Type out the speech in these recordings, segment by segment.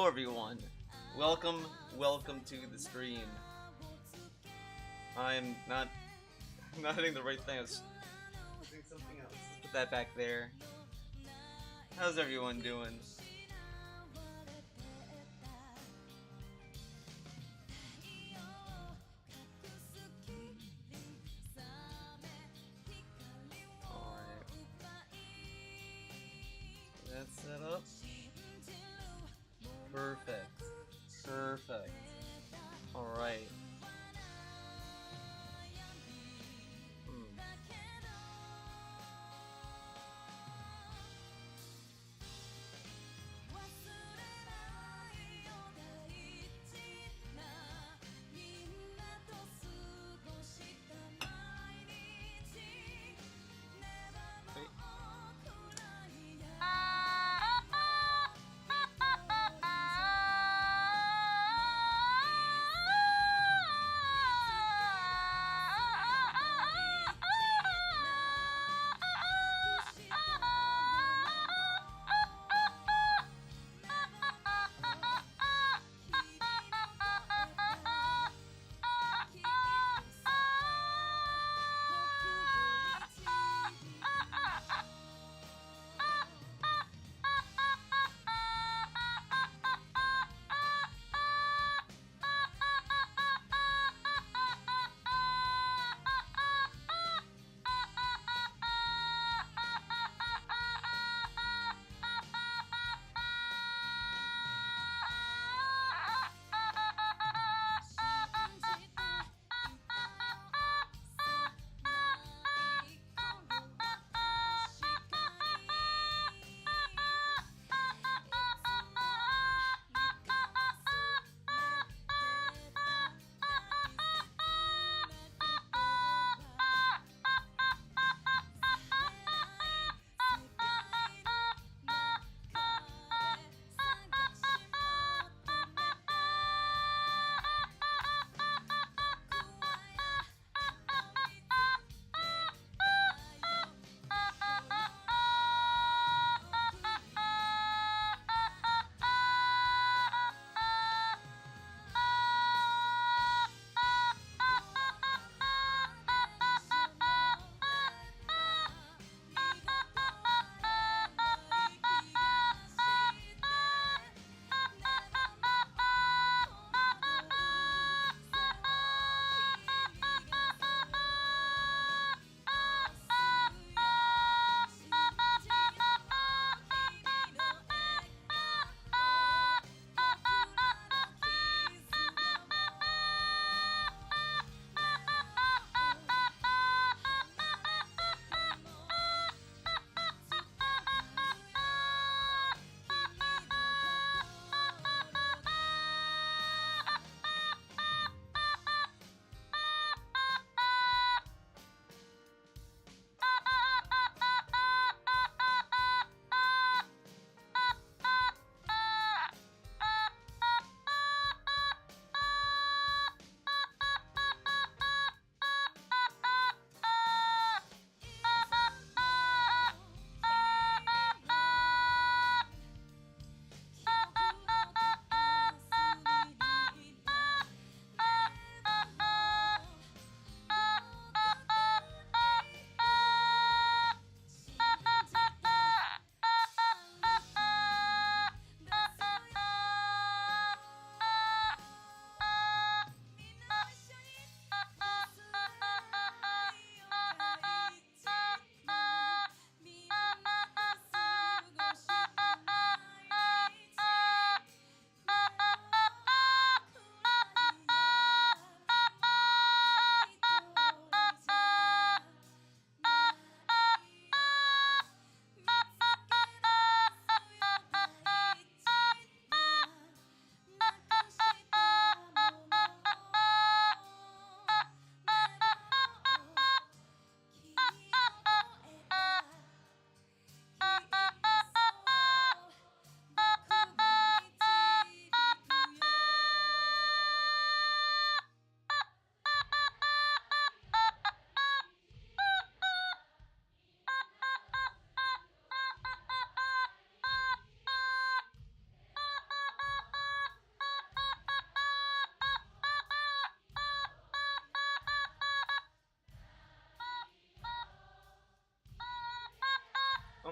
Hello everyone, welcome to the stream. I'm not hitting the right thing, I was doing something else. Let's put that back there. How's everyone doing? Alright. That's set up. Perfect. Alright.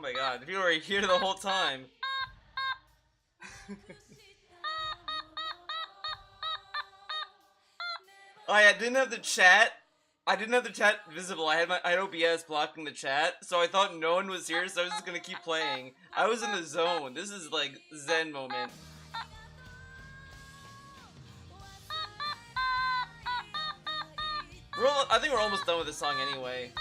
Oh my god, people were here the whole time. I didn't have the chat. I didn't have the chat visible. I had OBS blocking the chat, so I thought no one was here, so I was just gonna keep playing. I was in the zone. This is like Zen moment. I think we're almost done with this song anyway.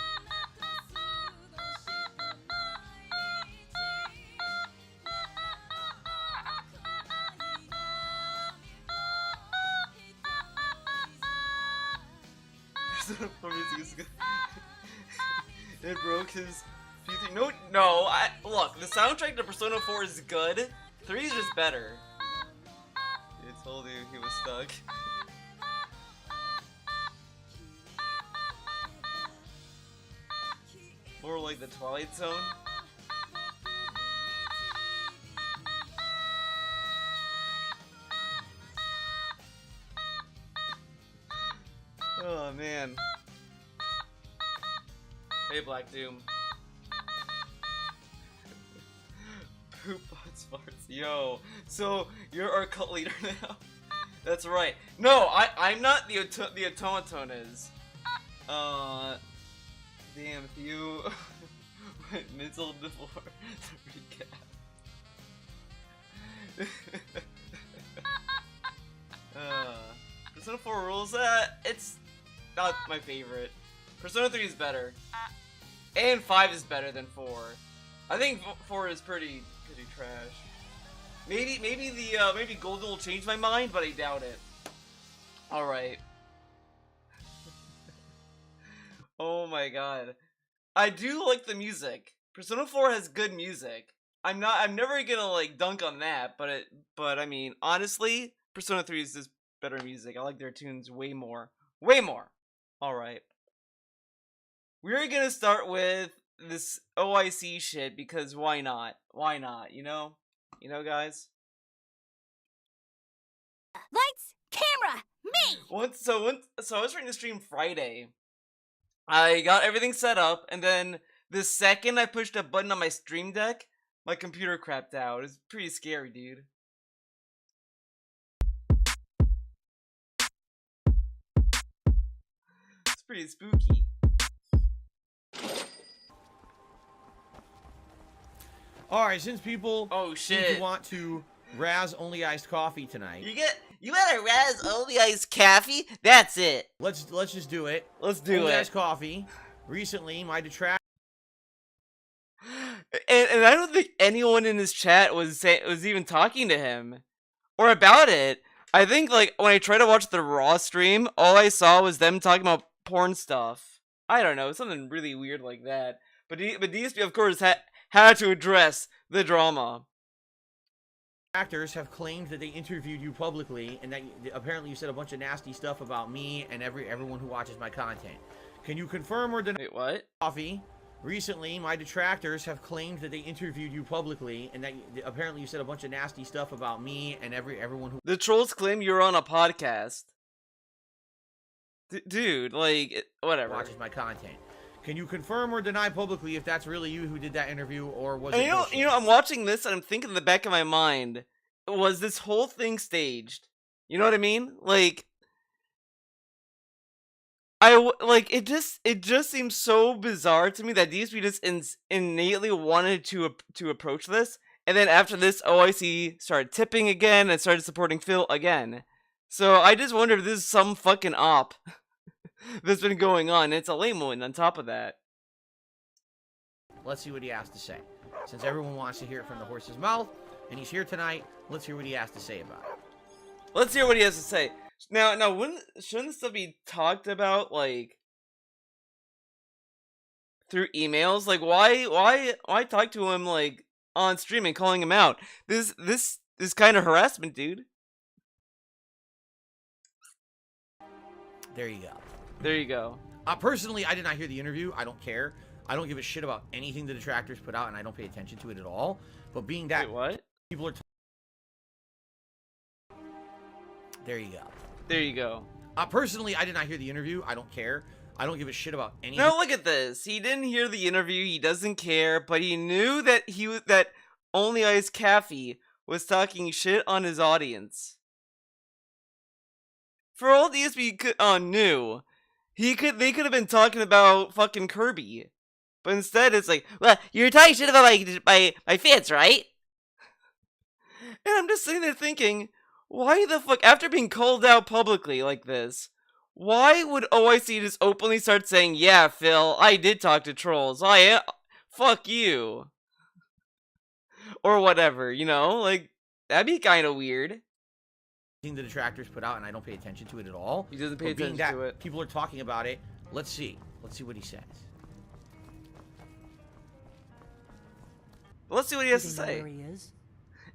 It broke his PC. No. Look. The soundtrack to Persona 4 is good. 3 is just better. I told you he was stuck. More like the Twilight Zone. Oh man. Hey Black Doom. Poop butts farts. Yo. So you're our cult leader now? That's right. No, I'm not the automaton is. Damn, if you went mental before the recap. Persona 4 rules. It's not my favorite. Persona 3 is better, and 5 is better than 4. I think 4 is pretty trash. Maybe Golden will change my mind, but I doubt it. All right. Oh my god. I do like the music. Persona 4 has good music. I'm never gonna like dunk on that, but I mean, honestly, Persona 3 is just better music. I like their tunes way more. Way more. All right. We're gonna start with this OIC shit because why not? Why not? You know, guys. Lights, camera, me. So I was trying to stream Friday. I got everything set up, and then the second I pushed a button on my stream deck, my computer crapped out. It's pretty scary, dude. It's pretty spooky. Alright, since people seem shit to want to Raz only iced coffee tonight. You got a Raz only iced coffee? That's it. Let's just do it. Let's do only it. Iced coffee. Recently, my detractor. And I don't think anyone in his chat was even talking to him or about it. I think like when I tried to watch the Raw stream, all I saw was them talking about porn stuff. I don't know, something really weird like that. But DSP of course had to address the drama. Actors have claimed that they interviewed you publicly, and that apparently you said a bunch of nasty stuff about me and everyone who watches my content. Can you confirm or deny? Wait, what? Coffee. Recently, my detractors have claimed that they interviewed you publicly, and that apparently you said a bunch of nasty stuff about me and everyone who. The trolls claim you're on a podcast. Dude, like, whatever. Watches my content. Can you confirm or deny publicly if that's really you who did that interview, or was it bullshit? You know, I'm watching this and I'm thinking in the back of my mind, was this whole thing staged? You know what I mean? Like, it just seems so bizarre to me that DSP just innately wanted to approach this, and then after this, OIC started tipping again and started supporting Phil again. So I just wonder if this is some fucking op that's been going on. It's a lame one on top of that. Let's see what he has to say. Since everyone wants to hear it from the horse's mouth, and he's here tonight, let's hear what he has to say about it. Let's hear what he has to say. Now, shouldn't this stuff be talked about, like, through emails? Like, why talk to him, like, on stream and calling him out? This is kind of harassment, dude. There you go. There you go. Personally, I did not hear the interview. I don't care. I don't give a shit about anything the detractors put out, and I don't pay attention to it at all. But being that Wait, what? people are there you go. There you go. Personally, I did not hear the interview. I don't care. I don't give a shit about anything. Now look at this. He didn't hear the interview. He doesn't care, but he knew that that Only Ice Caffey was talking shit on his audience. For all DSP knew, they could have been talking about fucking Kirby, but instead it's like, well, you're talking shit about my fans, right? And I'm just sitting there thinking, why the fuck, after being called out publicly like this, why would OIC just openly start saying, yeah, Phil, I did talk to trolls. Fuck you. Or whatever, you know? Like, that'd be kind of weird. The detractors put out, and I don't pay attention to it at all. He doesn't pay attention to it. People are talking about it. Let's see what he says. Let's see what he has to say. Where he is?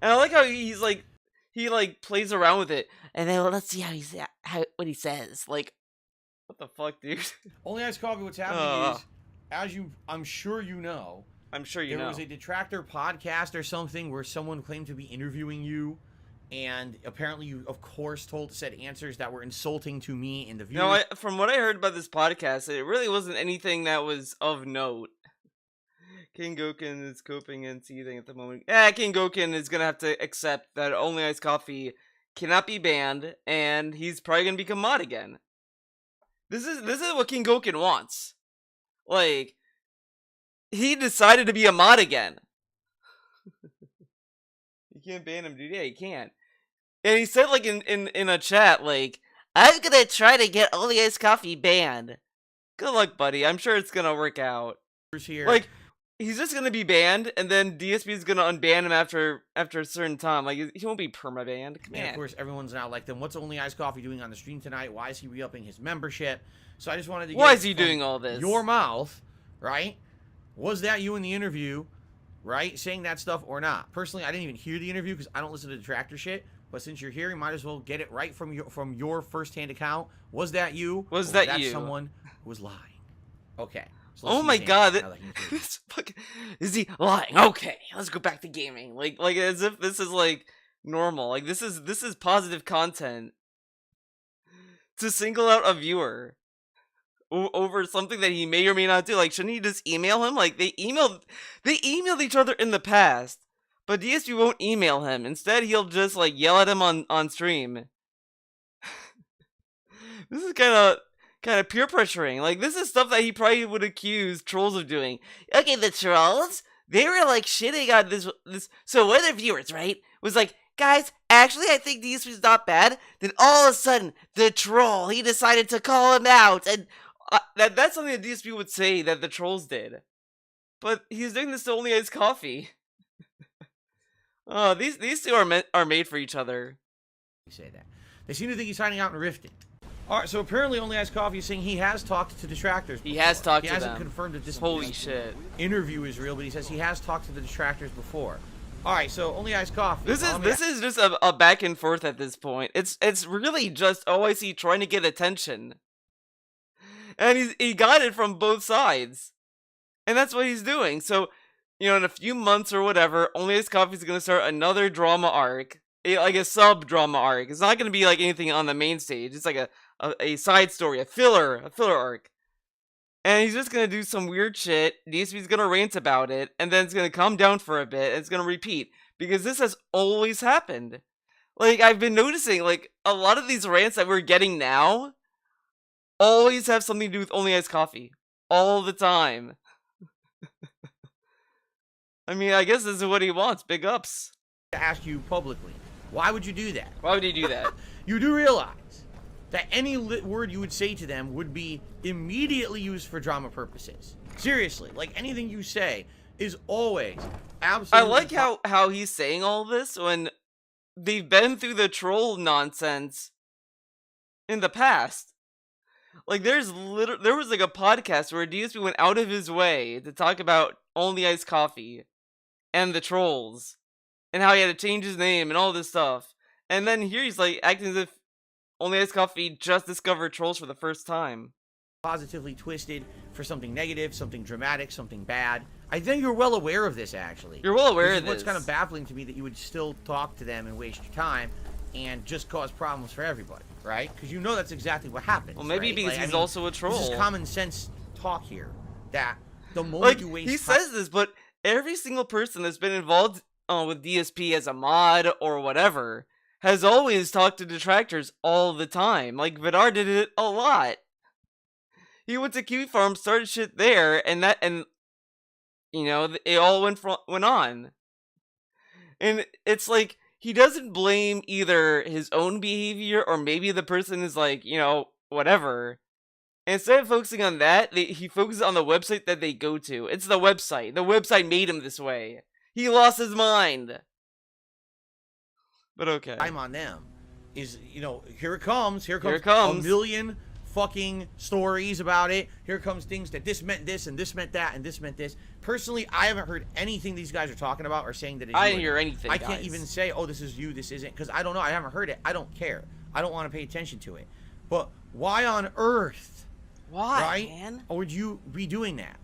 And I like how he's like, he like plays around with it, and then let's see what he says. Like, what the fuck, dude? Only Ice Coffee. What's happening is, I'm sure you know. There was a detractor podcast or something where someone claimed to be interviewing you. And apparently you, of course, said answers that were insulting to me and the viewers. No, from what I heard about this podcast, it really wasn't anything that was of note. King Goken is coping and seething at the moment. Yeah, King Goken is going to have to accept that Only Ice Coffee cannot be banned, and he's probably going to become mod again. This is what King Goken wants. Like, he decided to be a mod again. You can't ban him, dude. Yeah, you can't. And he said, like, in a chat, like, I'm gonna try to get Only Ice Coffee banned. Good luck, buddy. I'm sure it's gonna work out. Here. Like, he's just gonna be banned, and then DSP is gonna unban him after a certain time. Like, he won't be perma-banned. Come on. Of course, everyone's now like, then what's Only Ice Coffee doing on the stream tonight? Why is he re-upping his membership? So I just wanted to get Why is he doing all this? Your mouth, right? Was that you in the interview? Right? Saying that stuff or not? Personally, I didn't even hear the interview because I don't listen to detractor shit. But since you're here, you might as well get it right from your first-hand account. Was that you? Was that you? Someone who was lying. Okay. So oh my god, this fucking, is he lying? Okay, let's go back to gaming. Like as if this is like normal. Like this is positive content to single out a viewer over something that he may or may not do. Like, shouldn't he just email him? Like, they emailed each other in the past, but DSP won't email him. Instead, he'll just like yell at him on stream. This is kind of peer pressuring. Like, this is stuff that he probably would accuse trolls of doing. Okay, the trolls, they were like shitting on this. So one of their viewers, right, was like, guys, actually, I think DSP's not bad. Then all of a sudden, the troll, he decided to call him out, and that's something that DSP would say that the trolls did. But he's doing this to Only Ice Coffee. Oh, these two are made for each other. You say that. They seem to think he's hiding out in Riften. All right, so apparently Only Ice Coffee is saying he has talked to detractors before. He has talked to them. He hasn't confirmed that this holy shit interview is real, but he says he has talked to the detractors before. All right, so Only Ice Coffee. This is just a back and forth at this point. It's really just OIC trying to get attention. And he got it from both sides. And that's what he's doing. So, you know, in a few months or whatever, Only Ice Coffee is going to start another drama arc. Like a sub-drama arc. It's not going to be like anything on the main stage. It's like a side story, a filler arc. And he's just going to do some weird shit. DSP's going to rant about it. And then it's going to calm down for a bit. And it's going to repeat. Because this has always happened. Like, I've been noticing, like, a lot of these rants that we're getting now always have something to do with Only Ice Coffee. All the time. I mean, I guess this is what he wants. Big ups. To ask you publicly, why would you do that? Why would he do that? You do realize that any word you would say to them would be immediately used for drama purposes. Seriously, like anything you say is always absolutely. I like how he's saying all this when they've been through the troll nonsense in the past. Like, there was like a podcast where DSP went out of his way to talk about Only Ice Coffee and the trolls and how he had to change his name and all this stuff. And then here he's like acting as if Only Ice Coffee just discovered trolls for the first time. Positively twisted for something negative, something dramatic, something bad. I think you're well aware of this, actually. You're well aware of this. What's kind of baffling to me that you would still talk to them and waste your time. and just cause problems for everybody, right? Because you know that's exactly what happens. Well, maybe right? because he's also a troll. This is common sense talk here. That the moment you waste he says this, but every single person that's been involved with DSP as a mod or whatever has always talked to detractors all the time. Like Vidar did it a lot. He went to Kiwi Farm, started shit there, and you know, it all went on. And it's like, he doesn't blame either his own behavior or maybe the person is like, you know, whatever. And instead of focusing on that, he focuses on the website that they go to. It's the website. The website made him this way. He lost his mind. But okay. I'm on them. Is, you know, here it comes. Here comes a million fucking stories about it. Here comes things that this meant this and this meant that and this meant this. Personally, I haven't heard anything these guys are talking about or saying that it's I didn't hear anything. I can't even say, oh, this is you, this isn't, because I don't know. I haven't heard it. I don't care. I don't want to pay attention to it. But why on earth? Why, right? man? Or would you be doing that?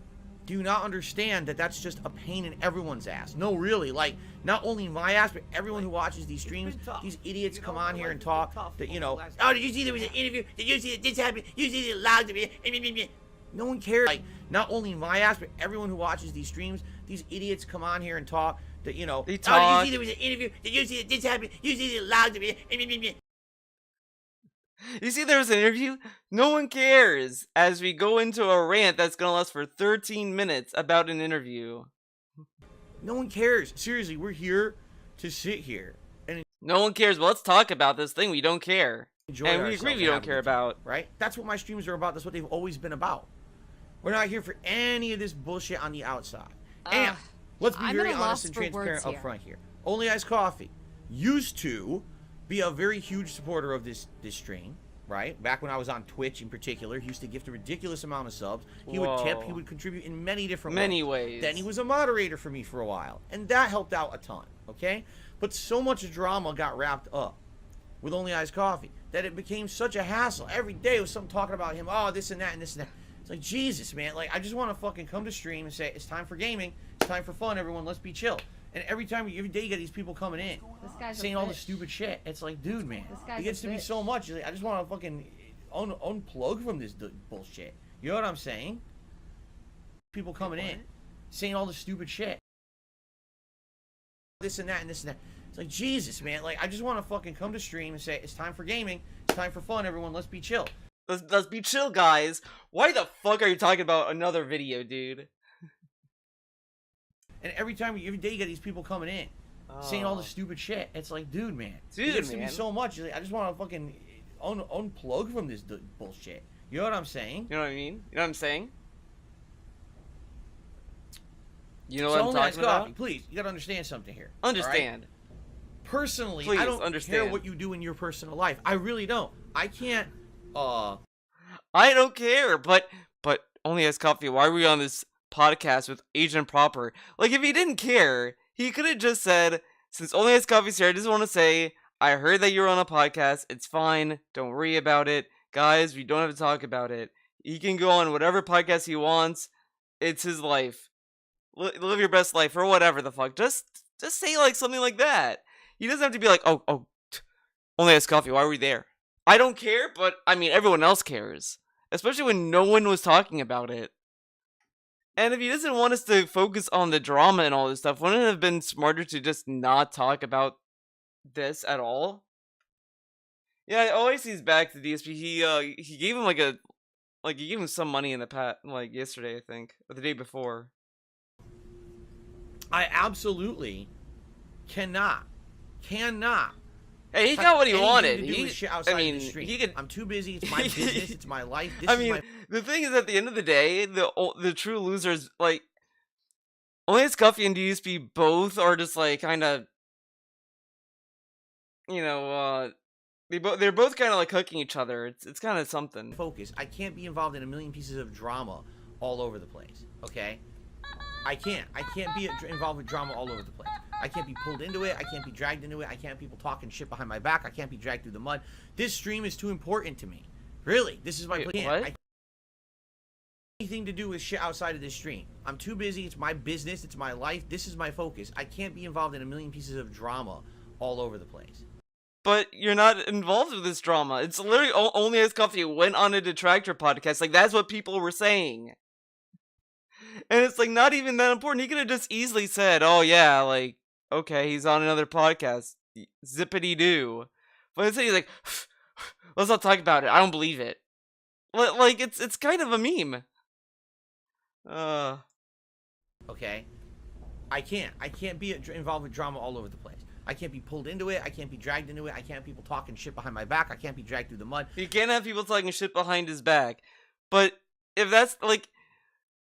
Do you not understand that that's just a pain in everyone's ass? No, really. Like, not only my ass, but everyone who watches these streams, these idiots come on here and talk that, you know, oh, did you see there was an interview? Did you see that this happened? You see that loud to me? No one cares. Like, not only my ass, but everyone who watches these streams, these idiots come on here and talk that, you know, they talk. Oh, did you see there was an interview? Did you see that this happened? You see that loud to me? You see, there was an interview? No one cares as we go into a rant that's going to last for 13 minutes about an interview. No one cares. Seriously, we're here to sit here. And no one cares, but let's talk about this thing we don't care. And we agree we don't care about. Right? That's what my streams are about. That's what they've always been about. We're not here for any of this bullshit on the outside. And let's be very honest and transparent up front here. Only Iced Coffee used to be a very huge supporter of this stream, right? Back when I was on Twitch in particular, he used to gift a ridiculous amount of subs. He would tip, he would contribute in many different ways. Then he was a moderator for me for a while, and that helped out a ton, okay? But so much drama got wrapped up with Only Iced Coffee that it became such a hassle. Every day was something talking about him, oh, this and that and this and that. It's like, Jesus, man, like, I just want to fucking come to stream and say, it's time for gaming, it's time for fun, everyone, let's be chill. And every day you get these people coming in, saying all this stupid shit. It's like, dude, man, it gets to be so much. Like, I just want to fucking unplug from this bullshit. You know what I'm saying? People coming in, saying all this stupid shit. This and that and this and that. It's like, Jesus, man, like, I just want to fucking come to stream and say, it's time for gaming, it's time for fun, everyone, let's be chill. Let's be chill, guys. Why the fuck are you talking about another video, dude? And every day you get these people coming in, saying all this stupid shit. It's like, dude, man, it gets to be so much. Like, I just want to fucking unplug from this bullshit. You know what I'm saying? You know what I mean? You know what I'm saying? You know what I'm talking about? Please, you gotta understand something here. Understand. Right? Personally, please, I don't care what you do in your personal life. I really don't. I can't. I don't care, but Only Iced Coffee, why are we on this podcast with Agent Proper? Like, if he didn't care, he could have just said, since Only Iced Coffee's here, I just want to say, I heard that you're on a podcast, it's fine, don't worry about it. Guys, we don't have to talk about it. He can go on whatever podcast he wants, it's his life. Live your best life, or whatever the fuck. Just say, like, something like that. He doesn't have to be like, oh, Only Iced Coffee, why are we there? I don't care, but, I mean, everyone else cares. Especially when no one was talking about it. And if he doesn't want us to focus on the drama and all this stuff, wouldn't it have been smarter to just not talk about this at all? Yeah, always he's back to DSP. He gave him he gave him some money in the past, like yesterday, I think, or the day before. I absolutely cannot. Hey, he got what he wanted. I'm too busy. It's my business. It's my life. The thing is, at the end of the day, the true losers, like, Only Iced Coffee and DSP both are just like kind of, you know, they're both kind of like hooking each other. It's kind of something. Focus. I can't be involved in a million pieces of drama all over the place. Okay. I can't be involved with drama all over the place. I can't be pulled into it. I can't be dragged into it. I can't have people talking shit behind my back. I can't be dragged through the mud. This stream is too important to me. Really, this is my plan. Anything to do with shit outside of this stream. I'm too busy. It's my business. It's my life. This is my focus. I can't be involved in a million pieces of drama all over the place. but you're not involved with this drama. It's literally Only Iced Coffee went on a detractor podcast. Like, that's what people were saying. And it's like not even that important. He could have just easily said, "Oh yeah, like okay, he's on another podcast, zippity doo." But instead he's like, "Let's not talk about it. I don't believe it." Like it's kind of a meme. Okay, I can't be involved with drama all over the place. I can't be pulled into it. I can't be dragged into it. I can't have people talking shit behind my back. I can't be dragged through the mud. You can't have people talking shit behind his back. But if that's like,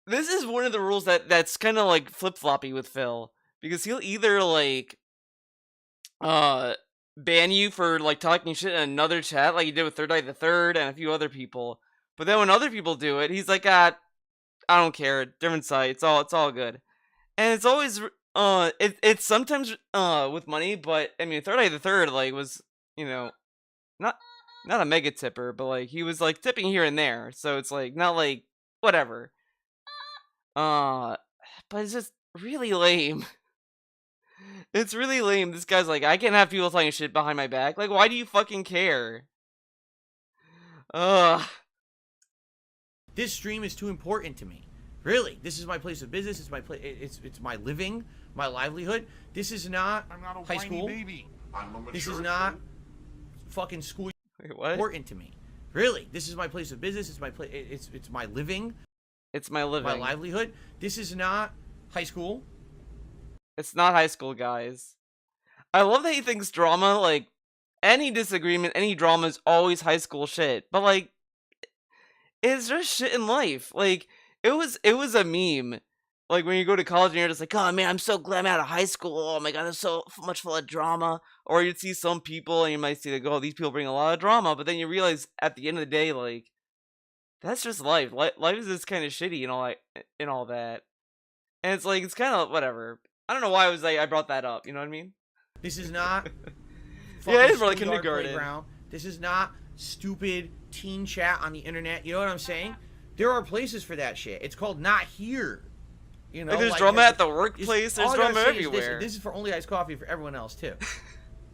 this is one of the rules that's kind of like flip-floppy with Phil, because he'll either like ban you for like talking shit in another chat like he did with Third Eye the Third and a few other people, but then when other people do it, he's like, I don't care, different site, it's all good. And it's always it's sometimes with money, but I mean Third Eye the Third like was, you know, not a mega tipper, but like he was like tipping here and there, so it's like not like whatever. But it's just really lame. It's really lame. This guy's like, I can't have people talking shit behind my back. Like, why do you fucking care? This stream is too important to me. Really, this is my place of business. It's my it's my living, my livelihood. This is not high school. Baby. This is not fucking school. Wait, what? Important to me. Really, this is my place of business. It's my it's my living. It's my living. My livelihood. This is not high school. It's not high school, guys. I love that he thinks drama, like, any disagreement, any drama is always high school shit. But, like, it's just shit in life. Like, it was a meme. Like, when you go to college and you're just like, oh, man, I'm so glad I'm out of high school. Oh, my God, there's so much full of drama. Or you'd see some people and you might see, like, oh, these people bring a lot of drama. But then you realize at the end of the day, like, that's just life. Life is just kind of shitty and all that. And it's like, it's kind of whatever. I don't know why I brought that up. You know what I mean? This is not. Yeah, it's probably kindergarten. Playground. This is not stupid teen chat on the internet. You know what I'm saying? There are places for that shit. It's called not here. You know, like there's drama at the workplace. There's drama everywhere. This is for Only Iced Coffee for everyone else too.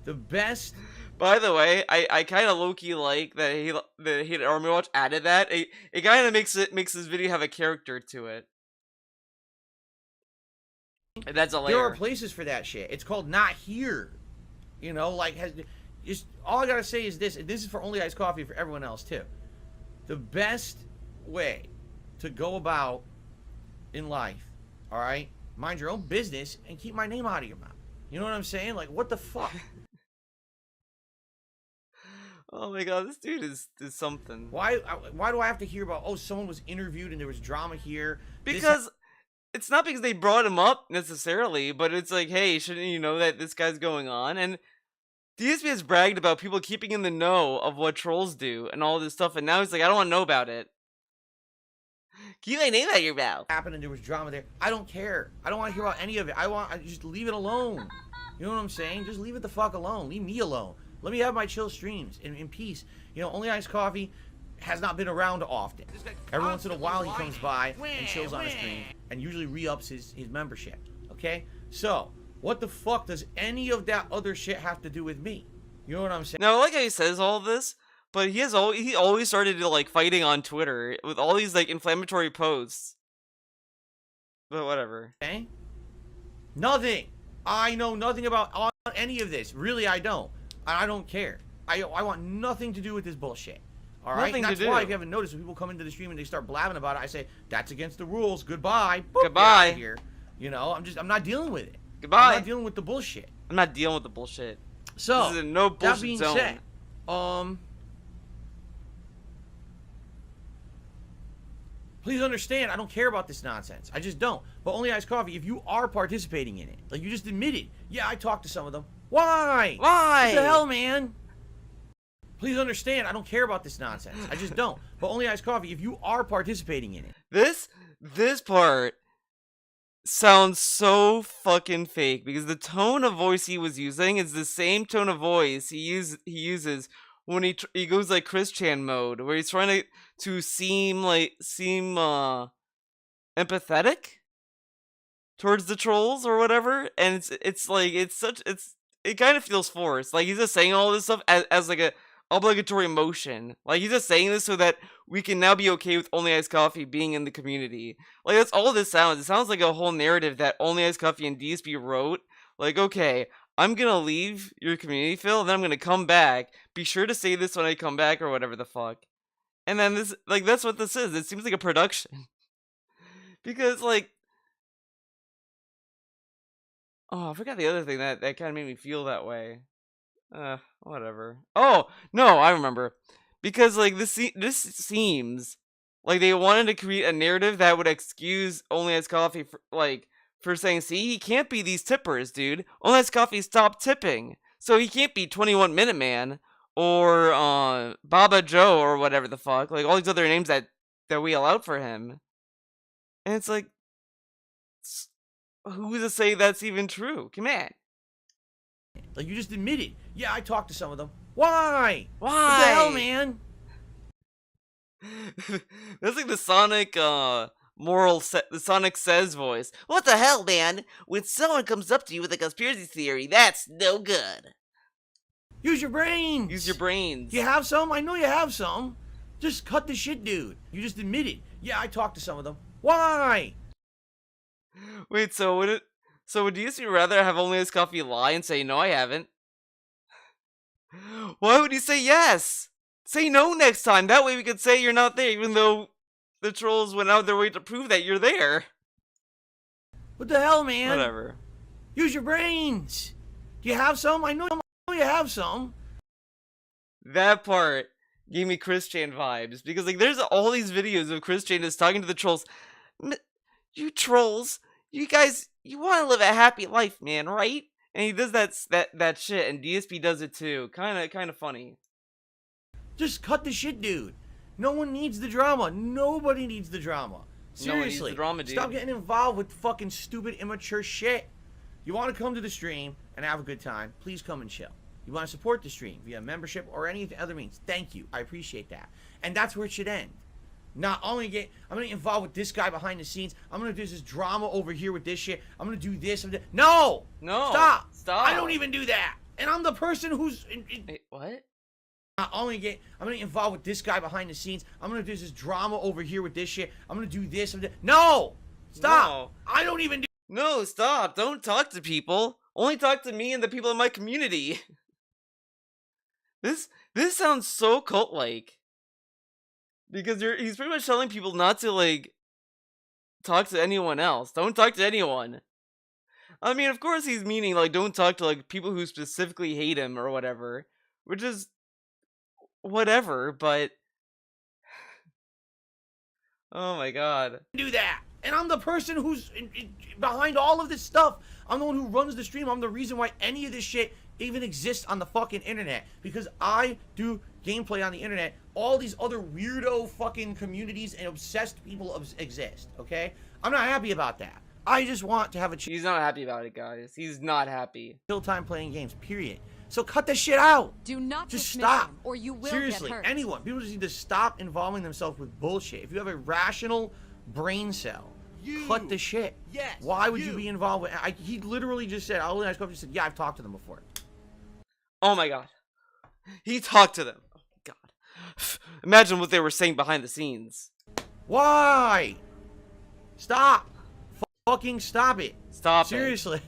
The best. By the way, I kind of low-key like that he Army Watch added that. It kind of makes this video have a character to it. And that's a layer. There are places for that shit. It's called not here. You know, like just all I gotta say is this. This is for Only Iced Coffee for everyone else too. The best way to go about in life, all right, mind your own business and keep my name out of your mouth. You know what I'm saying? Like, what the fuck? Oh my God, this dude is something. Why do I have to hear about, oh, someone was interviewed and there was drama here? Because it's not because they brought him up necessarily, but it's like, hey, shouldn't you know that this guy's going on? And DSP has bragged about people keeping in the know of what trolls do and all this stuff, and now he's like, I don't want to know about it. Keep my name out of your mouth. Happened and there was drama there. I don't care. I don't want to hear about any of it. I just leave it alone. You know what I'm saying? Just leave it the fuck alone. Leave me alone. Let me have my chill streams in peace. You know, Only Iced Coffee has not been around often. Every once in a while he comes by and chills on a stream and usually re-ups his membership. Okay? So, what the fuck does any of that other shit have to do with me? You know what I'm saying? Now, like how he says all this, but he always started to like fighting on Twitter with all these like inflammatory posts. But whatever. Okay? Nothing. I know nothing about any of this. Really, I don't. I don't care. I want nothing to do with this bullshit. All right? Nothing That's to do. why, if you haven't noticed, when people come into the stream and they start blabbing about it, I say, that's against the rules. Goodbye. Boop, Goodbye. Get out of here. You know, I'm not dealing with it. Goodbye. I'm not dealing with the bullshit. I'm not dealing with the bullshit. So, this is a no bullshit that being zone. said, please understand, I don't care about this nonsense. I just don't. But Only Iced Coffee, if you are participating in it, like you just admitted, yeah, I talked to some of them. Why? Why? What the hell, man? Please understand, I don't care about this nonsense. I just don't. But Only Iced Coffee, if you are participating in it. This part sounds so fucking fake because the tone of voice he was using is the same tone of voice he uses when he goes like Chris Chan mode, where he's trying to seem empathetic towards the trolls or whatever, and it's it kind of feels forced. Like he's just saying all this stuff as like a obligatory motion. Like he's just saying this so that we can now be okay with Only Iced Coffee being in the community. Like that's all this sounds. It sounds like a whole narrative that Only Iced Coffee and DSP wrote. Like, okay, I'm gonna leave your community, Phil, and then I'm gonna come back. Be sure to say this when I come back or whatever the fuck. And then this, like, that's what this is. It seems like a production. Because, like, oh, I forgot the other thing that kind of made me feel that way. Whatever. Oh, no, I remember. Because, like, this seems like they wanted to create a narrative that would excuse Only Iced Coffee for saying, see, he can't be these tippers, dude. Only Iced Coffee stopped tipping. So he can't be 21 Minute Man or Baba Joe or whatever the fuck. Like, all these other names that we allowed for him. And it's like, who's to say that's even true? Come on. Like, you just admitted. Yeah, I talked to some of them. Why? Why? What the hell, man? That's like the Sonic, the Sonic Says voice. What the hell, man? When someone comes up to you with a conspiracy theory, that's no good. Use your brains. Use your brains. You have some? I know you have some. Just cut the shit, dude. You just admitted. Yeah, I talked to some of them. Why? Wait, so would DSP rather have Only Iced Coffee lie and say, no, I haven't? Why would he say yes? Say no next time. That way we could say you're not there, even though the trolls went out of their way to prove that you're there. What the hell, man? Whatever. Use your brains. Do you have some? I know you have some. That part gave me Chris Chan vibes. Because, like, there's all these videos of Chris Chan just talking to the trolls. You trolls, you guys, you want to live a happy life, man, right? And he does that shit, and DSP does it too. Kind of funny. Just cut the shit, dude. No one needs the drama. Nobody needs the drama. Seriously. No one needs the drama, dude. Stop getting involved with fucking stupid, immature shit. You want to come to the stream and have a good time, please come and chill. You want to support the stream via membership or any other means, thank you. I appreciate that. And that's where it should end. Not only I'm going to involve with this guy behind the scenes. I'm going to do this drama over here with this shit. I'm going to do this. No! No! Stop! Stop! I don't even do that. And I'm the person who's... Wait, what? I'm going to involve with this guy behind the scenes. I'm going to do this drama over here with this shit. I'm going to do this. No! Stop! No. I don't even do... No, stop. Don't talk to people. Only talk to me and the people in my community. This sounds so cult-like. Because he's pretty much telling people not to, like, talk to anyone else. Don't talk to anyone. I mean, of course he's meaning, like, don't talk to, like, people who specifically hate him or whatever. Which is... whatever, but... oh my god. Do that. And I'm the person who's behind all of this stuff. I'm the one who runs the stream. I'm the reason why any of this shit even exists on the fucking internet. Because I do gameplay on the internet. All these other weirdo fucking communities and obsessed people exist, okay? I'm not happy about that. I just want to have a He's not happy about it, guys. He's not happy. chill time playing games, period. So cut this shit out. Do not just dismiss stop. him, or you will Seriously, get hurt. anyone. People just need to stop involving themselves with bullshit. If you have a rational brain cell, cut the shit. Yes, why would you be involved with... he literally just said, Only Iced Coffee said, yeah, I've talked to them before. Oh my god. He talked to them. Oh my god. Imagine what they were saying behind the scenes. Why? Stop. Fucking stop it. Stop Seriously.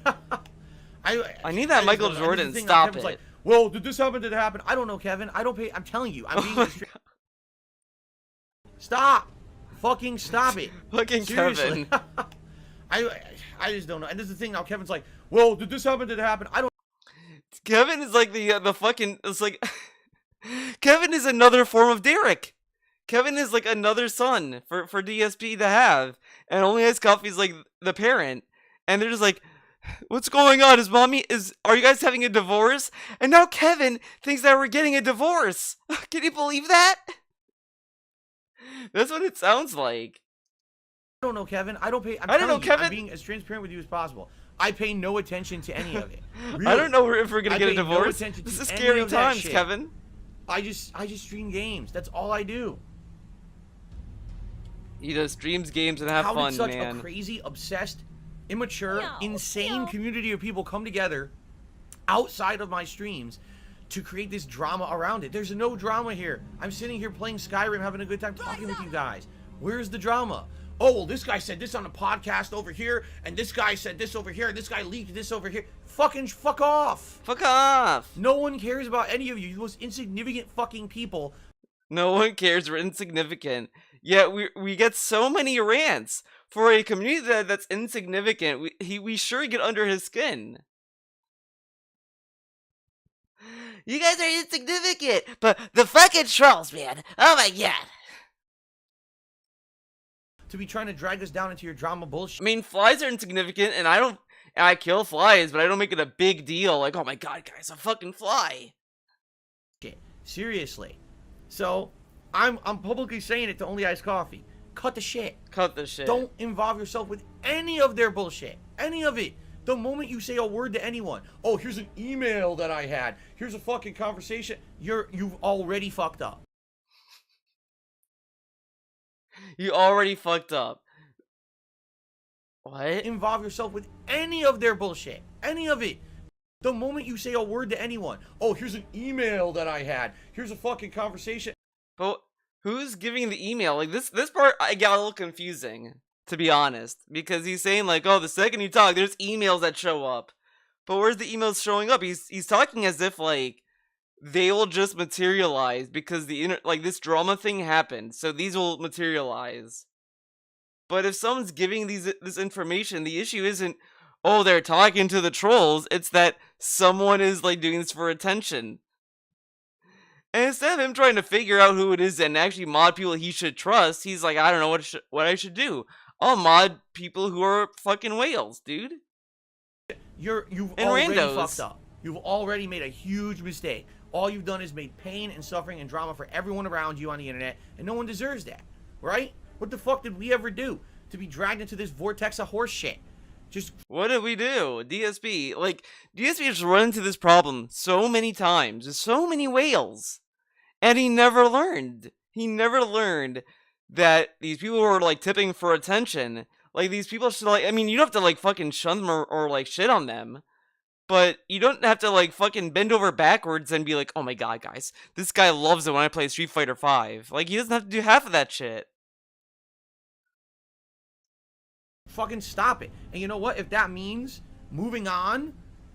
I need that Michael Jordan. Stop it. Like, well, did this happen? Did it happen? I don't know, Kevin. I don't pay... I'm telling you. I'm being... Stop. Fucking stop it. Fucking Seriously. Kevin. I just don't know. And this is the thing now. Kevin's like, well, did this happen? Did it happen? I don't... Kevin is like the fucking... it's like... Kevin is another form of Derek. Kevin is like another son for DSP to have. And Only Iced Coffee is like the parent. And they're just like, what's going on? Are you guys having a divorce? And now Kevin thinks that we're getting a divorce. Can you believe that? That's what it sounds like. I don't know, Kevin. I don't pay... I don't know, Kevin. I'm being as transparent with you as possible. I pay no attention to any of it. Really. I don't know if we're gonna get a divorce. No This is scary times, Kevin. I just stream games. That's all I do. He just streams games and have How fun, did such man. a crazy, obsessed, immature, insane community of people come together outside of my streams to create this drama around it. There's no drama here. I'm sitting here playing Skyrim, having a good time talking with you guys. Where's the drama? Oh, well, this guy said this on a podcast over here, and this guy said this over here, and this guy leaked this over here. Fuck off. Fuck off. No one cares about any of you. You're the most insignificant fucking people. No one cares. We're insignificant. Yet we get so many rants. For a community that's insignificant, we sure get under his skin. You guys are insignificant, but the fucking trolls, man. Oh my god. To be trying to drag us down into your drama bullshit. I mean, flies are insignificant, and I kill flies, but I don't make it a big deal. Like, oh my god, guys, a fucking fly. Shit. Seriously. So, I'm publicly saying it to Only Iced Coffee. Cut the shit. Cut the shit. Don't involve yourself with any of their bullshit. Any of it. The moment you say a word to anyone, oh, here's an email that I had, here's a fucking conversation, you've already fucked up. You already fucked up. What? Involve yourself with any of their bullshit. Any of it. The moment you say a word to anyone, oh, here's an email that I had, here's a fucking conversation. But who's giving the email? Like, this part, I got a little confusing, to be honest. Because he's saying, like, oh, the second you talk, there's emails that show up. But where's the emails showing up? He's talking as if, like, they will just materialize because this drama thing happened. So these will materialize. But if someone's giving this information, the issue isn't, oh, they're talking to the trolls. It's that someone is, like, doing this for attention. And instead of him trying to figure out who it is and actually mod people he should trust, he's like, I don't know what I should do. I'll mod people who are fucking whales, dude. You've already fucked up. You've already made a huge mistake. All you've done is made pain and suffering and drama for everyone around you on the internet, and no one deserves that, right? What the fuck did we ever do to be dragged into this vortex of horse shit? What did we do? DSP, like, DSP has run into this problem so many times. There's so many whales. And he never learned. He never learned that these people who are, like, tipping for attention, like, these people should, like, I mean, you don't have to, like, fucking shun them or like, shit on them. But you don't have to, like, fucking bend over backwards and be like, oh my god, guys, this guy loves it when I play Street Fighter 5. Like, he doesn't have to do half of that shit. Fucking stop it. And you know what? If that means moving on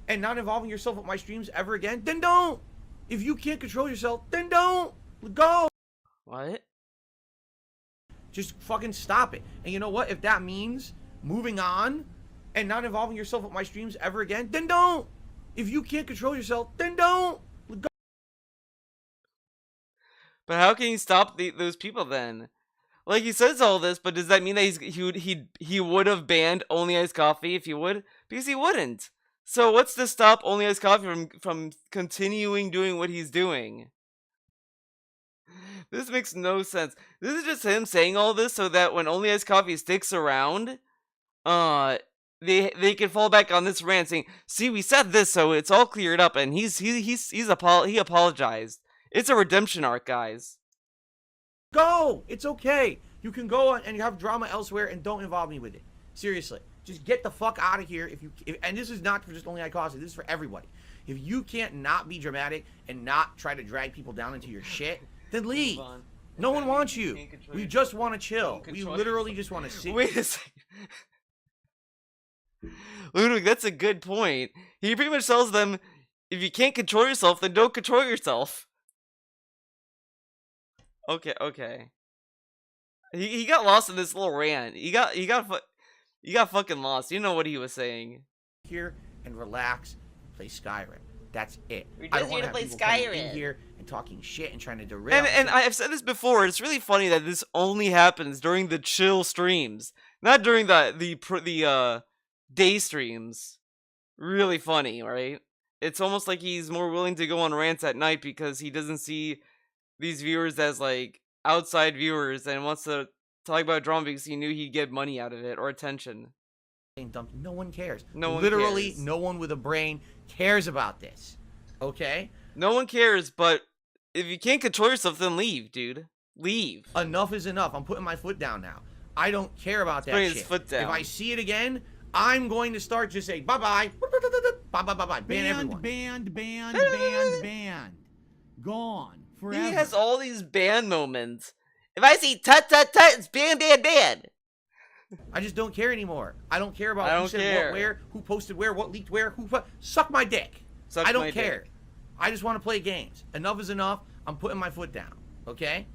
and not involving yourself with my streams ever again, then don't. If you can't control yourself, then don't. Go. What? Just fucking stop it. And you know what? If that means moving on and not involving yourself with my streams ever again, then don't. If you can't control yourself, then don't. Go. But how can you stop those people then? Like, he says all this, but does that mean that he would have banned Only Iced Coffee if he would? Because he wouldn't. So what's to stop Only Iced Coffee from continuing doing what he's doing? This makes no sense. This is just him saying all this so that when Only Iced Coffee sticks around, they can fall back on this rant saying, "See, we said this, so it's all cleared up," and he apologized. It's a redemption arc, guys. Go! It's okay. You can go and you have drama elsewhere and don't involve me with it. Seriously. Just get the fuck out of here and this is not for just Only Iced Coffee, this is for everybody. If you can't not be dramatic and not try to drag people down into your shit, then leave. No one wants you. We just want to chill. We literally just want to sit. Wait a second. Ludwig, that's a good point. He pretty much tells them, if you can't control yourself, then don't control yourself. Okay. He got lost in this little rant. He got fucking lost. You know what he was saying. Here and relax, play Skyrim. That's it. We're just here to play Skyrim. In here and talking shit and trying to derail. And I've said this before. It's really funny that this only happens during the chill streams, not during the day streams. Really funny, right? It's almost like he's more willing to go on rants at night because he doesn't see these viewers as, like, outside viewers and wants to talk about drama because he knew he'd get money out of it or attention. No one cares. Literally, no one with a brain cares about this. Okay? No one cares, but if you can't control yourself, then leave, dude. Leave. Enough is enough. I'm putting my foot down now. I don't care about that shit. His foot down. If I see it again, I'm going to start just saying bye-bye. Bye, bye, bye, bye. Ban everyone. Banned. Gone. Forever. He has all these ban moments. If I see tut, it's ban. I just don't care anymore. I don't care about who said what where, who posted where, what leaked where, who suck my dick. I don't care. I just want to play games. Enough is enough. I'm putting my foot down. Okay?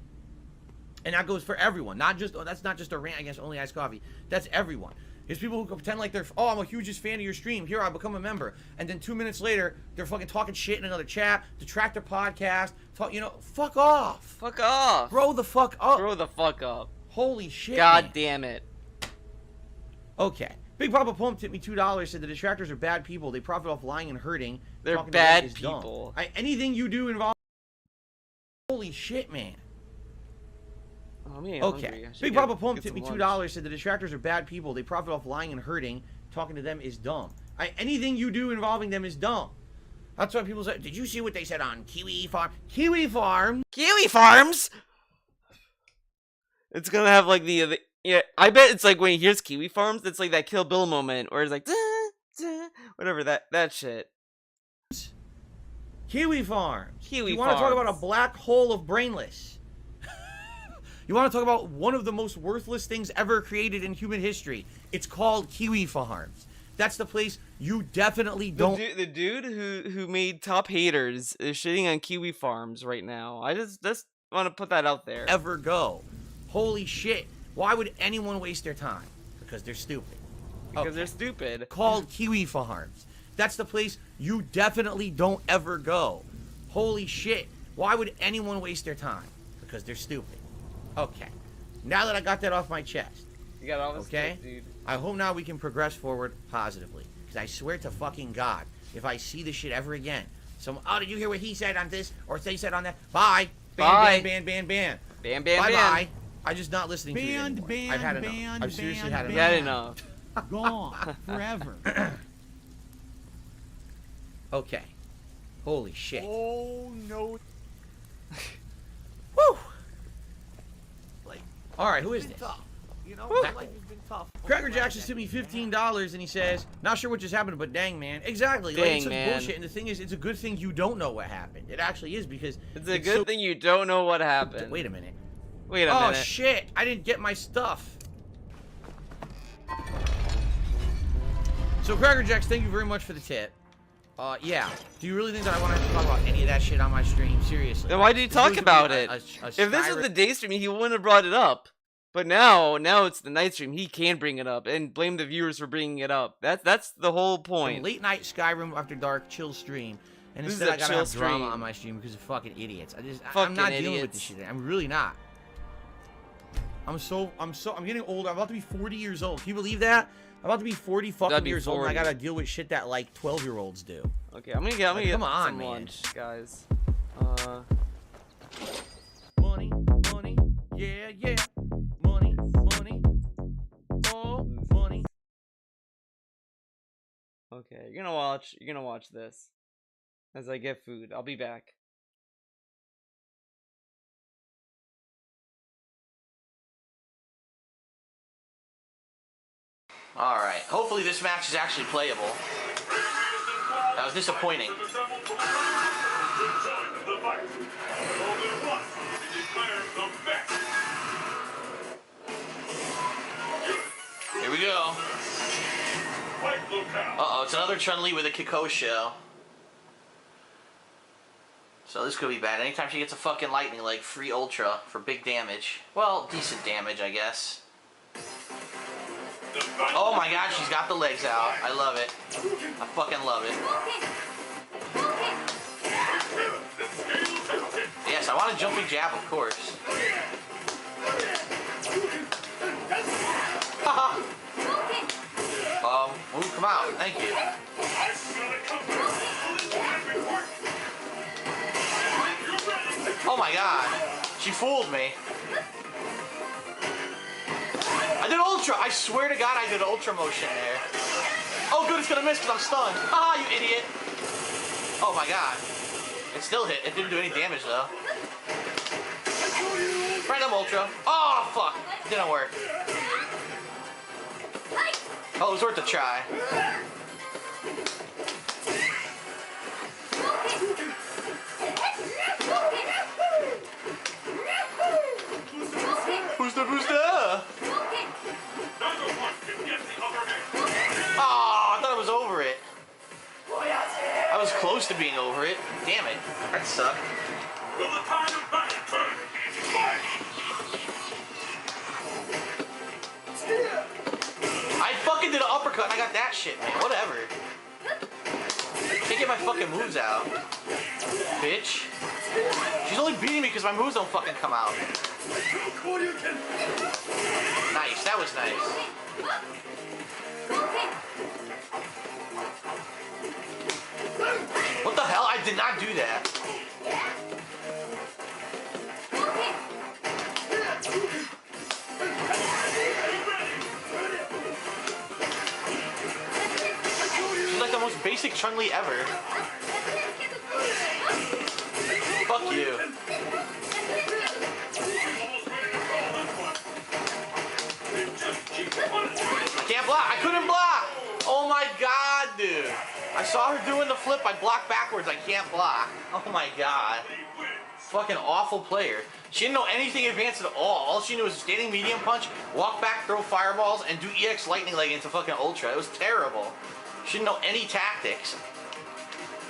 And that goes for everyone. That's not just a rant against Only Iced Coffee. That's everyone. There's people who pretend like they're, oh, I'm a hugest fan of your stream. Here, I become a member. And then 2 minutes later, they're fucking talking shit in another chat, detract their podcast, fuck off. Fuck off. Grow the fuck up. Grow the fuck up. Holy shit, God man. damn it. Okay. Big Papa Plum tipped me $2, said the detractors are bad people. They profit off lying and hurting. They're bad people. Anything you do involves... Holy shit, man. Oh, man, okay. Big Papa Plum tipped me $2, said the detractors are bad people. They profit off lying and hurting. Talking to them is dumb. Anything you do involving them is dumb. That's why people say, did you see what they said on Kiwi Farm? Kiwi Farm? Kiwi Farms? It's gonna have like the yeah, I bet it's like when he hears Kiwi Farms, it's like that Kill Bill moment where it's like, whatever, that shit. Kiwi Farms. Kiwi Farms. You want to talk about a black hole of brainless? You want to talk about one of the most worthless things ever created in human history? It's called Kiwi Farms. That's the place you definitely don't... The dude who made Top Haters is shitting on Kiwi Farms right now. I just want to put that out there. Ever go. Holy shit. Why would anyone waste their time? Because they're stupid. Because they're stupid. Called Kiwi Farms. That's the place you definitely don't ever go. Holy shit. Why would anyone waste their time? Because they're stupid. Okay. Now that I got that off my chest. You got all this stuff, dude. I hope now we can progress forward positively. Because I swear to fucking God, if I see this shit ever again, oh, did you hear what he said on this? Or they said on that? Bye. Bye. Ban. Ban. Bye. I'm just not listening to you anymore. I've had enough. I've seriously had enough. You had enough. Gone. Forever. Okay. Holy shit. Oh, no. Woo! Alright, who is this? You know, life has been tough. Cracker Jackson sent me $15 and he says, not sure what just happened, but dang, man. Exactly. Dang, it's man. Bullshit. And the thing is, it's a good thing you don't know what happened. It actually is because... It's a good thing you don't know what happened. Wait a minute. Wait a minute. Oh, shit. I didn't get my stuff. So, Cracker Jacks, thank you very much for the tip. Yeah. Do you really think that I want to talk about any of that shit on my stream? Seriously. Then why did you talk about it? If this was the day stream, he wouldn't have brought it up. But now it's the night stream. He can bring it up and blame the viewers for bringing it up. That's the whole point. Late night Skyrim after dark chill stream, and instead I gotta have drama on my stream because of fucking idiots. I'm not dealing with this shit. I'm really not. I'm getting older. I'm about to be 40 years old. Can you believe that? I'm about to be 40 fucking years old, and I gotta deal with shit that like 12-year-olds do. Okay, I'm gonna get come on, some man. lunch, guys. Money, yeah. Money, oh, money. Okay, you're gonna watch this as I get food. I'll be back. Alright, hopefully this match is actually playable. That was disappointing. Here we go. Uh-oh, it's another Chun-Li with a Kiko show. So this could be bad. Anytime she gets a fucking lightning, like free ultra for big damage. Well, decent damage, I guess. Oh my god, she's got the legs out. I love it. I fucking love it. Yes, I want a jumping jab, of course. Ooh, come out. Thank you. Oh my god. She fooled me. I did ultra. I swear to God I did ultra motion there. Oh good, it's gonna miss because I'm stunned. Ah, you idiot. Oh my god. It still hit. It didn't do any damage though. Random ultra. Oh fuck. It didn't work. Oh, it was worth a try. Oh, I thought I was over it. I was close to being over it. Damn it. That sucked. I fucking did an uppercut and I got that shit, man. Whatever. Can't get my fucking moves out. Bitch. She's only beating me because my moves don't fucking come out. Nice. That was nice. What the hell? I did not do that. She's like the most basic Chun-Li ever. Fuck you. I can't block. I couldn't block. Oh my god, dude. I saw her doing the flip. I blocked backwards. I can't block. Oh my god. Fucking awful player. She didn't know anything advanced at all. All she knew was standing medium punch, walk back, throw fireballs, and do EX lightning leg into fucking ultra. It was terrible. She didn't know any tactics.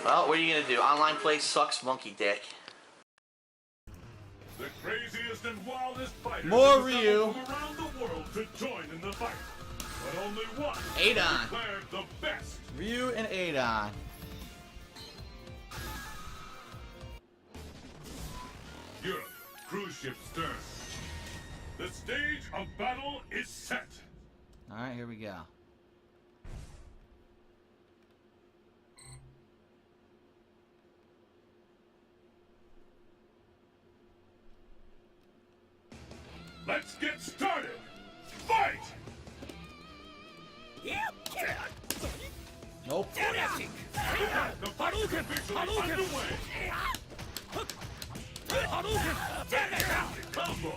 Well, what are you gonna do? Online play sucks, monkey dick. The craziest and wildest fighters More Ryu. from around the world to join in the fight. But only one Adon. declared the best. Ryu and Adon. Europe, cruise ship stern. The stage of battle is set. Alright, here we go. Let's get started. Fight! Nope. The fight is officially underway. Combo.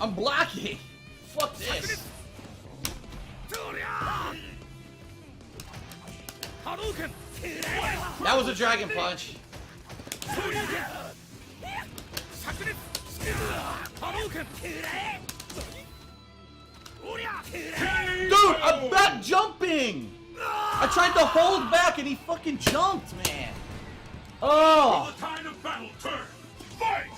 I'm blocking. Fuck this. That was a dragon punch. Dude, I'm back jumping. I tried to hold back and he fucking jumped, man. Oh. The tide of battle turns. Fight!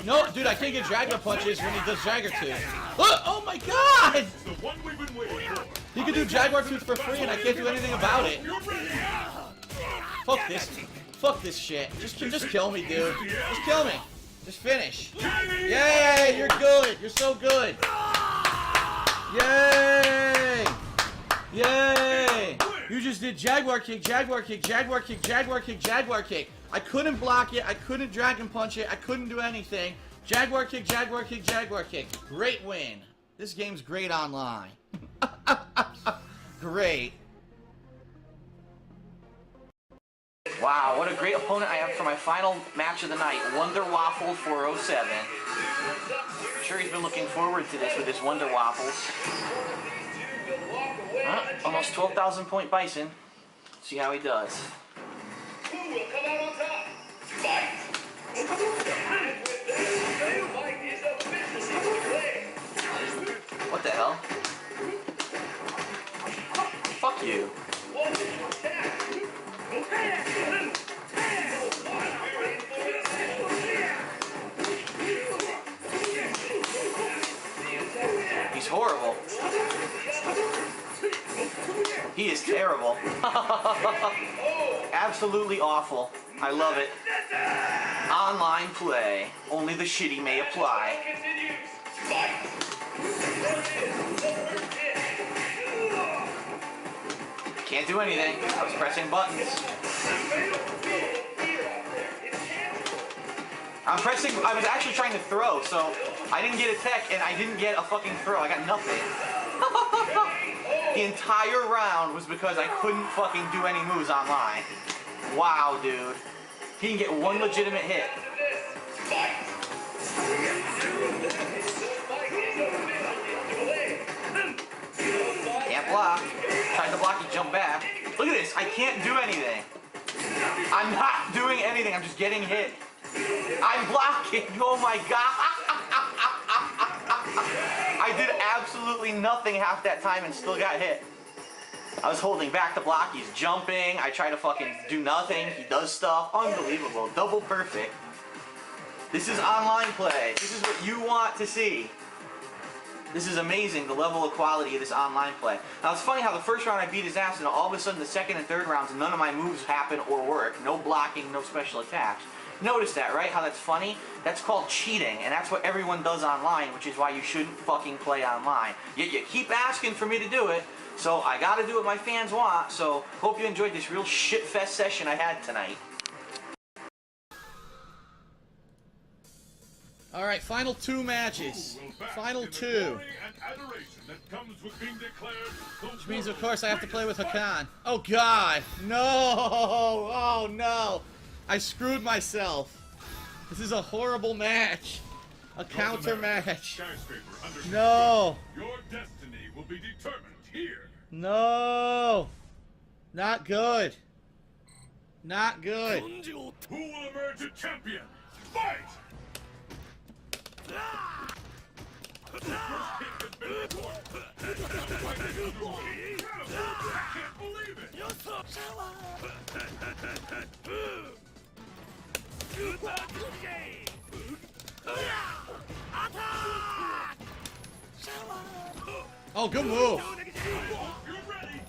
No, dude, I can't get dragon punches when he does Jagger Tooth. Oh my god! The one we've been waiting for. He can do Jaguar Tooth for free and I can't do anything about it. Fuck this. Fuck this shit. Just kill me, dude. Just kill me. Just finish. Yay! You're good. You're so good. Yay! Yay! You just did Jaguar Kick, Jaguar Kick, Jaguar Kick, Jaguar Kick, Jaguar Kick. I couldn't block it. I couldn't Dragon Punch it. I couldn't do anything. Jaguar Kick, Jaguar Kick, Jaguar Kick. Great win. This game's great online. Great. Wow, what a great opponent I have for my final match of the night. Wonder Waffle 407. I'm sure he's been looking forward to this with his Wonder Waffles. Almost 12,000 point Bison. See how he does. Who will come out on top? Fight! What the hell? Fuck you. He's horrible. He is terrible. Absolutely awful. I love it. Online play. Only the shitty may apply. Can't do anything. I was pressing buttons. I was actually trying to throw, so I didn't get a tech and I didn't get a fucking throw. I got nothing. The entire round was because I couldn't fucking do any moves online. Wow, dude. He didn't get one legitimate hit. jump back. Look at this. I can't do anything. I'm not doing anything. I'm just getting hit. I'm blocking. Oh my god. I did absolutely nothing half that time and still got hit. I was holding back to block. He's jumping. I try to fucking do nothing. He does stuff. Unbelievable. Double perfect. This is online play. This is what you want to see. This is amazing, the level of quality of this online play. Now, it's funny how the first round I beat his ass, and all of a sudden the second and third rounds, none of my moves happen or work. No blocking, no special attacks. Notice that, right? How that's funny? That's called cheating, and that's what everyone does online, which is why you shouldn't fucking play online. Yet you keep asking for me to do it, so I gotta do what my fans want. So, hope you enjoyed this real shit-fest session I had tonight. All right, final 2 matches. Final 2. Which means, of course, I have to play with Hakan. Oh, God. No. Oh, no. I screwed myself. This is a horrible match. A counter match. No. Your destiny will be determined here. No. Not good. Not good. Who will emerge a champion? Fight! I can't believe it! Oh, good move. You're ready!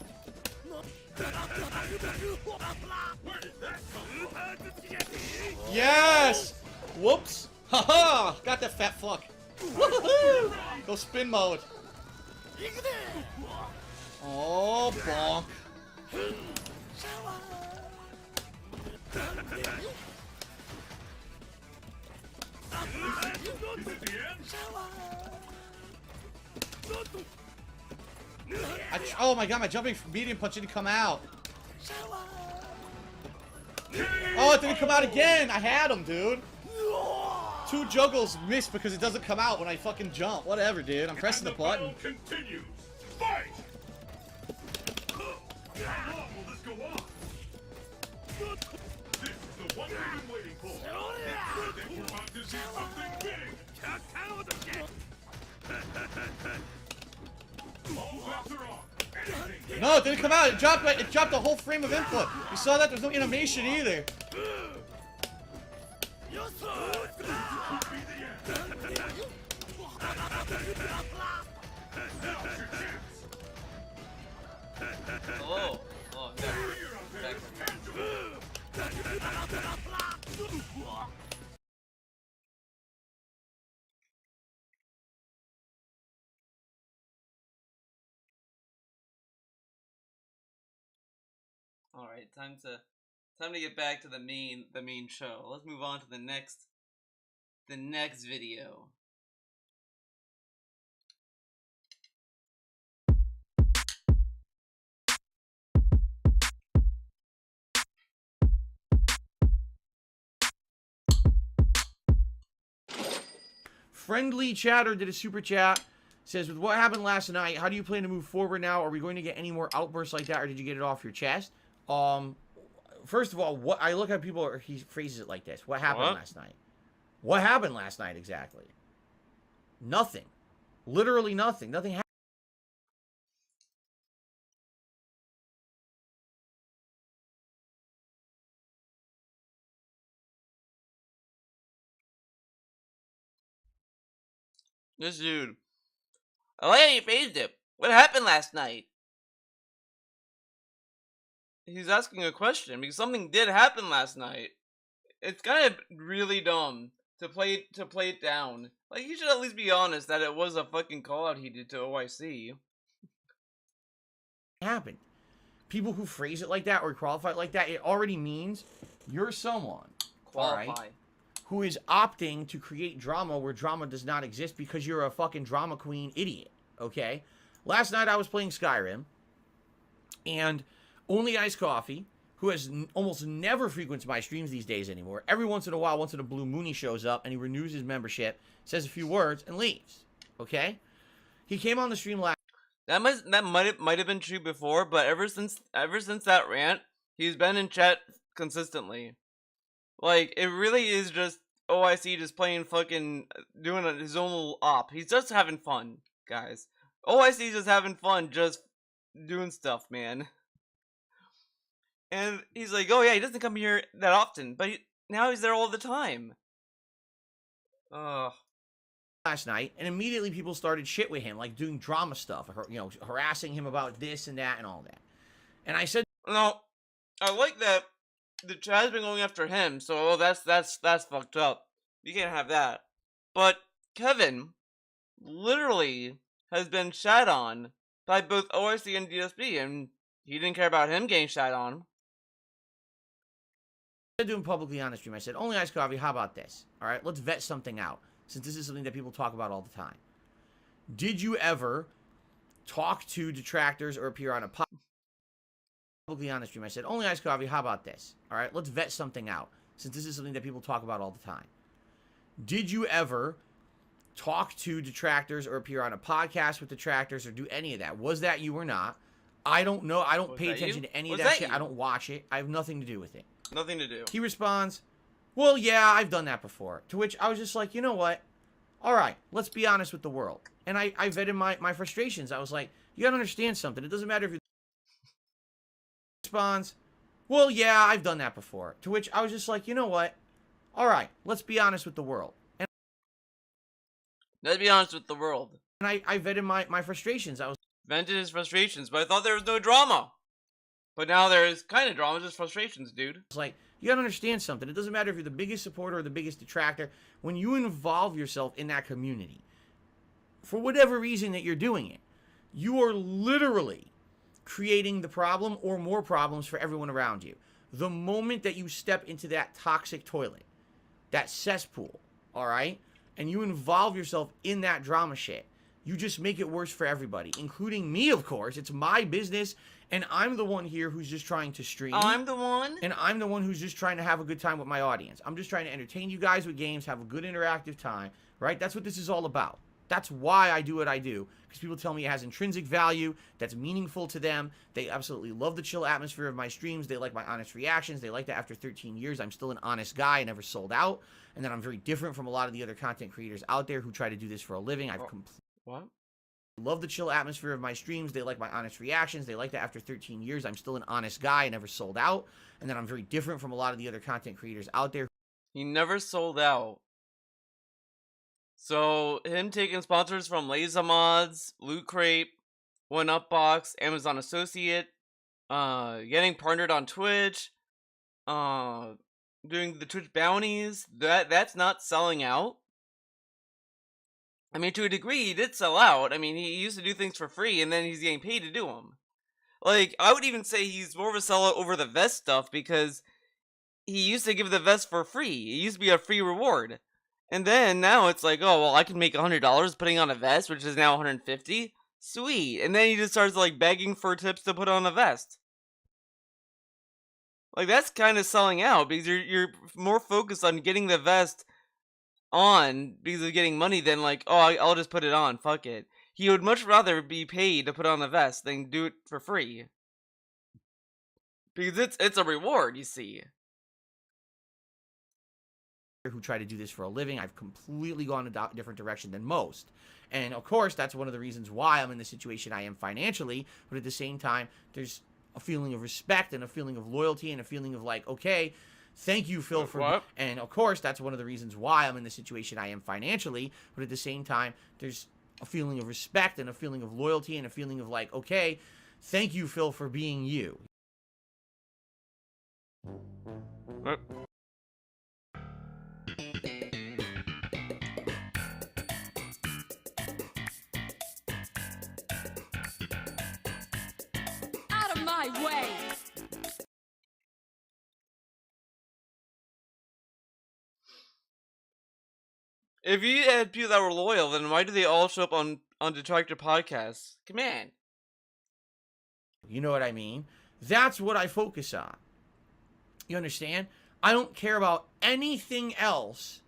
Where did that come from? Yes! Whoops. Haha! Got that fat fuck. Woohoo! Go spin mode. Oh, bonk. Is it the end? Oh my god, my jumping medium punch didn't come out. Oh, it didn't come out again. I had him, dude. 2 juggles missed because it doesn't come out when I fucking jump. Whatever, dude. I'm pressing the button. Continues. Fight! How long will this go on? This is the one we've been waiting for. I think we're about to see something big. All bets are on. Anything. No, it didn't come out. It dropped a whole frame of input. You saw that? There's no animation either. Oh, all right, time to get back to the main show. Let's move on to the next video. Friendly Chatter did a super chat. Says, with what happened last night, how do you plan to move forward now? Are we going to get any more outbursts like that, or did you get it off your chest? First of all, what I look at people, he phrases it like this. What happened last night? What happened last night exactly? Nothing. Literally nothing. Nothing happened. This dude. I like how you phrased it. What happened last night? He's asking a question because something did happen last night. It's kind of really dumb to play it down. Like, you should at least be honest that it was a fucking call out he did to OIC. Happened. People who phrase it like that or qualify it like that, it already means you're someone. Qualify. All right, who is opting to create drama where drama does not exist because you're a fucking drama queen idiot, okay? Last night I was playing Skyrim, and Only Iced Coffee, who has almost never frequents my streams these days anymore, every once in a while, once in a blue moon, he shows up and he renews his membership, says a few words, and leaves, okay? He came on the stream last That might have been true before, but ever since that rant, he's been in chat consistently. Like, it really is just OIC just playing fucking doing his own little op. He's just having fun, guys. OIC just having fun, just doing stuff, man. And he's like, oh yeah, he doesn't come here that often, but now he's there all the time. Last night, and immediately people started shit with him, like doing drama stuff, you know, harassing him about this and that and all that. And I said, no, I like that the chat's been going after him, so that's fucked up. You can't have that. But Kevin literally has been shat on by both OIC and DSP, and he didn't care about him getting shat on. I said to him publicly on the stream, I said, only Ice Coffee, how about this? All right, let's vet something out, since this is something that people talk about all the time. Did you ever talk to detractors or appear on a publicly on the stream? I said, only Ice Coffee, how about this? All right, let's vet something out, since this is something that people talk about all the time. Did you ever talk to detractors or appear on a podcast with detractors or do any of that? Was that you or not? I don't know. I don't pay attention to any of that shit. I don't watch it. I have nothing to do with it. Nothing to do. He responds, well, yeah, I've done that before. To which I was just like, you know what? All right, let's be honest with the world. And I vetted my frustrations. I was like, you gotta understand something. It doesn't matter if you responds, well, yeah, I've done that before. To which I was just like, you know what? All right, let's be honest with the world. And let's be honest with the world. And I vetted my frustrations. I was vented his frustrations, but I thought there was no drama. But now there's kind of drama, just frustrations, dude. It's like, you gotta understand something. It doesn't matter if you're the biggest supporter or the biggest detractor. When you involve yourself in that community, for whatever reason that you're doing it, you are literally creating the problem or more problems for everyone around you. The moment that you step into that toxic toilet, that cesspool, all right, and you involve yourself in that drama shit, you just make it worse for everybody, including me, of course. It's my business, and I'm the one here who's just trying to stream. I'm the one? And I'm the one who's just trying to have a good time with my audience. I'm just trying to entertain you guys with games, have a good interactive time, right? That's what this is all about. That's why I do what I do, because people tell me it has intrinsic value, that's meaningful to them. They absolutely love the chill atmosphere of my streams. They like my honest reactions. They like that after 13 years, I'm still an honest guy. I never sold out. And that I'm very different from a lot of the other content creators out there who try to do this for a living. What? Love the chill atmosphere of my streams. They like my honest reactions. They like that after 13 years, I'm still an honest guy. I never sold out. And that I'm very different from a lot of the other content creators out there. He never sold out. So, him taking sponsors from Laser Mods, Loot Crate, One Up Box, Amazon Associate, getting partnered on Twitch, doing the Twitch bounties, that's not selling out. I mean, to a degree, he did sell out. I mean, he used to do things for free, and then he's getting paid to do them. Like, I would even say he's more of a sellout over the vest stuff, because he used to give the vest for free. It used to be a free reward. And then, now it's like, oh, well, I can make $100 putting on a vest, which is now $150. Sweet. And then he just starts, like, begging for tips to put on a vest. Like, that's kind of selling out, because you're more focused on getting the vest on because of getting money than like, oh, I'll just put it on, fuck it. He would much rather be paid to put on the vest than do it for free, because it's a reward, you see. Who try to do this for a living. I've completely gone a different direction than most, and of course that's one of the reasons why I'm in the situation I am financially. But at the same time, there's a feeling of respect and a feeling of loyalty and a feeling of like, okay, thank you, Phil, for what? And of course, that's one of the reasons why I'm in the situation I am financially. But at the same time, there's a feeling of respect and a feeling of loyalty and a feeling of like, okay, thank you, Phil, for being you. What? Out of my way! If you had people that were loyal, then why do they all show up on Detractor podcasts? Come on. You know what I mean? That's what I focus on. You understand? I don't care about anything else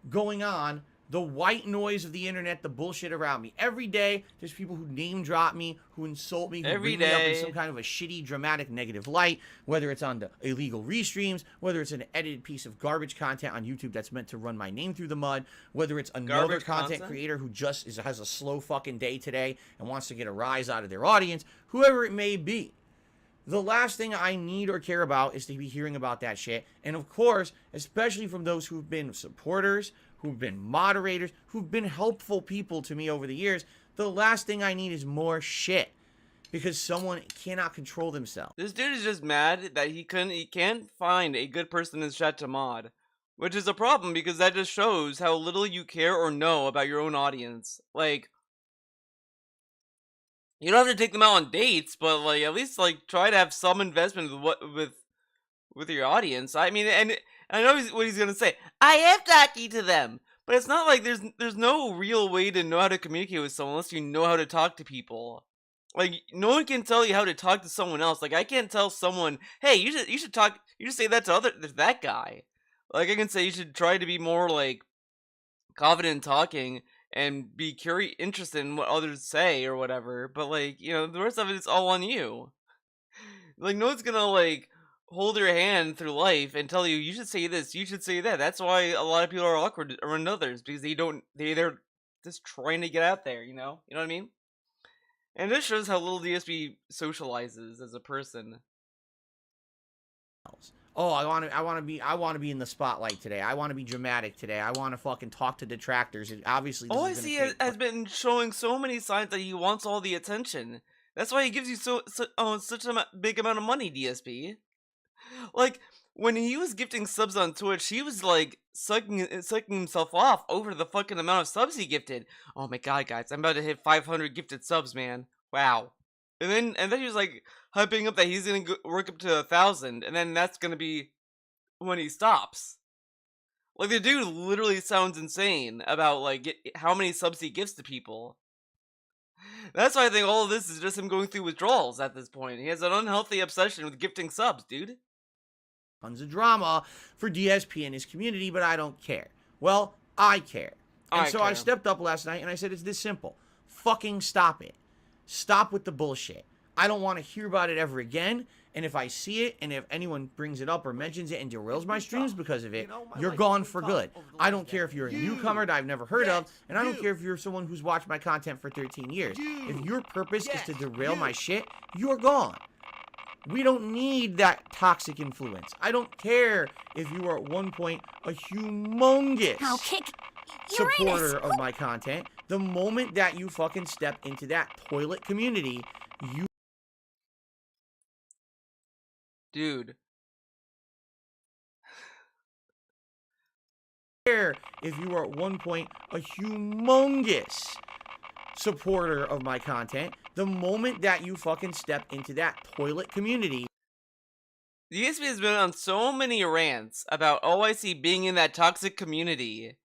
going on The white noise of the internet, the bullshit around me. Every day, there's people who name drop me, who insult me, who bring me up in some kind of a shitty, dramatic, negative light, whether it's on the illegal restreams, whether it's an edited piece of garbage content on YouTube that's meant to run my name through the mud, whether it's another content creator who just has a slow fucking day today and wants to get a rise out of their audience, whoever it may be. The last thing I need or care about is to be hearing about that shit. And of course, especially from those who've been supporters, who've been moderators, who've been helpful people to me over the years, the last thing I need is more shit. Because someone cannot control themselves. This dude is just mad that he can't find a good person in his chat to mod. Which is a problem, because that just shows how little you care or know about your own audience. Like, you don't have to take them out on dates, but like at least like try to have some investment with your audience. I mean, and I know what he's gonna say. I am talking to them, but it's not like there's no real way to know how to communicate with someone unless you know how to talk to people. Like, no one can tell you how to talk to someone else. Like, I can't tell someone, hey, you should talk. You should say that to that guy. Like, I can say you should try to be more like confident in talking and be interested in what others say or whatever, but like, you know, the rest of it is all on you. Like, no one's gonna like hold your hand through life and tell you you should say this, you should say that. That's why a lot of people are awkward around others, because they're just trying to get out there, you know what I mean? And this shows how little DSP socializes as a person. Oh, I want to be in the spotlight today. I want to be dramatic today. I want to fucking talk to detractors. Obviously, this OIC has been showing so many signs that he wants all the attention. That's why he gives you such a big amount of money, DSP. Like, when he was gifting subs on Twitch, he was like sucking himself off over the fucking amount of subs he gifted. Oh my god, guys, I'm about to hit 500 gifted subs, man. Wow. And then he was like hyping up that he's gonna work up to 1,000, and then that's gonna be when he stops. Like, the dude literally sounds insane about like how many subs he gives to people. That's why I think all of this is just him going through withdrawals at this point. He has an unhealthy obsession with gifting subs, dude. Tons of drama for DSP and his community, but I don't care. Well, I care. And so I stepped up last night and I said, it's this simple. Fucking stop it. Stop with the bullshit. I don't want to hear about it ever again. And if I see it, and if anyone brings it up or mentions it and derails my streams because of it, you're gone for good. I don't care if you're a newcomer that I've never heard of, and I don't care if you're someone who's watched my content for 13 years. If your purpose is to derail my shit, you're gone. We don't need that toxic influence. I don't care if you are at one point a humongous supporter of my content. The moment that you fucking step into that toilet community, you... Dude. If you are at one point a humongous supporter of my content, the moment that you fucking step into that toilet community... The DSP has been on so many rants about OIC being in that toxic community,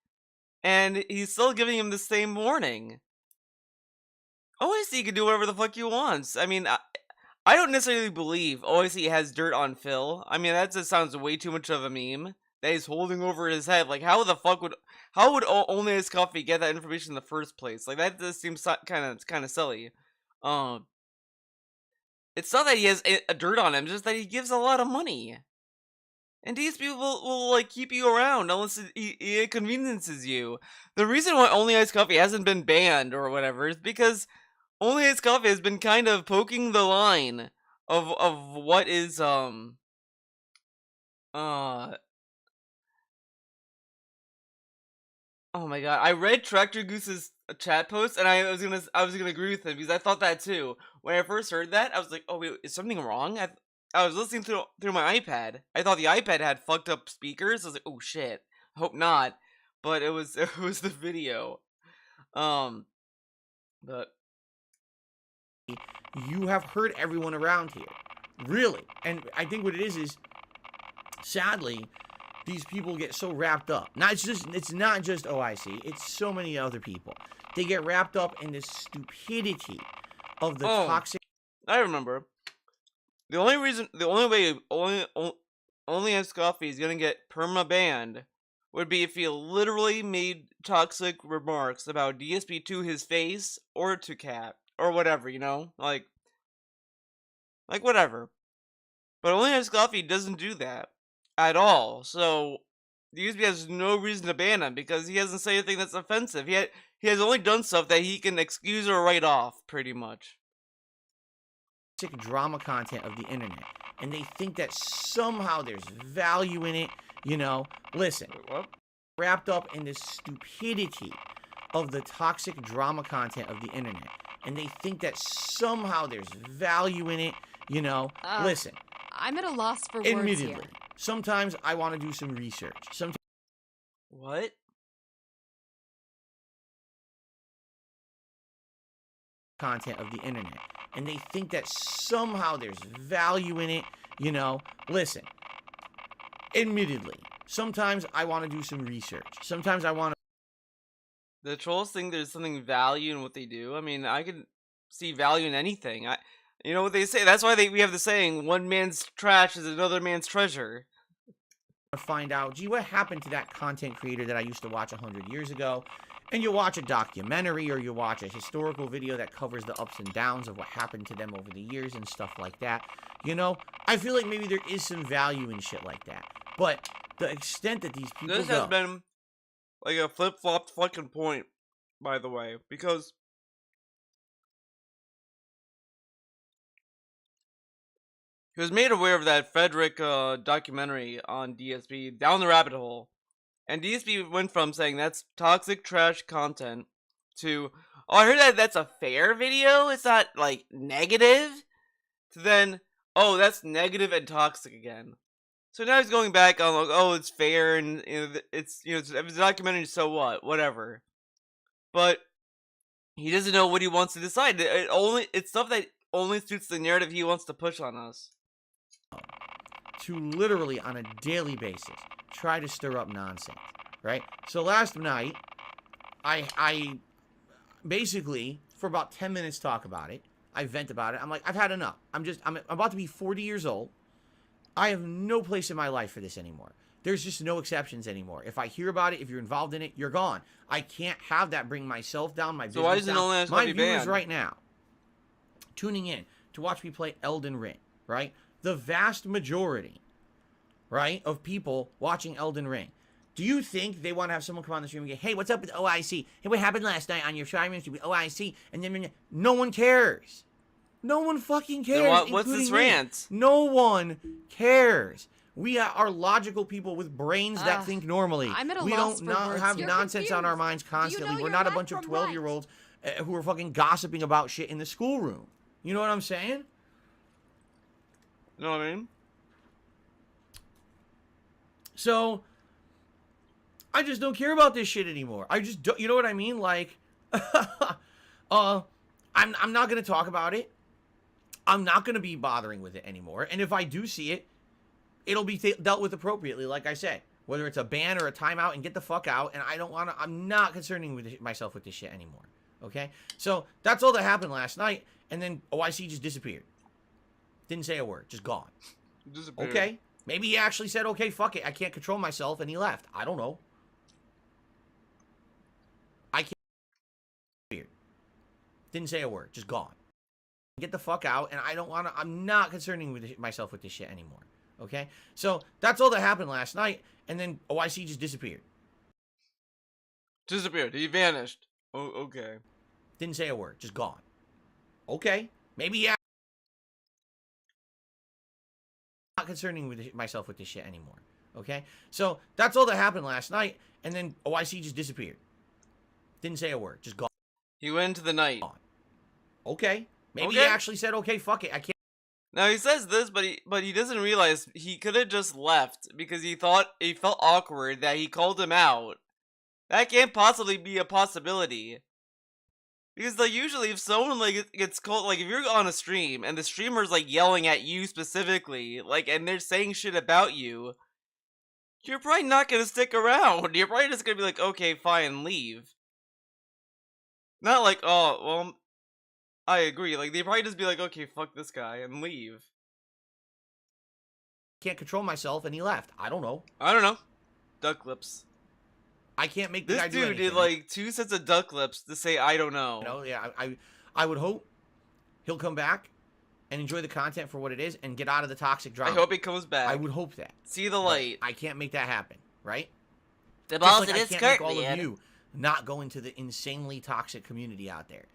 and he's still giving him the same warning. OIC can do whatever the fuck he wants. I mean, I don't necessarily believe OIC has dirt on Phil. I mean, that just sounds way too much of a meme that he's holding over his head. Like, how would Only His Coffee get that information in the first place? Like, that just seems kind of silly. It's not that he has a dirt on him, just that he gives a lot of money. And DSP will like keep you around unless he inconveniences you. The reason why Only Iced Coffee hasn't been banned or whatever is because Only Iced Coffee has been kind of poking the line of what is oh my god, I read Tractor Goose's chat post and I was gonna agree with him because I thought that too. When I first heard that, I was like, oh wait, is something wrong? I was listening through my iPad. I thought the iPad had fucked up speakers. I was like, oh shit, I hope not. But it was the video. But you have hurt everyone around here, really. And I think what it is sadly, these people get so wrapped up. It's not just OIC. It's so many other people. They get wrapped up in this stupidity of the toxic. I remember. The only way Only Iced Coffee is gonna get perma banned would be if he literally made toxic remarks about DSP to his face or to Cat or whatever, you know? Like whatever. But only Ice Coffee doesn't do that at all. So DSP has no reason to ban him because he hasn't said anything that's offensive. He has only done stuff that he can excuse or write off, pretty much. Drama content of the internet, and they think that somehow there's value in it, you know. Listen, What? wrapped up in the stupidity of the toxic drama content of the internet, and they think that somehow there's value in it, you know. Listen, I'm at a loss for words admittedly, here. sometimes I want to do some research. Sometimes What? content of the internet, and they think that somehow there's value in it, you know. Listen, admittedly, sometimes I want to do some research. Sometimes I want to. The trolls think there's something value in what they do. I mean, I can see value in anything. You know what they say? That's why we have the saying, one man's trash is another man's treasure. Find out, gee, what happened to that content creator that I used to watch 100 years ago? And you watch a documentary or you watch a historical video that covers the ups and downs of what happened to them over the years and stuff like that. You know, I feel like maybe there is some value in shit like that. But the extent that these people This has been like a flip-flopped fucking point, by the way, because he was made aware of that Frederick documentary on DSP, Down the Rabbit Hole. And DSP went from saying that's toxic trash content to, oh, I heard that's a fair video, it's not, like, negative, to then, oh, that's negative and toxic again. So now he's going back on, like, oh, it's fair, and it's a documentary, so what, whatever. But he doesn't know what he wants to decide. It's stuff that only suits the narrative he wants to push on us. To literally, on a daily basis, try to stir up nonsense, right? So last night, I basically, for about 10 minutes talk about it. I vent about it. I'm like, I've had enough. I'm about to be 40 years old. I have no place in my life for this anymore. There's just no exceptions anymore. If I hear about it, if you're involved in it, you're gone. I can't have that bring myself down, my business why isn't down. only My viewers banned? right now, tuning in to watch me play Elden Ring, right? The vast majority, right, of people watching Elden Ring, do you think they want to have someone come on the stream and go, hey, what's up with OIC? Hey, what happened last night on your Skyrim stream with OIC? And then no one cares. No one fucking cares. What's this including me. rant? No one cares. We are logical people with brains that think normally. I'm at a we loss don't for not words have here. nonsense on our Confused. minds constantly. know We're your not a left bunch of from right? 12-year-olds who are fucking gossiping about shit in the schoolroom. You know what I'm saying? You know what I mean? So, I just don't care about this shit anymore. I just don't, you know what I mean? Like, I'm not going to talk about it. I'm not going to be bothering with it anymore. And if I do see it, it'll be dealt with appropriately, like I said. Whether it's a ban or a timeout, and get the fuck out. And I'm not concerning with myself with this shit anymore. Okay? So, that's all that happened last night. And then OIC just disappeared. Didn't say a word. Just gone. Disappeared. Okay? Maybe he actually said, okay, fuck it. I can't control myself. And he left. I don't know. I can't. Didn't say a word. Just gone. Get the fuck out. And I'm not concerning with myself with this shit anymore. Okay? So, that's all that happened last night. And then OIC just disappeared. Disappeared. He vanished. Oh, okay. Didn't say a word. Just gone. Okay? Maybe he not concerning with myself with this shit anymore. Okay? So, that's all that happened last night. And then OIC just disappeared. Didn't say a word. Just gone. He went into the night. Okay? Maybe he Okay. actually said, okay, fuck it. I can't. Now he says this, but he doesn't realize he could have just left because he felt awkward that he called him out. That can't possibly be a possibility. Because like usually if someone like gets called, like if you're on a stream and the streamer's like yelling at you specifically, like and they're saying shit about you, you're probably not gonna stick around. You're probably just gonna be like, okay, fine, leave. Not like, oh, well, I agree. Like, they probably just be like, okay, fuck this guy, and leave. Can't control myself, and he left. I don't know. I don't know. Duck lips. I can't make the this guy do dude anything. did like 2 sets of duck lips to say I don't know. You know, yeah, I would hope he'll come back and enjoy the content for what it is and get out of the toxic drama. I hope he comes back. I would hope that. See the light. But I can't make that happen, right? The Just balls like in I his can't skirt, make all man. of you not go into the insanely toxic community out there.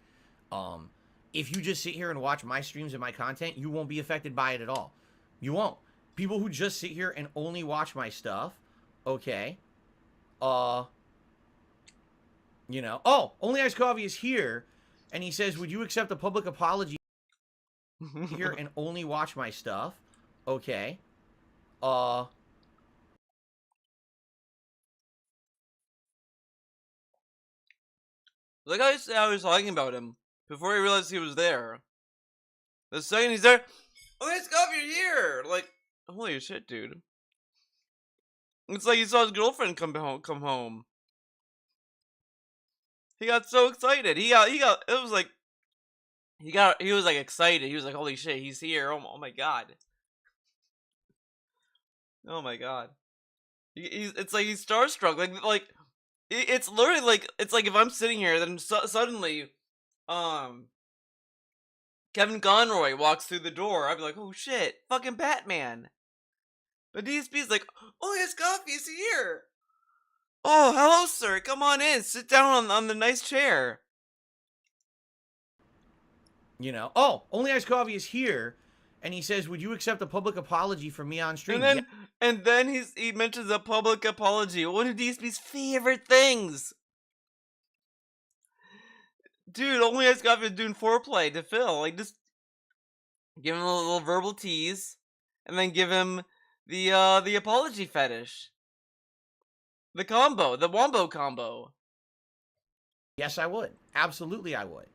If you just sit here and watch my streams and my content, you won't be affected by it at all. You won't. People who just sit here and only watch my stuff, okay. You know, oh, Only Ice Coffee is here, and he says, would you accept a public apology here and only watch my stuff? Okay. Like I was talking about him before he realized he was there. The second he's there, oh, it's Coffee, you're here! Like, holy shit, dude. It's like he saw his girlfriend come home. He got so excited. He was like excited. He was like, holy shit, he's here. Oh my god. Oh my god. It's like he's starstruck. Like it's literally like, it's like if I'm sitting here, then suddenly, Kevin Conroy walks through the door. I'd be like, oh shit, fucking Batman. But DSP's like, oh, his coffee's here. Oh, hello, sir. Come on in. Sit down on the nice chair. You know, oh, Only Ice Coffee is here, and he says, would you accept a public apology from me on stream? And then he mentions a public apology. One of DSP's favorite things. Dude, Only Ice Coffee is doing foreplay to Phil. Like, just give him a little verbal tease, and then give him the apology fetish. The combo, the wombo combo. Yes, I would. Absolutely, I would.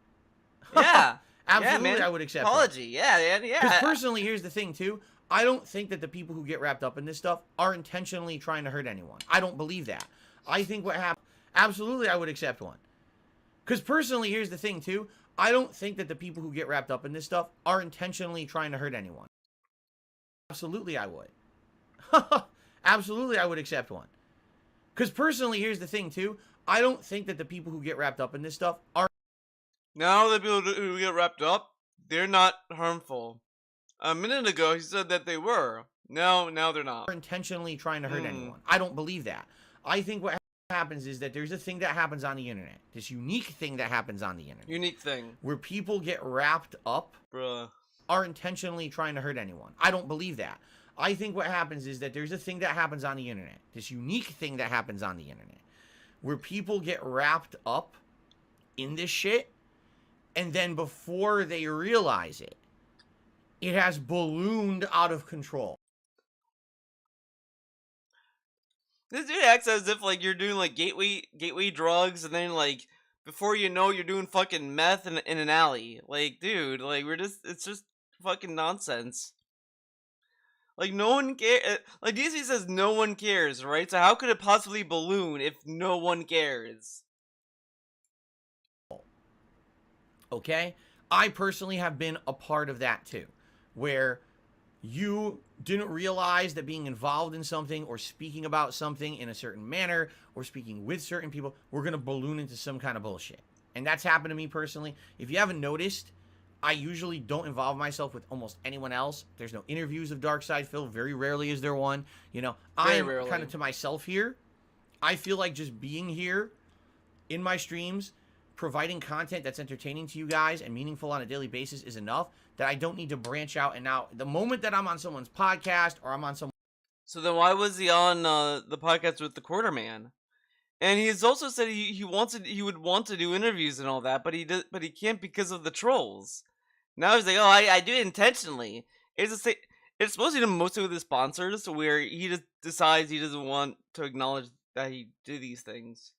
Yeah. Absolutely, yeah, man. I would accept apology. Yeah. Because personally, here's the thing, too. I don't think that the people who get wrapped up in this stuff are intentionally trying to hurt anyone. I don't believe that. I think what happened... Absolutely, I would accept one. Because personally, here's the thing, too. I don't think that the people who get wrapped up in this stuff are intentionally trying to hurt anyone. Absolutely, I would. Absolutely, I would accept one. Because personally, here's the thing, too. I don't think that the people who get wrapped up in this stuff are... Now the people who get wrapped up, they're not harmful. A minute ago, he said that they were. No, now they're not. Intentionally trying to hurt anyone. I don't believe that. I think what happens is that there's a thing that happens on the internet. This unique thing that happens on the internet. Unique thing. Where people get wrapped up. Bruh. Are intentionally trying to hurt anyone. I don't believe that. I think what happens is that there's a thing that happens on the internet. This unique thing that happens on the internet. Where people get wrapped up in this shit. And then before they realize it, it has ballooned out of control. This dude acts as if like you're doing like gateway drugs, and then like before you know you're doing fucking meth in an alley. Like, dude, like it's just fucking nonsense. Like, no one cares. Like, DC says no one cares, right? So how could it possibly balloon if no one cares? Okay? I personally have been a part of that too. Where you didn't realize that being involved in something or speaking about something in a certain manner or speaking with certain people, we're going to balloon into some kind of bullshit. And that's happened to me personally. If you haven't noticed, I usually don't involve myself with almost anyone else. There's no interviews of Darkside Phil. Very rarely is there one. You know, I'm kind of to myself here. I feel like just being here in my streams, providing content that's entertaining to you guys and meaningful on a daily basis is enough, that I don't need to branch out. And now, the moment that I'm on someone's podcast or I'm on some... So then why was he on the podcast with the Quarterman? And he's also said he would want to do interviews and all that, but he can't because of the trolls. Now he's like, oh, I do it intentionally. It's supposed to be mostly with his sponsors, where he just decides he doesn't want to acknowledge that he did these things.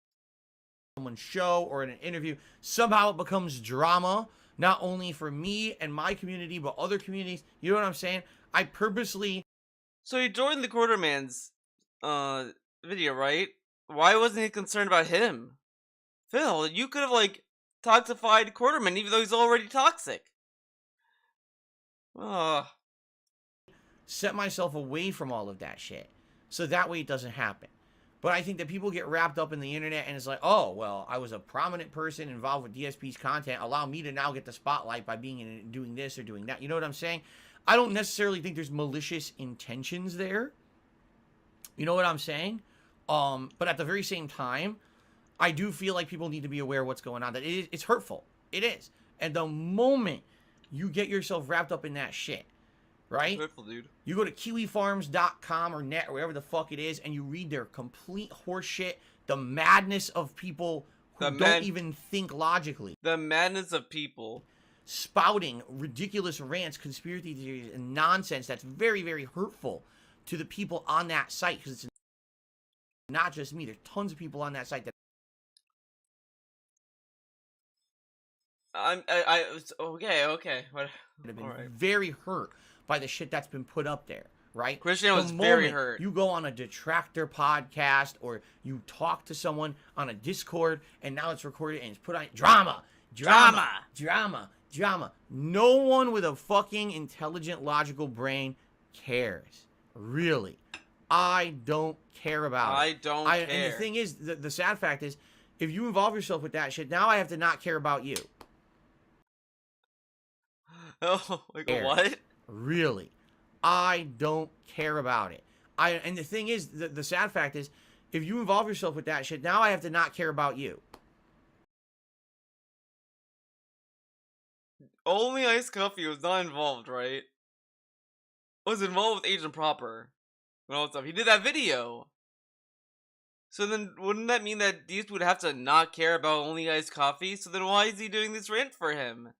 Someone's show or in an interview, somehow it becomes drama, not only for me and my community, but other communities. You know what I'm saying? I purposely... So he joined the Quarterman's video, right? Why wasn't he concerned about him? Phil, you could have, like, toxified Quarterman, even though he's already toxic. Set myself away from all of that shit. So that way it doesn't happen. But I think that people get wrapped up in the internet and it's like, oh, well, I was a prominent person involved with DSP's content. Allow me to now get the spotlight by being in doing this or doing that. You know what I'm saying? I don't necessarily think there's malicious intentions there. You know what I'm saying? But at the very same time, I do feel like people need to be aware of what's going on. That it's hurtful. It is. And the moment you get yourself wrapped up in that shit, right? Hurtful, dude. You go to kiwifarms.com or net or whatever the fuck it is, and you read their complete horseshit, the madness of people who don't even think logically. The madness of people. Spouting ridiculous rants, conspiracy theories, and nonsense that's very, very hurtful to the people on that site. Because it's not just me. There's tons of people on that site that okay. What? have been very hurt by the shit that's been put up there, right? Christian was very hurt. You go on a detractor podcast or you talk to someone on a Discord and now it's recorded and it's put on drama. No one with a fucking intelligent, logical brain cares. Really. I don't care about it. I don't care. And the thing is, the sad fact is, if you involve yourself with that shit, now I have to not care about you. Oh, like what? Really. I don't care about it. And the thing is, the sad fact is, if you involve yourself with that shit, now I have to not care about you. Only Iced Coffee was not involved, right? Was involved with Agent Proper and all that stuff. He did that video. So then, wouldn't that mean that DSP would have to not care about Only Iced Coffee? So then why is he doing this rant for him?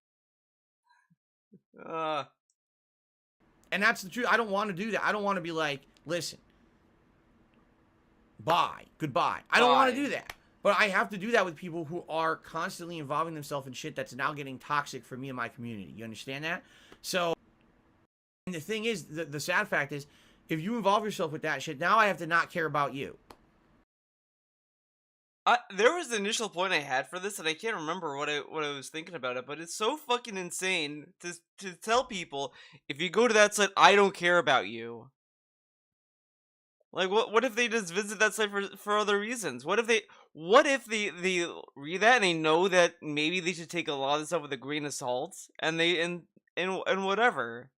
And that's the truth. I don't want to do that. I don't want to be like, listen, bye, goodbye. I don't want to do that. But I have to do that with people who are constantly involving themselves in shit that's now getting toxic for me and my community. You understand that? So, and the thing is, the sad fact is, if you involve yourself with that shit, now I have to not care about you. There was the initial point I had for this, and I can't remember what I was thinking about it, but it's so fucking insane to tell people, if you go to that site, I don't care about you. Like, what if they just visit that site for other reasons? What if they read that and they know that maybe they should take a lot of this stuff with a grain of salt, and whatever.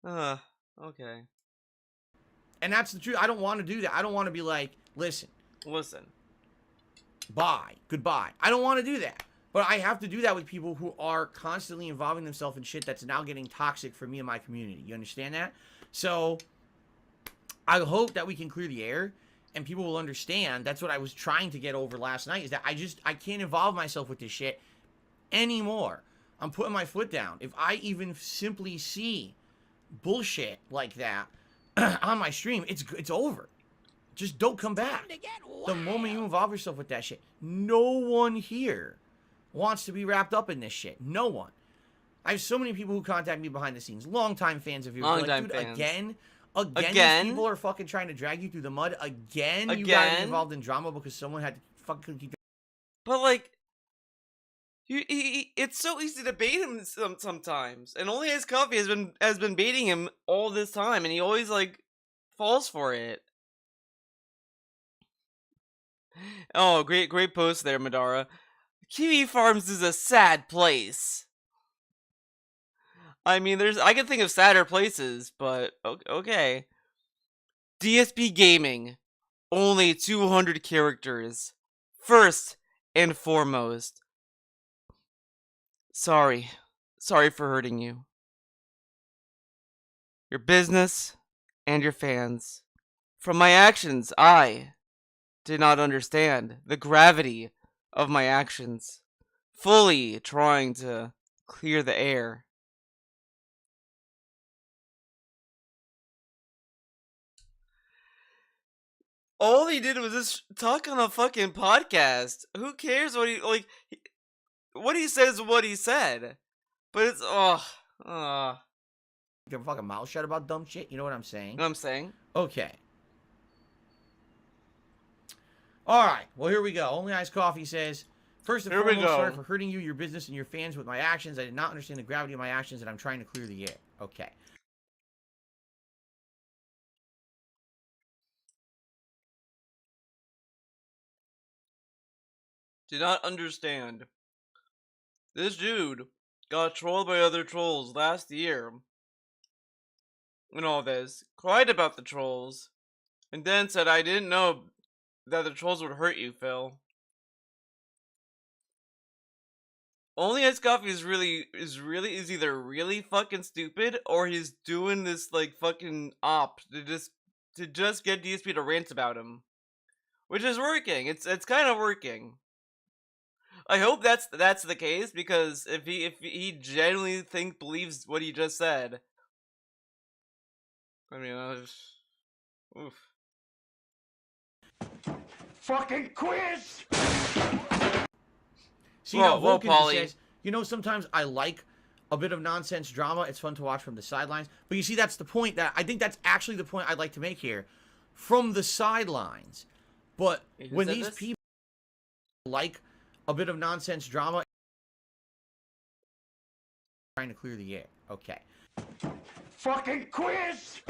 Okay. And that's the truth. I don't want to do that. I don't want to be like, listen, bye, goodbye. I don't want to do that. But I have to do that with people who are constantly involving themselves in shit that's now getting toxic for me and my community. You understand that? So I hope that we can clear the air and people will understand. That's what I was trying to get over last night, is that I can't involve myself with this shit anymore. I'm putting my foot down. If I even simply see bullshit like that on my stream, it's over. Just don't come back. The moment you involve yourself with that shit, no one here wants to be wrapped up in this shit. No one. I have so many people who contact me behind the scenes, longtime fans of yours. Longtime dude, fans. Again, these people are fucking trying to drag you through the mud. Again, you got involved in drama because someone had to fucking keep. But like, it's so easy to bait him sometimes, and Only Iced Coffee has been baiting him all this time, and he always like falls for it. Oh, great post there, Madara. Kiwi Farms is a sad place. I mean, I can think of sadder places, but okay. DSP Gaming, only 200 characters. First and foremost, sorry for hurting you, your business, and your fans. From my actions, I did not understand the gravity of my actions, fully trying to clear the air. All he did was just talk on a fucking podcast. Who cares what what he says, what he said. But it's, Your fucking mouth shut about dumb shit. You know what I'm saying? You know what I'm saying? Okay. Alright, well here we go. Only Iced Coffee says, first and foremost, sorry for hurting you, your business, and your fans with my actions. I did not understand the gravity of my actions, and I'm trying to clear the air. Okay. do not understand. This dude got trolled by other trolls last year. And all this. Cried about the trolls. And then said, I didn't know that the trolls would hurt you, Phil. Only Ice Coffee is either really fucking stupid or he's doing this like fucking op to just get DSP to rant about him. Which is working. It's kind of working. I hope that's the case, because if he genuinely believes what he just said, I mean, oof. Fucking quiz! See, now Vulcan just says, you know, sometimes I like a bit of nonsense drama. It's fun to watch from the sidelines. But you see, that's the point I think that's actually the point I'd like to make here. From the sidelines. But when these people like a bit of nonsense drama, trying to clear the air. Okay. Fucking quiz!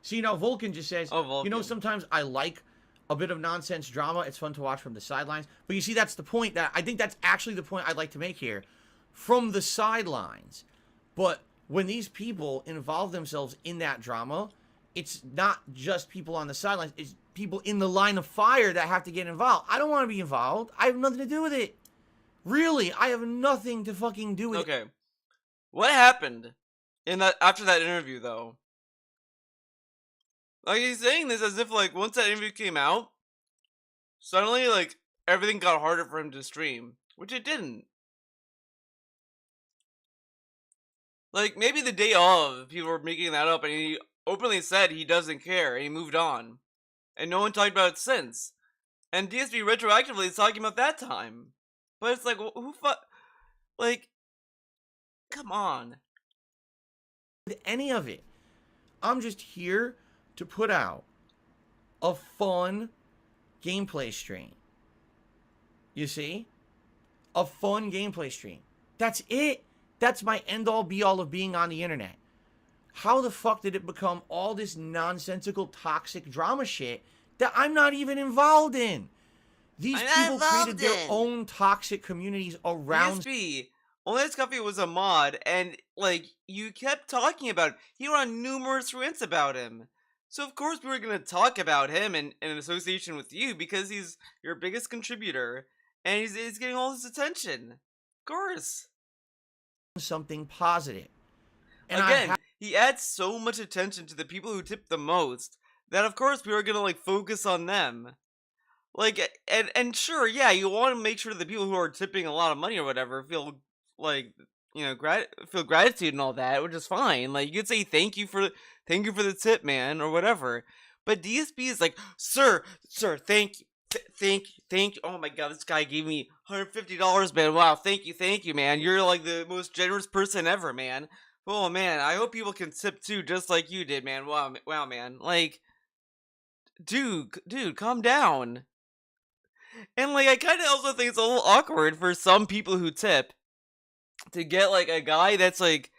See, now Vulcan just says, Vulcan. You know, sometimes I like a bit of nonsense drama. It's fun to watch from the sidelines. But you see, that's the point I think that's actually the point I'd like to make here. From the sidelines. But when these people involve themselves in that drama, it's not just people on the sidelines. It's people in the line of fire that have to get involved. I don't want to be involved. I have nothing to do with it. Really, I have nothing to fucking do with it. Okay. What happened after that interview, though? Like, he's saying this as if, like, once that interview came out, suddenly, like, everything got harder for him to stream. Which it didn't. Like, maybe the day of, people were making that up, and he openly said he doesn't care, and he moved on. And no one talked about it since. And DSP retroactively is talking about that time. But it's like, who like, come on. Any of it. I'm just here to put out a fun gameplay stream. You see? A fun gameplay stream. That's it. That's my end-all be-all of being on the internet. How the fuck did it become all this nonsensical, toxic drama shit that I'm not even involved in? These people created their own toxic communities around... DSP, Only Ice Coffee was a mod, and, like, you kept talking about it. He went on numerous rants about him. So, of course, we were going to talk about him in association with you, because he's your biggest contributor, and he's getting all this attention. Of course. Something positive. And again, he adds so much attention to the people who tip the most that, of course, we were gonna like focus on them. Like, and sure, yeah, you want to make sure that the people who are tipping a lot of money or whatever feel like, you know, feel gratitude and all that, which is fine. Like, you could say thank you for the tip, man, or whatever. But DSP is like, sir, thank you. Oh my god, this guy gave me $150, man. Wow, thank you, man. You're like the most generous person ever, man. Oh man, I hope people can tip too, just like you did, man. Wow, man. Like, dude, calm down. And like, I kind of also think it's a little awkward for some people who tip to get like a guy that's like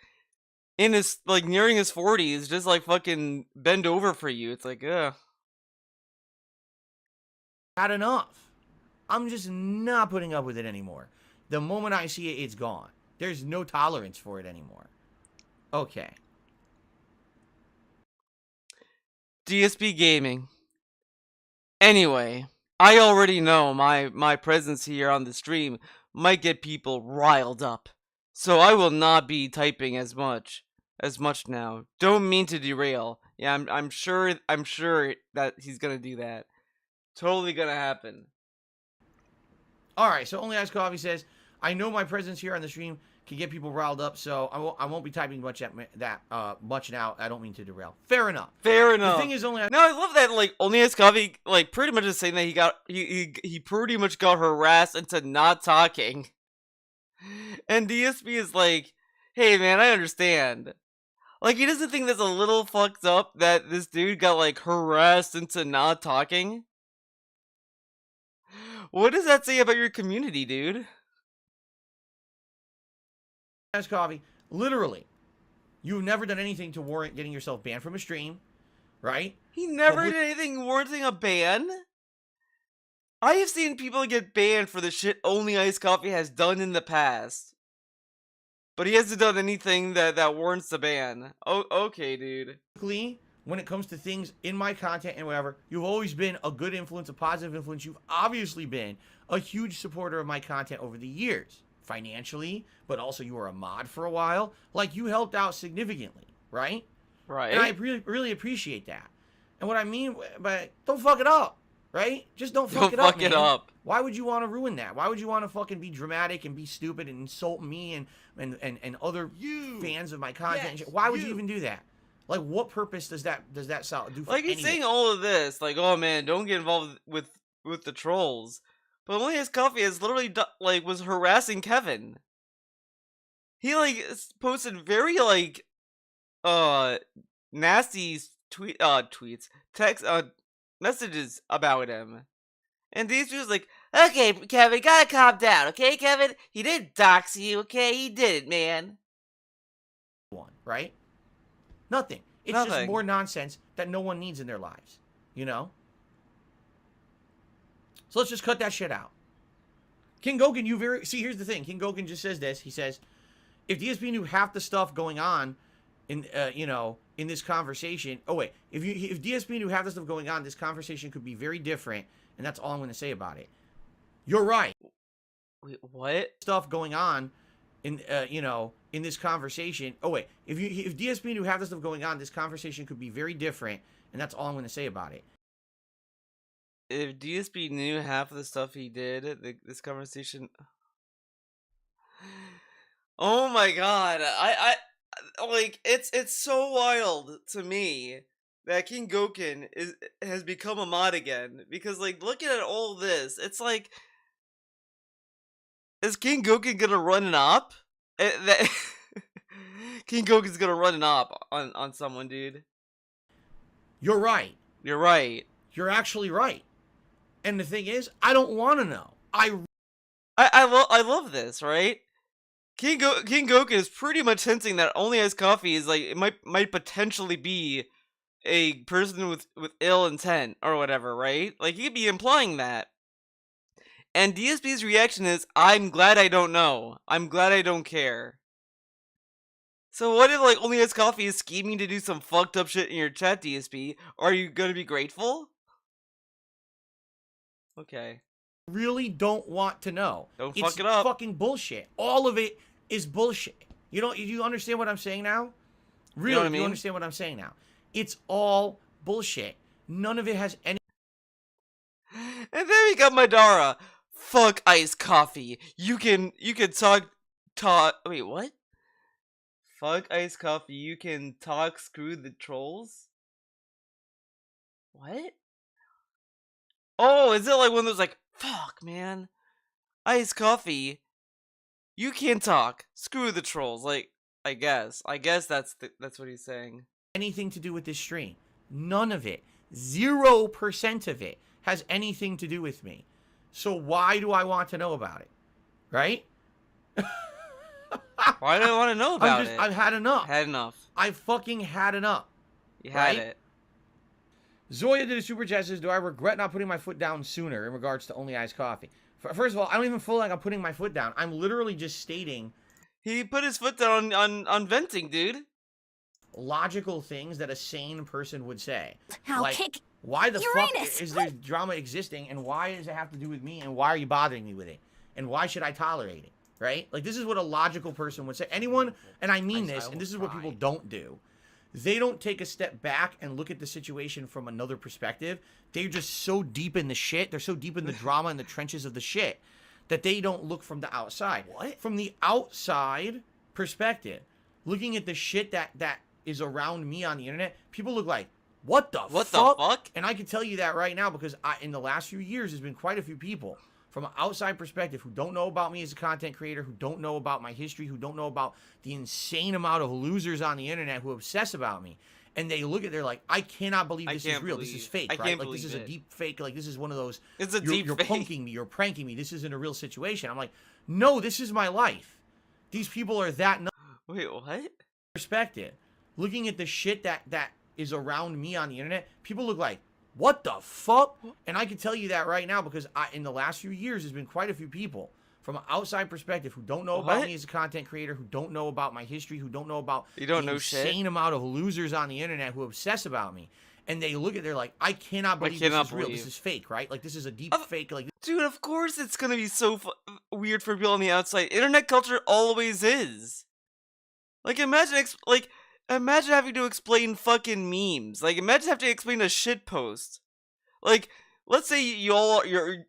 in his like nearing his 40s just like fucking bend over for you. It's like, ugh. Had enough. I'm just not putting up with it anymore. The moment I see it, it's gone. There's no tolerance for it anymore. Okay. DSP Gaming. Anyway, I already know my presence here on the stream might get people riled up. So I will not be typing as much now. Don't mean to derail. Yeah, I'm sure that he's going to do that. Totally going to happen. All right, so Only Ice Coffee says, I know my presence here on the stream can get people riled up, so I won't be typing much much now. I don't mean to derail. Fair enough. The thing is, no, I love that like Only Ice Coffee like pretty much is saying that he pretty much got harassed into not talking, and DSP is like, hey man, I understand. Like, he doesn't think that's a little fucked up that this dude got like harassed into not talking. What does that say about your community, dude? Ice Coffee, literally, you've never done anything to warrant getting yourself banned from a stream, right? He never did anything warranting a ban? I have seen people get banned for the shit only Iced Coffee has done in the past. But he hasn't done anything that warrants the ban. Oh, okay, dude. When it comes to things in my content and whatever, you've always been a good influence, a positive influence. You've obviously been a huge supporter of my content over the years. Financially, but also you were a mod for a while. Like, you helped out significantly, right? Right. And I really, really appreciate that. And what I mean, but don't fuck it up, right? Just don't fuck it up, man. Why would you want to ruin that? Why would you want to fucking be dramatic and be stupid and insult me and other fans of my content? Yes, why would you even do that? Like, what purpose does that do for like, he's saying all of this, like, oh man, don't get involved with the trolls. But only Iced Coffee has literally like was harassing Kevin. He like posted very like nasty tweets, text messages about him. And these dudes like, okay, Kevin, gotta calm down, okay, Kevin? He didn't dox you, okay? He did it, man. Right? Nothing. It's just more nonsense that no one needs in their lives, you know? So let's just cut that shit out. King Goken, see, here's the thing. King Goken just says this. He says, if DSP knew half the stuff going on in, you know, in this conversation. Oh, wait. If DSP knew half the stuff going on, this conversation could be very different. And that's all I'm going to say about it. You're right. Wait, what? Stuff going on in, you know, in this conversation. Oh, wait. If DSP knew half the stuff going on, this conversation could be very different. And that's all I'm going to say about it. If DSP knew half of the stuff he did, this conversation. Oh my god, I like it's so wild to me that King Goken has become a mod again, because like looking at all this, it's like, is King Goken gonna run an op? King Goken's gonna run an op on someone, dude. You're right. You're right. You're actually right. And the thing is, I don't want to know. I love this, right? King Goken is pretty much hinting that Only Iced Coffee is like, it might potentially be a person with ill intent or whatever, right? Like, he could be implying that. And DSP's reaction is, I'm glad I don't know. I'm glad I don't care. So what if like Only Iced Coffee is scheming to do some fucked up shit in your chat, DSP? Are you gonna be grateful? Okay. Really don't want to know. Don't fuck it up. It's fucking bullshit. All of it is bullshit. You understand what I'm saying now? Really, you know what I mean? You understand what I'm saying now? It's all bullshit. None of it has any. And then we got Madara. Fuck Iced Coffee. You can talk. Wait, what? Fuck Iced Coffee. You can talk. Screw the trolls. What? Oh, is it like one of those like, fuck, man, Iced Coffee, you can't talk. Screw the trolls. Like, I guess that's what he's saying. Anything to do with this stream? None of it. 0% of it has anything to do with me. So why do I want to know about it? Right? Why do I want to know about it? I've had enough. Had enough. I fucking had enough. You had it. Zoya did a super chat, says, do I regret not putting my foot down sooner in regards to Only Iced Coffee? First of all, I don't even feel like I'm putting my foot down. I'm literally just stating... He put his foot down on venting, dude. Logical things that a sane person would say. I'll like, kick why the Uranus. fuck is there drama existing, and why does it have to do with me, and why are you bothering me with it? And why should I tolerate it? Right? Like, this is what a logical person would say. Anyone, and I mean this, and this is what people don't do. They don't take a step back and look at the situation from another perspective. They're just so deep in the shit. They're so deep in the drama and the trenches of the shit that they don't look from the outside. What? From the outside perspective, looking at the shit that is around me on the internet, people look like, what the fuck? And I can tell you that right now because in the last few years, there's been quite a few people from an outside perspective who don't know about me as a content creator, who don't know about my history, who don't know about the insane amount of losers on the internet who obsess about me. And they look at it, they're like, I cannot believe this is real. This is fake, right? Like, this is a deep fake. Like, this is one of those, it's a deep you're fake. punking me, you're pranking me. This isn't a real situation. I'm like, no, this is my life. These people are that nuts. Wait, what? Perspective. Looking at the shit that is around me on the internet, people look like, what the fuck? And I can tell you that right now because in the last few years, there's been quite a few people from an outside perspective who don't know about me as a content creator, who don't know about my history, who don't know about the insane amount of losers on the internet who obsess about me. And they look at they're like, I cannot believe this is real. This is fake, right? Like, this is a deep fake. Like, dude, of course it's gonna be so weird for people on the outside. Internet culture always is. Like, imagine having to explain fucking memes. Like, imagine having to explain a shit post. Like, let's say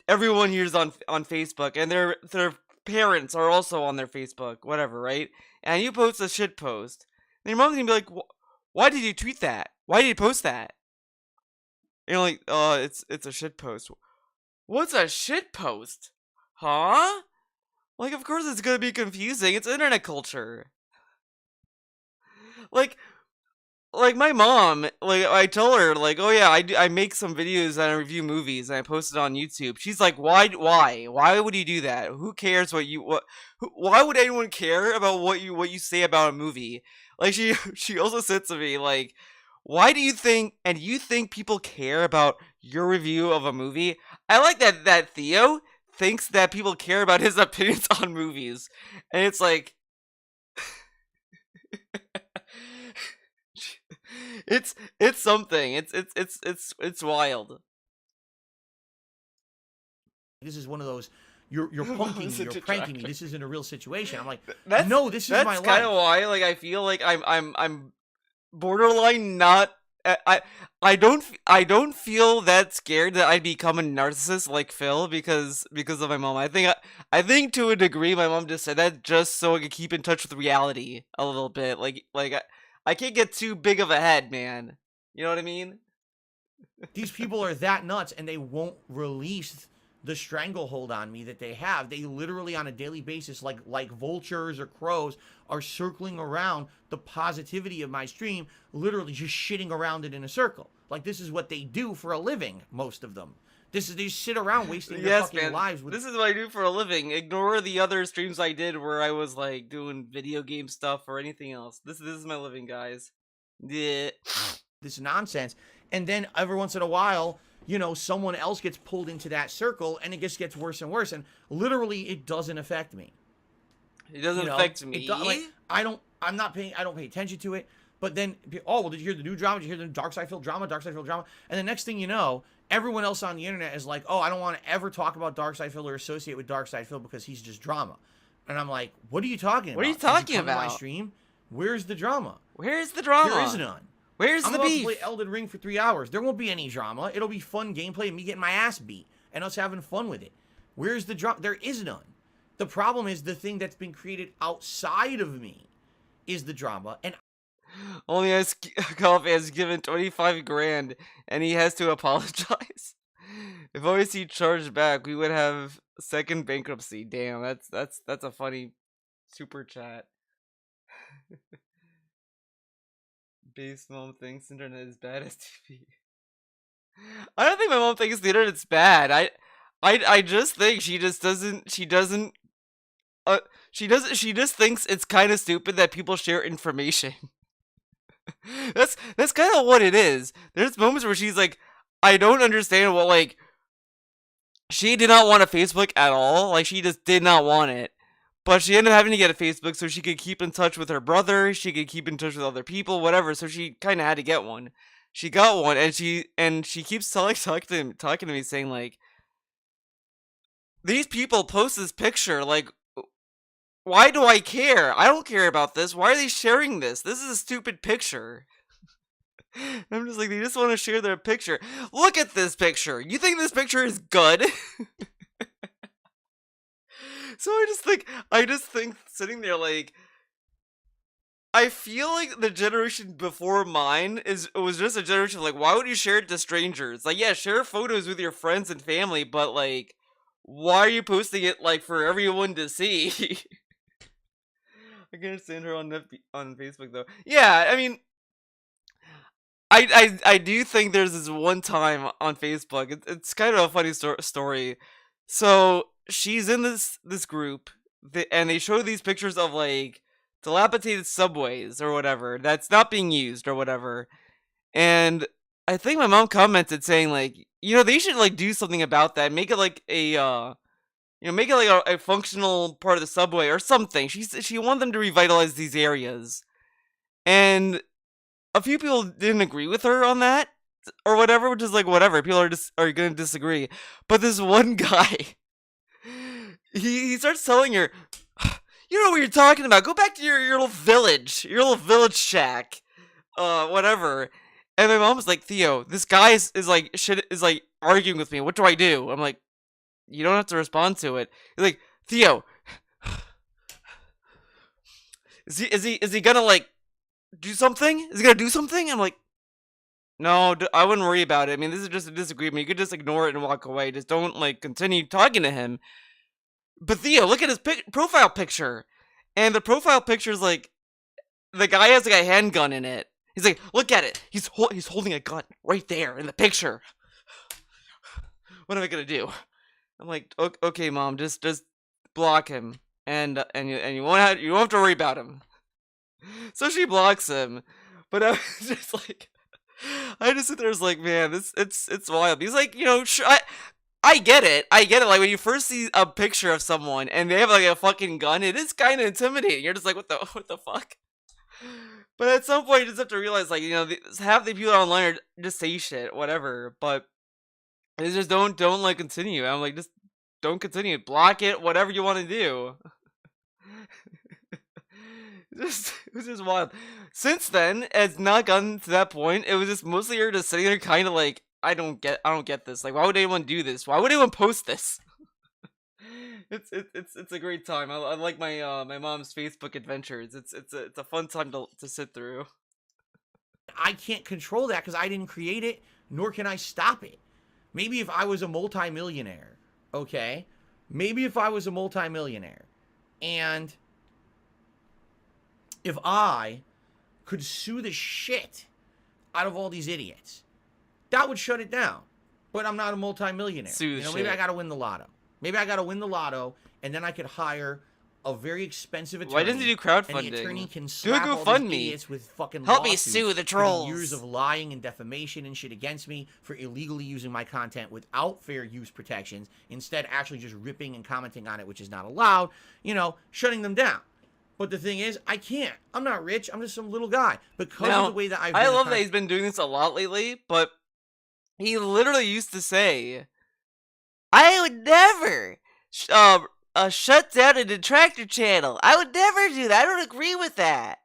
everyone here's on Facebook, and their parents are also on their Facebook, whatever, right? And you post a shit post, and your mom's gonna be like, "Why did you tweet that? Why did you post that?" And you're like, "Oh, it's a shit post." What's a shit post? Huh? Like, of course it's gonna be confusing. It's internet culture. Like my mom, like, I tell her, like, oh yeah, I make some videos and I review movies and I post it on YouTube. She's like, why would you do that? Who cares why would anyone care about what you say about a movie? Like, she also said to me, like, why do you think people care about your review of a movie? I like that Theo thinks that people care about his opinions on movies. And it's like, it's something. It's wild. This is one of those, you're punking me, you're pranking me. This isn't a real situation. I'm like, no, this is my life. That's kind of why, like, I feel like I'm borderline not. I don't feel that scared that I'd become a narcissist like Phil because of my mom. I think to a degree my mom just said that just so I could keep in touch with reality a little bit. Like I can't get too big of a head, man. You know what I mean? These people are that nuts, and they won't release the stranglehold on me that they have. They literally on a daily basis, like vultures or crows, are circling around the positivity of my stream, literally just shitting around it in a circle. Like, this is what they do for a living, most of them. They just sit around wasting their fucking lives. This is what I do for a living. Ignore the other streams I did where I was, like, doing video game stuff or anything else. This is my living, guys. Yeah. This nonsense. And then every once in a while, you know, someone else gets pulled into that circle, and it just gets worse and worse. And literally, it doesn't affect me. It doesn't affect me. I don't pay attention to it. But then, oh, well, did you hear the new drama? Did you hear the Dark Side Phil drama? And the next thing you know, everyone else on the internet is like, oh, I don't want to ever talk about Dark Side Phil or associate with Dark Side Phil because he's just drama. And I'm like, what are you talking about? What are you talking about? My stream? Where's the drama? Where's the drama? There is none. Where's the beef? I'm about to play Elden Ring for 3 hours. There won't be any drama. It'll be fun gameplay and me getting my ass beat and us having fun with it. Where's the drama? There is none. The problem is the thing that's been created outside of me is the drama. And only Golf has given 25 grand and he has to apologize. If OAC charged back, we would have second bankruptcy. Damn, that's a funny super chat. Base mom thinks internet is bad as TV. I don't think my mom thinks the internet's bad. I just think she just thinks it's kind of stupid that people share information. That's kind of what it is. There's moments where she's like, I don't understand what, like, she did not want a Facebook at all. Like, she just did not want it. But she ended up having to get a Facebook so she could keep in touch with her brother, she could keep in touch with other people, whatever. So she kind of had to get one. She got one, and she keeps talking to me, saying, like, these people post this picture, like, why do I care? I don't care about this. Why are they sharing this? This is a stupid picture. I'm just like, they just want to share their picture. Look at this picture. You think this picture is good? So I just think sitting there, like, I feel like the generation before mine was just a generation of, like, why would you share it to strangers? Like, yeah, share photos with your friends and family, but, like, why are you posting it, like, for everyone to see? I can understand her on Facebook, though. Yeah, I mean, I do think there's this one time on Facebook. It's kind of a funny story. So she's in this group, and they show these pictures of, like, dilapidated subways or whatever that's not being used or whatever. And I think my mom commented saying like, they should like do something about that, make it like make it like a functional part of the subway or something. She wanted them to revitalize these areas, and a few people didn't agree with her on that or whatever, which is like whatever. People are gonna disagree, but this one guy, he starts telling her, "You know what you're talking about? Go back to your little village shack, whatever." And my mom's like, "Theo, this guy is like arguing with me. What do I do?" I'm like, "You don't have to respond to it." He's like, "Theo, is he gonna like do something? Is he gonna do something?" I'm like, "No, I wouldn't worry about it. I mean, this is just a disagreement. You could just ignore it and walk away. Just don't like continue talking to him." But Theo, look at his profile picture, and the profile picture is like the guy has like a handgun in it. He's like, "Look at it. He's holding a gun right there in the picture. What am I gonna do?" I'm like, "Okay, Mom, just block him, and you won't have to worry about him." So she blocks him, but I was just like, I just sit there, was like, man, it's wild. He's like, sure, I get it. Like when you first see a picture of someone and they have like a fucking gun, it is kind of intimidating. You're just like, what the fuck? But at some point, you just have to realize, like, half the people online are just say shit, whatever. But it's just don't like continue. I'm like, just don't continue. Block it, whatever you want to do. It was just wild. Since then, it's not gotten to that point. It was just mostly her just sitting there, kind of like, I don't get this. Like, why would anyone do this? Why would anyone post this? It's a great time. I like my my mom's Facebook adventures. It's a fun time to sit through. I can't control that because I didn't create it, nor can I stop it. Maybe if I was a multimillionaire, okay? Maybe if I was a multimillionaire, and if I could sue the shit out of all these idiots, that would shut it down. But I'm not a multimillionaire. Maybe I gotta win the lotto. Maybe I gotta win the lotto, and then I could hire a very expensive attorney. Why doesn't he do crowdfunding? And the attorney can slap all these idiots with fucking help me lawsuits sue the for trolls. years of lying and defamation and shit against me for illegally using my content without fair use protections. Instead, actually just ripping and commenting on it, which is not allowed. Shutting them down. But the thing is, I can't. I'm not rich. I'm just some little guy. Because of the way that I love that he's been doing this a lot lately, but he literally used to say, "I would never shut down a detractor channel. I would never do that. I don't agree with that."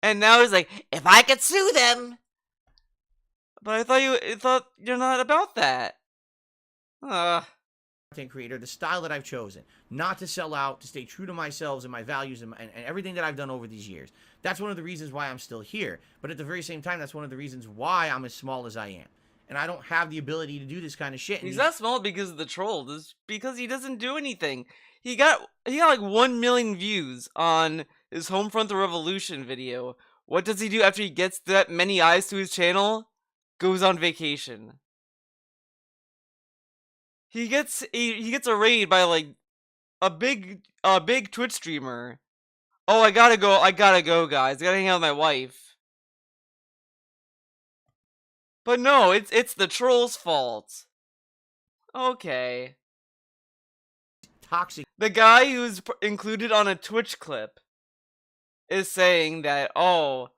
And now he's like, "If I could sue them." But I thought you're not about that. Content creator, the style that I've chosen, not to sell out, to stay true to myself and my values and everything that I've done over these years. That's one of the reasons why I'm still here. But at the very same time, that's one of the reasons why I'm as small as I am. And I don't have the ability to do this kind of shit. He's not small because of the trolls. It's because he doesn't do anything. He got like 1 million views on his Homefront the Revolution video. What does he do after he gets that many eyes to his channel? Goes on vacation. He gets a raid by like a big Twitch streamer. "Oh, I gotta go, guys. I gotta hang out with my wife." But no, it's the troll's fault. Okay. Toxic. The guy who's included on a Twitch clip is saying that, oh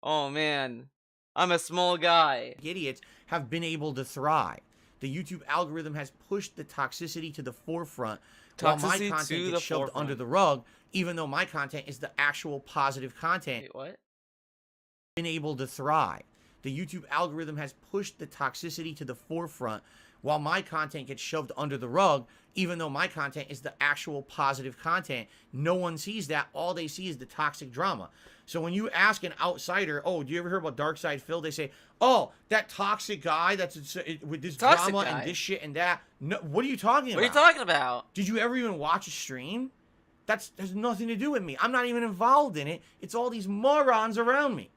man, I'm a small guy. Idiots have been able to thrive. The YouTube algorithm has pushed the toxicity to the forefront, while my content gets shoved under the rug, even though my content is the actual positive content. Wait, what? Been able to thrive. The YouTube algorithm has pushed the toxicity to the forefront, while my content gets shoved under the rug, even though my content is the actual positive content. No one sees that. All they see is the toxic drama. So when you ask an outsider, "Oh, do you ever hear about Dark Side Phil?" They say, "Oh, that toxic guy that's with this drama and this shit and that." No, what are you talking about? What are you talking about? Did you ever even watch a stream? That has nothing to do with me. I'm not even involved in it. It's all these morons around me.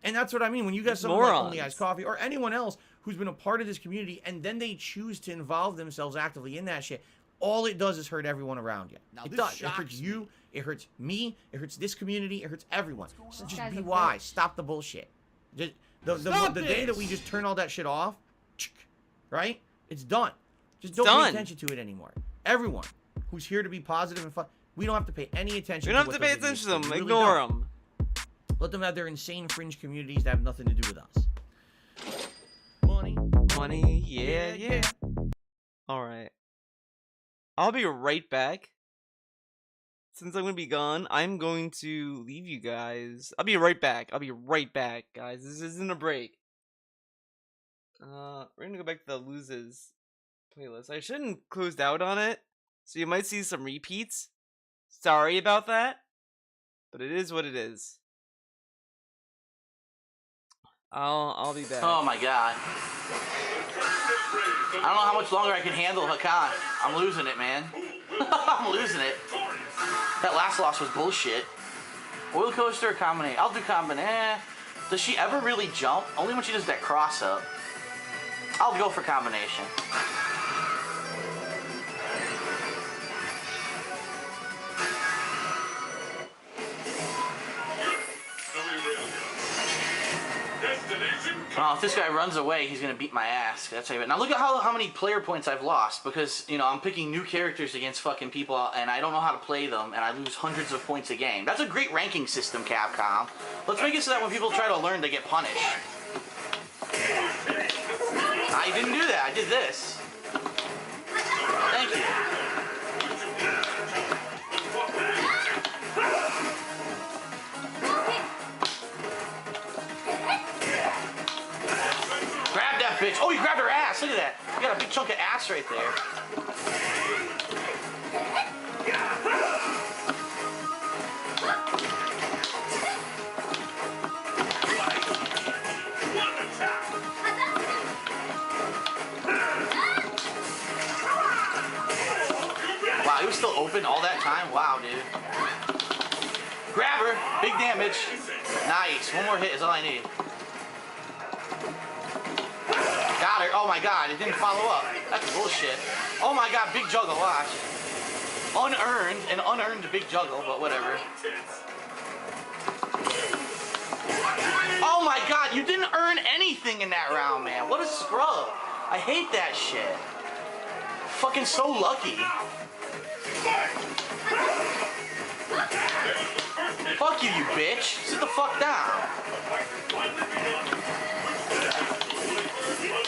And that's what I mean. When you got someone like Only Eyes Coffee or anyone else who's been a part of this community and then they choose to involve themselves actively in that shit, all it does is hurt everyone around you. Now, it does. It hurts you. It hurts me. It hurts this community. It hurts everyone. So just be wise. Stop the bullshit. Just The day that we just turn all that shit off, right? It's done. Just don't pay attention to it anymore. Everyone who's here to be positive and fun, we don't have to pay any attention. We don't have to pay attention to them. Ignore them. Let them have their insane fringe communities that have nothing to do with us. Money, yeah. Alright. I'll be right back. Since I'm gonna be gone, I'm going to leave you guys. I'll be right back. Guys. This isn't a break. We're gonna go back to the loses playlist. I shouldn't closed out on it, so you might see some repeats. Sorry about that, but it is what it is. I'll be back. Oh my god. I don't know how much longer I can handle Hakan. I'm losing it, man. I'm losing it. That last loss was bullshit. Oil coaster or combinate? I'll do combinate. Does she ever really jump? Only when she does that cross up. I'll go for combination. Oh, if this guy runs away, he's gonna beat my ass. That's how. Now look at how many player points I've lost because you know I'm picking new characters against fucking people and I don't know how to play them and I lose hundreds of points a game. That's a great ranking system, Capcom. Let's make it so that when people try to learn, they get punished. I didn't do that. I did this. Thank you. Grab that bitch. Oh, you grabbed her ass. Look at that. You got a big chunk of ass right there. Wow, he was still open all that time? Wow, dude. Grab her. Big damage. Nice. One more hit is all I need. Got her. Oh my god, it didn't follow up. That's bullshit. Oh my god, big juggle, watch. Unearned, an unearned big juggle, but whatever. Oh my god, you didn't earn anything in that round, man. What a scrub. I hate that shit. Fucking so lucky. Fuck you, you bitch. Sit the fuck down.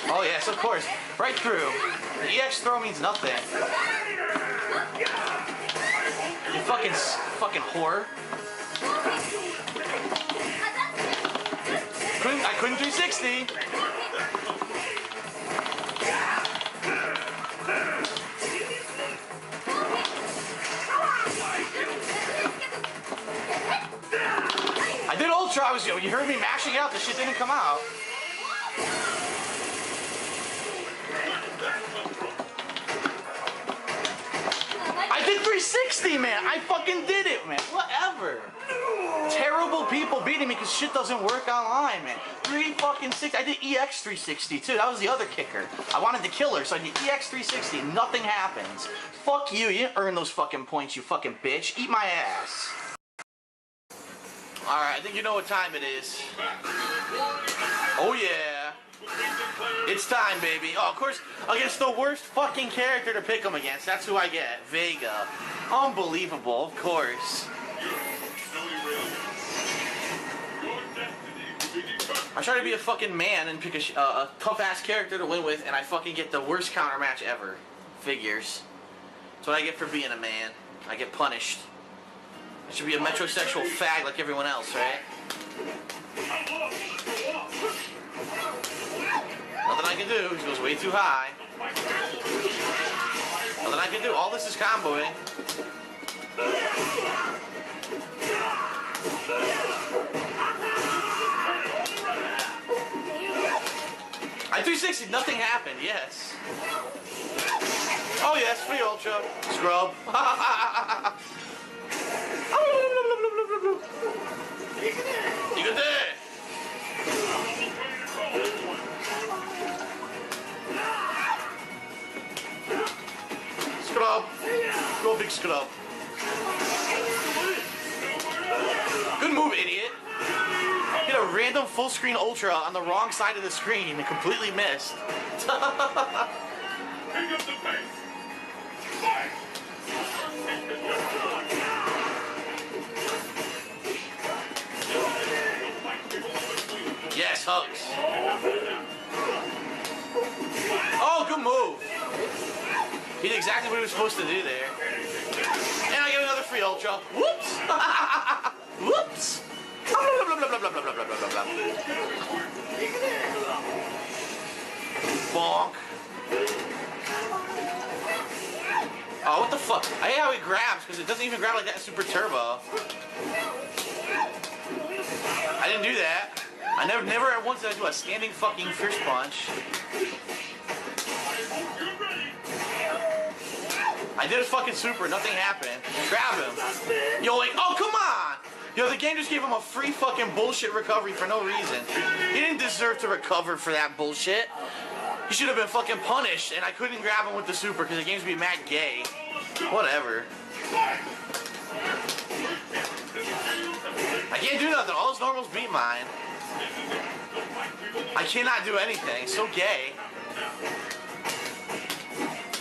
Oh yes, of course. Right through. The EX throw means nothing. You fucking whore. I couldn't 360. I did ultra. You heard me mashing out. The shit didn't come out. I did 360, man. I fucking did it, man. Whatever. Terrible people beating me because shit doesn't work online, man. 360. I did EX 360 too. That was the other kicker. I wanted to kill her, so I did EX 360. Nothing happens. Fuck you. You didn't earn those fucking points, you fucking bitch. Eat my ass. Alright, I think you know what time it is. Oh yeah. It's time, baby. Oh, of course, against the worst fucking character to pick him against. That's who I get. Vega. Unbelievable, of course. I try to be a fucking man and pick a tough-ass character to win with, and I fucking get the worst counter match ever. Figures. That's what I get for being a man. I get punished. I should be a metrosexual fag like everyone else, right? Nothing I can do. He goes way too high. Nothing I can do. All this is comboing. I 360. Nothing happened. Yes. Oh yes, free ultra. Scrub. You good there? Scrub. Go big scrub. Good move, idiot. Get a random full screen ultra on the wrong side of the screen and completely missed. Pick up the pace. Fight! Yes, hugs. Oh, good move. He did exactly what he was supposed to do there. And I get another free ultra. Whoops. Whoops. Bonk. Oh, what the fuck? I hate how he grabs, because it doesn't even grab like that in Super Turbo. I didn't do that. I never at once did I do a standing fucking fist punch. I did a fucking super, nothing happened. Grab him. Yo, like, oh, come on! Yo, the game just gave him a free fucking bullshit recovery for no reason. He didn't deserve to recover for that bullshit. He should have been fucking punished, and I couldn't grab him with the super because the game's be mad gay. Whatever. I can't do nothing. All those normals beat mine. I cannot do anything. It's so gay.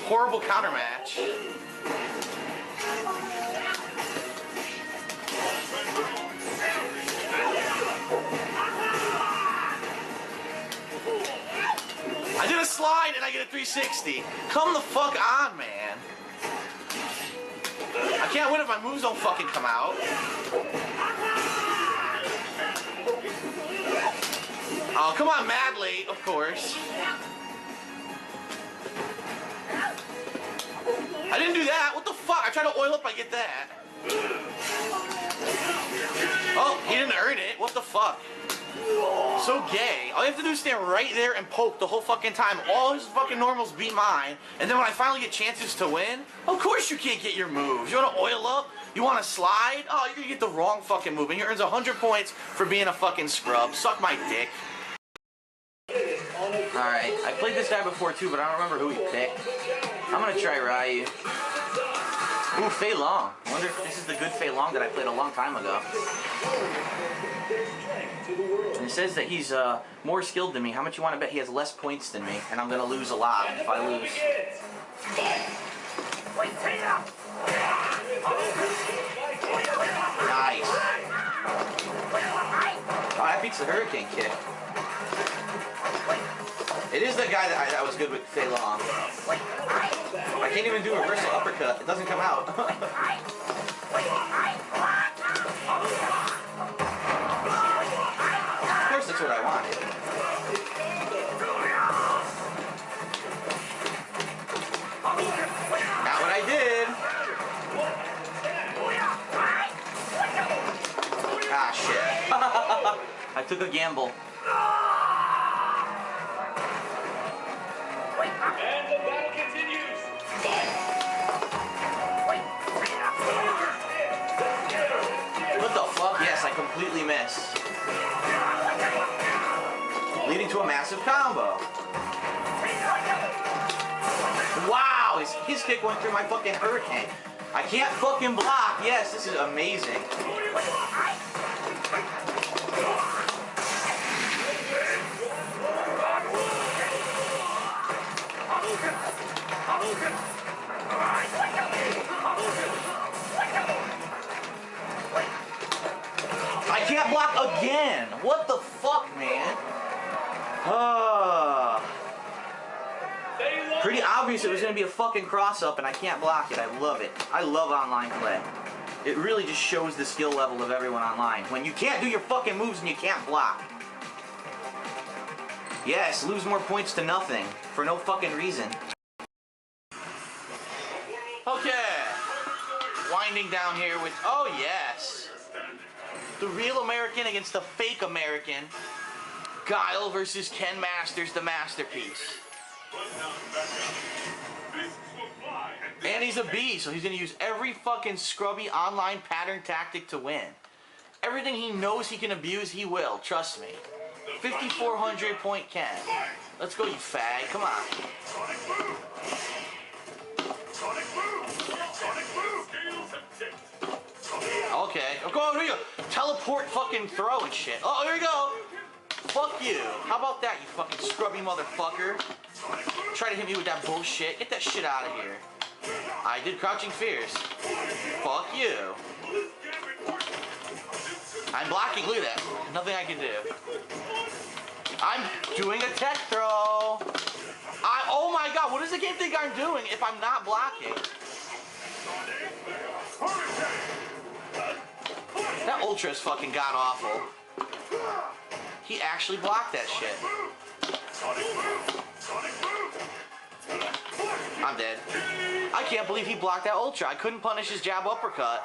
Horrible counter match. I did a slide and I get a 360. Come the fuck on, man. I can't win if my moves don't fucking come out. Oh, come on, Madly, of course. I didn't do that. What the fuck? I tried to oil up, I get that. Oh, he didn't earn it. What the fuck? So gay. All you have to do is stand right there and poke the whole fucking time. All his fucking normals beat mine. And then when I finally get chances to win, of course you can't get your moves. You want to oil up? You want to slide? Oh, you're going to get the wrong fucking move. And he earns 100 points for being a fucking scrub. Suck my dick. Alright, I played this guy before too, but I don't remember who he picked. I'm going to try Ryu. Ooh, Fei Long. I wonder if this is the good Fei Long that I played a long time ago. And it says that he's more skilled than me. How much you want to bet he has less points than me? And I'm going to lose a lot if I lose. Nice. Oh, that beats the Hurricane kick. It is the guy that was good with Fei Long. I can't even do a reversal uppercut. It doesn't come out. Of course that's what I wanted. Not what I did. Ah, shit. I took a gamble. And the battle continues. What the fuck? Yes, I completely missed. Leading to a massive combo. Wow, his kick went through my fucking Hurricane. I can't fucking block. Yes, this is amazing. I can't block again. What the fuck, man? Pretty obvious it was going to be a fucking cross-up and I can't block it. I love it. I love online play. It really just shows the skill level of everyone online. When you can't do your fucking moves and you can't block. Yes, lose more points to nothing. For no fucking reason. Okay. Winding down here with... Oh, yes. The real American against the fake American. Guile versus Ken Masters, the masterpiece. And he's a B, so he's going to use every fucking scrubby online pattern tactic to win. Everything he knows he can abuse, he will. Trust me. 5,400 point Ken. Let's go, you fag. Come on. Okay. Oh, here you go. Teleport fucking throw and shit. Oh, here we go. Fuck you. How about that, you fucking scrubby motherfucker? Try to hit me with that bullshit. Get that shit out of here. I did crouching fierce. Fuck you. I'm blocking. Look at that. Nothing I can do. I'm doing a tech throw. Oh my god, what does the game think I'm doing if I'm not blocking? That Ultra is fucking god awful. He actually blocked that shit. I'm dead. I can't believe he blocked that Ultra. I couldn't punish his jab uppercut.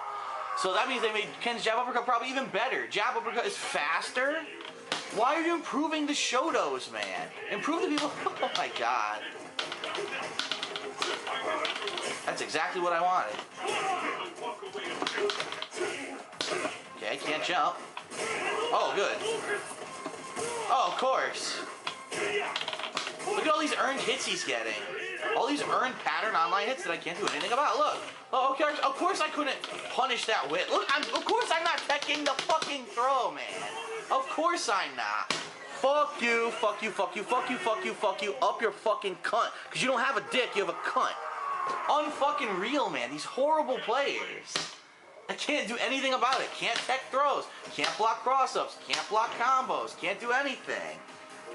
So that means they made Ken's jab uppercut probably even better. Jab uppercut is faster? Why are you improving the Shotos, man? Improve the people. Oh my god. That's exactly what I wanted. Okay, I can't jump. Oh, good. Oh, of course. Look at all these earned hits he's getting. All these earned pattern online hits that I can't do anything about. Look. Oh, okay. Of course I couldn't punish that whip. Look, of course I'm not teching the fucking throw, man. Of course I'm not. Fuck you, fuck you, fuck you, fuck you, fuck you, fuck you, up your fucking cunt. Because you don't have a dick, you have a cunt. Unfucking real, man. These horrible players. I can't do anything about it. Can't tech throws. Can't block cross-ups. Can't block combos. Can't do anything.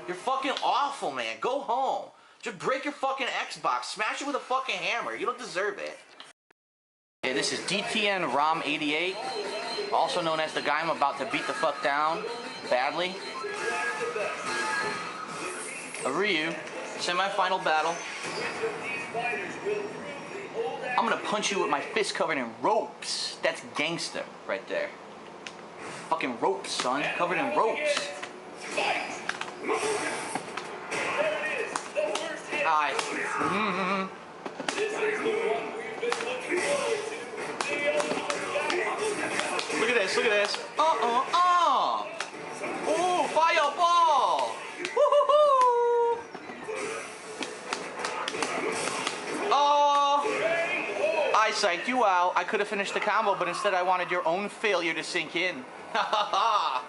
You're fucking awful, man. Go home. Just break your fucking Xbox. Smash it with a fucking hammer. You don't deserve it. Hey, this is DTN ROM 88, also known as the guy I'm about to beat the fuck down badly. A Ryu, semi-final battle. I'm gonna punch you with my fist covered in ropes. That's gangster right there. Fucking ropes, son. Covered in ropes. Hi. Look at this, look at this. Ooh, fireball! Woo-hoo-hoo! Oh! I psyched you out. I could have finished the combo, but instead I wanted your own failure to sink in. Ha ha ha!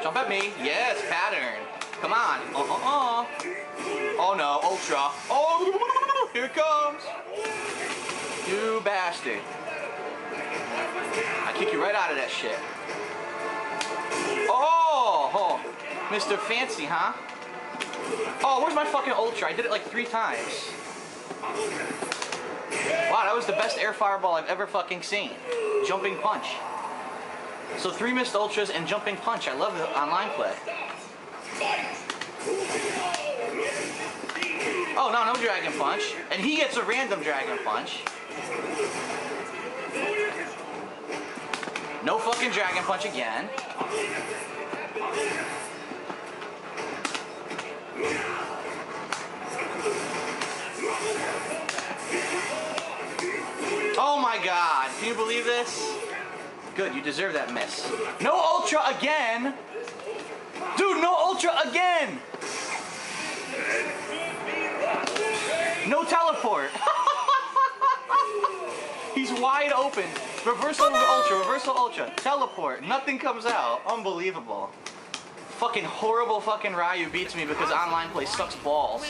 Jump at me. Yes, pattern. Come on. Oh no, Ultra. Oh, here it comes. You bastard. I kick you right out of that shit. Oh, Mr. Fancy, huh? Oh, where's my fucking Ultra? I did it like 3 times. Wow, that was the best air fireball I've ever fucking seen. Jumping punch. So 3 missed Ultras and jumping punch. I love the online play. Oh, no Dragon Punch. And he gets a random Dragon Punch. No fucking Dragon Punch again. Oh my god. Can you believe this? Good, you deserve that miss. No Ultra again! Dude, no Ultra again! No teleport! He's wide open. Reversal Ultra, reversal Ultra. Teleport. Nothing comes out. Unbelievable. Fucking horrible fucking Ryu beats me because online play sucks balls.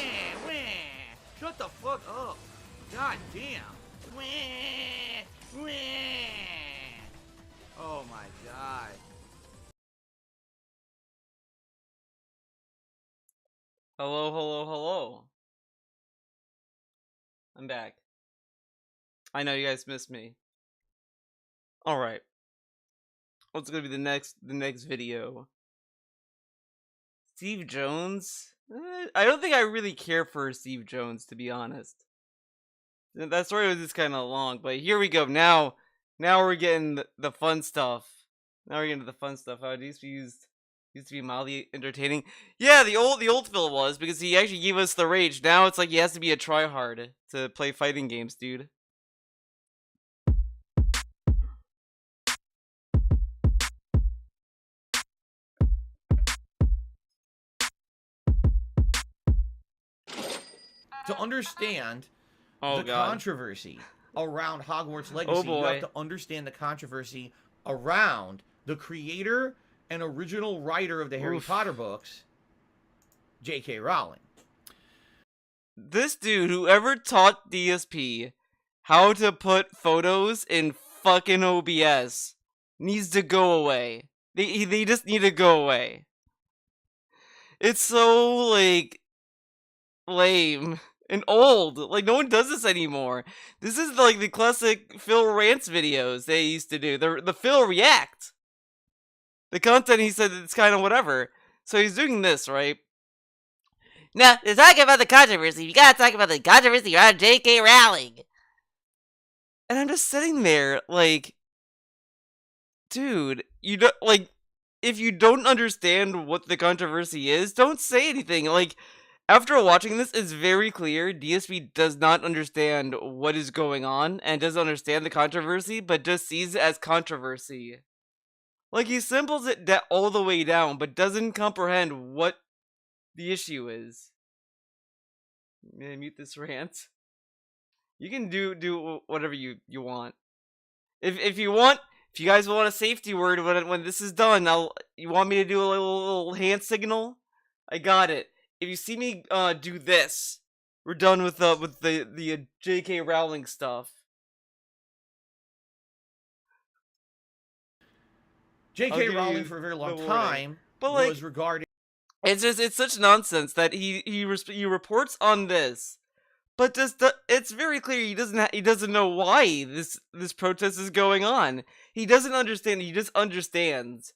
Shut the fuck up. God damn. Oh my god. Hello. I'm back. I know you guys missed me. Alright. What's gonna be the next video? Steve Jones? I don't think I really care for Steve Jones, to be honest. That story was just kind of long, but here we go. Now we're getting the fun stuff. Now we're getting to the fun stuff. How it used to be mildly entertaining. Yeah, the old Phil was, because he actually gave us the rage. Now it's like he has to be a tryhard to play fighting games, dude. To understand the God. controversy around Hogwarts Legacy. boy. You have to understand the controversy around the creator and original writer of the Harry Potter books, J.K. Rowling. This dude, whoever taught DSP how to put photos in fucking OBS, needs to go away. They just need to go away. It's so, like, lame and old. Like, no one does this anymore. This is like the classic Phil Rants videos they used to do. The Phil React. The content, he said, it's kind of whatever. So he's doing this, right? Now, to talk about the controversy, you gotta talk about the controversy around J.K. Rowling. And I'm just sitting there, like, dude, you don't, like, if you don't understand what the controversy is, don't say anything. Like, after watching this, it's very clear DSP does not understand what is going on and doesn't understand the controversy, but just sees it as controversy. Like, he simples it all the way down, but doesn't comprehend what the issue is. May I mute this rant? You can do whatever you want. If you want, if you guys want a safety word when this is done, you want me to do a little hand signal? I got it. If you see me do this, we're done with the J.K. Rowling stuff. J.K. Rowling for a very long time was regarded. It's such nonsense that he reports on this, but it's very clear he doesn't know why this protest is going on. He doesn't understand. He just understands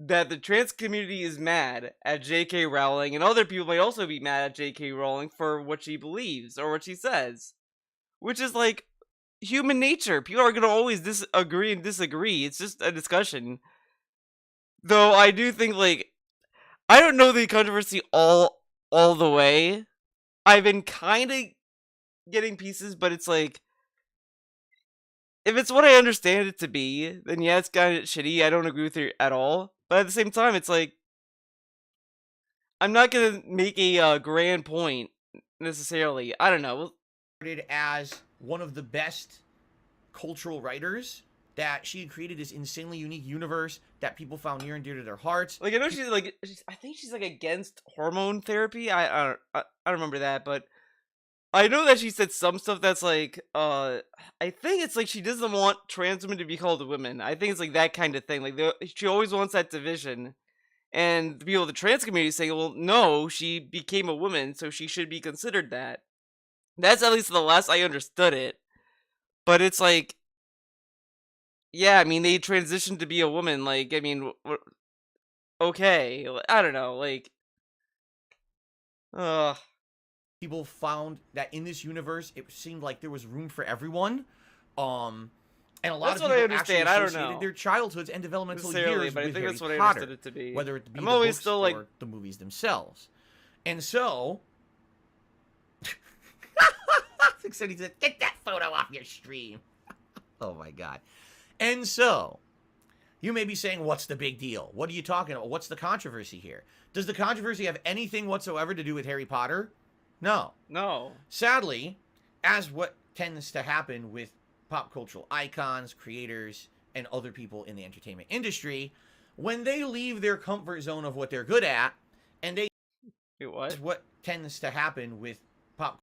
that the trans community is mad at J.K. Rowling, and other people may also be mad at J.K. Rowling for what she believes or what she says, which is like human nature. People are gonna always agree and disagree. It's just a discussion. Though I do think, like, I don't know the controversy all the way. I've been kind of getting pieces, but it's like, if it's what I understand it to be, then yeah, it's kind of shitty. I don't agree with it at all. But at the same time, it's like, I'm not gonna make a grand point necessarily. I don't know. As one of the best cultural writers, that she created this insanely unique universe that people found near and dear to their hearts. Like, I know I think she's like against hormone therapy. I don't remember that, but I know that she said some stuff that's like, I think it's like she doesn't want trans women to be called women. I think it's like that kind of thing. Like, she always wants that division. And the people of the trans community say, well, no, she became a woman, so she should be considered that. That's at least the last I understood it. But it's like, yeah, I mean, they transitioned to be a woman. Like, I mean, okay. I don't know. Like, people found that in this universe, it seemed like there was room for everyone. And a lot that's of what people I actually understand. I don't associated know their childhoods and developmental years but I with think Harry that's what I Potter, understood it to be. whether it be I'm the always books still, like, or the movies themselves. And so, he said, "Get that photo off your stream." Oh my god! And so, you may be saying, "What's the big deal? What are you talking about? What's the controversy here? Does the controversy have anything whatsoever to do with Harry Potter?" No. No. Sadly, as what tends to happen with pop cultural icons, creators, and other people in the entertainment industry, when they leave their comfort zone of what they're good at, and they... What tends to happen with pop...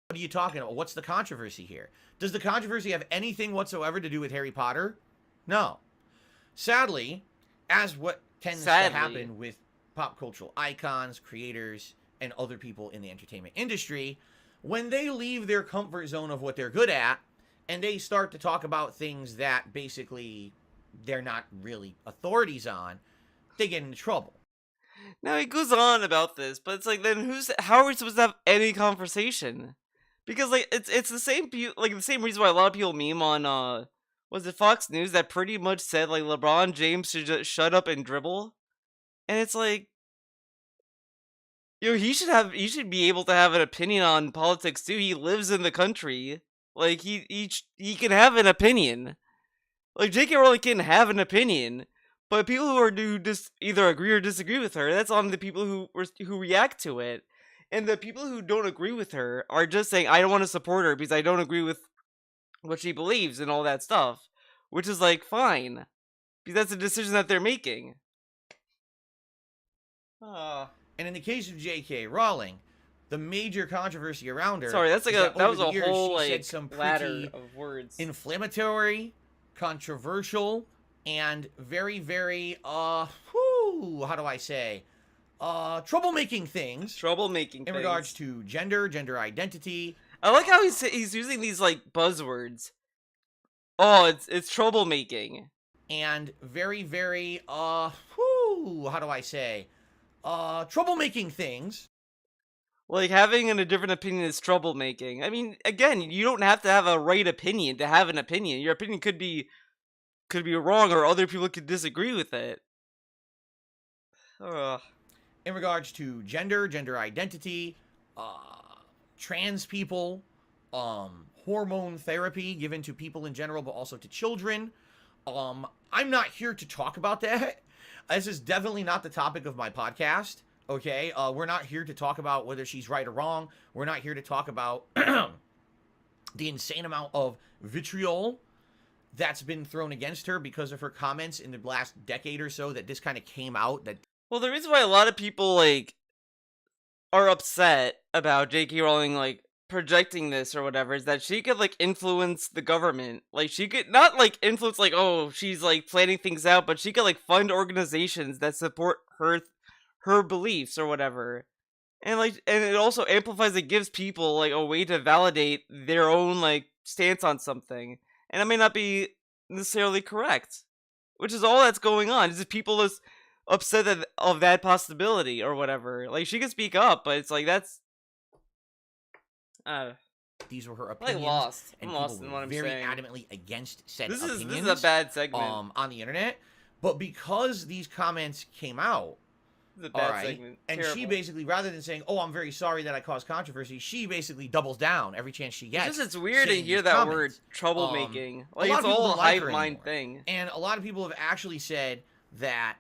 What are you talking about? What's the controversy here? Does the controversy have anything whatsoever to do with Harry Potter? No. Sadly, as what tends to happen with pop cultural icons, creators, and other people in the entertainment industry, when they leave their comfort zone of what they're good at, and they start to talk about things that basically they're not really authorities on, they get into trouble. Now, he goes on about this, but it's like, then how are we supposed to have any conversation? Because, like, it's the same reason why a lot of people meme on was it Fox News that pretty much said, like, LeBron James should just shut up and dribble, and it's like, yo, he should be able to have an opinion on politics too. He lives in the country. Like, he can have an opinion. Like, J.K. Rowling can have an opinion, but people who just either agree or disagree with her, that's on the people who react to it. And the people who don't agree with her are just saying, I don't want to support her because I don't agree with what she believes and all that stuff. Which is like, fine. Because that's a decision that they're making. And in the case of J.K. Rowling, the major controversy around her. Sorry, that's like that was a whole like some ladder of words. Inflammatory, controversial, and very, very how do I say? Troublemaking things. In regards to gender identity. I like how he's using these like buzzwords. Oh, it's troublemaking. And very, very how do I say? Troublemaking things. Like, having a different opinion is troublemaking. I mean, again, you don't have to have a right opinion to have an opinion. Your opinion could be wrong, or other people could disagree with it. In regards to gender identity, trans people, hormone therapy given to people in general, but also to children. I'm not here to talk about that. This is definitely not the topic of my podcast. Okay, we're not here to talk about whether she's right or wrong. We're not here to talk about the insane amount of vitriol that's been thrown against her because of her comments in the last decade or so that this kind of came out. Well, the reason why a lot of people, like, are upset about J.K. Rowling, like, projecting this or whatever is that she could, like, influence the government. Like, she could not, like, influence, like, oh, she's, like, planning things out, but she could, like, fund organizations that support her beliefs or whatever. And like, and it also amplifies, it gives people like a way to validate their own like stance on something. And it may not be necessarily correct. Which is all that's going on. Is just people is upset of that possibility or whatever. Like, she can speak up, but it's like that's these were her opinions. I'm lost in what I'm very saying. adamantly against said opinions. This is a bad segment. On the internet. But because these comments came out, segment. And she basically, rather than saying, "Oh, I'm very sorry that I caused controversy," she basically doubles down every chance she gets. It's weird to hear that word troublemaking. Like, it's a whole hive mind thing. And a lot of people have actually said that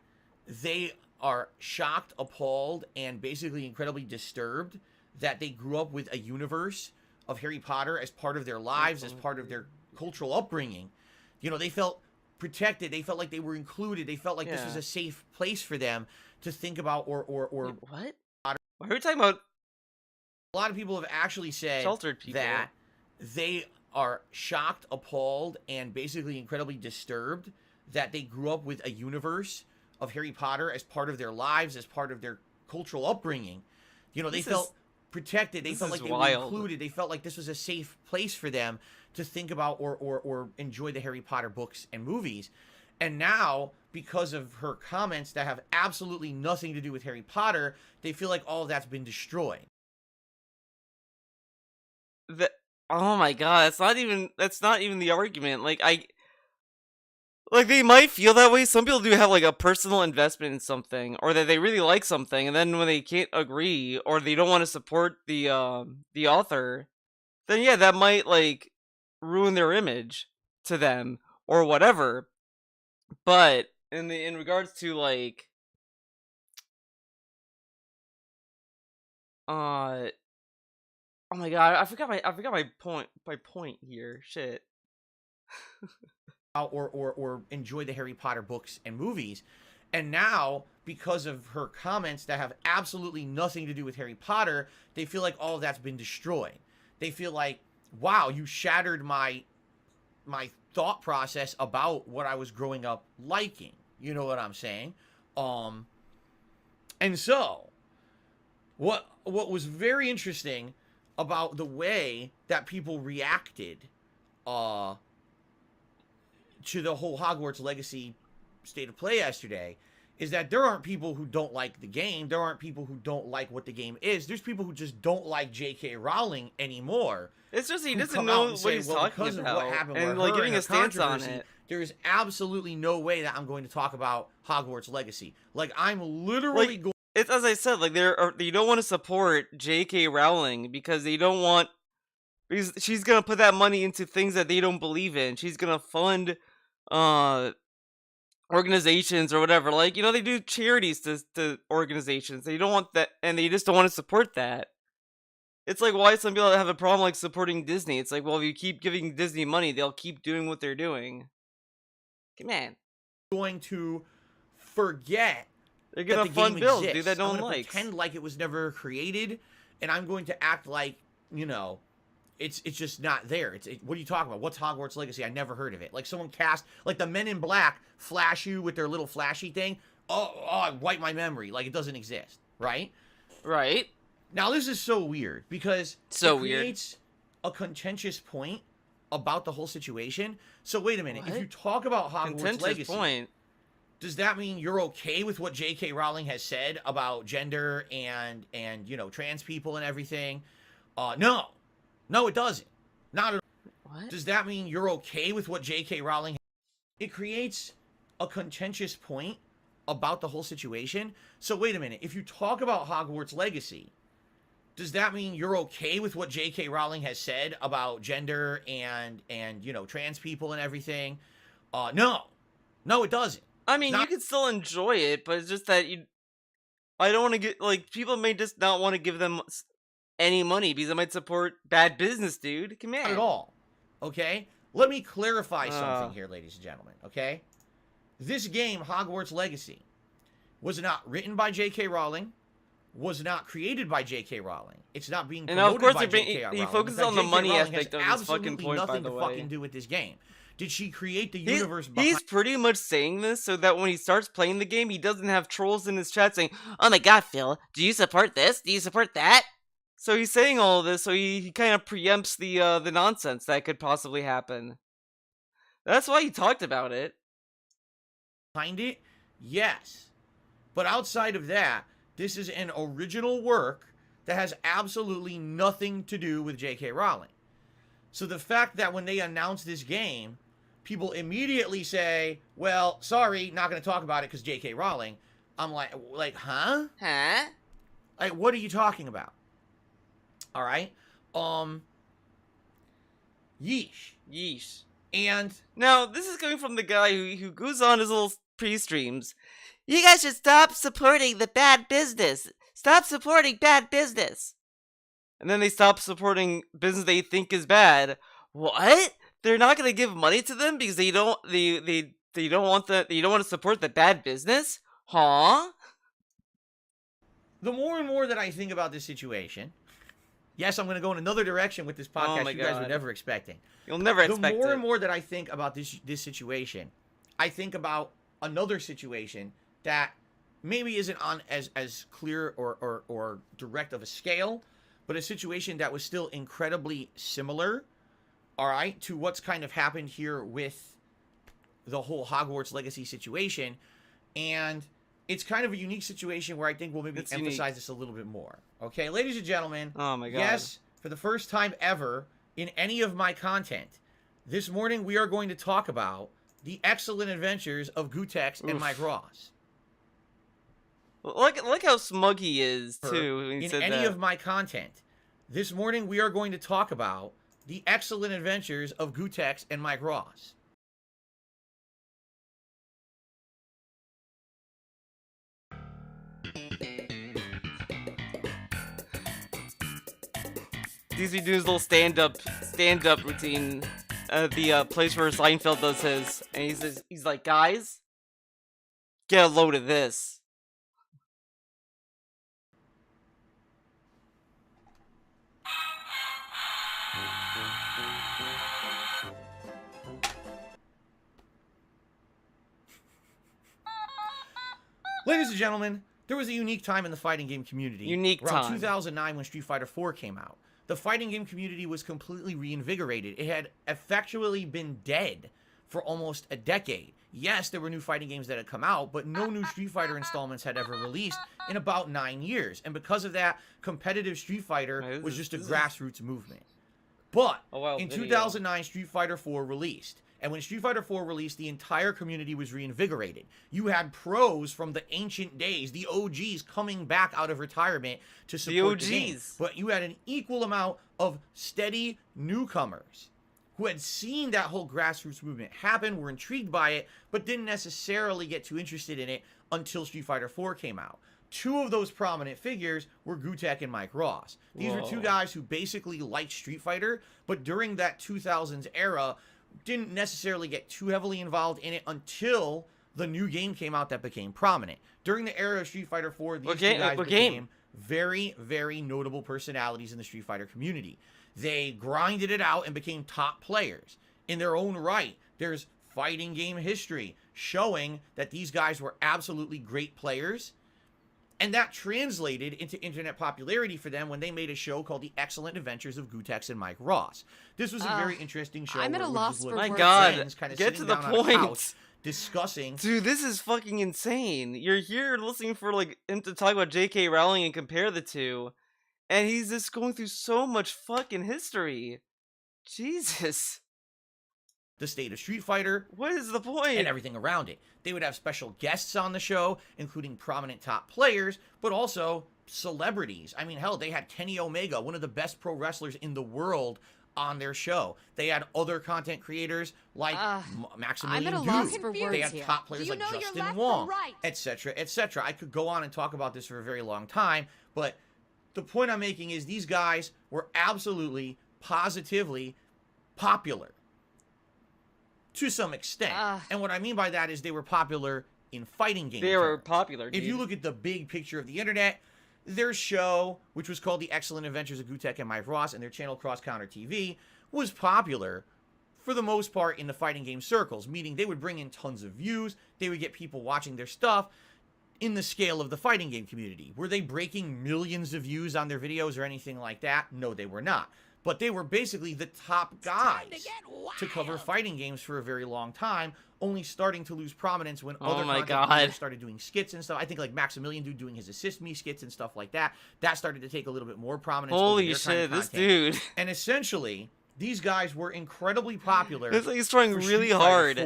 they are shocked, appalled, and basically incredibly disturbed that they grew up with a universe of Harry Potter as part of their lives, as part of their cultural upbringing. You know, they felt protected. They felt like they were included. They felt like this was a safe place for them to think about or what? Why are we talking about? A lot of people have actually said sheltered people. That they are shocked, appalled, and basically incredibly disturbed that they grew up with a universe of Harry Potter as part of their lives, as part of their cultural upbringing. You know, they felt protected. They felt like they were included. They felt like this was a safe place for them to think about or enjoy the Harry Potter books and movies. And now, because of her comments that have absolutely nothing to do with Harry Potter, they feel like all of that's been destroyed. Oh my god, that's not even the argument. Like, they might feel that way. Some people do have like a personal investment in something, or that they really like something, and then when they can't agree or they don't want to support the author, then yeah, that might like ruin their image to them or whatever. But in regards to like oh my god, I forgot my point here. Shit. or enjoy the Harry Potter books and movies. And now, because of her comments that have absolutely nothing to do with Harry Potter, they feel like all of that's been destroyed. They feel like, wow, you shattered my thought process about what I was growing up liking. You know what I'm saying? And so, what was very interesting about the way that people reacted to the whole Hogwarts Legacy state of play yesterday is that there aren't people who don't like the game. There aren't people who don't like what the game is. There's people who just don't like J.K. Rowling anymore. It's just he doesn't know what he's talking about, and like giving a stance on it. There is absolutely no way that I'm going to talk about Hogwarts Legacy. Like, I'm literally going. It's as I said, like they don't want to support J.K. Rowling because she's gonna put that money into things that they don't believe in. She's gonna fund organizations or whatever. Like, you know, they do charities to organizations. They don't want that, and they just don't want to support that. It's like why some people have a problem like supporting Disney. It's like, well, if you keep giving Disney money, they'll keep doing what they're doing. Come on. Going to forget they're gonna that the fund game build, exists. dude, that no I'm one likes. Pretend like it was never created, and I'm going to act like, you know, it's just not there. What are you talking about? What's Hogwarts Legacy? I never heard of it. Like someone cast, like the Men in Black flash you with their little flashy thing. Oh, wipe my memory. Like it doesn't exist, right? Right. Now this is so weird because so it weird. creates a contentious point about the whole situation. So wait a minute. What? If you talk about Hogwarts Contentious Legacy, point. does that mean you're okay with what J.K. Rowling has said about gender and you know, trans people and everything? No, it doesn't. Not at all. What? Does that mean you're okay with what J.K. Rowling? It creates a contentious point about the whole situation. So wait a minute. If you talk about Hogwarts Legacy, does that mean you're okay with what J.K. Rowling has said about gender and you know, trans people and everything? No, it doesn't. I mean, you can still enjoy it, but it's just that I don't want to get like people may just not want to give them any money because it might support bad business, dude. Come on. Not at all. Okay? Let me clarify something here, ladies and gentlemen. Okay? This game, Hogwarts Legacy, was not written by J.K. Rowling, was not created by J.K. Rowling. It's not being promoted of course by J.K. Rowling. he focuses on the money aspect of his fucking point, by nothing the to way. fucking do with this game. Did she create the universe He's pretty much saying this so that when he starts playing the game, he doesn't have trolls in his chat saying, "Oh my god, Phil, do you support this? Do you support that?" So he's saying all of this, so he kind of preempts the nonsense that could possibly happen. That's why he talked about it. behind it? Yes. But outside of that, this is an original work that has absolutely nothing to do with J.K. Rowling. So the fact that when they announce this game, people immediately say, well, sorry, not going to talk about it because J.K. Rowling. I'm like, huh? Huh? Like, what are you talking about? All right? Yeesh. Yeesh. And now, this is coming from the guy who goes on his little pre-streams. You guys should stop supporting the bad business. Stop supporting bad business. And then they stop supporting business they think is bad. What? They're not gonna give money to them because they don't want to support the bad business? Huh? The more and more that I think about this situation, yes, I'm going to go in another direction with this podcast you guys were never expecting. You'll never expect it. The more and more that I think about this situation, I think about another situation that maybe isn't on as clear or direct of a scale, but a situation that was still incredibly similar, all right, to what's kind of happened here with the whole Hogwarts Legacy situation. And it's kind of a unique situation where I think we'll maybe emphasize this a little bit more. Okay, ladies and gentlemen. Oh my god. Yes, for the first time ever in any of my content, this morning we are going to talk about the excellent adventures of Gutex and Mike Ross. Look how smug he is, too. In any of my content, this morning we are going to talk about the excellent adventures of Gutex and Mike Ross. These are doing his little stand-up routine, the place where Seinfeld does his, and he's like, guys, get a load of this. Ladies and gentlemen, there was a unique time in the fighting game community. Around 2009 when Street Fighter 4 came out. The fighting game community was completely reinvigorated. It had effectually been dead for almost a decade. Yes, there were new fighting games that had come out, but no new Street Fighter installments had ever released in about 9 years. And because of that, competitive Street Fighter was just a grassroots movement. But in 2009, Street Fighter 4 released. And when Street Fighter 4 released, the entire community was reinvigorated. You had pros from the ancient days, the OGs, coming back out of retirement to support the game. But you had an equal amount of steady newcomers who had seen that whole grassroots movement happen, were intrigued by it, but didn't necessarily get too interested in it until Street Fighter 4 came out. Two of those prominent figures were Gutek and Mike Ross. These were two guys who basically liked Street Fighter, but during that 2000s era, didn't necessarily get too heavily involved in it until the new game came out that became prominent. During the era of Street Fighter 4, these two guys became very, very notable personalities in the Street Fighter community. They grinded it out and became top players. In their own right, there's fighting game history showing that these guys were absolutely great players. And that translated into internet popularity for them when they made a show called The Excellent Adventures of Gutex and Mike Ross. This was a very interesting show. I'm at a loss for words. My God, get to the point. Discussing. Dude, this is fucking insane. You're here listening for like him to talk about J.K. Rowling and compare the two, and he's just going through so much fucking history. Jesus. The state of Street Fighter. What is the point? And everything around it. They would have special guests on the show, including prominent top players, but also celebrities. I mean, hell, they had Kenny Omega, one of the best pro wrestlers in the world, on their show. They had other content creators like Maximilian Doom. They had top players like Justin Wong, etc., etc. I could go on and talk about this for a very long time, but the point I'm making is these guys were absolutely, positively popular. To some extent. And what I mean by that is they were popular in fighting games. They were popular, dude. If you look at the big picture of the internet, their show, which was called The Excellent Adventures of Gutek and Mike Ross, and their channel Cross Counter TV, was popular for the most part in the fighting game circles, meaning they would bring in tons of views, they would get people watching their stuff in the scale of the fighting game community. Were they breaking millions of views on their videos or anything like that? No, they were not. But they were basically the top guys to cover fighting games for a very long time, only starting to lose prominence when other content creators started doing skits and stuff. I think like Maximilian Dude doing his Assist Me skits and stuff like that. That started to take a little bit more prominence. Holy shit, this dude. And essentially, these guys were incredibly popular. It's like he's trying really hard.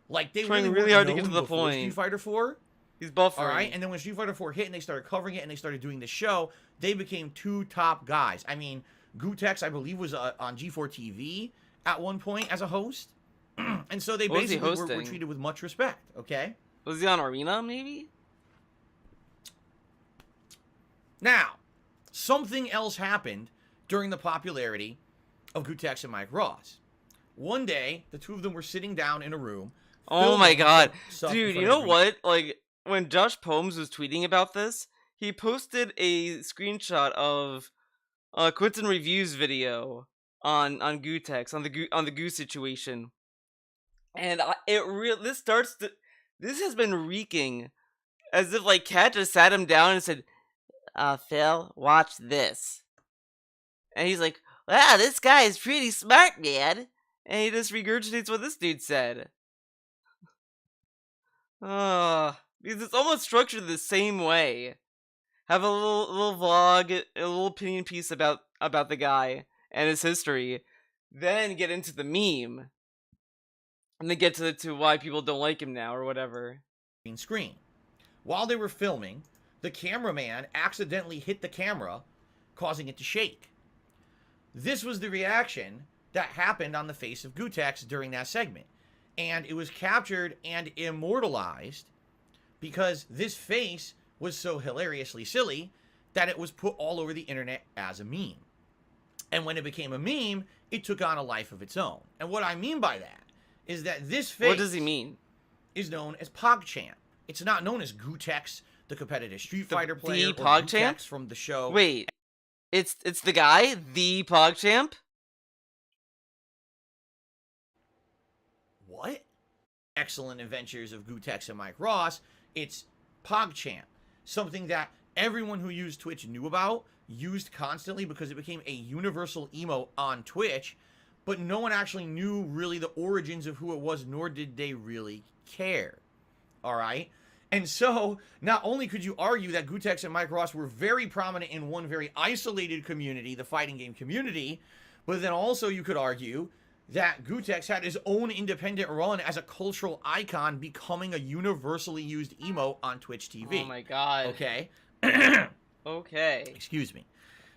Like they trying really hard to get to the point. Street Fighter 4. He's buffering. All right, and then when Street Fighter 4 hit and they started covering it and they started doing the show, they became two top guys. I mean, Gutex, I believe, was on G4 TV at one point as a host. And so they basically were treated with much respect, okay? Was he on Arena, maybe? Now, something else happened during the popularity of Gutex and Mike Ross. One day, the two of them were sitting down in a room. Oh my God. Dude, you know what? Like, when Josh Pomes was tweeting about this, he posted a screenshot of Quentin Review's video on Gutex, on the Goo situation. And this has been reeking as if like Kat just sat him down and said, Phil, watch this. And he's like, wow, this guy is pretty smart, man. And he just regurgitates what this dude said. Because it's almost structured the same way. Have a little vlog, a little opinion piece about the guy and his history, then get into the meme, and then get to why people don't like him now or whatever. Screen. While they were filming, the cameraman accidentally hit the camera, causing it to shake. This was the reaction that happened on the face of Gutex during that segment, and it was captured and immortalized because this face was so hilariously silly that it was put all over the internet as a meme. And when it became a meme, it took on a life of its own. And what I mean by that is that this face... What does he mean? ...is known as PogChamp. It's not known as Gutex, the competitive Street Fighter player, or PogChamp Gutex from the show. Wait, it's the guy, the PogChamp? What? Excellent Adventures of Gutex and Mike Ross. It's PogChamp. Something that everyone who used Twitch knew about, used constantly because it became a universal emote on Twitch, but no one actually knew really the origins of who it was, nor did they really care. All right? And so, not only could you argue that Gutex and Mike Ross were very prominent in one very isolated community, the fighting game community, but then also you could argue that Gutex had his own independent run as a cultural icon, becoming a universally used emote on Twitch TV. Oh my God. Okay? Okay. Excuse me.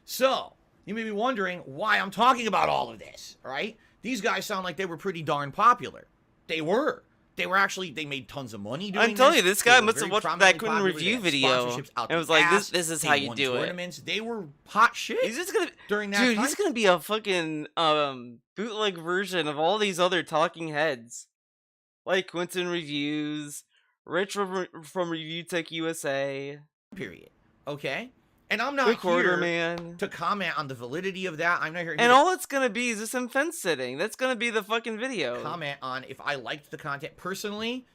So, you may be wondering why I'm talking about all of this, all right? These guys sound like they were pretty darn popular. They were. They made tons of money doing I'm telling you, this. this guy They were must have very watched that prominently Quentin popular. review They had video sponsorships out and the was like, ass. this is They how you won do it. tournaments. They were hot shit. He's just gonna during that dude. time. He's gonna be a fucking bootleg version of all these other talking heads, like Quentin Reviews, Rich from Review Tech USA. Period. Okay. And I'm not Recorder here Man to comment on the validity of that. I'm not here. And all it's gonna be is just him fence sitting. That's gonna be the fucking video. Comment on if I liked the content personally.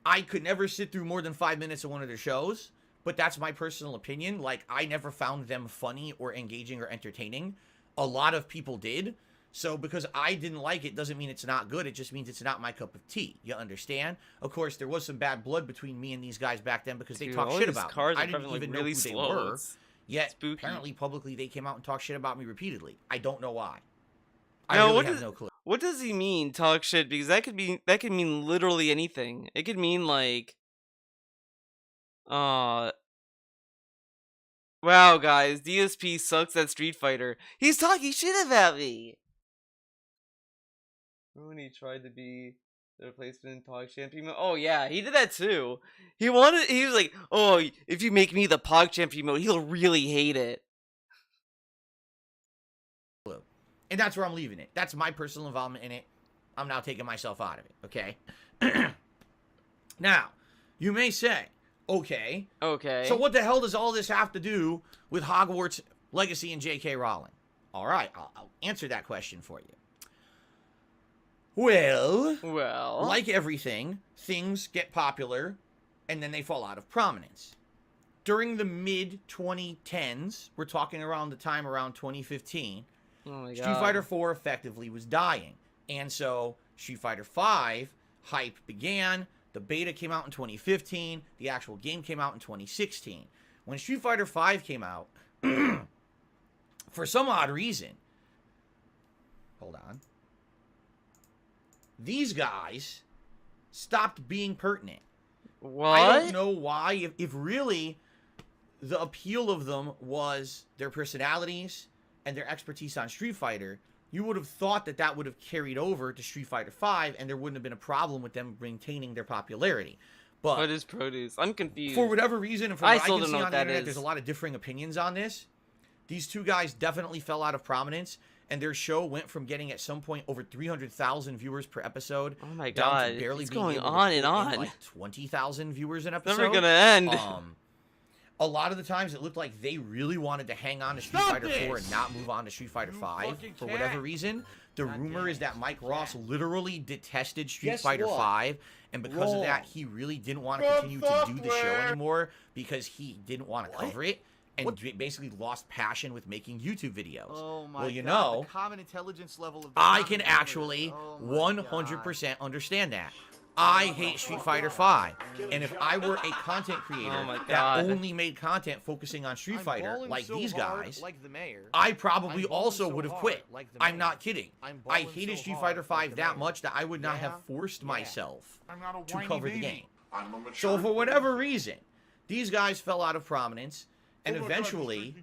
I could never sit through more than 5 minutes of one of their shows, but that's my personal opinion. Like, I never found them funny or engaging or entertaining. A lot of people did. So because I didn't like it doesn't mean it's not good. It just means it's not my cup of tea. You understand? Of course, there was some bad blood between me and these guys back then because they talked shit about me. I didn't even know who they were. Yet, apparently, publicly, they came out and talked shit about me repeatedly. I don't know why. I really have no clue. What does he mean, talk shit? Because that could mean literally anything. It could mean like, wow, guys, DSP sucks at Street Fighter. He's talking shit about me. When he tried to be the replacement in Pog Champion. Oh yeah, he did that too. He was like, oh, if you make me the Pog Champion mode, he'll really hate it. And that's where I'm leaving it. That's my personal involvement in it. I'm now taking myself out of it, okay? Now, you may say, okay. So what the hell does all this have to do with Hogwarts Legacy and J.K. Rowling? All right, I'll answer that question for you. Well, like everything, things get popular and then they fall out of prominence. During the mid-2010s, we're talking around the time around 2015, Street Fighter 4 effectively was dying. And so Street Fighter 5 hype began. The beta came out in 2015. The actual game came out in 2016. When Street Fighter 5 came out, for some odd reason, hold on, these guys stopped being pertinent. What? I don't know why. If really the appeal of them was their personalities and their expertise on Street Fighter, you would have thought that that would have carried over to Street Fighter 5 and there wouldn't have been a problem with them maintaining their popularity. But what is produce? I'm confused. For whatever reason, and from what I can see on the internet, there's a lot of differing opinions on this. These two guys definitely fell out of prominence, and their show went from getting at some point over 300,000 viewers per episode. Oh my down god, to barely it's being going able on to and on. like 20,000 viewers an episode. Never gonna end. A lot of the times it looked like they really wanted to hang on to Street Fighter 4 and not move on to Street Fighter 5 for whatever reason. The rumor is that Mike Ross literally detested Street Fighter 5, and because of that, he really didn't want to continue to do the show anymore because he didn't want to cover it. And basically lost passion with making YouTube videos. Oh my well, you God, know, the common intelligence level of I can actually 100% understand that. I hate Street Fighter 5, and if I were a content creator that only made content focusing on Street Fighter, like these guys, I probably also would have quit. I'm not kidding. I hated Street Fighter 5 that much that I would not have forced myself to cover the game. So for whatever reason, these guys fell out of prominence and eventually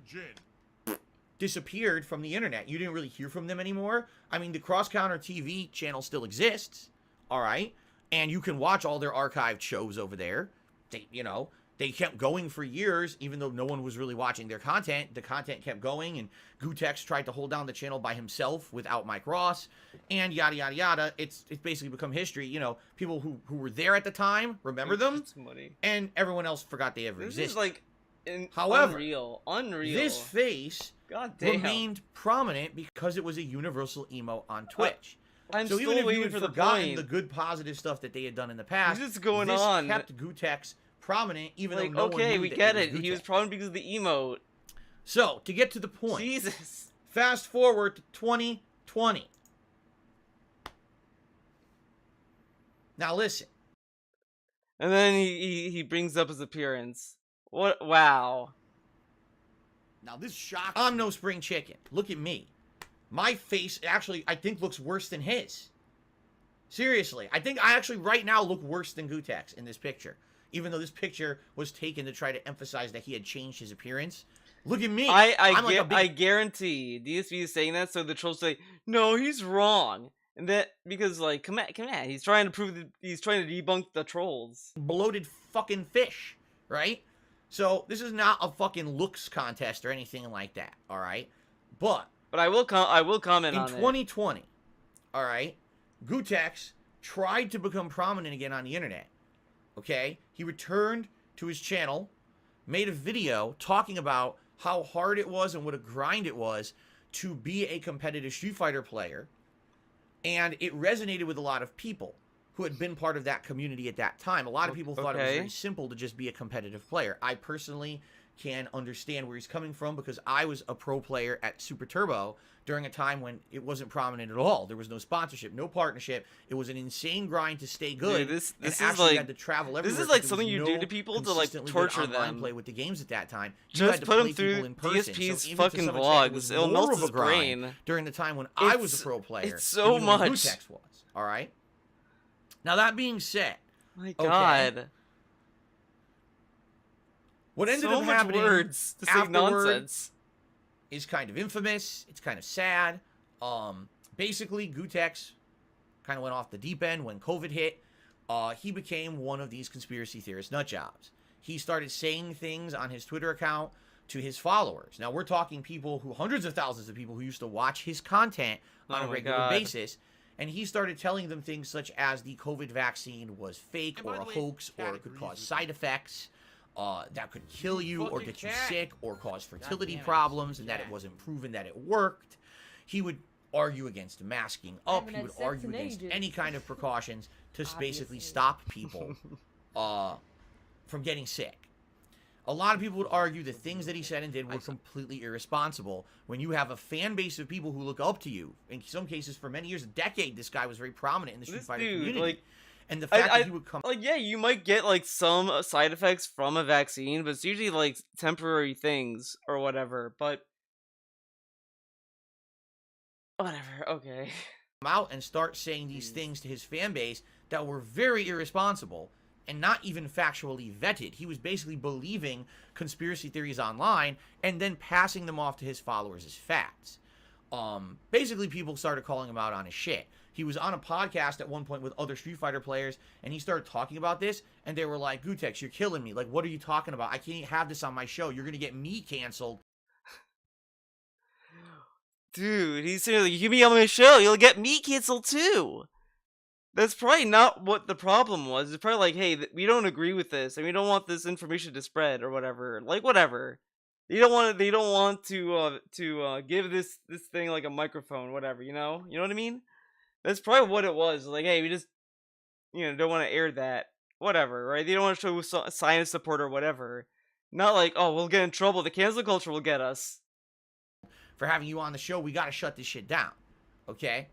disappeared from the internet. You didn't really hear from them anymore. I mean, the Cross Counter TV channel still exists, all right? And you can watch all their archived shows over there. They kept going for years, even though no one was really watching their content. The content kept going, and Gutex tried to hold down the channel by himself without Mike Ross, and yada, yada, yada. It's basically become history. You know, people who were there at the time remember them, and everyone else forgot they ever existed. This is like However, unreal. This face remained prominent because it was a universal emo on Twitch. So even if you had forgotten the good positive stuff that they had done in the past, this kept Gutex prominent, even though no one knew okay, we get it. Gutex. He was prominent because of the emote. So, to get to the point, Jesus. Fast forward to 2020. Now listen. And then he brings up his appearance. What? Wow. Now this shocks. I'm no spring chicken. Look at me. My face actually, I think, looks worse than his. Seriously. I think I actually right now look worse than Gutex in this picture. Even though this picture was taken to try to emphasize that he had changed his appearance. Look at me. I guarantee DSP is saying that so the trolls say, no, he's wrong. And that because like come on, he's trying to prove that he's trying to debunk the trolls. Bloated fucking fish, right? So this is not a fucking looks contest or anything like that, all right? But I will comment on in 2020, all right, Gutex tried to become prominent again on the internet. Okay, he returned to his channel, made a video talking about how hard it was and what a grind it was to be a competitive Street Fighter player. And it resonated with a lot of people who had been part of that community at that time. A lot of people thought it was very simple to just be a competitive player. I personally can understand where he's coming from because I was a pro player at Super Turbo during a time when it wasn't prominent at all. There was no sponsorship, no partnership. It was an insane grind to stay good. Dude, this is actually like had to travel everywhere. this is like something you do to people to like torture them. Play with the games at that time. Just put them through DSP's fucking vlogs. It'll melt his brain. During the time when I was a pro player, it's so much. Gutex was, all right. Now that being said, my God. What ended up happening words to say nonsense is kind of infamous. It's kind of sad. Basically, Gutex kind of went off the deep end when COVID hit. He became one of these conspiracy theorist nutjobs. He started saying things on his Twitter account to his followers. Now, we're talking people who, hundreds of thousands of people who used to watch his content on a regular basis. And he started telling them things such as the COVID vaccine was fake or a hoax or it could cause side effects. That could kill you or get you sick or cause fertility problems, and that it wasn't proven that it worked. He would argue against masking up. He would argue against any kind of precautions to basically stop people from getting sick. A lot of people would argue the things that he said and did were completely irresponsible when you have a fan base of people who look up to you. In some cases, for many years, a decade, this guy was very prominent in the Street Fighter community. Like, and the fact that he would come... Like, yeah, you might get, like, some side effects from a vaccine, but it's usually, like, temporary things or whatever, but... Whatever, okay. Come out and start saying these things to his fan base that were very irresponsible and not even factually vetted. He was basically believing conspiracy theories online and then passing them off to his followers as facts. Basically, people started calling him out on his shit. He was on a podcast at one point with other Street Fighter players, and he started talking about this, and they were like, Gutex, you're killing me. Like, what are you talking about? I can't have this on my show. You're going to get me canceled. Dude, he's saying, like, you can be on my show, you'll get me canceled too. That's probably not what the problem was. It's probably like, hey, we don't agree with this, and we don't want this information to spread or whatever. Like, whatever. They don't want to give this thing like a microphone, whatever. You know what I mean? That's probably what it was. Like, hey, we just, don't want to air that, whatever, right? They don't want to show science support or whatever. Not like, oh, we'll get in trouble. The cancel culture will get us. For having you on the show, we got to shut this shit down. Okay?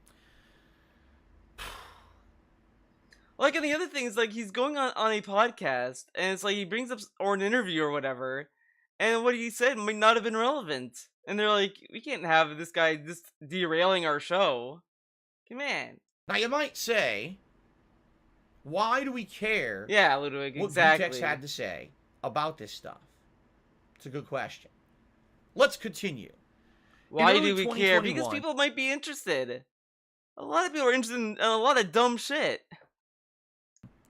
Like, and the other thing is, like, he's going on a podcast, and it's like he brings up, or an interview or whatever, and what he said might not have been relevant. And they're like, we can't have this guy just derailing our show. Come on. Now, you might say, why do we care Ludwig, exactly. what Gutex had to say about this stuff? It's a good question. Let's continue. Why do we care? Because people might be interested. A lot of people are interested in a lot of dumb shit.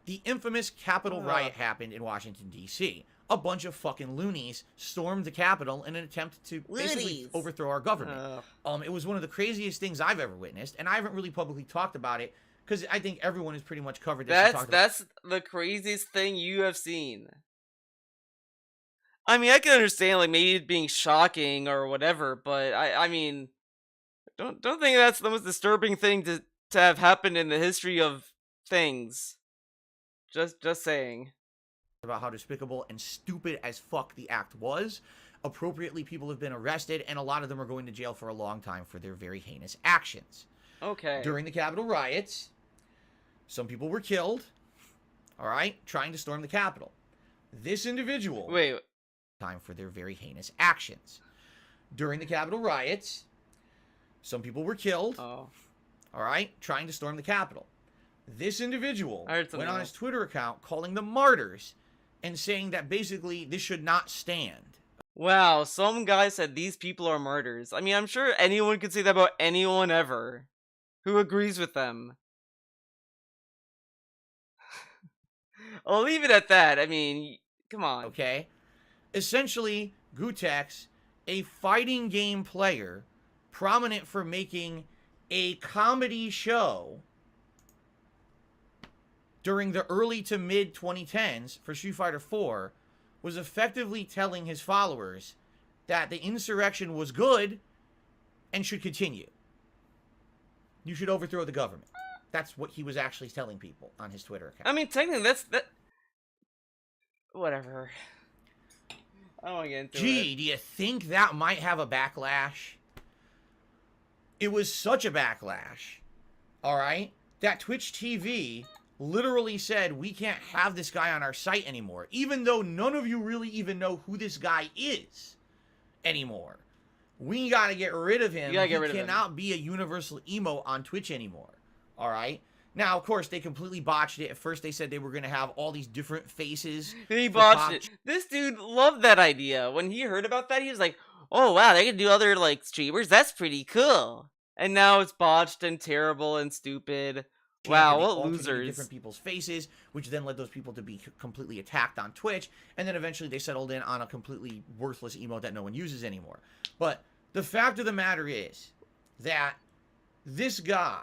The infamous Capitol riot happened in Washington, D.C. A bunch of fucking loonies stormed the Capitol in an attempt to basically overthrow our government. It was one of the craziest things I've ever witnessed, and I haven't really publicly talked about it because I think everyone has pretty much covered this. That's the craziest thing you have seen. I mean, I can understand, like, maybe it being shocking or whatever, but I mean, don't think that's the most disturbing thing to have happened in the history of things. Just saying. About how despicable and stupid as fuck the act was. Appropriately, people have been arrested, and a lot of them are going to jail for a long time for their very heinous actions. Okay. During the Capitol riots, some people were killed, all right, trying to storm the Capitol. This individual... Wait. Time for their very heinous actions. During the Capitol riots, some people were killed, all right, trying to storm the Capitol. This individual went on his Twitter account calling them martyrs and saying that basically this should not stand. Wow, some guy said these people are martyrs. I mean, I'm sure anyone could say that about anyone ever. who agrees with them. I'll leave it at that. I mean, come on. Okay? Essentially, Gootecks, a fighting game player, prominent for making a comedy show during the early to mid 2010s for Street Fighter 4, was effectively telling his followers that the insurrection was good and should continue. You should overthrow the government. That's what he was actually telling people on his Twitter account. I mean, technically, that. Whatever. I don't want to get into it. Gee, do you think that might have a backlash? It was such a backlash, all right, that Twitch TV literally said, we can't have this guy on our site anymore, even though none of you really even know who this guy is anymore. We got to get rid of him. He cannot be a universal emo on Twitch anymore, all right? Now, of course, they completely botched it. At first, they said they were going to have all these different faces. He botched it. This dude loved that idea. When he heard about that, he was like, oh, wow, they can do other, like, streamers? That's pretty cool. And now it's botched and terrible and stupid. Wow, what losers. Different people's faces, which then led those people to be completely attacked on Twitch. And then eventually they settled in on a completely worthless emote that no one uses anymore. But the fact of the matter is that this guy,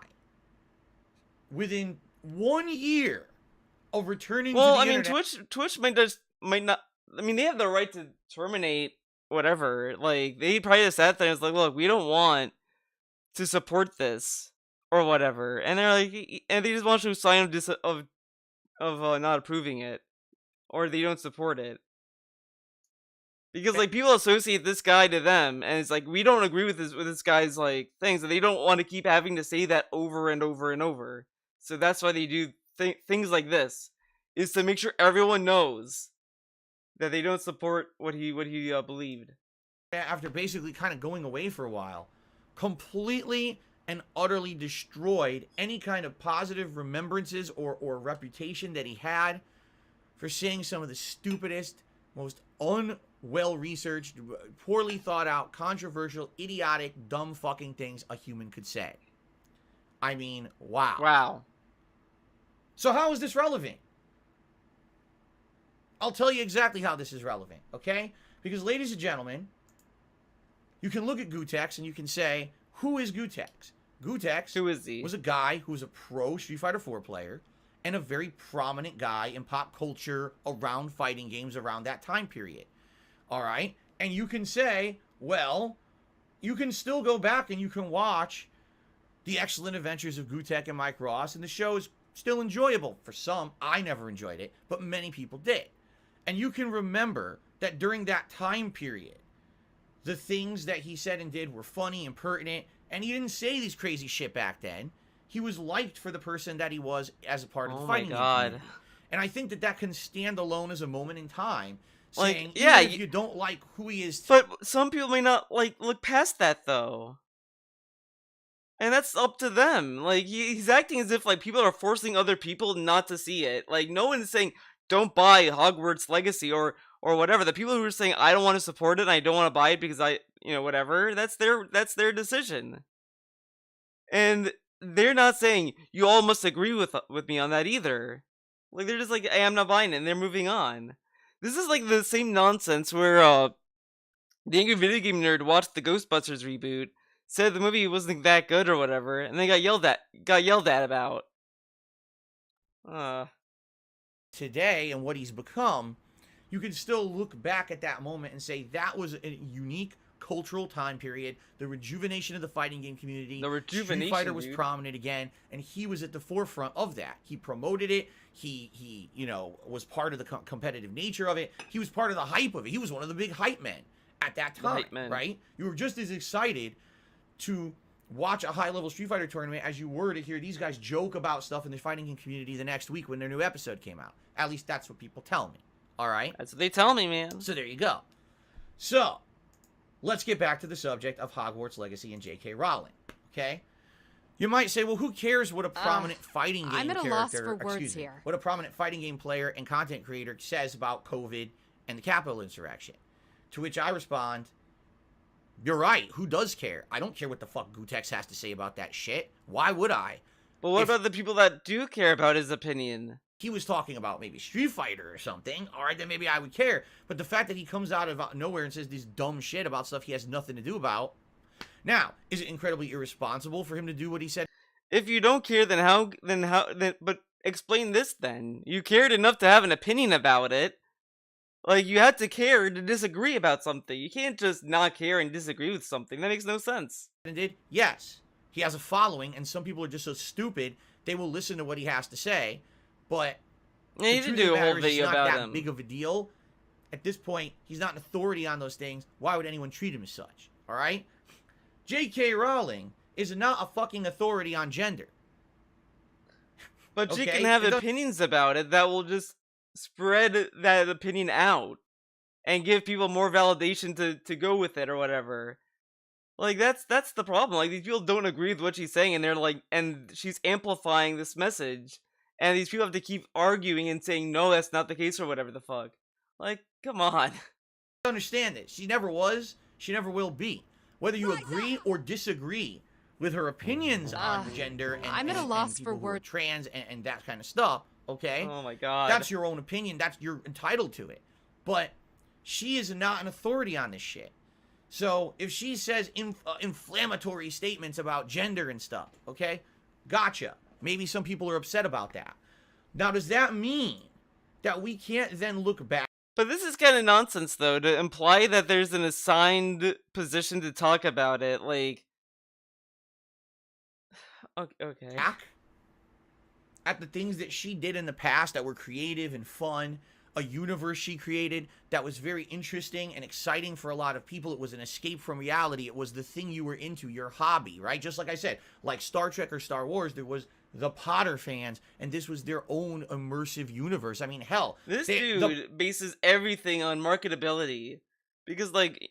within 1 year of returning to the internet... Well, I mean, Twitch might not... I mean, they have the right to terminate whatever. Like, they probably just sat there and was like, look, we don't want to support this or whatever. And they're like... And they just want you to sign of not approving it. Or they don't support it. Because, like, people associate this guy to them, and it's like, we don't agree with this guy's, like, things, and they don't want to keep having to say that over and over and over. So that's why they do things like this, is to make sure everyone knows that they don't support what he believed. After basically kind of going away for a while, completely and utterly destroyed any kind of positive remembrances or reputation that he had for saying some of the stupidest, most well-researched, poorly thought out, controversial, idiotic, dumb fucking things a human could say. I mean, wow. Wow. So how is this relevant? I'll tell you exactly how this is relevant, okay? Because, ladies and gentlemen, you can look at Gootecks and you can say, who is Gootecks? Gootecks who is he? Was a guy who was a pro Street Fighter 4 player and a very prominent guy in pop culture around fighting games around that time period. All right? And you can say, well, you can still go back and you can watch The Excellent Adventures of Gootecks and Mike Ross, and the show is still enjoyable. For some, I never enjoyed it, but many people did. And you can remember that during that time period, the things that he said and did were funny and pertinent, and he didn't say these crazy shit back then. He was liked for the person that he was as a part of the fighting game community. And I think that can stand alone as a moment in time, saying, like, yeah, if you don't like who he is... But some people may not, like, look past that, though. And that's up to them. Like, he's acting as if, like, people are forcing other people not to see it. Like, no one's saying, don't buy Hogwarts Legacy or whatever. The people who are saying, I don't want to support it and I don't want to buy it because whatever, that's their decision. And they're not saying, you all must agree with me on that either. Like, they're just like, hey, I'm not buying it, and they're moving on. This is like the same nonsense where, the Angry Video Game Nerd watched the Ghostbusters reboot, said the movie wasn't that good or whatever, and they got yelled at about. Today, and what he's become, you can still look back at that moment and say that was a unique cultural time period, the rejuvenation of the fighting game community. Street Fighter was prominent again, and he was at the forefront of that. He promoted it. He was part of the competitive nature of it. He was part of the hype of it. He was one of the big hype men at that time, right? You were just as excited to watch a high-level Street Fighter tournament as you were to hear these guys joke about stuff in the fighting game community the next week when their new episode came out. At least that's what people tell me. All right? That's what they tell me, man. So there you go. So, let's get back to the subject of Hogwarts Legacy and J.K. Rowling, okay? You might say, well, who cares what a prominent fighting game I'm at character, a loss for words here. What a prominent fighting game player and content creator says about COVID and the Capitol insurrection? To which I respond, You're right. Who does care? I don't care what the fuck Gutex has to say about that shit. Why would I? But what about the people that do care about his opinion? He was talking about maybe Street Fighter or something, all right, then maybe I would care. But the fact that he comes out of nowhere and says this dumb shit about stuff he has nothing to do about. Now, is it incredibly irresponsible for him to do what he said? If you don't care, but explain this then. You cared enough to have an opinion about it. Like, you had to care to disagree about something. You can't just not care and disagree with something. That makes no sense. Did? Yes. He has a following, and some people are just so stupid, they will listen to what he has to say. But yeah, you did do a whole video about him. Not that big of a deal. At this point, he's not an authority on those things. Why would anyone treat him as such? All right? J.K. Rowling is not a fucking authority on gender. But she can have opinions about it that will just spread that opinion out and give people more validation to go with it or whatever. Like, that's the problem. Like, these people don't agree with what she's saying, and they're like, and she's amplifying this message, and these people have to keep arguing and saying, no, that's not the case or whatever the fuck. Like, come on. I understand this. She never was, she never will be. Whether you agree or disagree with her opinions on gender and I'm at a loss for words. Trans and that kind of stuff, okay? Oh my god. That's your own opinion. You're entitled to it. But she is not an authority on this shit. So if she says inflammatory statements about gender and stuff, okay? Gotcha. Maybe some people are upset about that. Now, does that mean that we can't then look back? But this is kind of nonsense, though, to imply that there's an assigned position to talk about it. Like, okay. Back at the things that she did in the past that were creative and fun, a universe she created that was very interesting and exciting for a lot of people. It was an escape from reality. It was the thing you were into, your hobby, right? Just like I said, like Star Trek or Star Wars, there was the Potter fans, and this was their own immersive universe. I mean, hell. This dude bases everything on marketability. Because, like,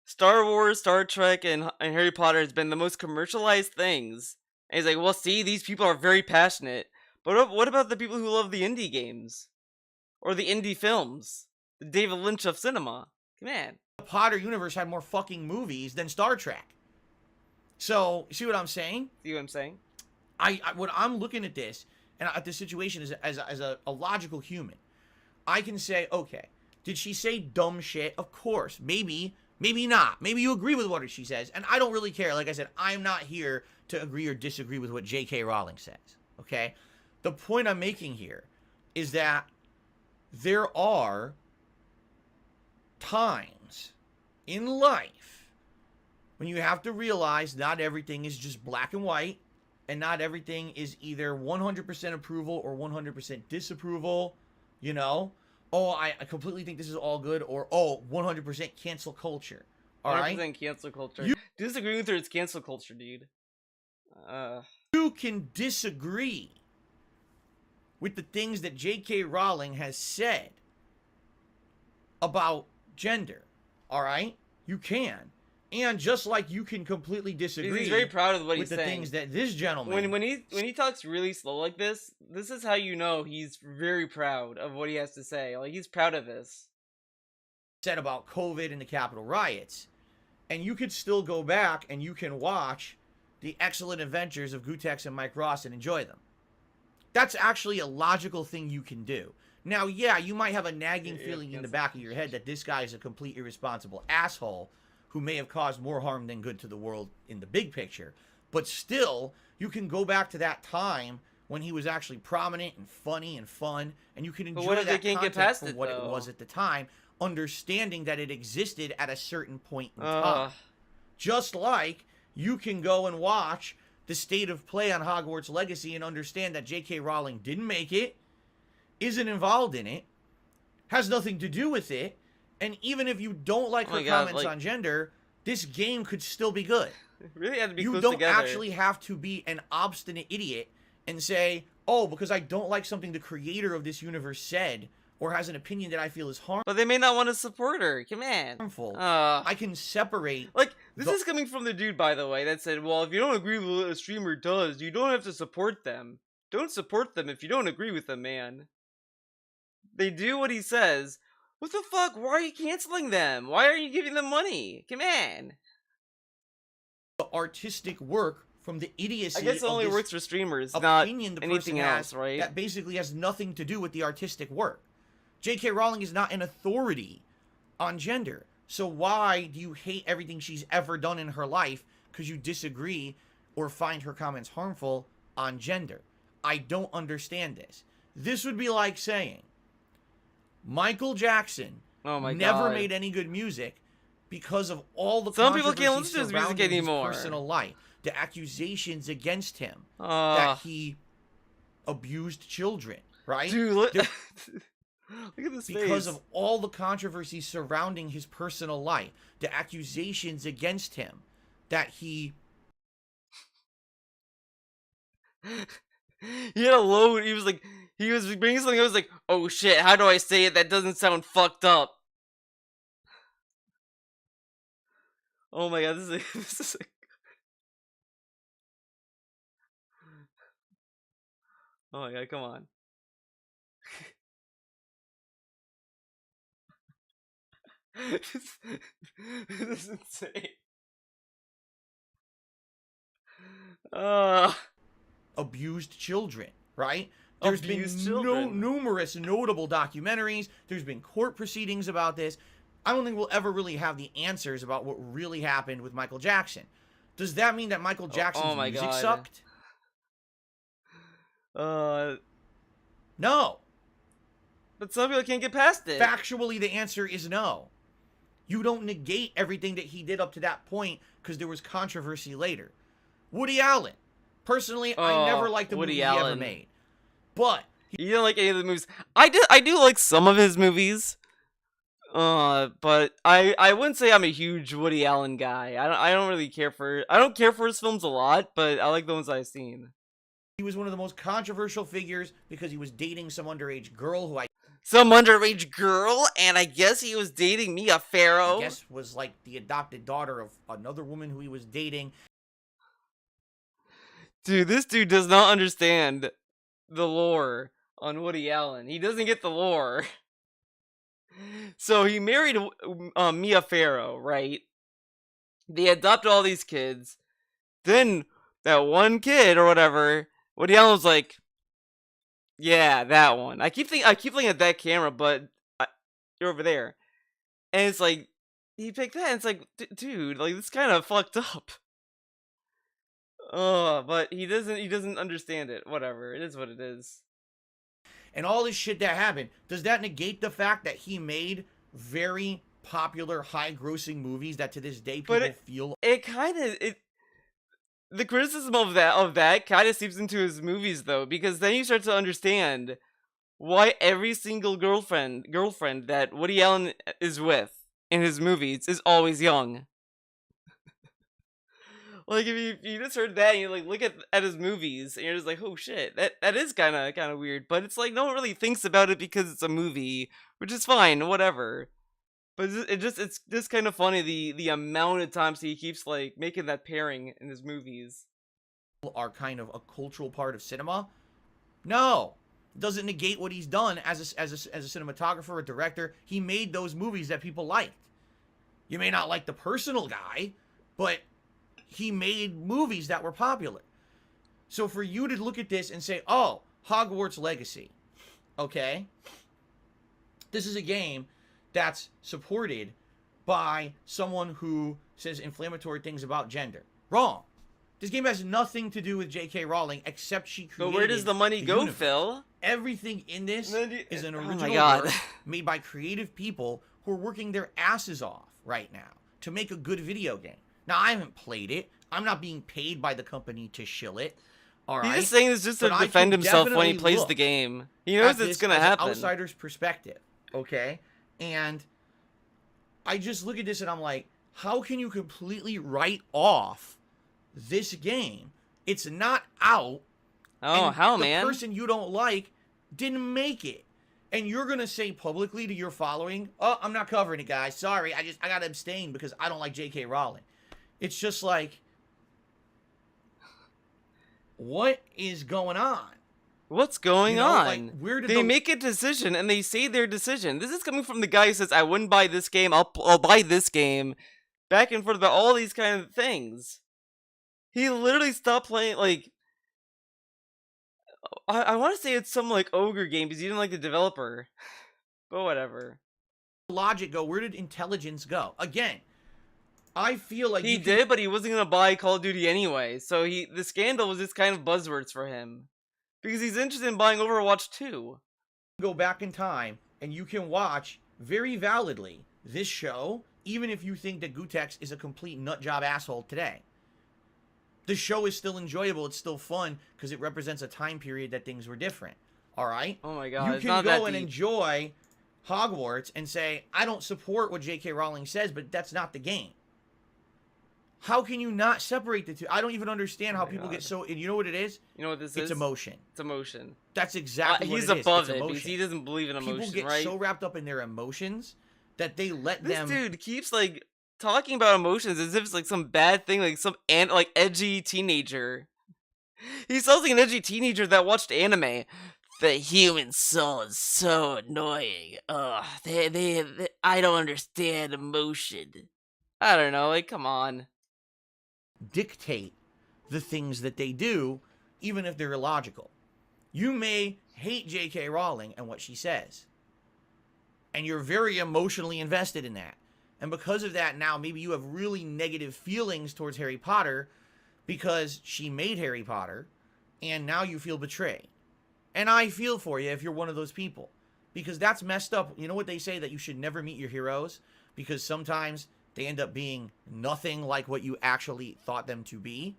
Star Wars, Star Trek, and Harry Potter has been the most commercialized things. And he's like, well, see, these people are very passionate. But what about the people who love the indie games? Or the indie films? The David Lynch of cinema? Come on. The Potter universe had more fucking movies than Star Trek. So, see what I'm saying? See what I'm saying? When I'm looking at this, and at this situation as a logical human, I can say, okay, did she say dumb shit? Of course. Maybe not. Maybe you agree with what she says, and I don't really care. Like I said, I'm not here to agree or disagree with what J.K. Rowling says, okay? The point I'm making here is that there are times in life when you have to realize not everything is just black and white, and not everything is either 100% approval or 100% disapproval, you know? Oh, I completely think this is all good, or, oh, 100% cancel culture, all right? 100% cancel culture. Disagree with her, it's cancel culture, dude. You can disagree with the things that J.K. Rowling has said about gender, all right? You can. And just like you can completely disagree, he's very proud of what he's saying. saying. Things that this gentleman, when he talks really slow like this is how you know he's very proud of what he has to say. Like, he's proud of this. Said about COVID and the Capitol riots, and you could still go back and you can watch the excellent adventures of Gutex and Mike Ross and enjoy them. That's actually a logical thing you can do. Now, yeah, you might have a nagging feeling in the back of your head that this guy is a complete irresponsible asshole who may have caused more harm than good to the world in the big picture. But still, you can go back to that time when he was actually prominent and funny and fun, and you can enjoy that content for what it was at the time, understanding that it existed at a certain point in time. Just like you can go and watch the state of play on Hogwarts Legacy and understand that J.K. Rowling didn't make it, isn't involved in it, has nothing to do with it, and even if you don't like her comments on gender, this game could still be good. Really had to be you close don't together. Actually have to be an obstinate idiot and say, oh, because I don't like something the creator of this universe said or has an opinion that I feel is harmful. But they may not want to support her. Come on. I can separate. Like, this is coming from the dude, by the way, that said, well, if you don't agree with what a streamer does, you don't have to support them. Don't support them if you don't agree with them, man. They do what he says. What the fuck? Why are you canceling them? Why are you giving them money? Come on. the artistic work from the idiocy. I guess it only works for streamers, not anything else, right? That basically has nothing to do with the artistic work. J.K. Rowling is not an authority on gender. So why do you hate everything she's ever done in her life because you disagree or find her comments harmful on gender? I don't understand this. This would be like saying Michael Jackson never made any good music because of all the some people can't listen to his music anymore. His personal life, the accusations against him that he abused children, right? Dude, look at this because face. of all the controversy surrounding his personal life, the accusations against him that he had a load. He was bringing something. I was like, oh shit, how do I say it that doesn't sound fucked up? Oh my god, this is like... Oh my god, come on. This is insane. Abused children, right? There's been numerous notable documentaries. There's been court proceedings about this. I don't think we'll ever really have the answers about what really happened with Michael Jackson. Does that mean that Michael Jackson's music sucked? No. But some people can't get past it. Factually, the answer is no. You don't negate everything that he did up to that point because there was controversy later. Woody Allen. Personally, I never liked the movie he ever made. But you don't like any of the movies. I do like some of his movies. But I wouldn't say I'm a huge Woody Allen guy. I don't really care for... I don't care for his films a lot, but I like the ones I've seen. He was one of the most controversial figures because he was dating some underage girl who and I guess he was dating Mia Farrow. I guess was like the adopted daughter of another woman who he was dating. Dude, this dude does not understand the lore on Woody Allen. He doesn't get the lore. So he married Mia Farrow, right? They adopted all these kids. Then that one kid or whatever, Woody Allen was like, "Yeah, that one." I keep looking at that camera, but you're over there, and it's like he picked that. And it's like, dude, like this kind of fucked up. But he doesn't understand it. Whatever, it is what it is. And all this shit that happened, does that negate the fact that he made very popular, high-grossing movies that to this day people feel? The criticism of that kind of seeps into his movies though, because then you start to understand why every single girlfriend that Woody Allen is with in his movies is always young. Like if you just heard that and you like look at his movies and you're just like, oh shit, that is kind of weird. But it's like no one really thinks about it because it's a movie, which is fine, whatever. But it's just kind of funny the amount of times he keeps like making that pairing in his movies. Are kind of a cultural part of cinema. No, it doesn't negate what he's done as a cinematographer or director. He made those movies that people liked. You may not like the personal guy, but he made movies that were popular. So for you to look at this and say, oh, Hogwarts Legacy, okay, this is a game that's supported by someone who says inflammatory things about gender. Wrong. This game has nothing to do with J.K. Rowling except she created. But where does the money go, universe. Phil? Everything in this is an original work made by creative people who are working their asses off right now to make a good video game. Now, I haven't played it. I'm not being paid by the company to shill it. All right. He's just saying this just to defend himself when he plays the game. He knows it's going to happen. An outsider's perspective, okay? And I just look at this and I'm like, how can you completely write off this game? It's not out. Oh, hell, man. The person you don't like didn't make it. And you're going to say publicly to your following, oh, I'm not covering it, guys. Sorry, I got to abstain because I don't like J.K. Rowling. It's just like, what is going on? What's going on? Like, where did they make a decision and they say their decision. This is coming from the guy who says, I wouldn't buy this game, I'll buy this game. Back and forth about all these kind of things. He literally stopped playing, like, I want to say it's some, like, ogre game because he didn't like the developer. But whatever. Logic go? Where did intelligence go? Again, I feel like he did, but he wasn't gonna buy Call of Duty anyway. So the scandal was just kind of buzzwords for him because he's interested in buying Overwatch 2. Go back in time and you can watch very validly this show, even if you think that Gutex is a complete nutjob asshole today. The show is still enjoyable. It's still fun because it represents a time period that things were different. All right. Oh my god! You can go and enjoy Hogwarts and say, I don't support what J.K. Rowling says, but that's not the game. How can you not separate the two? I don't even understand how people get so... And you know what it is? You know what this is? It's emotion. It's emotion. That's exactly what it is. He's above it because he doesn't believe in emotion, people get right? so wrapped up in their emotions that they let them... This dude keeps, like, talking about emotions as if it's, like, some bad thing, like some, like, edgy teenager. He sounds like an edgy teenager that watched anime. The human soul is so annoying. Ugh, I don't understand emotion. I don't know, like, come on. Dictate the things that they do, even if they're illogical. You may hate J.K. Rowling and what she says, and you're very emotionally invested in that. And because of that, now maybe you have really negative feelings towards Harry Potter because she made Harry Potter, and now you feel betrayed. And I feel for you if you're one of those people, because that's messed up. You know what they say, that you should never meet your heroes, because sometimes they end up being nothing like what you actually thought them to be.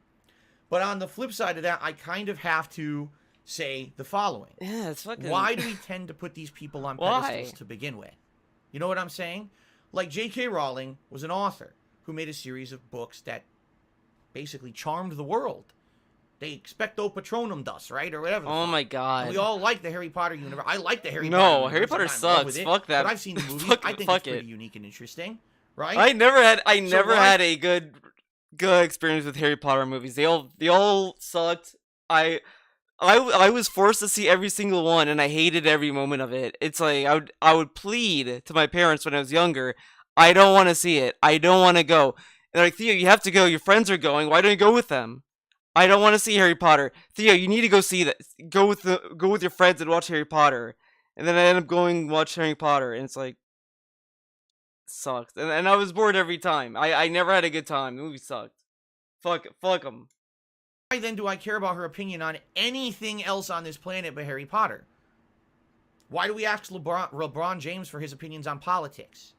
But on the flip side of that, I kind of have to say the following. Yeah, it's fucking... Why do we tend to put these people on pedestals to begin with? You know what I'm saying? Like, J.K. Rowling was an author who made a series of books that basically charmed the world. They expecto patronum dust, right? Or whatever. Oh my god. And we all like the Harry Potter universe. I like the Harry Potter universe. No, Harry Potter sucks. Fuck that. But I've seen the movie. I think it's pretty unique and interesting. Right? I never had a good experience with Harry Potter movies. They all sucked. I was forced to see every single one, and I hated every moment of it. It's like I would plead to my parents when I was younger, I don't want to see it. I don't want to go. And they're like, Theo, you have to go. Your friends are going. Why don't you go with them? I don't want to see Harry Potter. Theo, you need to go see that. Go with your friends and watch Harry Potter. And then I end up going watch Harry Potter, and it's like, sucked. And I was bored every time. I never had a good time. The movie sucked. Fuck them. Why then do I care about her opinion on anything else on this planet but Harry Potter? Why do we ask LeBron James for his opinions on politics?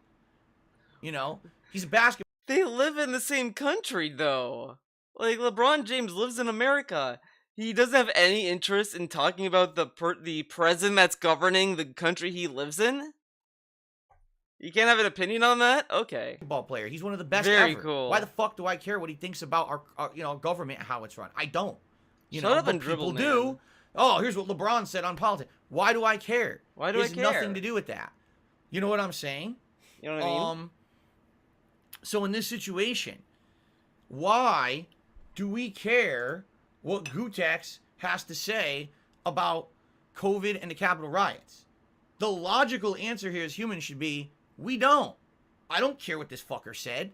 You know, he's a basketball. They live in the same country, though. Like, LeBron James lives in America. He doesn't have any interest in talking about the president that's governing the country he lives in. You can't have an opinion on that? Okay. Basketball player. He's one of the best Very ever. cool. Why the fuck do I care what he thinks about our government and how it's run? I don't. Shut up and dribble, people do. Oh, here's what LeBron said on politics. Why do I care? Why do I care? It has nothing to do with that. You know what I'm saying? You know what I mean? So in this situation, why do we care what Gutex has to say about COVID and the Capitol riots? The logical answer here as humans should be, we don't. I don't care what this fucker said.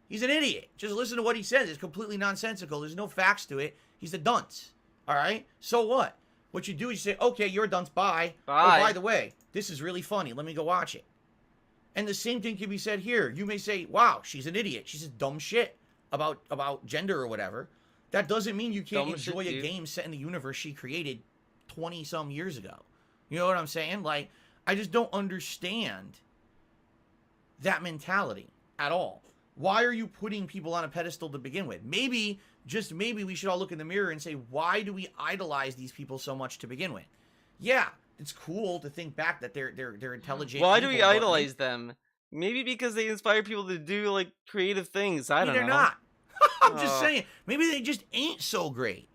He's an idiot. Just listen to what he says. It's completely nonsensical. There's no facts to it. He's a dunce. All right? So what? What you do is you say, okay, you're a dunce. Bye. Bye. Oh, by the way, this is really funny. Let me go watch it. And the same thing can be said here. You may say, wow, she's an idiot. She says dumb shit about gender or whatever. That doesn't mean you can't enjoy a game set in the universe she created 20-some years ago. You know what I'm saying? Like, I just don't understand that mentality at all. Why are you putting people on a pedestal to begin with? Maybe, just maybe, we should all look in the mirror and say, why do we idolize these people so much to begin with? Yeah, it's cool to think back that they're intelligent. Why do we idolize them? Maybe because they inspire people to do, like, creative things. I don't know. They're not. I'm just saying. Maybe they just ain't so great.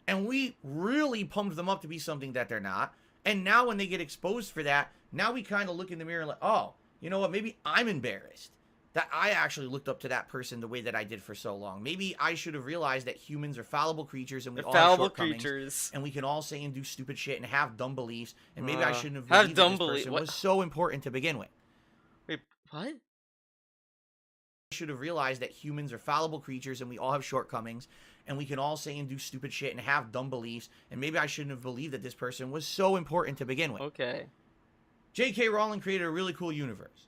And we really pumped them up to be something that they're not. And now when they get exposed for that, now we kind of look in the mirror and like, oh, you know what? Maybe I'm embarrassed that I actually looked up to that person the way that I did for so long. Maybe I should have realized that humans are fallible creatures and we all have shortcomings. And we can all say and do stupid shit and have dumb beliefs. And maybe I shouldn't have believed that this person was so important to begin with. Wait, what? I should have realized that humans are fallible creatures and we all have shortcomings. and we can all say and do stupid shit and have dumb beliefs, and maybe I shouldn't have believed that this person was so important to begin with. Okay. J.K. Rowling created a really cool universe.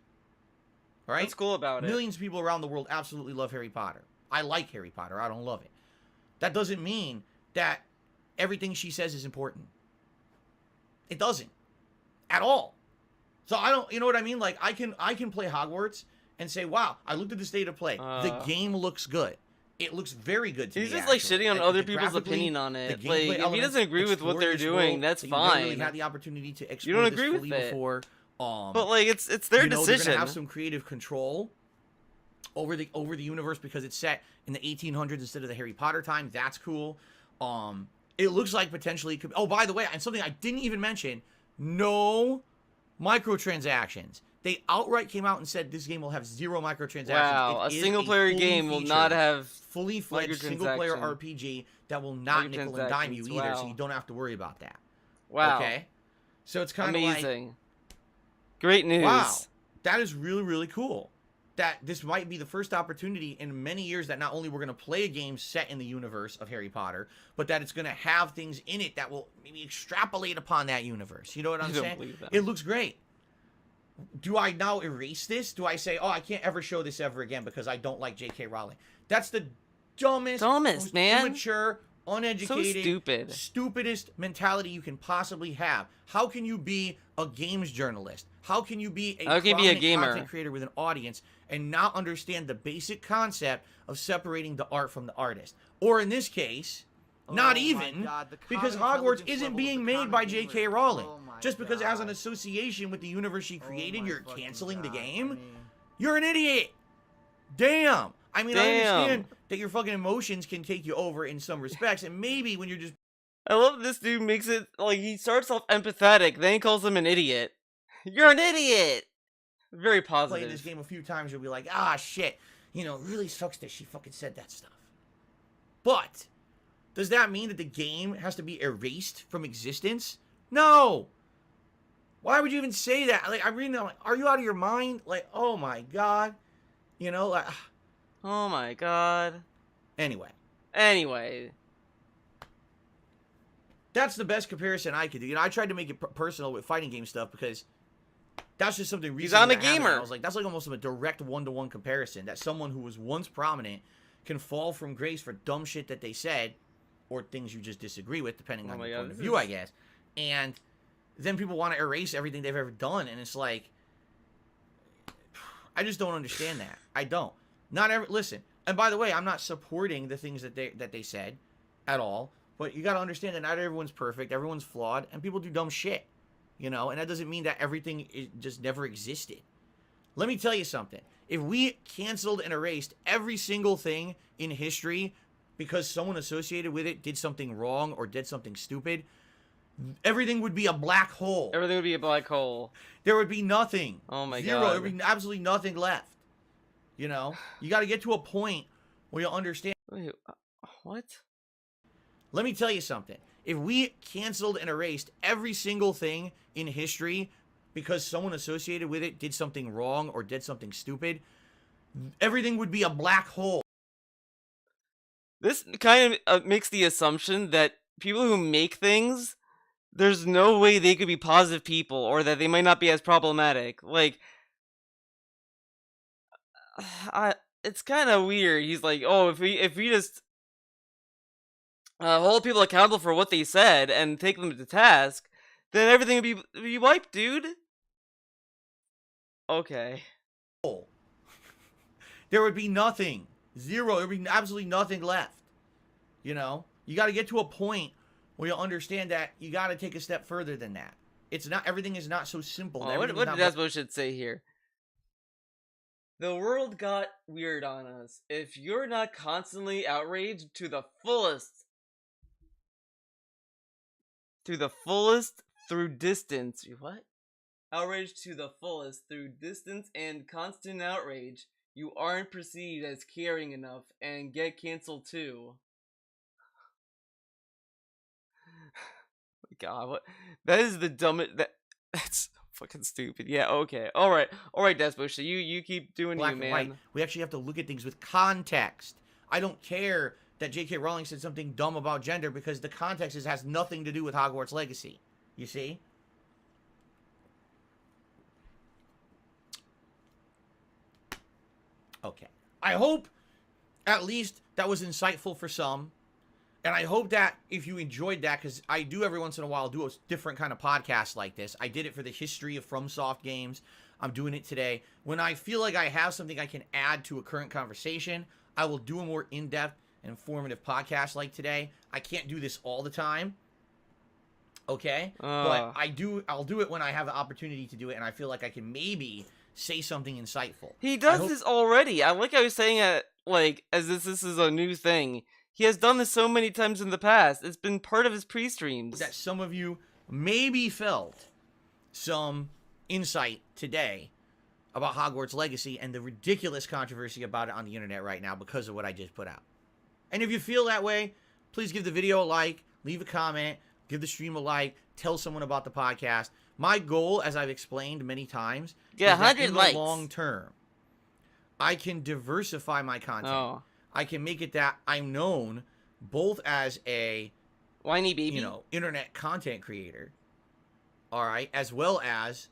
All right? What's cool about it? Millions of people around the world absolutely love Harry Potter. I like Harry Potter. I don't love it. That doesn't mean that everything she says is important. It doesn't. At all. So I don't, you know what I mean? Like, I can play Hogwarts and say, wow, I looked at the state of play. The game looks good. It looks very good to me. He's just like shitting on other people's opinion on it. Like, if he doesn't agree with what they're doing, that's fine. You really had the opportunity to explore you don't agree with it before. But like, it's their decision. They're gonna have some creative control over the universe because it's set in the 1800s instead of the Harry Potter time. That's cool. It looks like potentially could. Oh, by the way, and something I didn't even mention: no microtransactions. They outright came out and said this game will have 0 microtransactions. Wow, a single-player game will not have fully fledged single-player RPG that will not nickel and dime you either, so you don't have to worry about that. Wow. Okay. So it's kind of amazing. Great news. Wow, that is really, really cool. That this might be the first opportunity in many years that not only we're going to play a game set in the universe of Harry Potter, but that it's going to have things in it that will maybe extrapolate upon that universe. You know what I'm saying? It looks great. Do I now erase this? Do I say, oh, I can't ever show this ever again because I don't like J.K. Rowling? That's the dumbest, most man. Immature, uneducated, so stupid. Stupidest mentality you can possibly have. How can you be a games journalist? How can you be a gamer, content creator with an audience and not understand the basic concept of separating the art from the artist? Or in this case, not even, because Hogwarts isn't being made by J.K. Rowling. Just because it has an association with the universe she created, you're canceling the game? You're an idiot! Damn! I mean, I understand that your fucking emotions can take you over in some respects, and maybe when you're just... I love this dude makes it, like, he starts off empathetic, then he calls him an idiot. You're an idiot! Very positive. Playing this game a few times, you'll be like, ah, shit. You know, it really sucks that she fucking said that stuff. But, does that mean that the game has to be erased from existence? No! Why would you even say that? Like, I'm reading that, like, are you out of your mind? Like, oh my god. You know, like... Oh my god. Anyway. That's the best comparison I could do. You know, I tried to make it personal with fighting game stuff because that's just something recent. He's on a gamer. I was like, that's like almost a direct one-to-one comparison. That someone who was once prominent can fall from grace for dumb shit that they said, or things you just disagree with, depending on your point of view, I guess. And then people want to erase everything they've ever done, and it's like, I just don't understand that. I don't. Listen, and by the way, I'm not supporting the things that they said at all. But you got to understand that not everyone's perfect, everyone's flawed, and people do dumb shit, you know? And that doesn't mean that everything just never existed. Let me tell you something. If we canceled and erased every single thing in history because someone associated with it did something wrong or did something stupid, everything would be a black hole. Everything would be a black hole. There would be nothing. Oh my god. Zero. There would be absolutely nothing left. You know? You got to get to a point where you'll understand. Wait, what? Let me tell you something. If we canceled and erased every single thing in history because someone associated with it did something wrong or did something stupid, everything would be a black hole. This kind of makes the assumption that people who make things, there's no way they could be positive people or that they might not be as problematic. Like, it's kind of weird. He's like, oh, if we just... hold people accountable for what they said and take them to task, then everything would be wiped, dude. Okay. There would be nothing. Zero. There would be absolutely nothing left. You know? You got to get to a point where you'll understand that you got to take a step further than that. It's not, everything is not so simple. Oh, what did Despo say here? The world got weird on us. If you're not constantly outraged to the fullest through distance. What? Outrage to the fullest through distance and constant outrage. You aren't perceived as caring enough and get canceled too. God, what? That is the dumbest. That's fucking stupid. Yeah. Okay. All right. Despo. So you keep doing black you, man. And white. We actually have to look at things with context. I don't care that J.K. Rowling said something dumb about gender because the context has nothing to do with Hogwarts Legacy. You see? Okay. I hope at least that was insightful for some. And I hope that if you enjoyed that, because I do every once in a while do a different kind of podcast like this. I did it for the history of FromSoft games. I'm doing it today. When I feel like I have something I can add to a current conversation, I will do a more in-depth and informative podcast like today. I can't do this all the time. Okay? But I'll do it when I have the opportunity to do it, and I feel like I can maybe say something insightful. He does this already. I like how he's saying it, like, as this is a new thing. He has done this so many times in the past. It's been part of his pre-streams. That some of you maybe felt some insight today about Hogwarts Legacy and the ridiculous controversy about it on the internet right now because of what I just put out. And if you feel that way, please give the video a like, leave a comment, give the stream a like, tell someone about the podcast. My goal, as I've explained many times, is that in the long term, I can diversify my content. I can make it that I'm known both as a whiny baby, you know, internet content creator, all right, as well as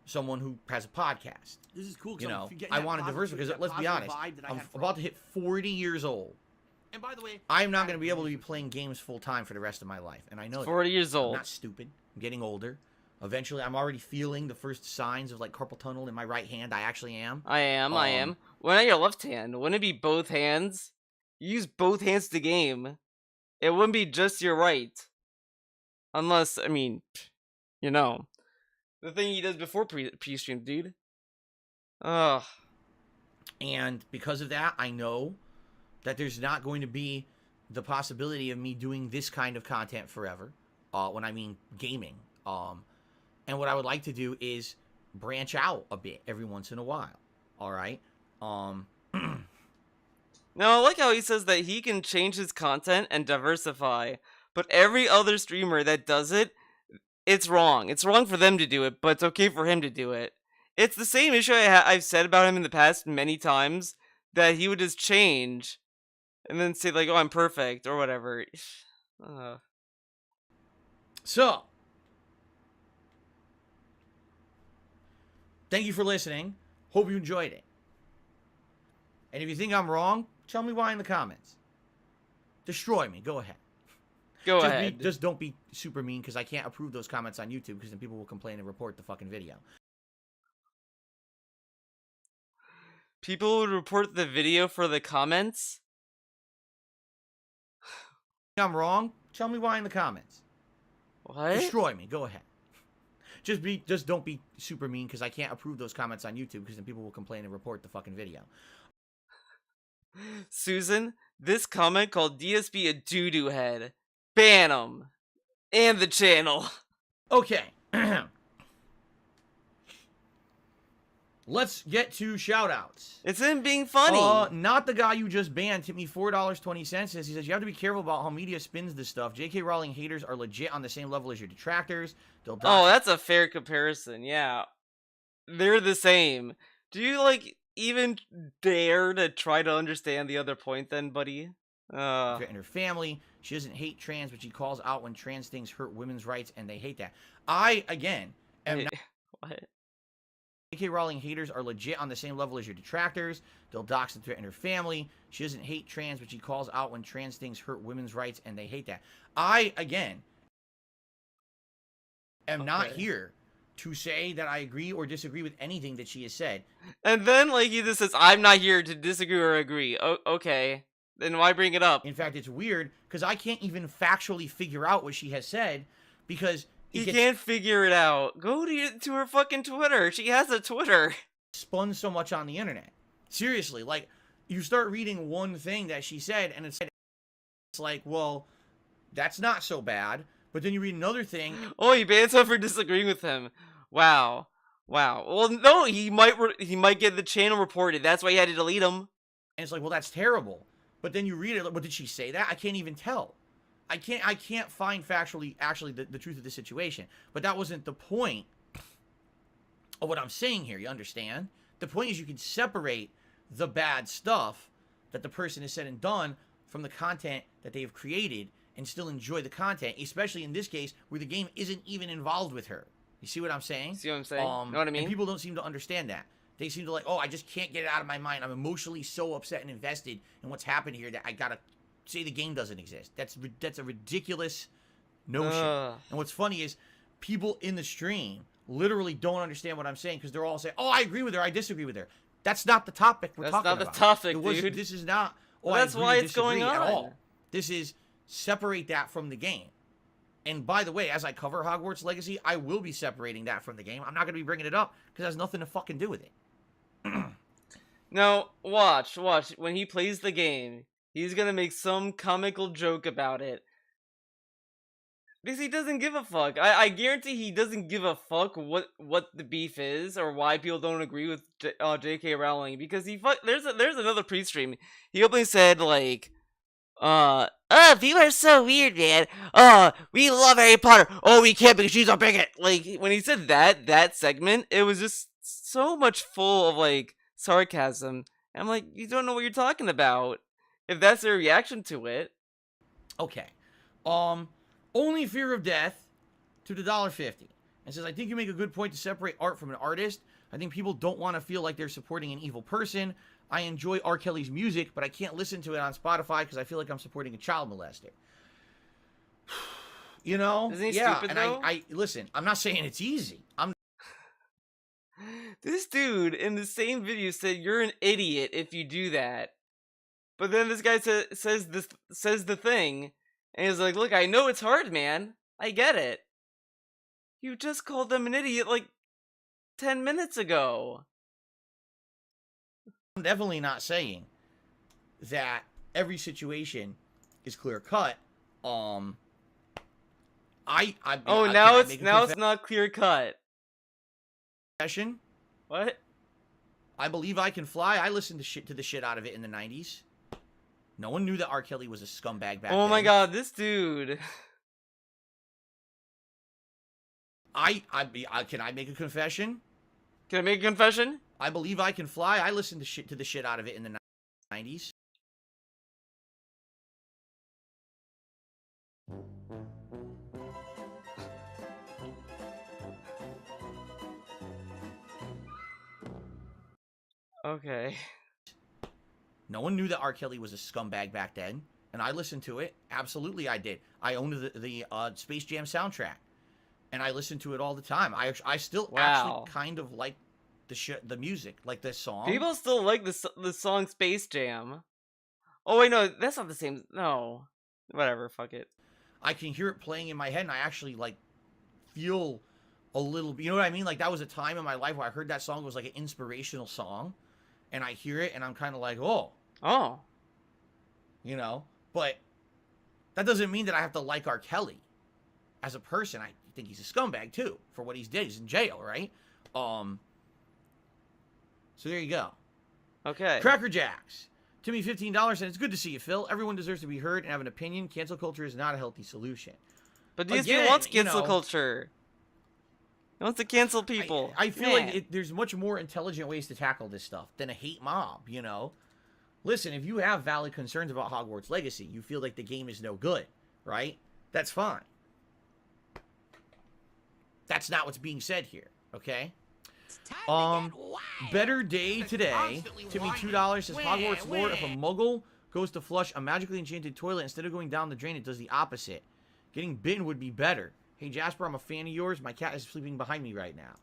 someone who has a podcast. This is cool. You know, I want to diversify because let's be honest, I'm about to hit 40 years old. And by the way, I'm not going to be able to be playing games full time for the rest of my life, and I know 40 years old. I'm not stupid. I'm getting older. Eventually, I'm already feeling the first signs of like carpal tunnel in my right hand. I actually am. I am. When on your left hand, wouldn't it be both hands? You use both hands to game. It wouldn't be just your right. Unless, I mean, you know, the thing he does before pre-stream, dude. Ugh. And because of that, I know that there's not going to be the possibility of me doing this kind of content forever. When I mean gaming. And what I would like to do is branch out a bit every once in a while. All right. Now, I like how he says that he can change his content and diversify, but every other streamer that does it, it's wrong. It's wrong for them to do it, but it's okay for him to do it. It's the same issue I've said about him in the past many times, that he would just change and then say, like, oh, I'm perfect, or whatever. So, thank you for listening. Hope you enjoyed it. And if you think I'm wrong, tell me why in the comments. Destroy me. Go ahead. Go ahead. Just don't be super mean, because I can't approve those comments on YouTube, because then people will complain and report the fucking video. People would report the video for the comments? If I'm wrong, tell me why in the comments. What? Destroy me. Go ahead. Just don't be super mean, because I can't approve those comments on YouTube, because then people will complain and report the fucking video. Susan, this comment called DSP a doo-doo head. Ban him. And the channel. Okay. Let's get to shoutouts. It's him being funny. Not the guy you just banned. Tip me $4.20. He says, you have to be careful about how media spins this stuff. J.K. Rowling haters are legit on the same level as your detractors. Oh, that's a fair comparison. Yeah. They're the same. Do you, like, even dare to try to understand the other point then, buddy? And her family. She doesn't hate trans, but she calls out when trans things hurt women's rights, and they hate that. I, again, am not... What? J.K. Rowling haters are legit on the same level as your detractors. They'll dox and threaten her family. She doesn't hate trans, but she calls out when trans things hurt women's rights, and they hate that. I, again, am not here to say that I agree or disagree with anything that she has said. And then, like, he just says, I'm not here to disagree or agree. Okay. Then why bring it up? In fact, it's weird, because I can't even factually figure out what she has said, because... You can't figure it out. Go to her fucking Twitter. She has a Twitter. Spun so much on the internet. Seriously, like, you start reading one thing that she said, and it's like, well, that's not so bad. But then you read another thing. Oh, he bans her for disagreeing with him. Wow. Well, no, he might get the channel reported. That's why he had to delete him. And it's like, well, that's terrible. But then you read it. What did she say that? I can't even tell. I can't find factually actually the truth of the situation. But that wasn't the point of what I'm saying here. You understand? The point is you can separate the bad stuff that the person has said and done from the content that they have created and still enjoy the content, especially in this case where the game isn't even involved with her. You see what I'm saying? See what I'm saying? Know what I mean? And people don't seem to understand that. They seem to like, oh, I just can't get it out of my mind. I'm emotionally so upset and invested in what's happened here that I gotta say the game doesn't exist. That's a ridiculous notion. And what's funny is people in the stream literally don't understand what I'm saying because they're all saying, oh, I agree with her, I disagree with her. That's not the topic we're talking about. That's not the topic, dude. This is not, oh, well, that's I agree why or it's going disagree on. At all. This is separate that from the game. And by the way, as I cover Hogwarts Legacy, I will be separating that from the game. I'm not going to be bringing it up because it has nothing to fucking do with it. Now, watch. When he plays the game, he's going to make some comical joke about it. Because he doesn't give a fuck. I guarantee he doesn't give a fuck what the beef is or why people don't agree with J.K. Rowling. Because there's another pre-stream. He openly said, like, people are so weird, man. We love Harry Potter. Oh, we can't because she's a bigot. Like, when he said that segment, it was just so much full of, like, sarcasm. And I'm like, you don't know what you're talking about. If that's their reaction to it. Okay. Only Fear of Death to the $1.50. And says, I think you make a good point to separate art from an artist. I think people don't want to feel like they're supporting an evil person. I enjoy R. Kelly's music, but I can't listen to it on Spotify because I feel like I'm supporting a child molester. You know? Isn't he yeah, stupid, and though? I listen, I'm not saying it's easy. This dude in the same video said you're an idiot if you do that. But then this guy says the thing, and he's like, look, I know it's hard, man. I get it. You just called them an idiot like 10 minutes ago. I'm definitely not saying that every situation is clear cut. Now it's not clear cut. Confession? What? I Believe I Can Fly. I listened to the shit out of it in the 90s. No one knew that R. Kelly was a scumbag back then. Oh my god, this dude. Can I make a confession? Can I make a confession? I Believe I Can Fly. I listened to the shit out of it in the 90s. Okay. No one knew that R. Kelly was a scumbag back then, and I listened to it. Absolutely, I did. I owned the Space Jam soundtrack, and I listened to it all the time. I still actually kind of like the music, like this song. People still like the song Space Jam. Oh wait, no, that's not the same. No, whatever. Fuck it. I can hear it playing in my head, and I actually like feel a little. You know what I mean? Like that was a time in my life where I heard that song was like an inspirational song. And I hear it, and I'm kind of like, oh. You know? But that doesn't mean that I have to like R. Kelly. As a person, I think he's a scumbag, too, for what he's did. He's in jail, right? So there you go. Okay. Cracker Jacks. Timmy, $15, and it's good to see you, Phil. Everyone deserves to be heard and have an opinion. Cancel culture is not a healthy solution. But DSP wants cancel culture. He wants to cancel people. I feel like there's much more intelligent ways to tackle this stuff than a hate mob, you know? Listen, if you have valid concerns about Hogwarts Legacy, you feel like the game is no good, right? That's fine. That's not what's being said here, okay? Better day today. Timmy, $2 says Hogwarts lore. If a muggle goes to flush a magically enchanted toilet, instead of going down the drain, it does the opposite. Getting bitten would be better. Hey, Jasper, I'm a fan of yours. My cat is sleeping behind me right now.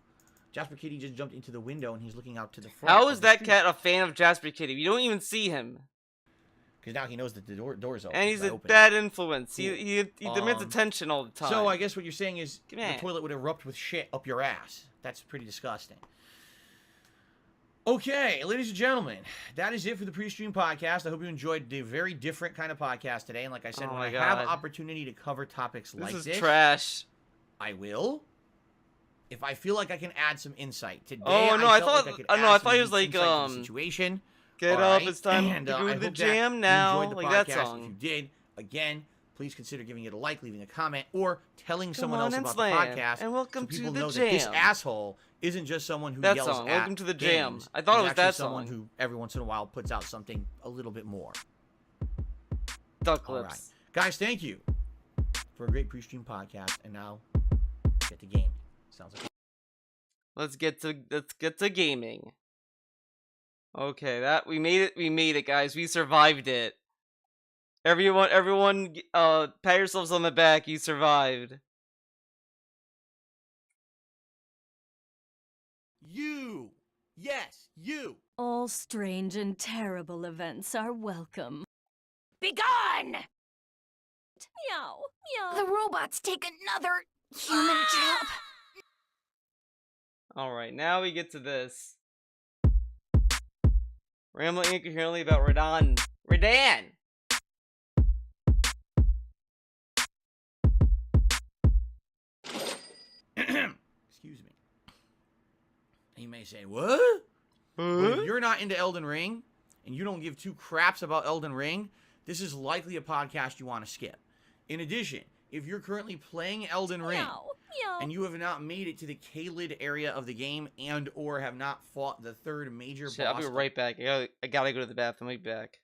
Jasper Kitty just jumped into the window, and he's looking out to the front. How is that cat a fan of Jasper Kitty? You don't even see him. Because now he knows that the door's open. And he's a bad influence. He demands attention all the time. So I guess what you're saying is the toilet would erupt with shit up your ass. That's pretty disgusting. Okay, ladies and gentlemen, that is it for the pre-stream podcast. I hope you enjoyed the very different kind of podcast today. And like I said, when I have an opportunity to cover topics like this, this is trash. I will. If I feel like I can add some insight today, I thought he was like situation. Get up, it's time to do the jam now. You enjoyed the like podcast. that song. If you did, again, please consider giving it a like, leaving a comment, or telling someone else about the podcast. And welcome so people to the know jam. That this asshole isn't just someone who that yells song. at Welcome to the jam. games. I thought it was that someone song. Who every once in a while puts out something a little bit more. Duck All right. lips. Guys, thank you for a great pre-stream podcast. And now, get to gaming. Sounds like... Let's get to gaming. Okay, that we made it, guys. We survived it. Everyone, pat yourselves on the back. You survived. You! Yes, you! All strange and terrible events are welcome. Begone! Meow, meow. The robots take another human job. Alright, now we get to this. Rambling incoherently about Radan. Radan! Excuse me. You may say, what? But if you're not into Elden Ring, and you don't give two craps about Elden Ring, this is likely a podcast you want to skip. In addition, if you're currently playing Elden Ring, Meow. and you have not made it to the Kalid area of the game, and or have not fought the third major Shit, boss... I'll be right back. I gotta go to the bathroom. I'll be back.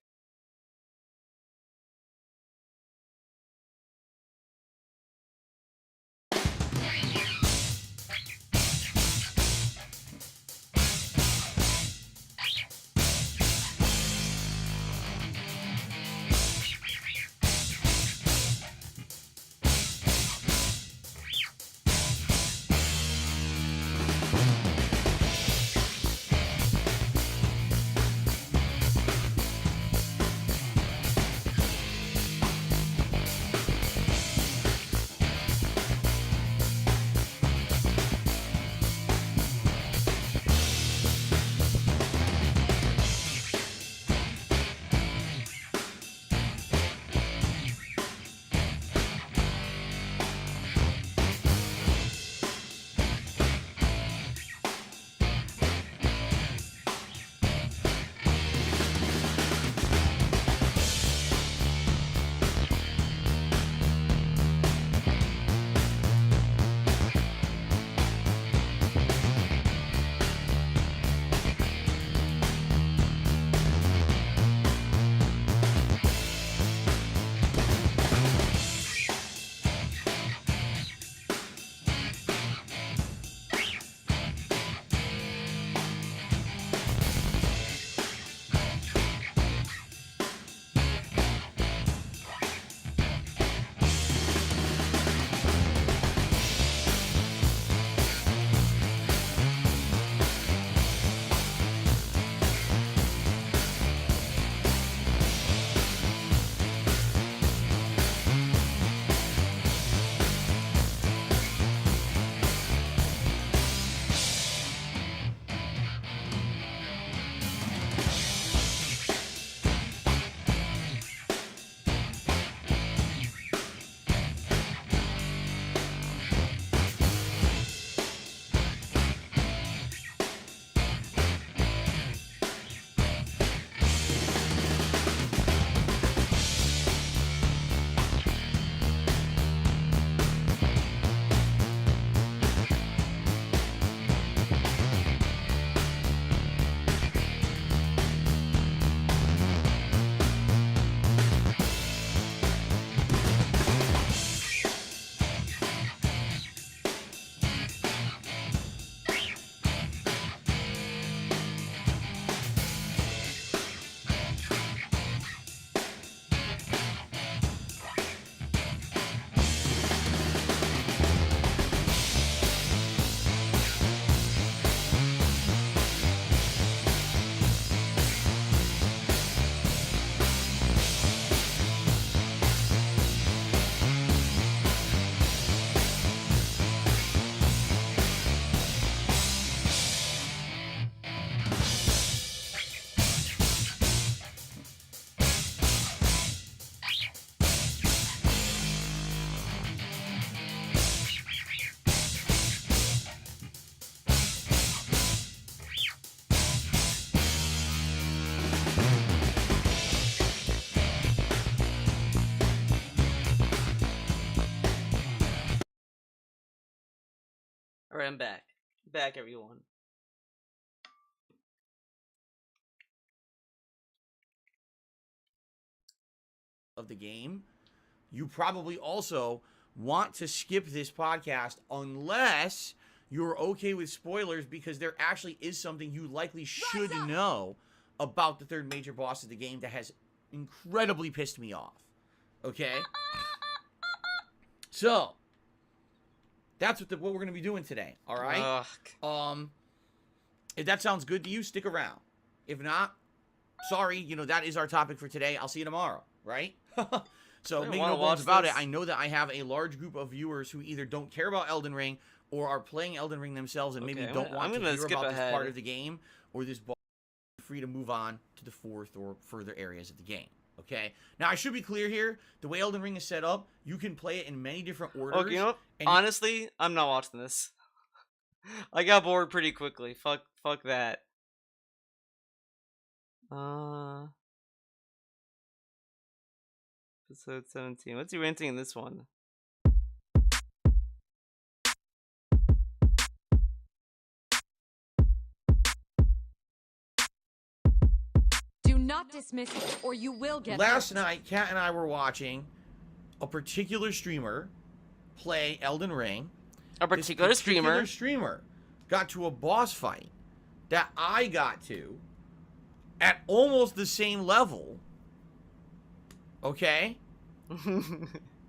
Alright, I'm back. Back, everyone. of the game, you probably also want to skip this podcast unless you're okay with spoilers, because there actually is something you likely should know about the third major boss of the game that has incredibly pissed me off. Okay? So, that's what we're going to be doing today, all right? If that sounds good to you, stick around. If not, sorry, you know, that is our topic for today. I'll see you tomorrow, right? So, make no bones about it. I know that I have a large group of viewers who either don't care about Elden Ring or are playing Elden Ring themselves and maybe don't want to hear about this part of the game or this boss. Free to move on to the fourth or further areas of the game. Okay? Now, I should be clear here. The way Elden Ring is set up, you can play it in many different orders. Okay, you know, honestly, I'm not watching this. I got bored pretty quickly. Fuck that. Episode 17. What's he ranting in this one? Do not dismiss it, or you will get Last night, Kat and I were watching a particular streamer play Elden Ring. A particular streamer got to a boss fight that I got to at almost the same level. Okay?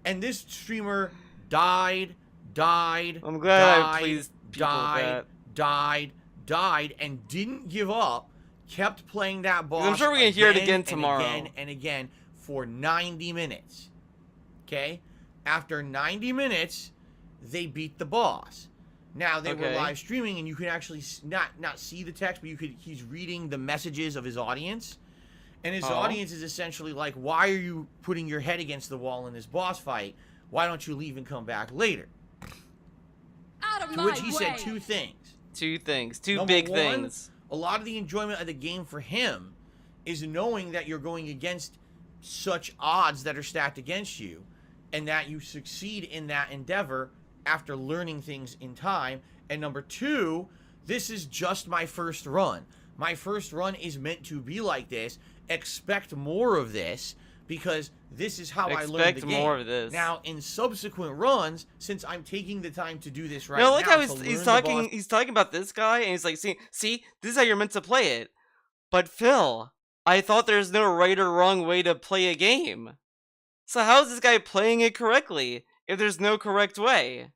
And this streamer died, I'm glad I pleased people with died, and didn't give up. Kept playing that boss. I'm sure we're going to hear it again tomorrow. And again for 90 minutes. Okay? After 90 minutes, they beat the boss. Now, they were live streaming, and you could actually not see the text, but he's reading the messages of his audience. And his audience is essentially like, why are you putting your head against the wall in this boss fight? Why don't you leave and come back later? out of to my which he way. said two things. Two things. Two Number big one, things. A lot of the enjoyment of the game for him is knowing that you're going against such odds that are stacked against you, and that you succeed in that endeavor after learning things in time. And number two, this is just my first run. My first run is meant to be like this. Expect more of this, because this is how I learned the game. Expect more of this. Now, in subsequent runs, since I'm taking the time to do this right now, now, look how he's talking about this guy, and he's like, see, this is how you're meant to play it. But Phil, I thought there's no right or wrong way to play a game. So how is this guy playing it correctly if there's no correct way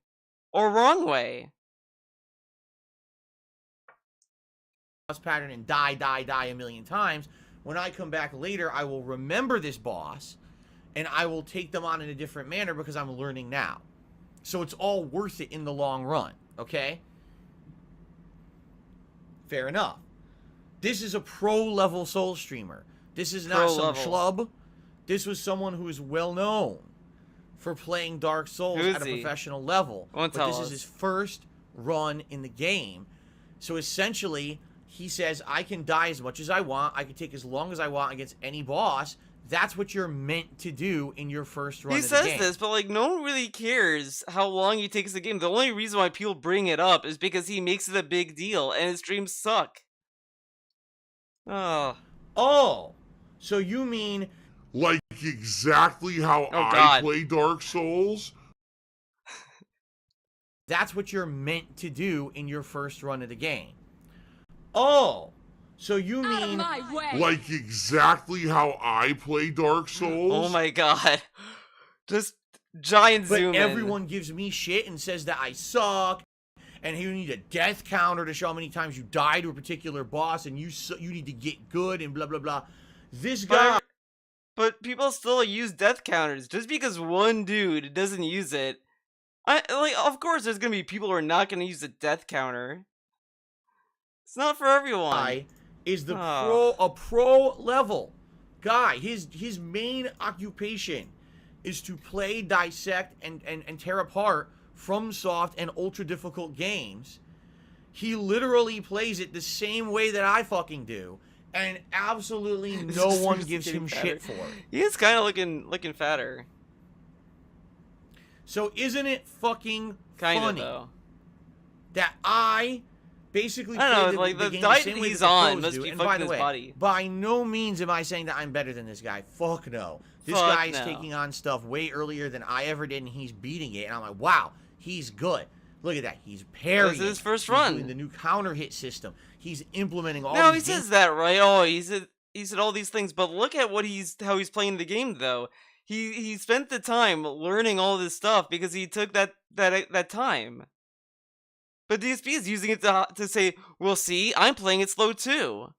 or wrong way? Pattern and die a million times. When I come back later, I will remember this boss, and I will take them on in a different manner because I'm learning now. So it's all worth it in the long run, okay? Fair enough. This is a pro-level Soul streamer. This is not some schlub. This was someone who is well-known for playing Dark Souls at a professional level. But this is his first run in the game. So essentially, he says, I can die as much as I want. I can take as long as I want against any boss. That's what you're meant to do in your first run of the game. He says this, but like no one really cares how long he takes the game. The only reason why people bring it up is because he makes it a big deal, and his streams suck. Oh, so you mean like exactly how I play Dark Souls? That's what you're meant to do in your first run of the game. Oh, so you mean like exactly how I play Dark Souls? Oh my god. Just giant zoom in. But everyone gives me shit and says that I suck, and you need a death counter to show how many times you die to a particular boss, and you need to get good and blah blah blah. This guy. But people still use death counters. Just because one dude doesn't use it, of course there's gonna be people who are not gonna use a death counter. It's not for everyone. Guy is the pro level guy. His main occupation is to play, dissect, and tear apart FromSoft and ultra difficult games. He literally plays it the same way that I fucking do, and absolutely no one gives him shit for it. He is kind of looking fatter. So isn't it fucking kinda, funny though, that I basically I don't know, like the the game diet same way he's that the on pros must do. be And by fucking the his way, body. by no means am I saying that I'm better than this guy. Fuck no. This Fuck guy is no. taking on stuff way earlier than I ever did, and he's beating it. And I'm like, wow, he's good. Look at that. He's parrying. This is his first He's run. doing the new counter hit system. He's implementing all No, he these says that, right? Oh, he said all these things, but look at how he's playing the game though. He spent the time learning all this stuff because he took that time. But DSP is using it to say, well, see, I'm playing it slow too.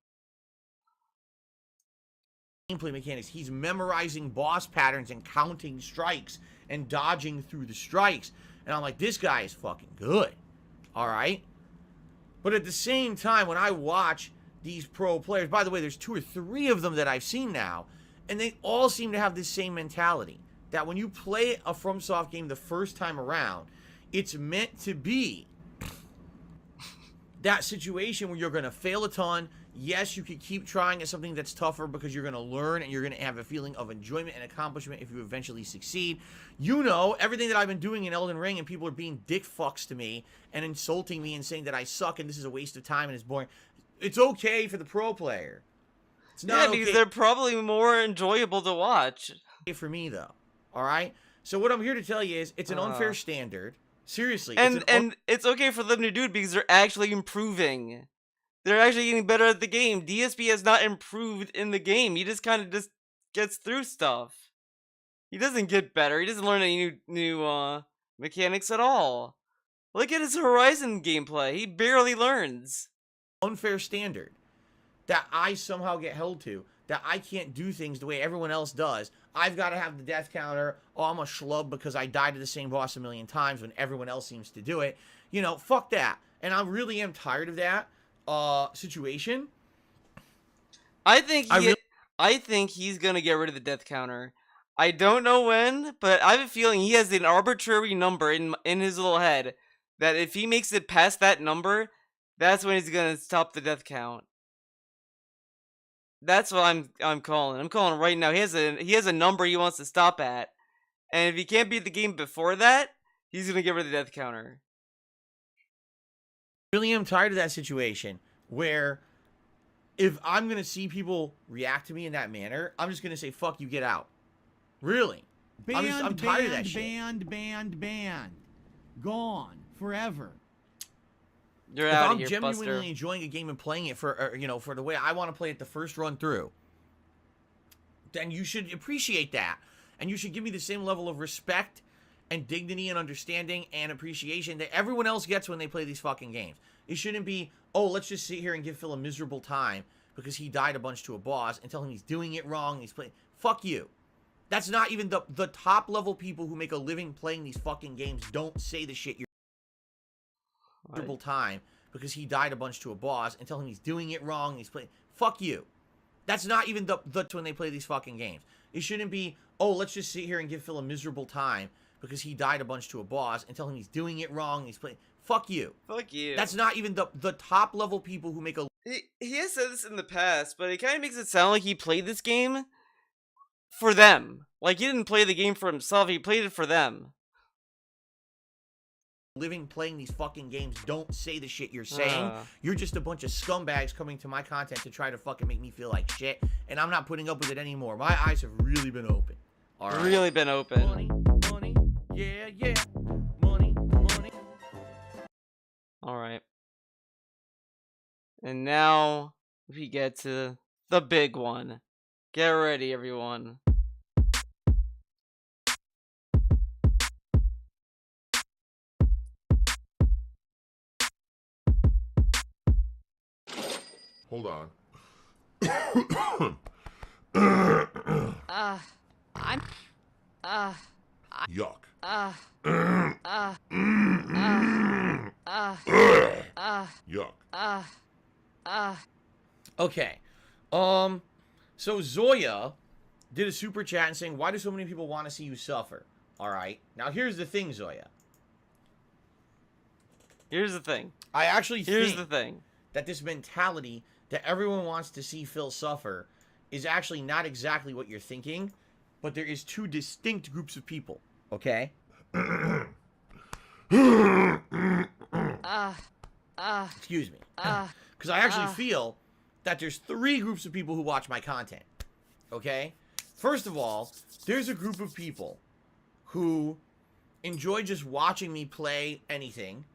gameplay mechanics. He's memorizing boss patterns and counting strikes and dodging through the strikes. And I'm like, this guy is fucking good. All right? But at the same time, when I watch these pro players, by the way, there's 2 or 3 of them that I've seen now, and they all seem to have this same mentality. That when you play a FromSoft game the first time around, it's meant to be that situation where you're going to fail a ton. Yes, you could keep trying at something that's tougher because you're going to learn and you're going to have a feeling of enjoyment and accomplishment if you eventually succeed. You know, everything that I've been doing in Elden Ring, and people are being dick fucks to me and insulting me and saying that I suck and this is a waste of time and it's boring. It's okay for the pro player. It's not because okay they're probably more enjoyable to watch. for me, though. All right? So what I'm here to tell you is it's an unfair standard. Seriously. And it's okay for them to do it because they're actually improving. They're actually getting better at the game. DSP has not improved in the game. He just kind of just gets through stuff. He doesn't get better. He doesn't learn any new mechanics at all. Look at his Horizon gameplay. He barely learns. Unfair standard that I somehow get held to, that I can't do things the way everyone else does. I've got to have the death counter. Oh, I'm a schlub because I died to the same boss a million times when everyone else seems to do it. You know, fuck that. And I really am tired of that situation. I think he's gonna get rid of the death counter. I don't know when, but I have a feeling he has an arbitrary number in his little head that if he makes it past that number, that's when he's gonna stop the death count. That's what I'm calling. I'm calling right now. He has a number he wants to stop at, and if he can't beat the game before that, he's gonna get rid of the death counter. Really am tired of that situation where if I'm going to see people react to me in that manner, I'm just going to say, fuck you, get out. Really. I'm tired of that shit. Banned. Gone. Forever. You're If out I'm of here, genuinely Buster. enjoying a game and playing it for, for the way I want to play it the first run through, then you should appreciate that. And you should give me the same level of respect and dignity and understanding and appreciation that everyone else gets when they play these fucking games. It shouldn't be, oh, let's just sit here and give Phil a miserable time because he died a bunch to a boss and tell him he's doing it wrong and he's playing. Fuck you. That's not even the top level people who make a living playing these fucking games don't say the shit you're miserable time because he died a bunch to a boss and tell him he's doing it wrong and he's playing. Fuck you. That's not even the when they play these fucking games. It shouldn't be, oh, let's just sit here and give Phil a miserable time because he died a bunch to a boss and tell him he's doing it wrong and he's playing. Fuck you. Fuck you. That's not even the top level people who make a He has said this in the past, but it kind of makes it sound like he played this game for them. Like he didn't play the game for himself, he played it for them. living playing these fucking games don't say the shit you're saying. You're just a bunch of scumbags coming to my content to try to fucking make me feel like shit, and I'm not putting up with it anymore. My eyes have really been open. All right. Really been open. Money, yeah, money. All right. And now we get to the big one. Get ready, everyone. Hold on. Yuck. Yuck. Okay. So Zoya did a super chat and saying, why do so many people want to see you suffer? All right. Now here's the thing, Zoya. Here's the thing. I actually think the thing. that this mentality that everyone wants to see Phil suffer is actually not exactly what you're thinking, but there is two distinct groups of people, okay? Excuse me. Because I actually feel that there's 3 groups of people who watch my content. Okay? First of all, there's a group of people who enjoy just watching me play anything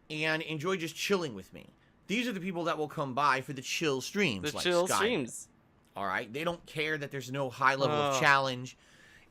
and enjoy just chilling with me. These are the people that will come by for the chill streams. The chill streams. All right? They don't care that there's no high level of challenge.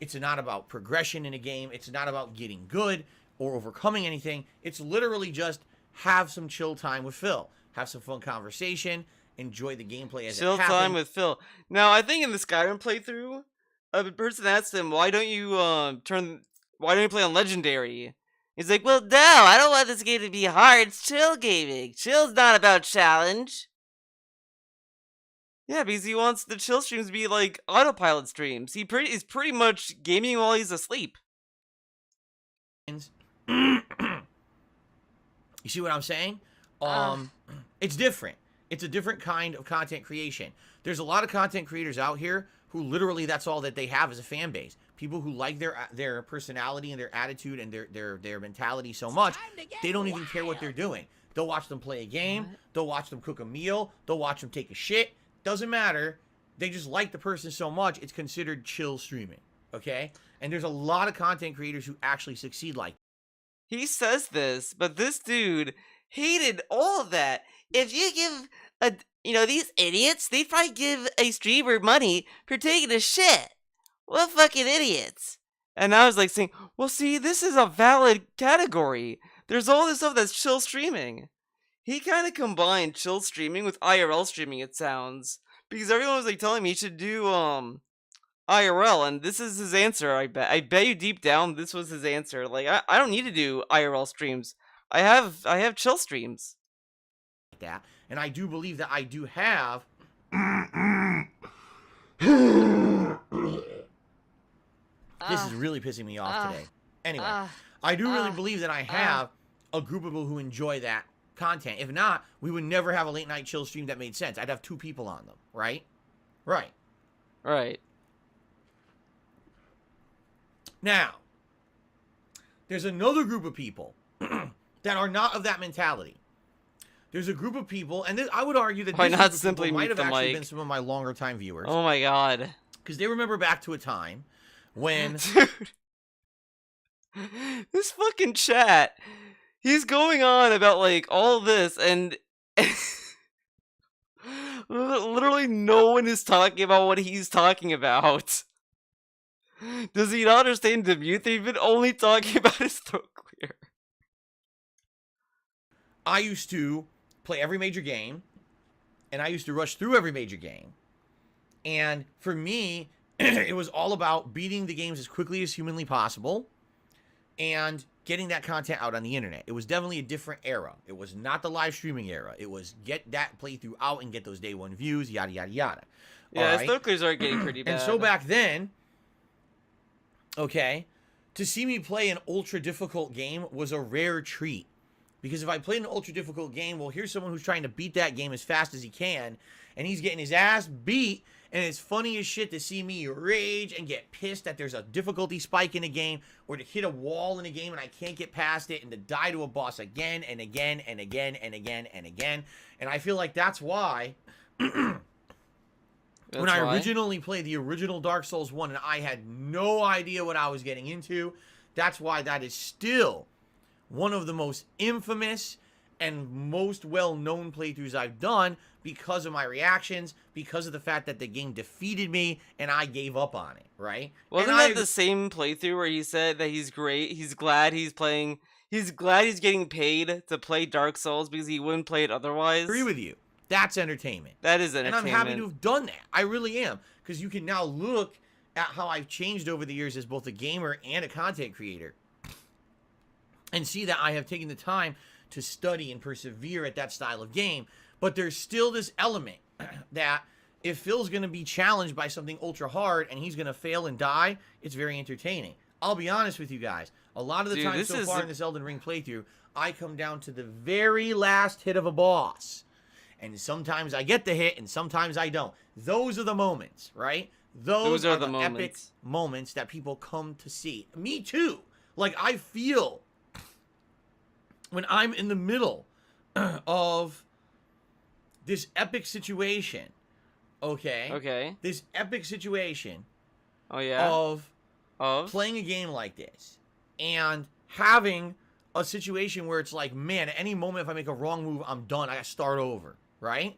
It's not about progression in a game. It's not about getting good or overcoming anything. It's literally just have some chill time with Phil. Have some fun conversation. Enjoy the gameplay as it happens. Chill time with Phil. Now, I think in the Skyrim playthrough, a person asked him, "Why don't you play on Legendary?" He's like, "Well, no, I don't want this game to be hard. It's chill gaming. Chill's not about challenge." Yeah, because he wants the chill streams to be like autopilot streams. He's pretty much gaming while he's asleep. You see what I'm saying? It's different. It's a different kind of content creation. There's a lot of content creators out here who literally that's all that they have as a fan base. People who like their personality and their attitude and their mentality so much, they don't even care what they're doing. They'll watch them play a game. They'll watch them cook a meal. They'll watch them take a shit. Doesn't matter. They just like the person so much, it's considered chill streaming. Okay? And there's a lot of content creators who actually succeed like that. He says this, but this dude hated all of that. If you give these idiots, they'd probably give a streamer money for taking a shit. What fucking idiots? And I was like saying, well, see, this is a valid category. There's all this stuff that's chill streaming. He kind of combined chill streaming with IRL streaming, it sounds. Because everyone was like telling me he should do IRL, and this is his answer, I bet. I bet you deep down this was his answer. Like, I don't need to do IRL streams. I have chill streams. That, and I do believe that I do have this is really pissing me off today. Anyway, I do really believe that I have a group of people who enjoy that content. If not, we would never have a late night chill stream that made sense. I'd have 2 people on them, right? Right. Now, there's another group of people that are not of that mentality. There's a group of people, and I would argue that why this not group simply of people might have actually mic? been some of my longer time viewers. Oh my god. Because they remember back to a time when... Dude. This fucking chat. He's going on about, like, all this, and... literally no one is talking about what he's talking about. Does he not understand the mute? They've been only talking about his throat clear. I used to play every major game, and I used to rush through every major game. And for me, it was all about beating the games as quickly as humanly possible and getting that content out on the internet. It was definitely a different era. It was not the live streaming era. It was get that playthrough out and get those day 1 views, yada, yada, yada. Yeah, his throat clears are getting pretty bad. And so back then, okay, to see me play an ultra difficult game was a rare treat. Because if I played an ultra difficult game, well, here's someone who's trying to beat that game as fast as he can, and he's getting his ass beat, and it's funny as shit to see me rage and get pissed that there's a difficulty spike in a game, or to hit a wall in a game and I can't get past it, and to die to a boss again and again and again and again and again. And I feel like that's why when I originally played the original Dark Souls 1 and I had no idea what I was getting into, that's why that is still one of the most infamous and most well-known playthroughs I've done because of my reactions, because of the fact that the game defeated me and I gave up on it, right? Wasn't that the same playthrough where he said that he's great, he's glad he's getting paid to play Dark Souls because he wouldn't play it otherwise? I agree with you. That's entertainment. That is entertainment. And I'm happy to have done that. I really am. Because you can now look at how I've changed over the years as both a gamer and a content creator and see that I have taken the time to study and persevere at that style of game. But there's still this element that if Phil's going to be challenged by something ultra hard and he's going to fail and die, it's very entertaining. I'll be honest with you guys. A lot of the time so far in this Elden Ring playthrough, I come down to the very last hit of a boss. And sometimes I get the hit and sometimes I don't. Those are the moments, right? Those are the epic moments that people come to see. Me too. Like, I feel when I'm in the middle of this epic situation. Okay. Okay. This epic situation. Oh yeah. Of playing a game like this and having a situation where it's like, man, at any moment if I make a wrong move, I'm done. I gotta start over. Right?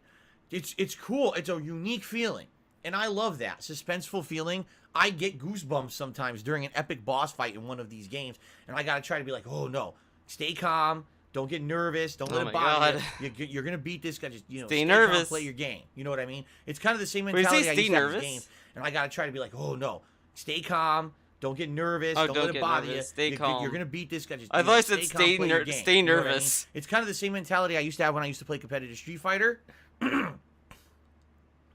It's cool. It's a unique feeling. And I love that. Suspenseful feeling. I get goosebumps sometimes during an epic boss fight in one of these games. And I gotta try to be like, oh no. Stay calm. Don't get nervous. Don't let it bother you. You're gonna beat this guy. Just stay nervous. Calm, play your game. You know what I mean? It's kind of the same mentality I used to have in this game. And I gotta try to be like, oh no. Stay calm. Don't get nervous. Don't let it bother you. Stay calm. You're gonna beat this guy. Just, I thought I said stay nervous. You know I mean? It's kind of the same mentality I used to have when I used to play competitive Street Fighter.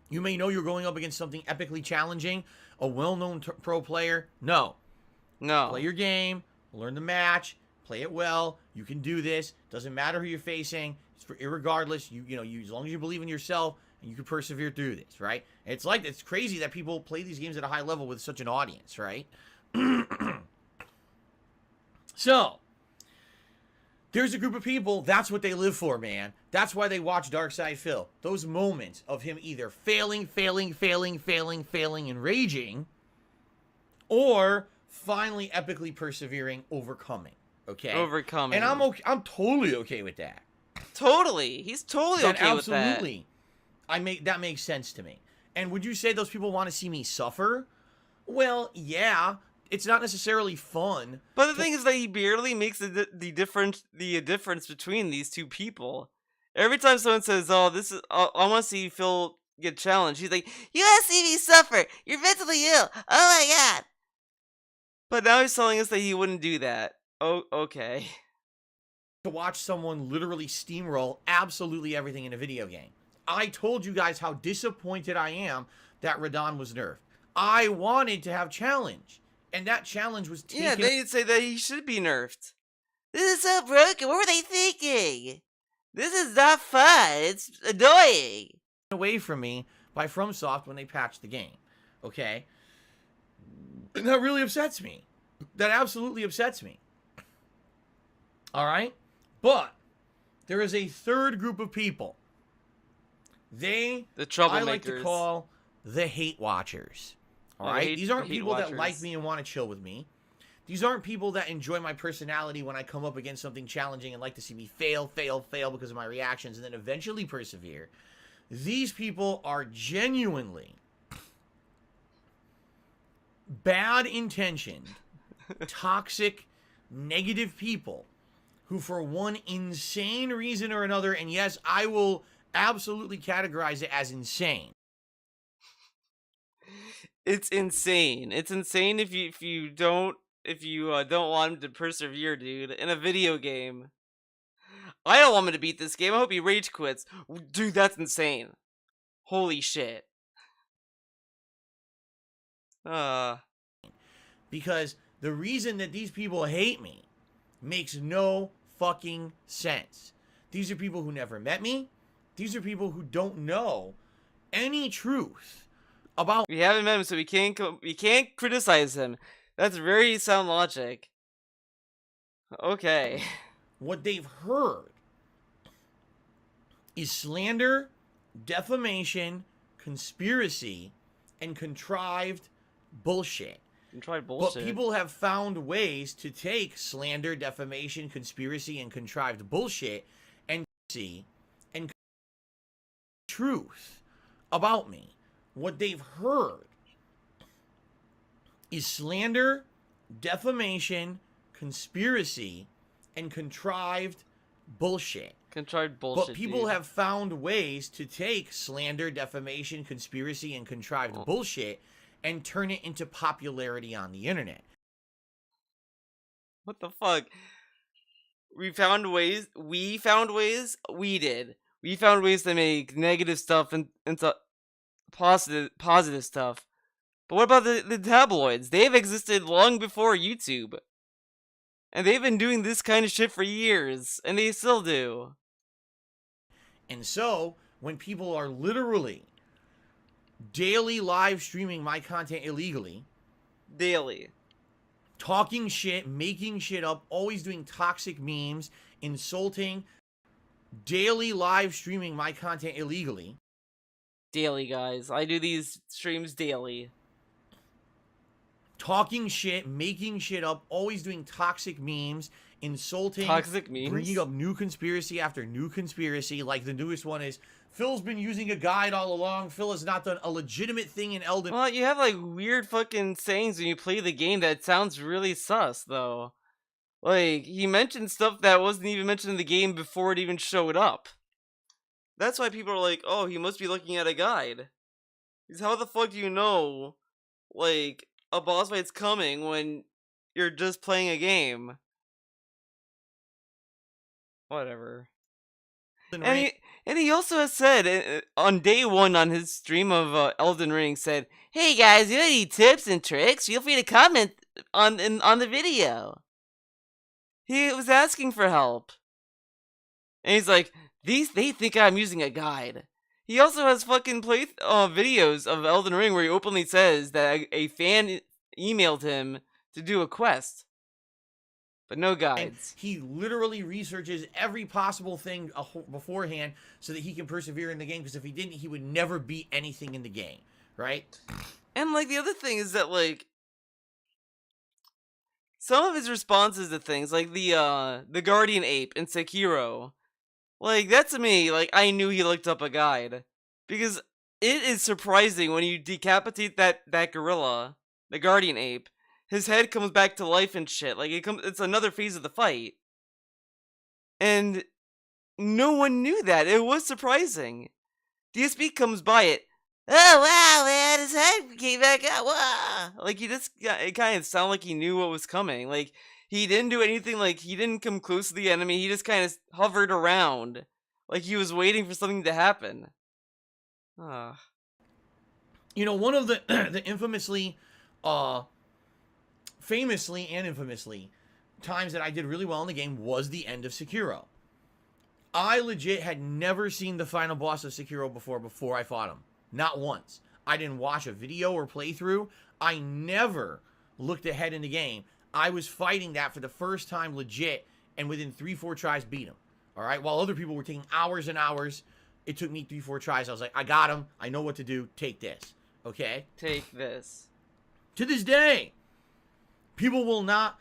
You may know you're going up against something epically challenging, a well-known pro player. No. Play your game. Learn the match. Play it well. You can do this. Doesn't matter who you're facing. It's for irregardless. You as long as you believe in yourself and you can persevere through this, right? And it's crazy that people play these games at a high level with such an audience, right? So, there's a group of people, that's what they live for, man. That's why they watch Darkside Phil. Those moments of him either failing, and raging, or finally epically persevering, overcoming. Okay? Overcoming. And I'm totally okay with that. Totally. He's totally okay with that. Absolutely. That makes sense to me. And would you say those people want to see me suffer? Well, yeah. It's not necessarily fun. But the thing is that he barely makes the difference between these two people. Every time someone says, "Oh, I want to see Phil get challenged," he's like, "You want to see me suffer? You're mentally ill. Oh my god!" But now he's telling us that he wouldn't do that. Oh, okay. To watch someone literally steamroll absolutely everything in a video game. I told you guys how disappointed I am that Radahn was nerfed. I wanted to have challenge. And that challenge was taken... Yeah, they'd say that he should be nerfed. This is so broken. What were they thinking? This is not fun. It's annoying. Away from me by FromSoft when they patched the game. Okay? And that really upsets me. That absolutely upsets me. Alright? But there is a third group of people. The troublemakers. I like to call the hate watchers. Alright? These aren't people that like me and want to chill with me. These aren't people that enjoy my personality when I come up against something challenging and like to see me fail because of my reactions and then eventually persevere. These people are genuinely bad intentioned, toxic, negative people who for one insane reason or another, and yes, I will absolutely categorize it as insane. It's insane. It's insane if you don't want him to persevere, dude, in a video game. I don't want him to beat this game. I hope he rage quits. Dude, that's insane. Holy shit. Because the reason that these people hate me makes no fucking sense. These are people who never met me. These are people who don't know any truth about... We haven't met him, so we can't criticize him. That's very sound logic. Okay. What they've heard is slander, defamation, conspiracy, and contrived bullshit. Contrived bullshit. But people have found ways to take slander, defamation, conspiracy, and contrived bullshit and see and truth about me. What they've heard is slander, defamation, conspiracy, and contrived bullshit. Contrived bullshit. But people have found ways to take slander, defamation, conspiracy, and contrived bullshit and turn it into popularity on the internet. What the fuck? We found ways to make negative stuff into positive stuff. But what about the tabloids? They've existed long before YouTube. And they've been doing this kind of shit for years. And they still do. And so, when people are literally daily live streaming my content illegally. Daily. Talking shit, making shit up, always doing toxic memes, insulting, daily live streaming my content illegally. Daily, guys. I do these streams daily. Talking shit, making shit up, always doing toxic memes, insulting, toxic memes, bringing up new conspiracy after new conspiracy. Like the newest one is, Phil's been using a guide all along. Phil has not done a legitimate thing in Elden. Well, you have like weird fucking sayings when you play the game that sounds really sus, though. Like, he mentioned stuff that wasn't even mentioned in the game before it even showed up. That's why people are like, oh, he must be looking at a guide. Because how the fuck do you know, like, a boss fight's coming when you're just playing a game? Whatever. And he also has said, on day one on his stream of Elden Ring, said, hey guys, you have any tips and tricks? Feel free to comment on the video. He was asking for help. And he's like, they think I'm using a guide. He also has fucking videos of Elden Ring where he openly says that a fan emailed him to do a quest. But no guides. And he literally researches every possible thing beforehand so that he can persevere in the game, because if he didn't, he would never beat anything in the game, right? And like the other thing is that like some of his responses to things, like the Guardian Ape in Sekiro, like that to me, like I knew he looked up a guide. Because it is surprising when you decapitate that gorilla, the Guardian Ape, his head comes back to life and shit. Like it's another phase of the fight. And no one knew that. It was surprising. DSP comes by it. Oh wow, man, his head came back out. Wow. Like it kind of sounded like he knew what was coming. Like he didn't do anything. Like he didn't come close to the enemy. He just kind of hovered around, like he was waiting for something to happen. You know, one of the famously and infamously times that I did really well in the game was the end of Sekiro. I legit had never seen the final boss of Sekiro before I fought him. Not once. I didn't watch a video or playthrough. I never looked ahead in the game. I was fighting that for the first time legit, and within 3-4 tries beat him. All right? While other people were taking hours and hours, it took me 3-4 tries. I was like, I got him. I know what to do. Take this. Okay? Take this. To this day, people will not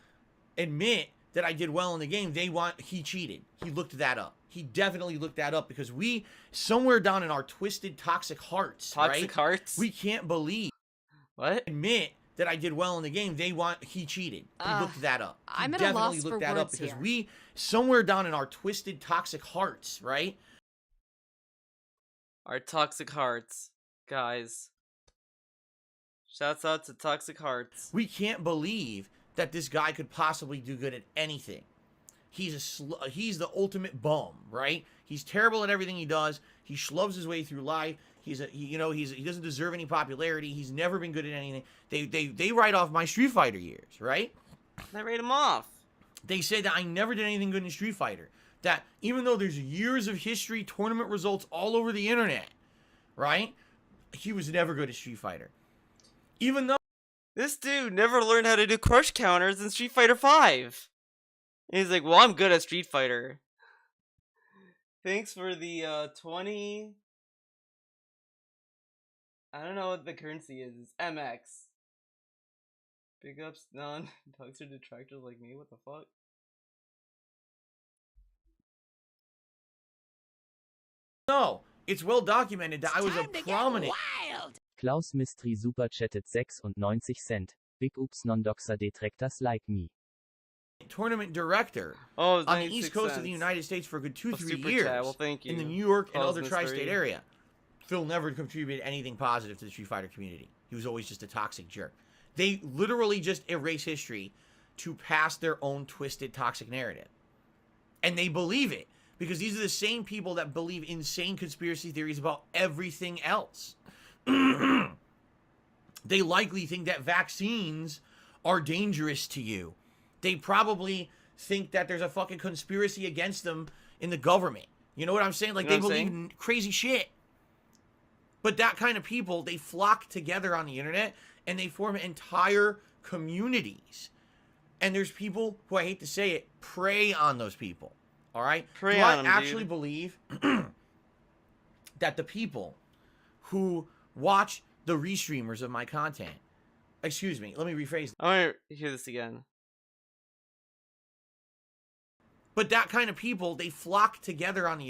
admit that I did well in the game. He cheated. He looked that up. He definitely looked that up because we, somewhere down in our twisted, toxic hearts, hearts? We can't believe. What? Admit that I did well in the game. He cheated. He looked that up. He I'm at definitely a loss looked for that up words because here. we, somewhere down in our twisted, toxic hearts, right? Our toxic hearts, guys. Shouts out to toxic hearts. We can't believe that this guy could possibly do good at anything. He's the ultimate bum, right? He's terrible at everything he does. He schlubs his way through life. He doesn't deserve any popularity. He's never been good at anything. They write off my Street Fighter years, right? They write him off. They say that I never did anything good in Street Fighter. That even though there's years of history, tournament results all over the internet, right? He was never good at Street Fighter. Even though this dude never learned how to do crush counters in Street Fighter 5. And he's like, well, I'm good at Street Fighter. Thanks for the 20. I don't know what the currency is. It's MX. Big ups, none. Dogs are detractors like me. What the fuck? no, it's well documented that I was a prominent. Klaus Mistry super chattet 96 Cent. Big Ups non-doxer detractors like me. Tournament director on the East Coast of the United States for a good 2-3 years. Well, thank you. In the New York and Klaus other tri-state area. Phil never contributed anything positive to the Street Fighter community. He was always just a toxic jerk. They literally just erase history to pass their own twisted, toxic narrative. And they believe it. Because these are the same people that believe insane conspiracy theories about everything else. They likely think that vaccines are dangerous to you. They probably think that there's a fucking conspiracy against them in the government. You know what I'm saying? Like, they believe in crazy shit. But that kind of people, they flock together on the internet and they form entire communities. And there's people who, I hate to say it, prey on those people. All right? Pray Do on I him, actually dude. believe that the people who watch the restreamers of my content, excuse me, let me rephrase. I want to hear this again. But that kind of people, they flock together on the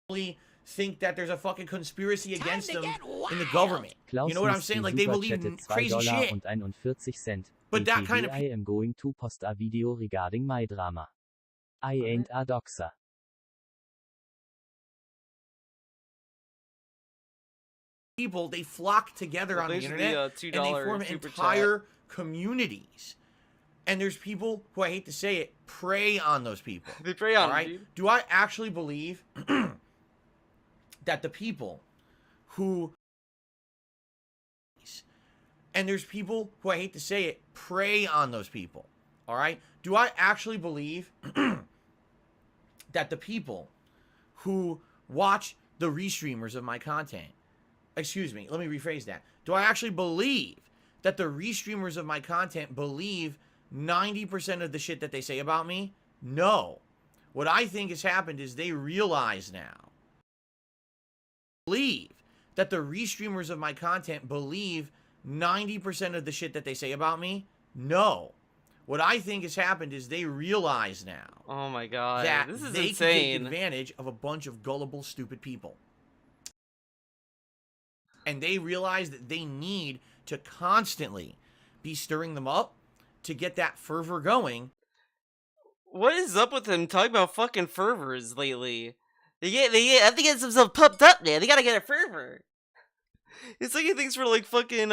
internet. Think that there's a fucking conspiracy against them in the government. Klaus You know what I'm saying? Like they believe in crazy shit. But that kind of I am going to post a video regarding my drama. I ain't a doxer. people, they flock together on the internet $2 and they form entire communities. And there's people who, I hate to say it, prey on those people. They prey on right? dude. Do I actually believe that the people who, and there's people who, I hate to say it, prey on those people. All right? Do I actually believe that the people who watch the restreamers of my content, excuse me, let me rephrase that. Do I actually believe that the restreamers of my content believe 90% of the shit that they say about me? No. What I think has happened is they realize now. Believe that the restreamers of my content believe 90% of the shit that they say about me? No. What I think has happened is they realize now. Oh my god. That this is they insane. can take advantage of a bunch of gullible, stupid people. And they realize that they need to constantly be stirring them up to get that fervor going. What is up with them talking about fucking fervors lately? They have to get themselves pumped up, man. They gotta get a fervor. It's like he thinks we're like fucking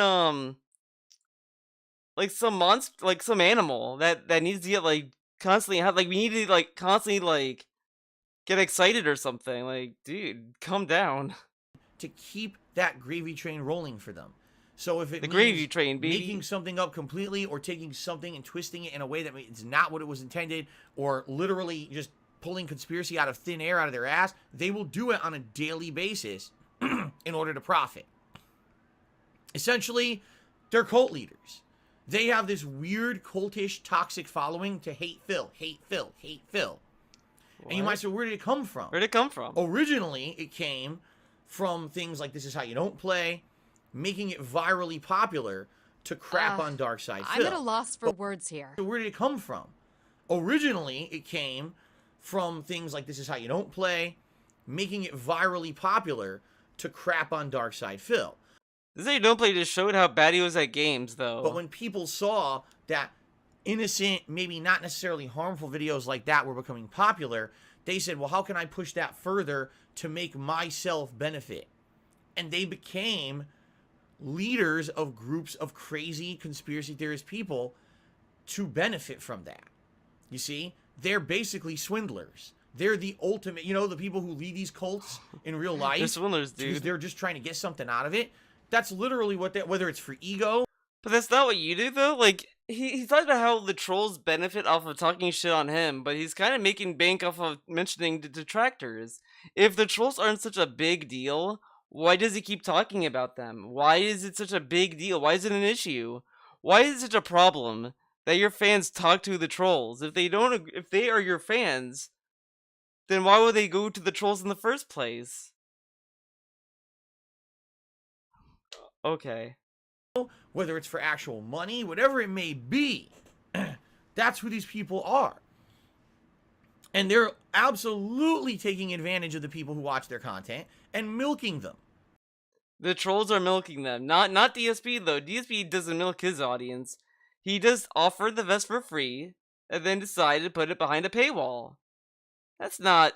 like some monster, like some animal that needs to get like constantly have like we need to like constantly like get excited or something. Like, dude, calm down. To keep that gravy train rolling for them. So if it means gravy train, baby, making something up completely or taking something and twisting it in a way that it's not what it was intended, or literally just pulling conspiracy out of thin air out of their ass, they will do it on a daily basis in order to profit. Essentially, they're cult leaders. They have this weird, cultish, toxic following to hate Phil, hate Phil, hate Phil. What? And you might say, where did it come from? Where did it come from? Originally, it came from things like This Is How You Don't Play, making it virally popular to crap on Darkside Phil. I'm at a loss for words here. So where did it come from? Originally, it came from things like This Is How You Don't Play, making it virally popular to crap on Darkside Phil. This Is How You Don't Play just showed how bad he was at games, though. But when people saw that innocent, maybe not necessarily harmful videos like that were becoming popular, they said, well, how can I push that further to make myself benefit? And they became leaders of groups of crazy conspiracy theorist people to benefit from that. You see, they're basically swindlers. They're the ultimate, you know, the people who lead these cults in real life. They're swindlers, dude. Because they're just trying to get something out of it. That's literally what they, whether it's for ego. But that's not what you do, though. Like, he talked about how the trolls benefit off of talking shit on him, but he's kind of making bank off of mentioning the detractors. If the trolls aren't such a big deal, why does he keep talking about them? Why is it such a big deal? Why is it an issue? Why is it such a problem that your fans talk to the trolls? If they are your fans, then why would they go to the trolls in the first place? Okay. Whether it's for actual money, whatever it may be, that's who these people are. And they're absolutely taking advantage of the people who watch their content and milking them. The trolls are milking them. Not DSP, though. DSP doesn't milk his audience. He just offered the vest for free and then decided to put it behind a paywall. That's not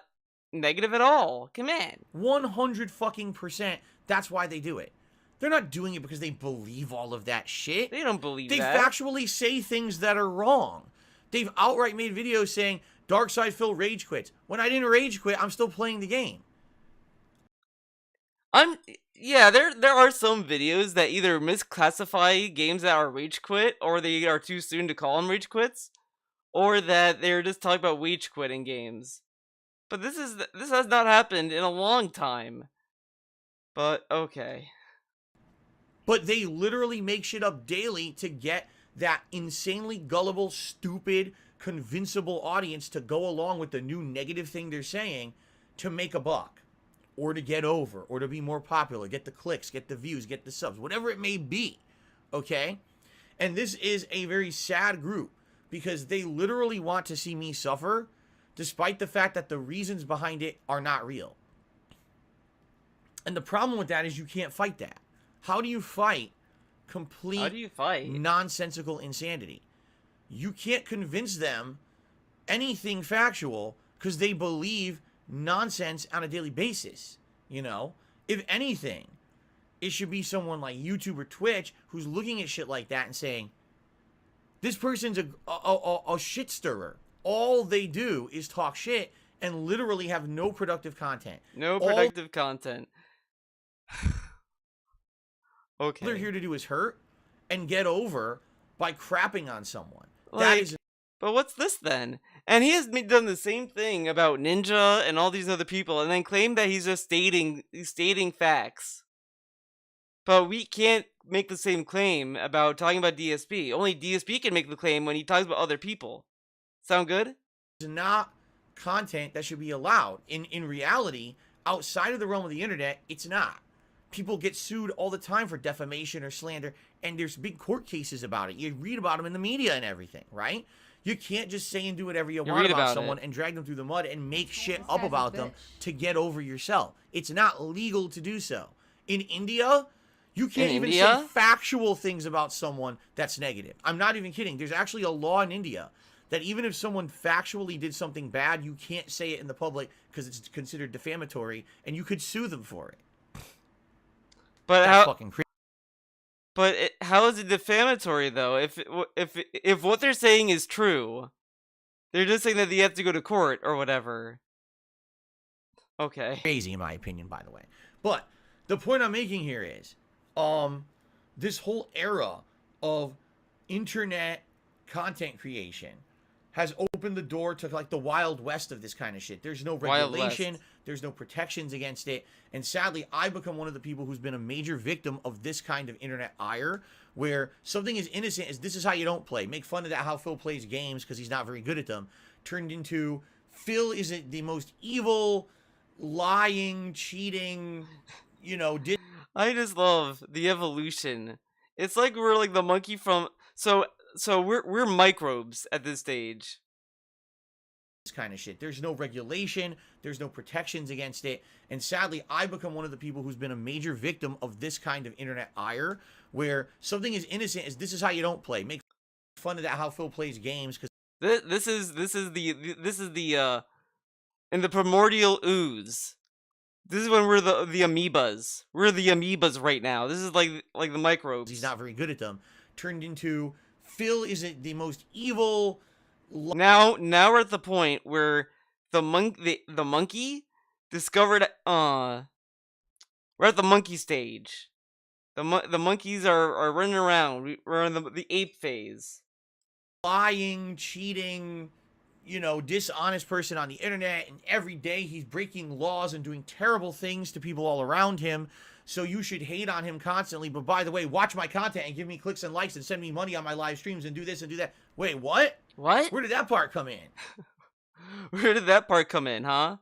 negative at all. Come on. 100% that's why they do it. They're not doing it because they believe all of that shit. They don't believe that. They factually say things that are wrong. They've outright made videos saying, Darkside Phil rage quits. When I didn't rage quit, I'm still playing the game. Yeah, there are some videos that either misclassify games that are rage quit, or they are too soon to call them rage quits, or that they're just talking about rage quitting games. But this has not happened in a long time. But okay. But they literally make shit up daily to get that insanely gullible, stupid, convincible audience to go along with the new negative thing they're saying to make a buck or to get over or to be more popular, get the clicks, get the views, get the subs, whatever it may be, okay? And this is a very sad group because they literally want to see me suffer despite the fact that the reasons behind it are not real. And the problem with that is you can't fight that. How do you fight complete nonsensical insanity? You can't convince them anything factual because they believe nonsense on a daily basis. You know, if anything, it should be someone like YouTube or Twitch who's looking at shit like that and saying, this person's a shit stirrer. All they do is talk shit and literally have no productive content. No productive content. Okay. All they're here to do is hurt and get over by crapping on someone. Like, that is. But what's this then? And he has done the same thing about Ninja and all these other people, and then claimed that he's just stating facts. But we can't make the same claim about talking about DSP. Only DSP can make the claim when he talks about other people. Sound good? It's not content that should be allowed. In reality, outside of the realm of the internet, it's not. People get sued all the time for defamation or slander, and there's big court cases about it. You read about them in the media and everything, right? You can't just say and do whatever you want about someone and drag them through the mud and make shit up about them to get over yourself. It's not legal to do so. In India, you can't even say factual things about someone that's negative. I'm not even kidding. There's actually a law in India that even if someone factually did something bad, you can't say it in the public because it's considered defamatory, and you could sue them for it. But that's fucking crazy. But how is it defamatory though? If what they're saying is true, they're just saying that they have to go to court or whatever. Okay. Crazy in my opinion, by the way. But the point I'm making here is, this whole era of internet content creation has opened the door to like the Wild West of this kind of shit. There's no regulation, there's no protections against it, and sadly, I've become one of the people who's been a major victim of this kind of internet ire, where something as innocent as this is how you don't play, make fun of that how Phil plays games because he's not very good at them, turned into Phil isn't the most evil, lying, cheating, you know. I just love the evolution. It's like we're like the monkey from So we're microbes at this stage. This kind of shit. There's no regulation, there's no protections against it, and sadly, I've become one of the people who's been a major victim of this kind of internet ire, where something as innocent as this is how you don't play, make fun of that how Phil plays games because this is the in the primordial ooze. This is when we're the amoebas. We're the amoebas right now. This is like the microbes. He's not very good at them. Turned into Phil isn't the most evil. Now we're at the point where the monkey discovered. We're at the monkey stage. The monkeys are running around. We're in the ape phase. Lying, cheating, you know, dishonest person on the internet, and every day he's breaking laws and doing terrible things to people all around him. So you should hate on him constantly. But by the way, watch my content and give me clicks and likes and send me money on my live streams and do this and do that. Wait, what? What? Where did that part come in? Where did that part come in, huh?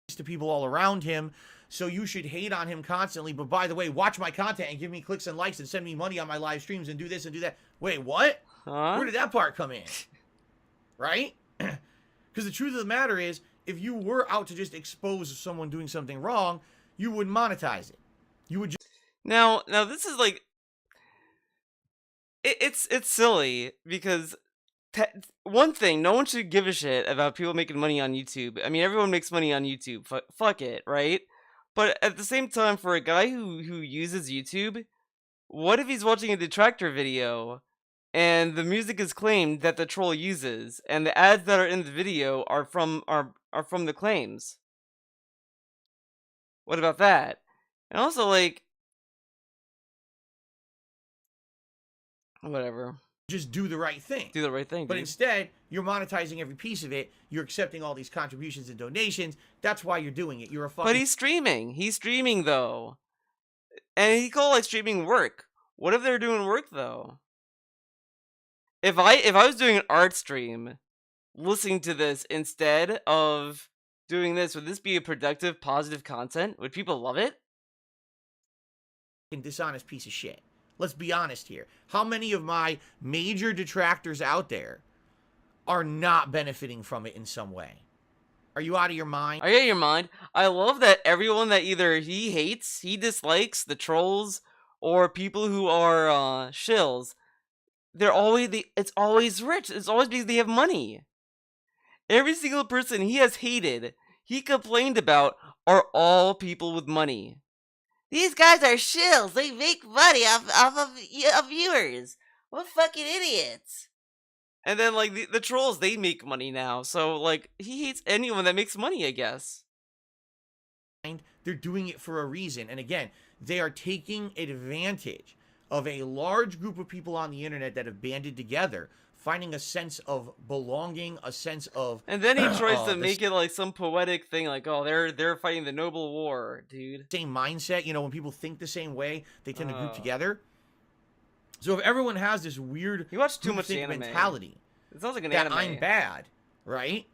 To people all around him. So you should hate on him constantly. But by the way, watch my content and give me clicks and likes and send me money on my live streams and do this and do that. Wait, what? Huh? Where did that part come in? Right? Because the truth of the matter is, if you were out to just expose someone doing something wrong, you would monetize it. You would just... Now this is like... It's silly, because... one thing, no one should give a shit about people making money on YouTube. I mean, everyone makes money on YouTube. Fuck it, right? But at the same time, for a guy who uses YouTube, what if he's watching a detractor video and the music is claimed that the troll uses, and the ads that are in the video are from the claims? What about that? And also, like, whatever. Just do the right thing. Do the right thing, But dude. instead, you're monetizing every piece of it. You're accepting all these contributions and donations. That's why you're doing it. You're a fucking... But he's streaming. He's streaming, though. And he called, like, streaming work. What if they're doing work though? If I was doing an art stream, listening to this instead of doing this, would this be a productive, positive content? Would people love it? Dishonest piece of shit. Let's be honest here. How many of my major detractors out there are not benefiting from it in some way? Are you out of your mind? Are you out of your mind? I love that everyone that either he hates, he dislikes, the trolls, or people who are shills, it's always rich. It's always because they have money. Every single person he has hated, he complained about, are all people with money. These guys are shills. They make money off of viewers. What fucking idiots. And then, like, the trolls, they make money now. So, like, he hates anyone that makes money, I guess. They're doing it for a reason. And again, they are taking advantage of a large group of people on the internet that have banded together, finding a sense of belonging, a sense of... And then he tries to make it like some poetic thing, like, oh, they're fighting the noble war, dude. Same mindset, you know, when people think the same way, they tend to group together. So if everyone has this weird... You watch too much anime. Mentality... It sounds like an that anime. I'm bad, right?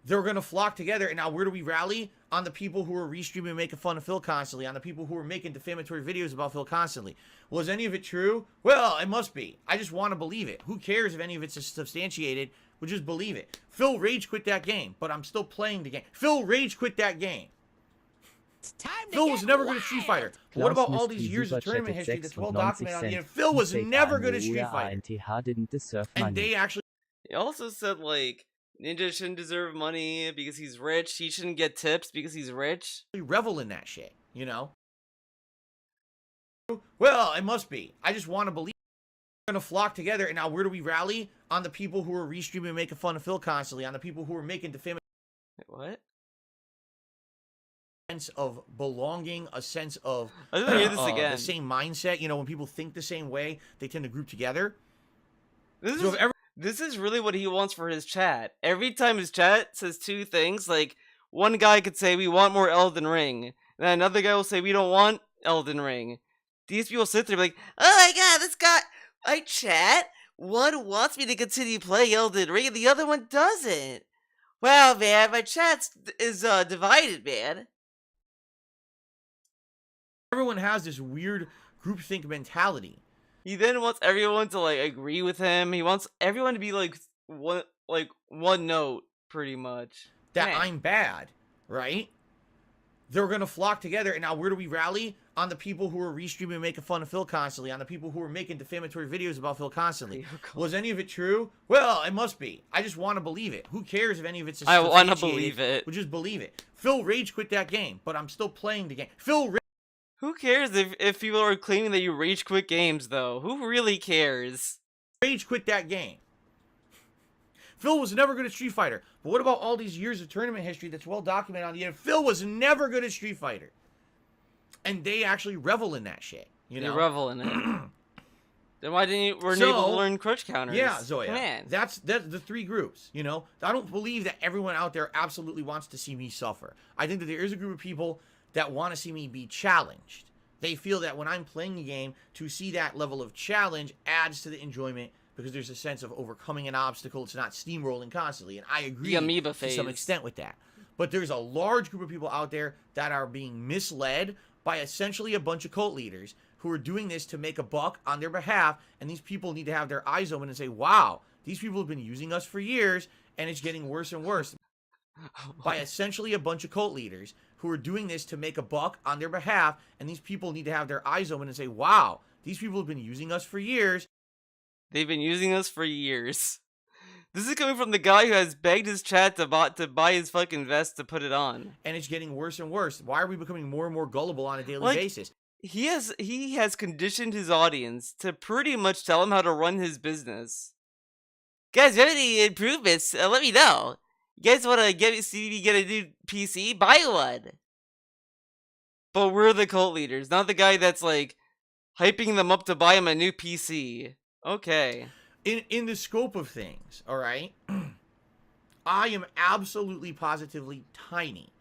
They're going to flock together, and now where do we rally? On the people who are restreaming and making fun of Phil constantly, on the people who are making defamatory videos about Phil constantly. Was any of it true? Well, it must be. I just want to believe it. Who cares if any of it's substantiated? We'll just believe it. Phil rage quit that game, but I'm still playing the game. Phil rage quit that game. Phil was never good at Street Fighter. But what about all these years of tournament history that's well documented on the internet? Phil was never good at Street Fighter. And they actually... He also said, like, Ninja shouldn't deserve money because he's rich. He shouldn't get tips because he's rich. We revel in that shit, you know? Well, it must be. I just want to believe we're going to flock together, and now where do we rally? On the people who are restreaming and making fun of Phil constantly, on the people who are making defamatory... What? Sense of belonging, a sense of I didn't hear this again. The same mindset. You know, when people think the same way, they tend to group together. This is really what he wants for his chat. Every time his chat says two things, like, one guy could say, we want more Elden Ring. And then another guy will say, we don't want Elden Ring. These people sit there like, oh my god, this guy, I chat. One wants me to continue playing Elden Ring, and the other one doesn't. Wow, man, my chat is divided, man. Everyone has this weird groupthink mentality. He then wants everyone to, like, agree with him. He wants everyone to be like one note, pretty much. That I'm bad, right? They're gonna flock together, and now where do we rally? On the people who are restreaming and making fun of Phil constantly, on the people who are making defamatory videos about Phil constantly. Was any of it true? Well, it must be. I just want to believe it. Who cares if any of it's I want to believe it. We'll just believe it. Phil rage quit that game, but I'm still playing the game. Who cares if people are claiming that you rage quit games, though? Who really cares? Rage quit that game. Phil was never good at Street Fighter. But what about all these years of tournament history that's well documented on the internet? Phil was never good at Street Fighter. And they actually revel in that shit. You know? They revel in it. Then why didn't you able to learn crouch counters? Yeah, Zoya. Man. That's the three groups, you know? I don't believe that everyone out there absolutely wants to see me suffer. I think that there is a group of people that want to see me be challenged. They feel that when I'm playing a game, to see that level of challenge adds to the enjoyment because there's a sense of overcoming an obstacle. It's not steamrolling constantly, and I agree to some extent with that. But there's a large group of people out there that are being misled by essentially a bunch of cult leaders who are doing this to make a buck on their behalf, and these people need to have their eyes open and say, wow, these people have been using us for years, and it's getting worse and worse. By essentially a bunch of cult leaders who are doing this to make a buck on their behalf, and these people need to have their eyes open and say, wow, these people have been using us for years. They've been using us for years. This is coming from the guy who has begged his chat to buy his fucking vest to put it on. And it's getting worse and worse. Why are we becoming more and more gullible on a daily basis? He has conditioned his audience to pretty much tell him how to run his business. Guys, if you have any improvements, let me know. You guys want to see me get a new PC? Buy one. But we're the cult leaders, not the guy that's like hyping them up to buy him a new PC. Okay. In the scope of things, all right, I am absolutely positively tiny.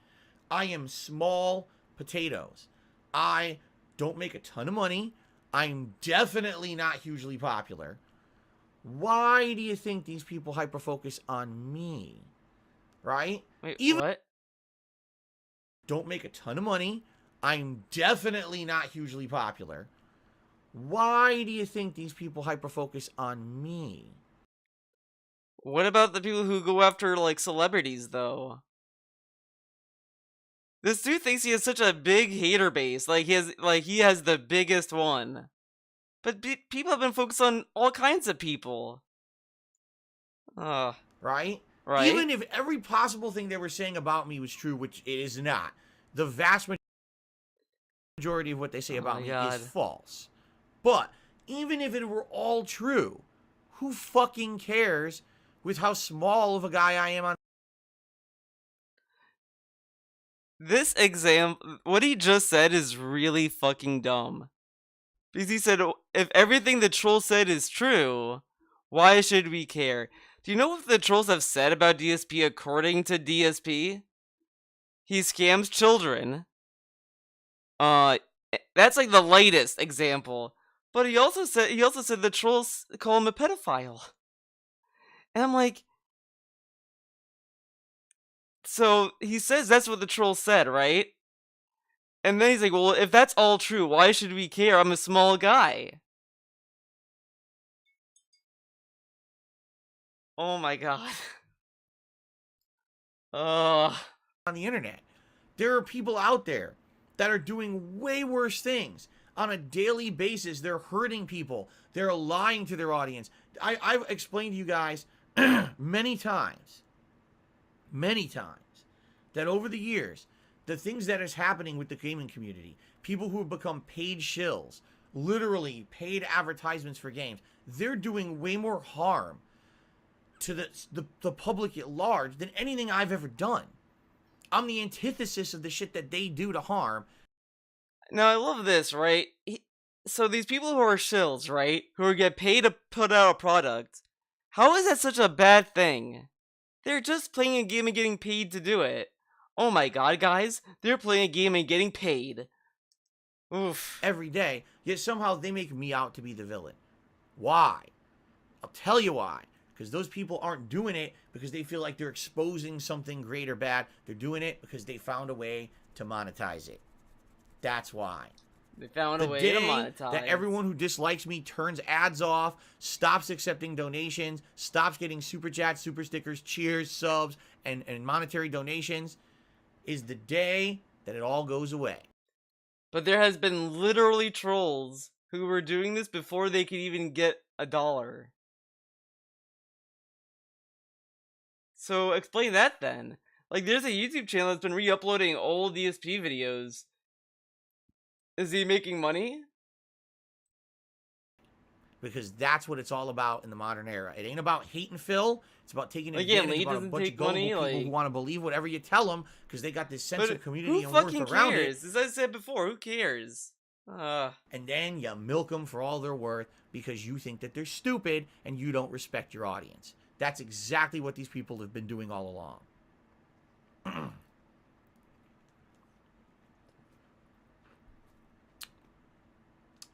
I am small potatoes. I don't make a ton of money. I'm definitely not hugely popular. Why do you think these people hyper-focus on me? Right? Wait, Even what? don't make a ton of money. I'm definitely not hugely popular. Why do you think these people hyper-focus on me? What about the people who go after, like, celebrities, though? This dude thinks he has such a big hater base. Like, he has the biggest one. But people have been focused on all kinds of people. Right? Right? Even if every possible thing they were saying about me was true, which it is not, the vast majority of what they say about me is false. But even if it were all true, who fucking cares with how small of a guy I am on? This what he just said is really fucking dumb. Because he said, if everything the troll said is true, why should we care? Do you know what the trolls have said about DSP according to DSP? He scams children. That's like the latest example. But he also said the trolls call him a pedophile. And I'm like, so he says that's what the troll said, right? And then he's like, well, if that's all true, why should we care? I'm a small guy. Oh my god. On the internet. There are people out there that are doing way worse things. On a daily basis, they're hurting people. They're lying to their audience. I've explained to you guys many times, that over the years, the things that is happening with the gaming community, people who have become paid shills, literally paid advertisements for games, they're doing way more harm to the public at large than anything I've ever done. I'm the antithesis of the shit that they do to harm. Now, I love this, right? So these people who are shills, right? Who get paid to put out a product, how is that such a bad thing? They're just playing a game and getting paid to do it. Oh my god, guys. They're playing a game and getting paid. Oof. Every day, yet somehow they make me out to be the villain. Why? I'll tell you why. Because those people aren't doing it because they feel like they're exposing something great or bad. They're doing it because they found a way to monetize it. That's why. They found a way to monetize. That everyone who dislikes me turns ads off, stops accepting donations, stops getting super chats, super stickers, cheers, subs, and monetary donations, is the day that it all goes away. But there has been literally trolls who were doing this before they could even get $1. So explain that then. Like, there's a YouTube channel that's been re-uploading old DSP videos. Is he making money? Because that's what it's all about in the modern era. It ain't about hate and fill. It's about taking advantage of a bunch of gullible people who want to believe whatever you tell them because they got this sense of community and worth around it. As I said before, who cares? And then you milk them for all they're worth because you think that they're stupid and you don't respect your audience. That's exactly what these people have been doing all along.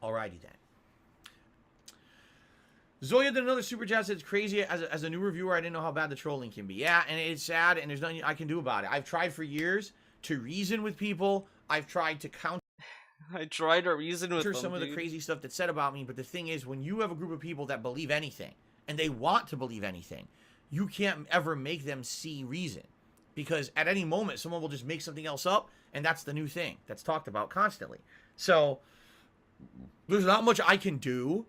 Alrighty then. Zoya did another super chat. Said it's crazy. As a new reviewer, I didn't know how bad the trolling can be. Yeah, and it's sad, and there's nothing I can do about it. I've tried for years to reason with people. I've tried to counter. I tried to reason with them, some of the crazy stuff that's said about me, but the thing is, when you have a group of people that believe anything, and they want to believe anything, you can't ever make them see reason. Because at any moment, someone will just make something else up, and that's the new thing that's talked about constantly. So, there's not much I can do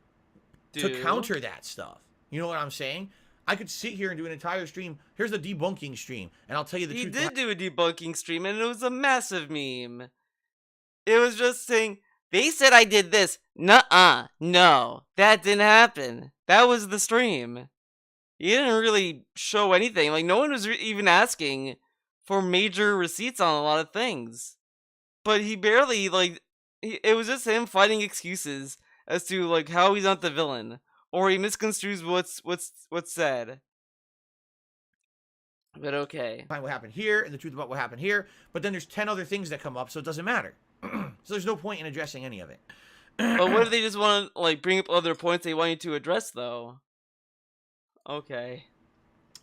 to counter that stuff. You know what I'm saying? I could sit here and do an entire stream. Here's the debunking stream, and I'll tell you the truth. He did do a debunking stream, and it was a massive meme. It was just saying, they said I did this. Nuh-uh. No, that didn't happen. That was the stream. He didn't really show anything. Like, no one was even asking for major receipts on a lot of things. But he barely, like, it was just him finding excuses as to, like, how he's not the villain. Or he misconstrues what's said. But okay. Find what happened here and the truth about what happened here. But then there's 10 other things that come up, so it doesn't matter. So there's no point in addressing any of it. But what if they just want to like bring up other points they want you to address, though? Okay.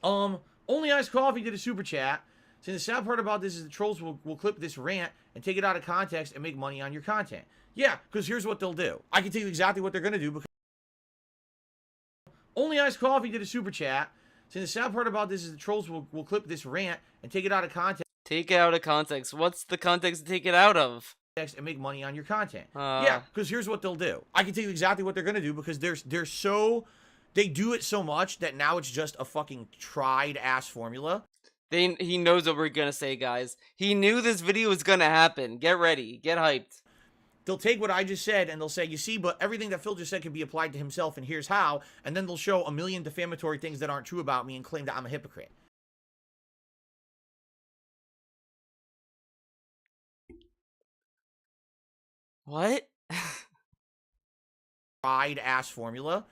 Only Iced Coffee did a super chat. Saying the sad part about this is the trolls will clip this rant and take it out of context and make money on your content. Yeah, because here's what they'll do. I can tell you exactly what they're going to do. Because Only Iced Coffee did a super chat. Saying the sad part about this is the trolls will clip this rant and take it out of context. Take it out of context. What's the context to take it out of? And make money on your content. Yeah, because here's what they'll do. I can tell you exactly what they're going to do because they do it so much that now it's just a fucking tried-ass formula. He knows what we're gonna say, guys. He knew this video was gonna happen. Get ready. Get hyped. They'll take what I just said and they'll say, you see, but everything that Phil just said can be applied to himself and here's how. And then they'll show a million defamatory things that aren't true about me and claim that I'm a hypocrite. What? Tried-ass formula.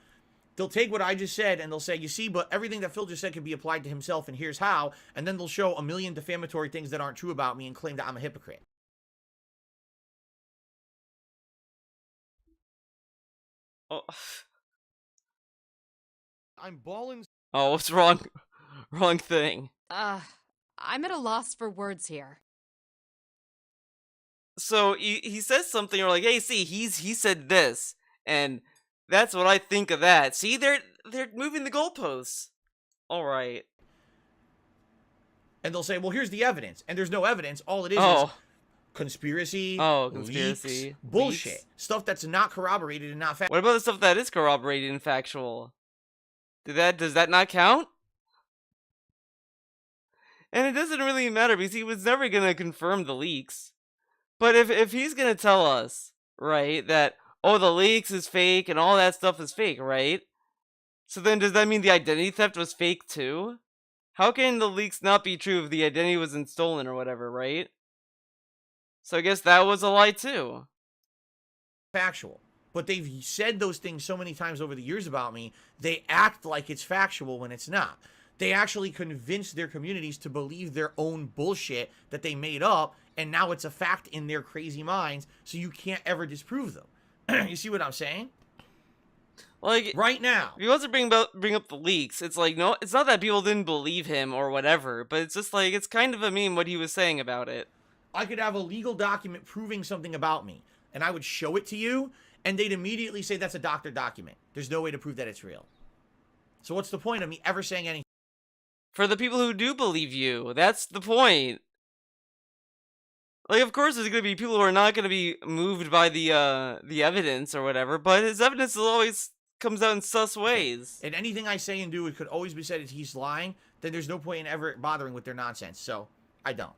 They'll take what I just said and they'll say, you see, but everything that Phil just said can be applied to himself and here's how. And then they'll show a million defamatory things that aren't true about me and claim that I'm a hypocrite. Oh. I'm balling. Oh, what's wrong? Wrong thing. I'm at a loss for words here. So he says something, or like, hey, see, he said this, and that's what I think of that. See, they're moving the goalposts. All right. And they'll say, well, here's the evidence, and there's no evidence. All it is conspiracy. Conspiracy. Leaks, bullshit. Stuff that's not corroborated and not factual. What about the stuff that is corroborated and factual? Does that not count? And it doesn't really matter because he was never gonna confirm the leaks. But if he's gonna tell us, right, that the leaks is fake and all that stuff is fake, right? So then does that mean the identity theft was fake too? How can the leaks not be true if the identity wasn't stolen or whatever, right? So I guess that was a lie too. Factual. But they've said those things so many times over the years about me, they act like it's factual when it's not. They actually convince their communities to believe their own bullshit that they made up, and now it's a fact in their crazy minds, so you can't ever disprove them. You see what I'm saying? Like, right now. If he wants to bring up the leaks, it's like, no, it's not that people didn't believe him or whatever, but it's just like, it's kind of a meme what he was saying about it. I could have a legal document proving something about me, and I would show it to you, and they'd immediately say that's a doctored document. There's no way to prove that it's real. So what's the point of me ever saying anything? For the people who do believe you, that's the point. Like, of course there's going to be people who are not going to be moved by the evidence or whatever, but his evidence always comes out in sus ways. And anything I say and do, it could always be said that he's lying, then there's no point in ever bothering with their nonsense. So, I don't.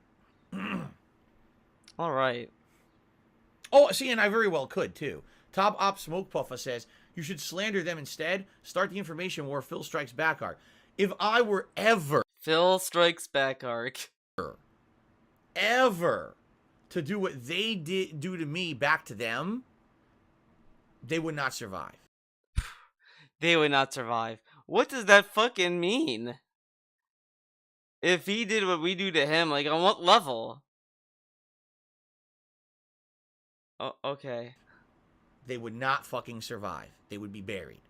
Alright. Oh, see, and I very well could, too. Top Op Smoke Puffa says, you should slander them instead. Start the information war. Phil Strikes Back arc. If I were ever... Phil Strikes Back arc. Ever to do what they did do to me back to them, they would not survive. They would not survive. What does that fucking mean? If he did what we do to him, like, on what level? Oh, okay. They would not fucking survive. They would be buried.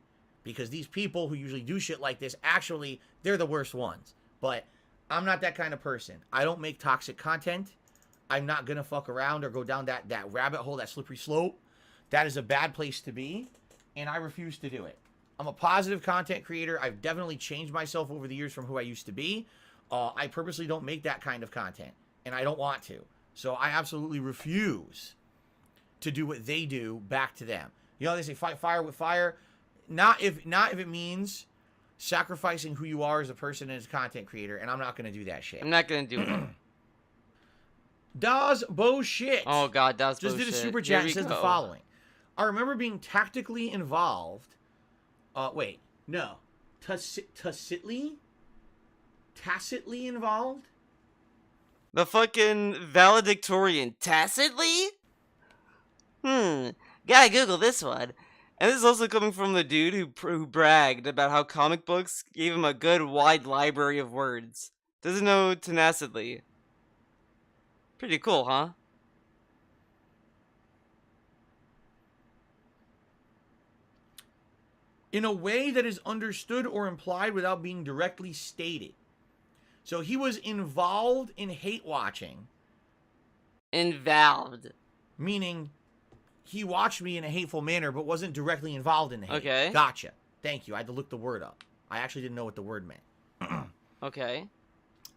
Because these people who usually do shit like this, actually, they're the worst ones. But I'm not that kind of person. I don't make toxic content. I'm not gonna fuck around or go down that rabbit hole, that slippery slope. That is a bad place to be, and I refuse to do it. I'm a positive content creator. I've definitely changed myself over the years from who I used to be. I purposely don't make that kind of content, and I don't want to. So I absolutely refuse to do what they do back to them. You know, they say fight fire with fire. Not if it means sacrificing who you are as a person and as a content creator, and I'm not going to do that shit. I'm not going to do it. Das Bullshit. Oh god, Das Just Bullshit. did a super chat and says the following. I remember being tactically involved. Wait. No. Tacitly involved? The fucking valedictorian. Tacitly? Gotta Google this one. And this is also coming from the dude who bragged about how comic books gave him a good wide library of words. Doesn't know tenacity. Pretty cool, huh? in a way that is understood or implied without being directly stated. So he was involved in hate watching. Involved. Meaning he watched me in a hateful manner but wasn't directly involved in the hate. Okay. Gotcha. Thank you. I had to look the word up. I actually didn't know what the word meant. Okay.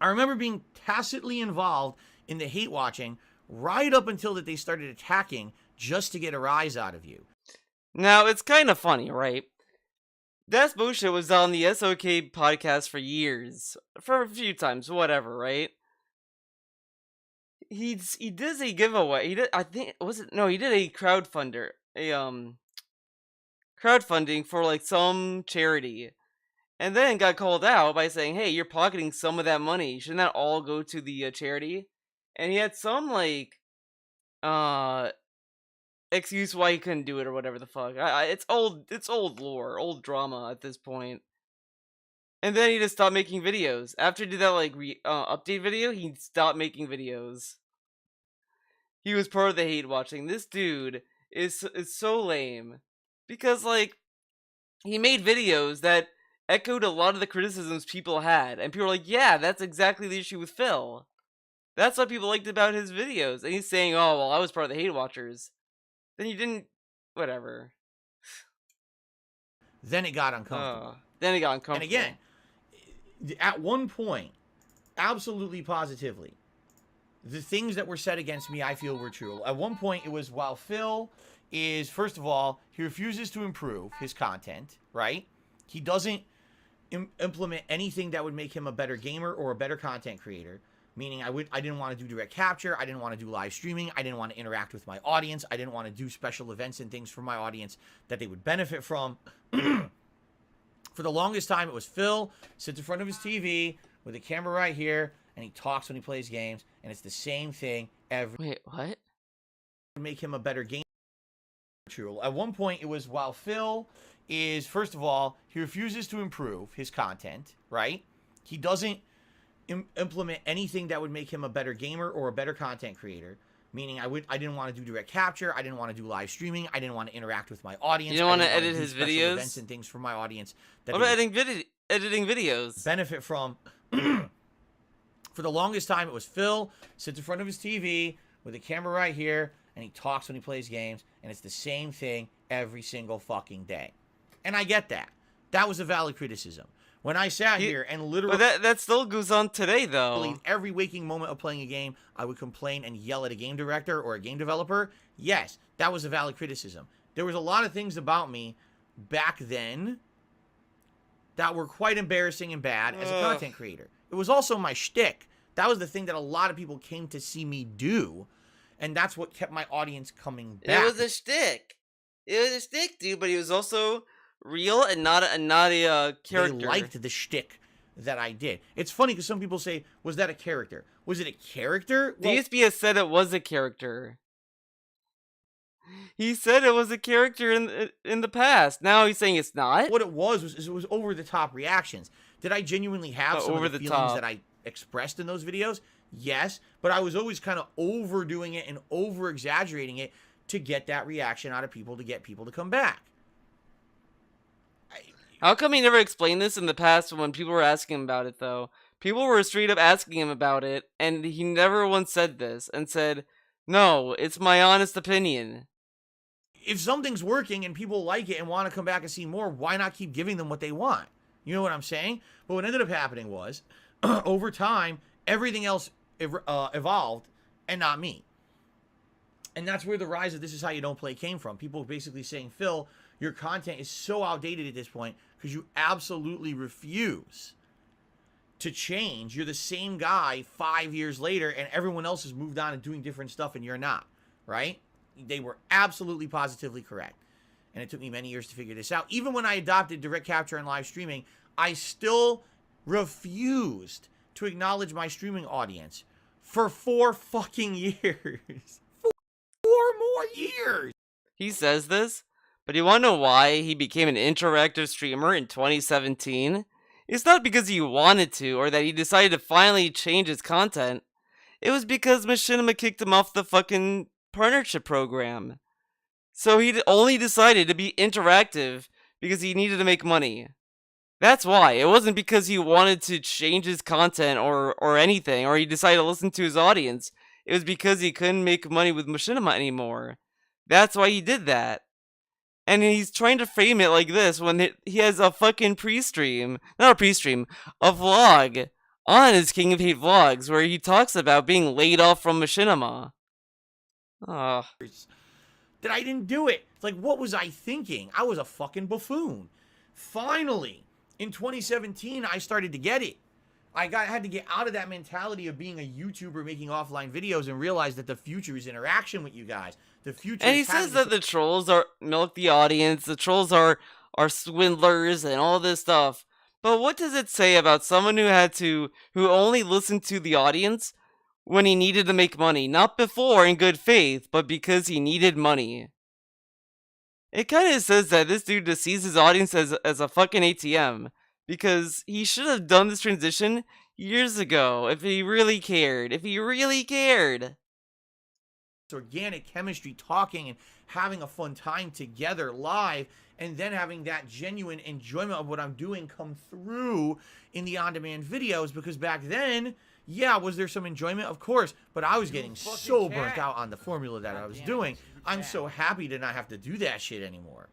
I remember being tacitly involved in the hate watching right up until that they started attacking just to get a rise out of you. Now, it's kind of funny, right? That's Bullshit was on the SOK podcast for years. For a few times, whatever, right? He did a giveaway. He did a crowdfunder. Crowdfunding for like some charity. And then got called out by saying, hey, you're pocketing some of that money. Shouldn't that all go to the charity? And he had some like excuse why he couldn't do it or whatever the fuck. It's old lore, old drama at this point. And then he just stopped making videos. After he did that like update video, he stopped making videos. He was part of the hate watching. This dude is so lame because like he made videos that echoed a lot of the criticisms people had, and people were like, yeah, that's exactly the issue with Phil. That's what people liked about his videos. And he's saying, oh, well, I was part of the hate watchers. Then you didn't, whatever. Then it got uncomfortable. And again, at one point, absolutely positively, the things that were said against me, I feel were true. At one point, it was, while Phil is, first of all, he refuses to improve his content, right? He doesn't implement anything that would make him a better gamer or a better content creator. Meaning I didn't want to do direct capture. I didn't want to do live streaming. I didn't want to interact with my audience. I didn't want to do special events and things for my audience that they would benefit from. For the longest time, it was Phil sits in front of his TV with a camera right here, and he talks when he plays games, and it's the same thing every... Wait, what? Make him a better gamer. True. At one point, it was, while Phil is, first of all, he refuses to improve his content, right? He doesn't implement anything that would make him a better gamer or a better content creator. Meaning I didn't want to do direct capture. I didn't want to do live streaming. I didn't want to interact with my audience. You didn't want to edit his videos? Events and things for my audience. What about editing videos? Benefit from. For the longest time, it was Phil sits in front of his TV with a camera right here, and he talks when he plays games, and it's the same thing every single fucking day. And I get that. That was a valid criticism. When I sat here and literally... But that still goes on today, though. Every waking moment of playing a game, I would complain and yell at a game director or a game developer. Yes, that was a valid criticism. There was a lot of things about me back then that were quite embarrassing and bad as a content creator. It was also my shtick. That was the thing that a lot of people came to see me do, and that's what kept my audience coming back. It was a shtick. It was a shtick, dude, but he was also real and not a character. They liked the shtick that I did. It's funny because some people say, was that a character? Was it a character? Well, DSP has said it was a character. He said it was a character in the past. Now he's saying it's not. What it was it was over the top reactions. Did I genuinely have some of the feelings that I expressed in those videos? Yes, but I was always kind of overdoing it and over exaggerating it to get that reaction out of people, to get people to come back. How come he never explained this in the past when people were asking him about it, though? People were straight up asking him about it, and he never once said this, and said, no, it's my honest opinion. If something's working and people like it and want to come back and see more, why not keep giving them what they want? You know what I'm saying? But what ended up happening was, over time, everything else evolved, and not me. And that's where the rise of This Is How You Don't Play came from. People basically saying, Phil, your content is so outdated at this point because you absolutely refuse to change. You're the same guy 5 years later, and everyone else has moved on and doing different stuff, and you're not, right? They were absolutely positively correct. And it took me many years to figure this out. Even when I adopted direct capture and live streaming, I still refused to acknowledge my streaming audience for 4 fucking years. 4 more years. He says this, but you want to know why he became an interactive streamer in 2017? It's not because he wanted to or that he decided to finally change his content. It was because Machinima kicked him off the fucking partnership program. So he only decided to be interactive because he needed to make money. That's why. It wasn't because he wanted to change his content or anything, or he decided to listen to his audience. It was because he couldn't make money with Machinima anymore. That's why he did that. And he's trying to frame it like this when he has a fucking pre-stream. Not a pre-stream. A vlog on his King of Hate vlogs where he talks about being laid off from Machinima. That I didn't do it. It's like, what was I thinking? I was a fucking buffoon. Finally, in 2017, I started to get it. I had to get out of that mentality of being a YouTuber making offline videos and realize that the future is interaction with you guys. The future. And he says that the trolls are milk the audience. The trolls are swindlers and all this stuff. But what does it say about someone who only listened to the audience when he needed to make money? Not before in good faith, but because he needed money. It kind of says that this dude just sees his audience as a fucking ATM. Because he should have done this transition years ago if he really cared. If he really cared. Organic chemistry, talking and having a fun time together live, and then having that genuine enjoyment of what I'm doing come through in the on-demand videos. Because back then, yeah, was there some enjoyment? Of course, but I was getting so burnt out on the formula that I was doing. I'm so happy to not have to do that shit anymore.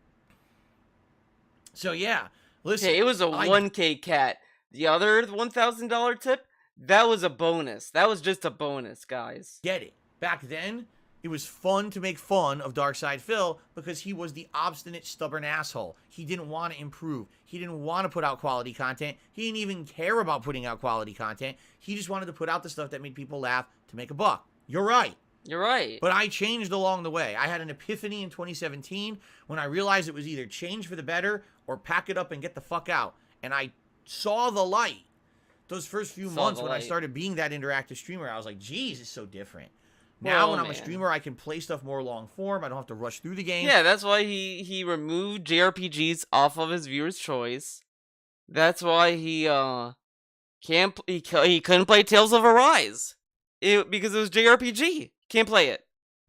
So yeah, listen. Okay, it was a 1K cat. The other $1,000 tip, that was a bonus. That was just a bonus, guys. Get it. Back then, it was fun to make fun of Darkside Phil because he was the obstinate, stubborn asshole. He didn't want to improve. He didn't want to put out quality content. He didn't even care about putting out quality content. He just wanted to put out the stuff that made people laugh to make a buck. You're right. You're right. But I changed along the way. I had an epiphany in 2017 when I realized it was either change for the better or pack it up and get the fuck out. And I saw the light. Those first few months when I started being that interactive streamer, I was like, geez, it's so different. Now, when I'm a streamer, I can play stuff more long form. I don't have to rush through the game. Yeah, that's why he removed JRPGs off of his viewer's choice. That's why he couldn't play Tales of Arise because it was JRPG. Can't play it,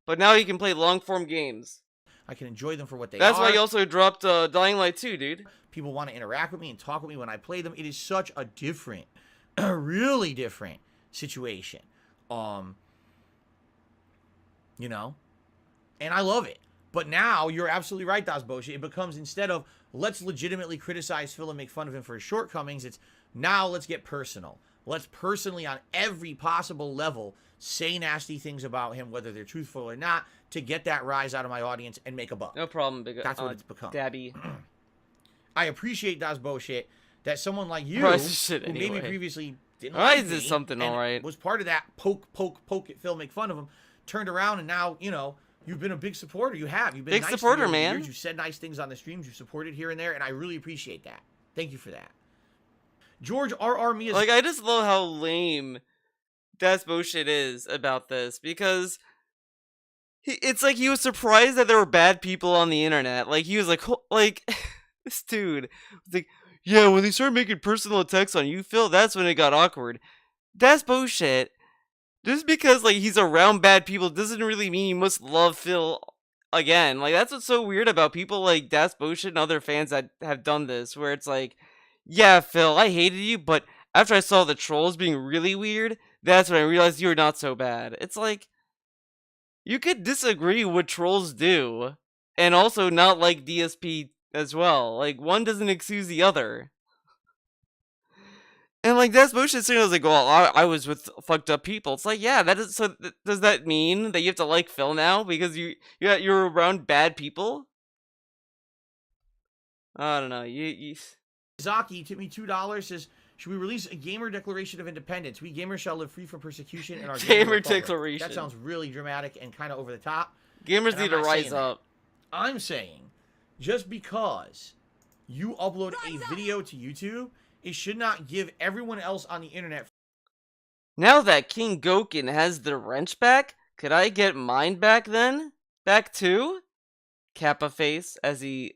but now he can play long form games. I can enjoy them for what they are. That's why he also dropped Dying Light 2, dude. People want to interact with me and talk with me when I play them. It is such a different, really different situation. You know, and I love it. But now you're absolutely right, Das Boshi. It becomes, instead of let's legitimately criticize Phil and make fun of him for his shortcomings, it's now let's get personal. Let's personally, on every possible level, say nasty things about him, whether they're truthful or not, to get that rise out of my audience and make a buck. No problem, big. That's what it's become. Dabby. I appreciate Das Bullshit that someone like you, who maybe previously didn't like me, something alright, was part of that poke at Phil, make fun of him, turned around, and now, you know, you've been a big supporter. You have. You've been big nice supporter, man. You've said nice things on the streams. You've supported here and there, and I really appreciate that. Thank you for that. George R.R. Miyazaki. Like, I just love how lame Das Bullshit is about this, because it's like he was surprised that there were bad people on the internet. Like, he was like, this dude was like, yeah, when they started making personal attacks on you, Phil, that's when it got awkward. That's bullshit. Just because, like, he's around bad people doesn't really mean you must love Phil again. Like, that's what's so weird about people like Das Bullshit and other fans that have done this, where it's like, yeah, Phil, I hated you, but after I saw the trolls being really weird, that's when I realized you were not so bad. It's like, you could disagree with what trolls do, and also not like DSP as well. Like, one doesn't excuse the other. And like, that's bullshit saying, I was like, well, I was with fucked up people. It's like, yeah, that is, so does that mean that you have to like Phil now because you're around bad people? I don't know. Zaki tipped me $2, says, should we release a gamer declaration of independence? We gamers shall live free from persecution in our gamer declaration. That sounds really dramatic and kind of over the top. Gamers need to rise up. I'm saying, just because you upload a video to YouTube, it should not give everyone else on the internet. Now that King Goken has the wrench back, could I get mine back then? Back too? Kappa face as he...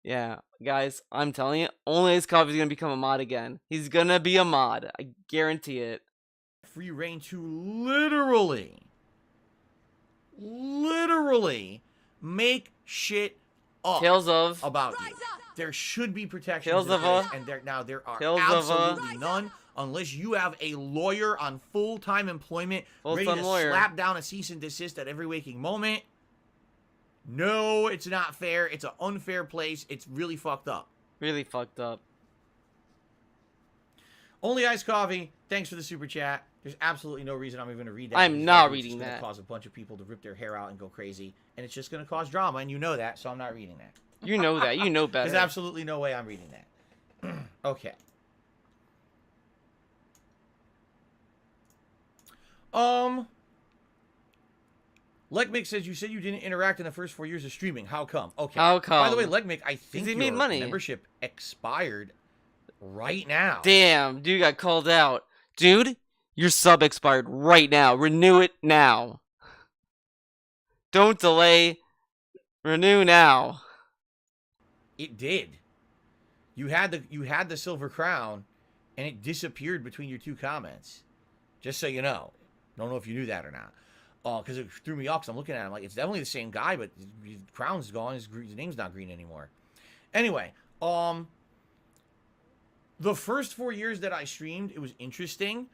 Yeah, guys, I'm telling you, only his coffee's gonna become a mod again. He's gonna be a mod. I guarantee it. Free reign to literally make shit up Tales of about you. there should be protections in place, and there are absolutely none unless you have a lawyer on full-time employment ready to slap down a cease and desist at every waking moment. No, it's not fair. It's an unfair place. It's really fucked up. Really fucked up. Only Iced Coffee, thanks for the super chat. There's absolutely no reason I'm even going to read that. I'm not reading that. It's going to cause a bunch of people to rip their hair out and go crazy, and it's just going to cause drama, and you know that, so I'm not reading that. You know that. You know better. There's absolutely no way I'm reading that. Okay. Legmick says, you said you didn't interact in the first 4 years of streaming. How come? Okay. How come? By the way, Legmick, I think he your made money. membership expired right now. Damn, dude got called out. Dude, your sub expired right now. Renew it now. Don't delay. Renew now. It did. You had the silver crown, and it disappeared between your two comments. Just so you know. Don't know if you knew that or not. Because it threw me off, because I'm looking at it, I'm like, it's definitely the same guy, but his crown's gone, his name's not green anymore. Anyway, the first 4 years that I streamed, it was interesting,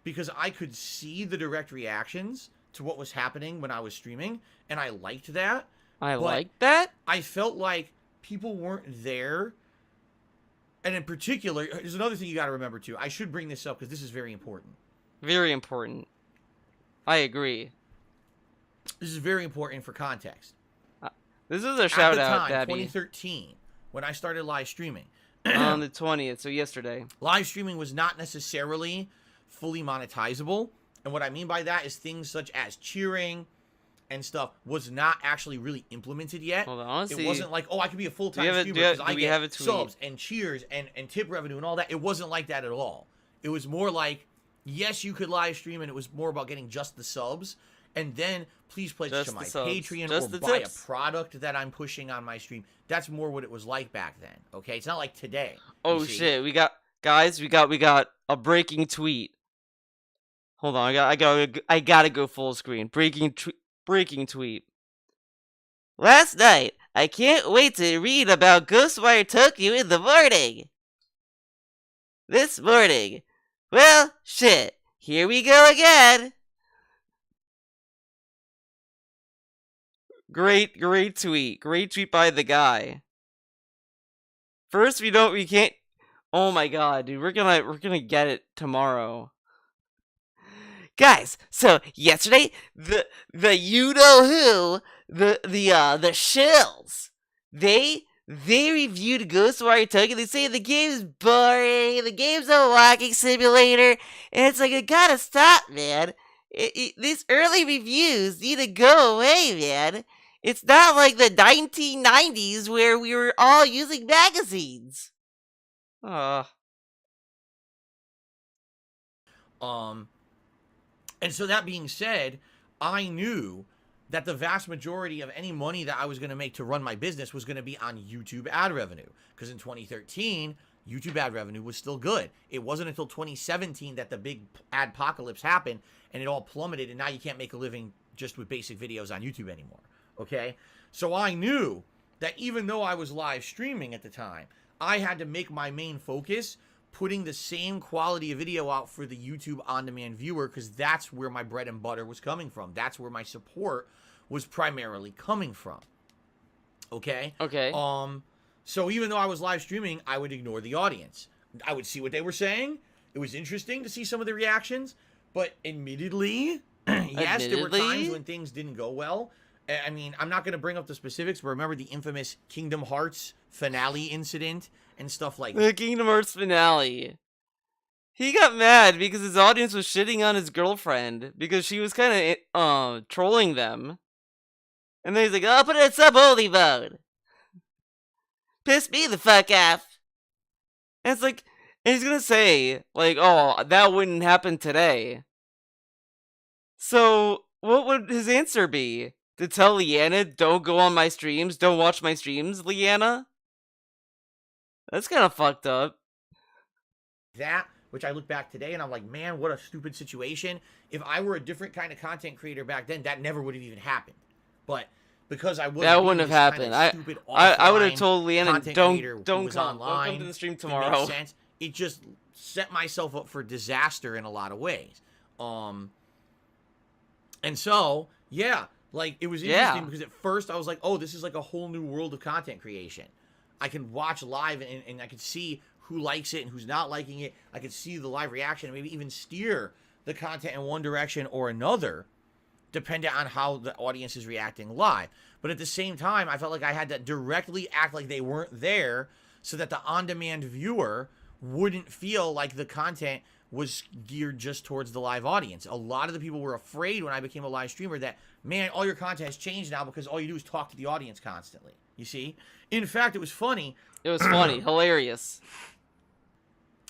because I could see the direct reactions to what was happening when I was streaming, and I liked that. I liked that? I felt like people weren't there. And in particular, there's another thing you got to remember, too. I should bring this up, because this is very important. Very important. I agree. This is very important for context. This is a shout out, time, Daddy. 2013, when I started live streaming. On the 20th, so yesterday. Live streaming was not necessarily fully monetizable. And what I mean by that is things such as cheering and stuff was not actually really implemented yet. Hold on, it wasn't like, oh, I could be a full-time streamer because I get subs and cheers and tip revenue and all that. It wasn't like that at all. It was more like, yes, you could live stream, and it was more about getting just the subs. And then please pledge to my Patreon or buy a product that I'm pushing on my stream. That's more what it was like back then. Okay, it's not like today. Oh shit, we got a breaking tweet. Hold on, I gotta go full screen. Breaking tweet. Last night, I can't wait to read about Ghostwire Tokyo in the morning. This morning, well, shit, here we go again. Great tweet. Great tweet by the guy. First, we can't. Oh my god, dude, we're gonna get it tomorrow. Guys, so yesterday, the you know who, the shills, they reviewed Ghostwire Tokyo. They say the game's boring, the game's a walking simulator, and it's like, it gotta stop, man. These early reviews need to go away, man. It's not like the 1990s where we were all using magazines. And so that being said, I knew that the vast majority of any money that I was going to make to run my business was going to be on YouTube ad revenue. Because in 2013, YouTube ad revenue was still good. It wasn't until 2017 that the big adpocalypse happened and it all plummeted, and now you can't make a living just with basic videos on YouTube anymore. Okay? So I knew that even though I was live streaming at the time, I had to make my main focus putting the same quality of video out for the YouTube on-demand viewer, because that's where my bread and butter was coming from. That's where my support was primarily coming from. Okay? Okay. So even though I was live streaming, I would ignore the audience. I would see what they were saying. It was interesting to see some of the reactions, but admittedly, yes, there were times when things didn't go well. I mean, I'm not going to bring up the specifics, but remember the infamous Kingdom Hearts finale incident and stuff like that. The Kingdom Hearts finale. He got mad because his audience was shitting on his girlfriend because she was kind of trolling them. And then he's like, "Oh, put it in sub-only mode. Piss me the fuck off." And it's like, and he's gonna say, like, "Oh, that wouldn't happen today." So, what would his answer be? To tell Leanna, don't go on my streams, don't watch my streams, Leanna? That's kind of fucked up. That, which I look back today and I'm like, man, what a stupid situation. If I were a different kind of content creator back then, that never would have even happened. But because I would. That wouldn't have happened. I would have told Leanna, don't come to the stream tomorrow. It, sense. It just set myself up for disaster in a lot of ways. And so, yeah, like it was interesting because at first I was like, oh, this is like a whole new world of content creation. I can watch live and I can see who likes it and who's not liking it. I can see the live reaction and maybe even steer the content in one direction or another, depending on how the audience is reacting live. But at the same time, I felt like I had to directly act like they weren't there so that the on-demand viewer wouldn't feel like the content was geared just towards the live audience. A lot of the people were afraid when I became a live streamer that, man, all your content has changed now because all you do is talk to the audience constantly. You see? In fact, it was funny. It was funny. Hilarious.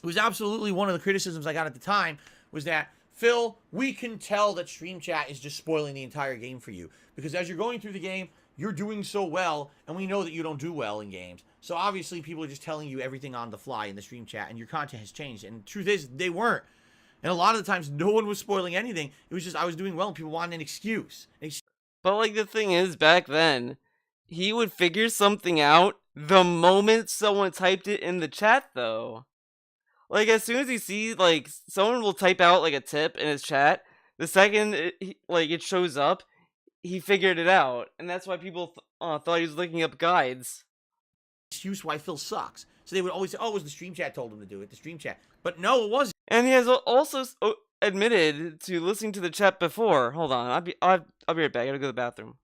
It was absolutely one of the criticisms I got at the time was that, Phil, we can tell that stream chat is just spoiling the entire game for you. Because as you're going through the game, you're doing so well, and we know that you don't do well in games. So obviously people are just telling you everything on the fly in the stream chat, and your content has changed. And the truth is, they weren't. And a lot of the times, no one was spoiling anything. It was just I was doing well, and people wanted an excuse. But like the thing is, back then, he would figure something out the moment someone typed it in the chat, though. Like, as soon as you see, like, someone will type out, like, a tip in his chat, the second it shows up, he figured it out. And that's why people thought he was looking up guides. Excuse why Phil sucks. So they would always say, oh, it was the stream chat told him to do it, the stream chat. But no, it wasn't. And he has also admitted to listening to the chat before. Hold on, I'll be right back. I gotta go to the bathroom.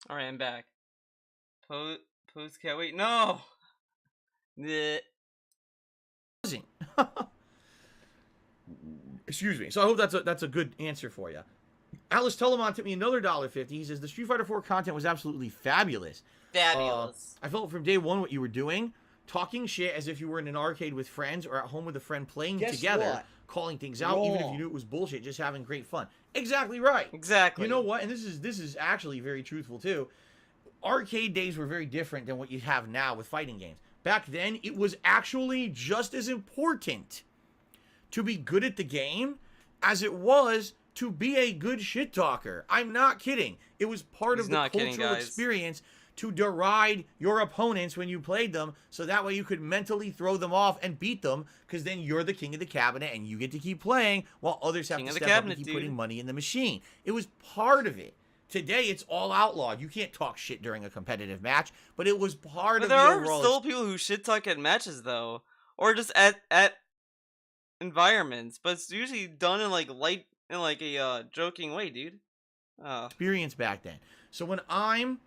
Alright, I'm back. Post cat, wait, no! Bleh. Excuse me. So I hope that's a good answer for you. Alice Telemon tipped me another $1.50. He says the Street Fighter 4 content was absolutely fabulous. Fabulous. I felt from day one what you were doing, talking shit as if you were in an arcade with friends or at home with a friend playing together, calling things out, even if you knew it was bullshit, just having great fun. Exactly right. Exactly. You know what? And this is actually very truthful too. Arcade days were very different than what you have now with fighting games. Back then, it was actually just as important to be good at the game as it was to be a good shit talker. I'm not kidding. It was part of the cultural experience to deride your opponents when you played them, so that way you could mentally throw them off and beat them, because then you're the king of the cabinet and you get to keep playing while others have to step up and keep putting money in the machine. It was part of it. Today, it's all outlawed. You can't talk shit during a competitive match, but it was part of the overall... There are still people who shit talk at matches, though. Or just at environments, but it's usually done in, like, a joking way, dude. Experience back then. So when I'm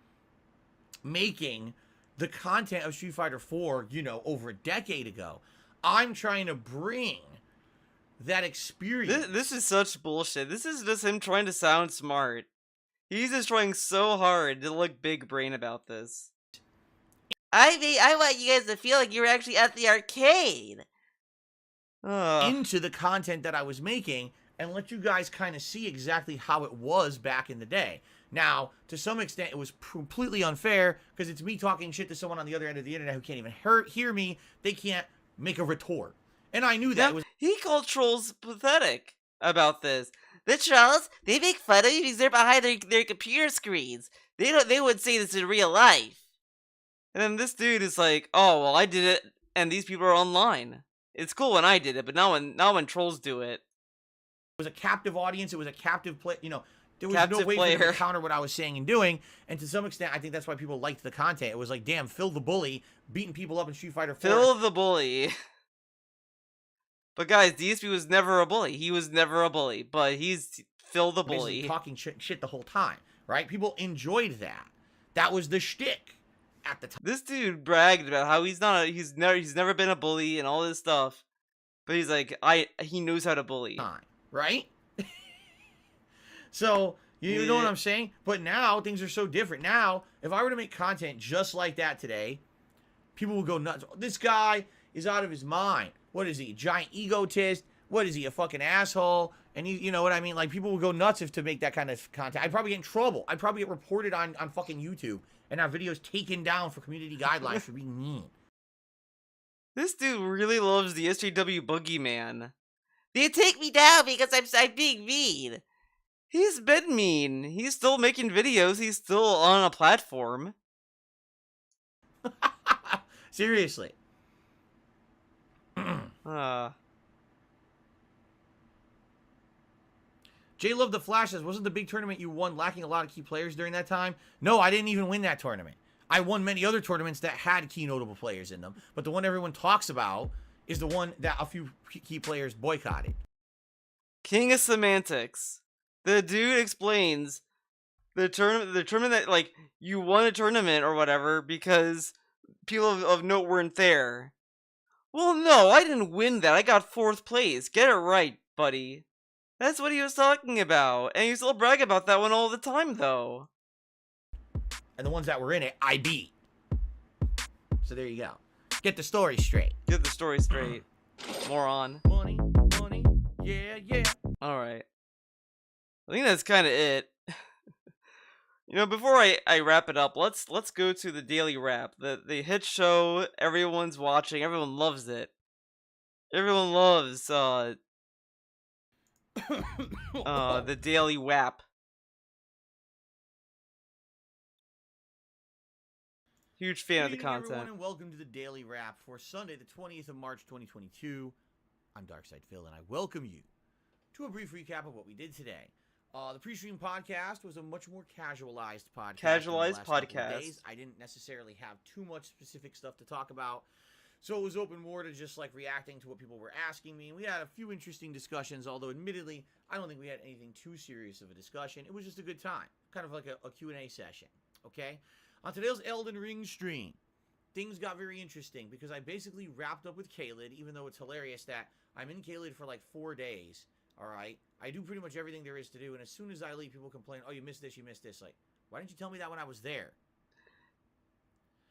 making the content of Street Fighter 4, you know, over a decade ago, I'm trying to bring that experience. This is such bullshit. This is just him trying to sound smart. He's just trying so hard to look big brain about this. I want you guys to feel like you're actually at the arcade. Into the content that I was making and let you guys kind of see exactly how it was back in the day. Now, to some extent, it was completely unfair because it's me talking shit to someone on the other end of the internet who can't even hear me. They can't make a retort. And I knew that. He called trolls pathetic about this. The trolls, they make fun of you because they're behind their computer screens. They would say this in real life. And then this dude is like, oh, well, I did it, and these people are online. It's cool when I did it, but not when trolls do it. It was a captive audience. It was a captive play. You know, there was no way for them to counter what I was saying and doing. And to some extent, I think that's why people liked the content. It was like, damn, Phil the Bully beating people up in Street Fighter 4. Phil the Bully. But guys, DSP was never a bully. He was never a bully, but he's Phil the Bully. He's talking shit the whole time, right? People enjoyed that. That was the shtick at the time. This dude bragged about how he's never been a bully and all this stuff, but he's like, he knows how to bully, right? So you know what I'm saying? But now things are so different. Now, if I were to make content just like that today, people would go nuts. This guy is out of his mind. What is he, a giant egotist? What is he, a fucking asshole? And you know what I mean? Like, people would go nuts to make that kind of content. I'd probably get in trouble. I'd probably get reported on fucking YouTube and have videos taken down for community guidelines for being mean. This dude really loves the SJW Boogeyman. They take me down because I'm being mean. He's been mean. He's still making videos. He's still on a platform. Seriously. Jay Love the Flash says, wasn't the big tournament you won lacking a lot of key players during that time? No, I didn't even win that tournament. I won many other tournaments that had key notable players in them, but the one everyone talks about is the one that a few key players boycotted. King of Semantics. The dude explains the tournament that, like, you won a tournament or whatever because people of note weren't there. Well, no, I didn't win that. I got 4th place. Get it right, buddy. That's what he was talking about. And you still brag about that one all the time, though. And the ones that were in it, I beat. So there you go. Get the story straight. Get the story straight. Moron. Money, money, yeah, yeah. Alright. I think that's kind of it. You know, before I wrap it up, let's go to the daily wrap. The hit show everyone's watching, everyone loves it. Everyone loves the daily wrap. Huge fan of the content. Everyone, and welcome to the daily wrap for Sunday, the 20th of March, 2022. I'm Darkside Phil, and I welcome you to a brief recap of what we did today. The pre-stream podcast was a much more casualized podcast. Casualized podcast. I didn't necessarily have too much specific stuff to talk about, so it was open more to just like reacting to what people were asking me. We had a few interesting discussions, although admittedly, I don't think we had anything too serious of a discussion. It was just a good time, kind of like a Q&A session. okay? On today's Elden Ring stream, things got very interesting because I basically wrapped up with Caelid, even though it's hilarious that I'm in Caelid for like 4 days, all right? I do pretty much everything there is to do, and as soon as I leave, people complain, oh, you missed this, you missed this. Like, why didn't you tell me that when I was there?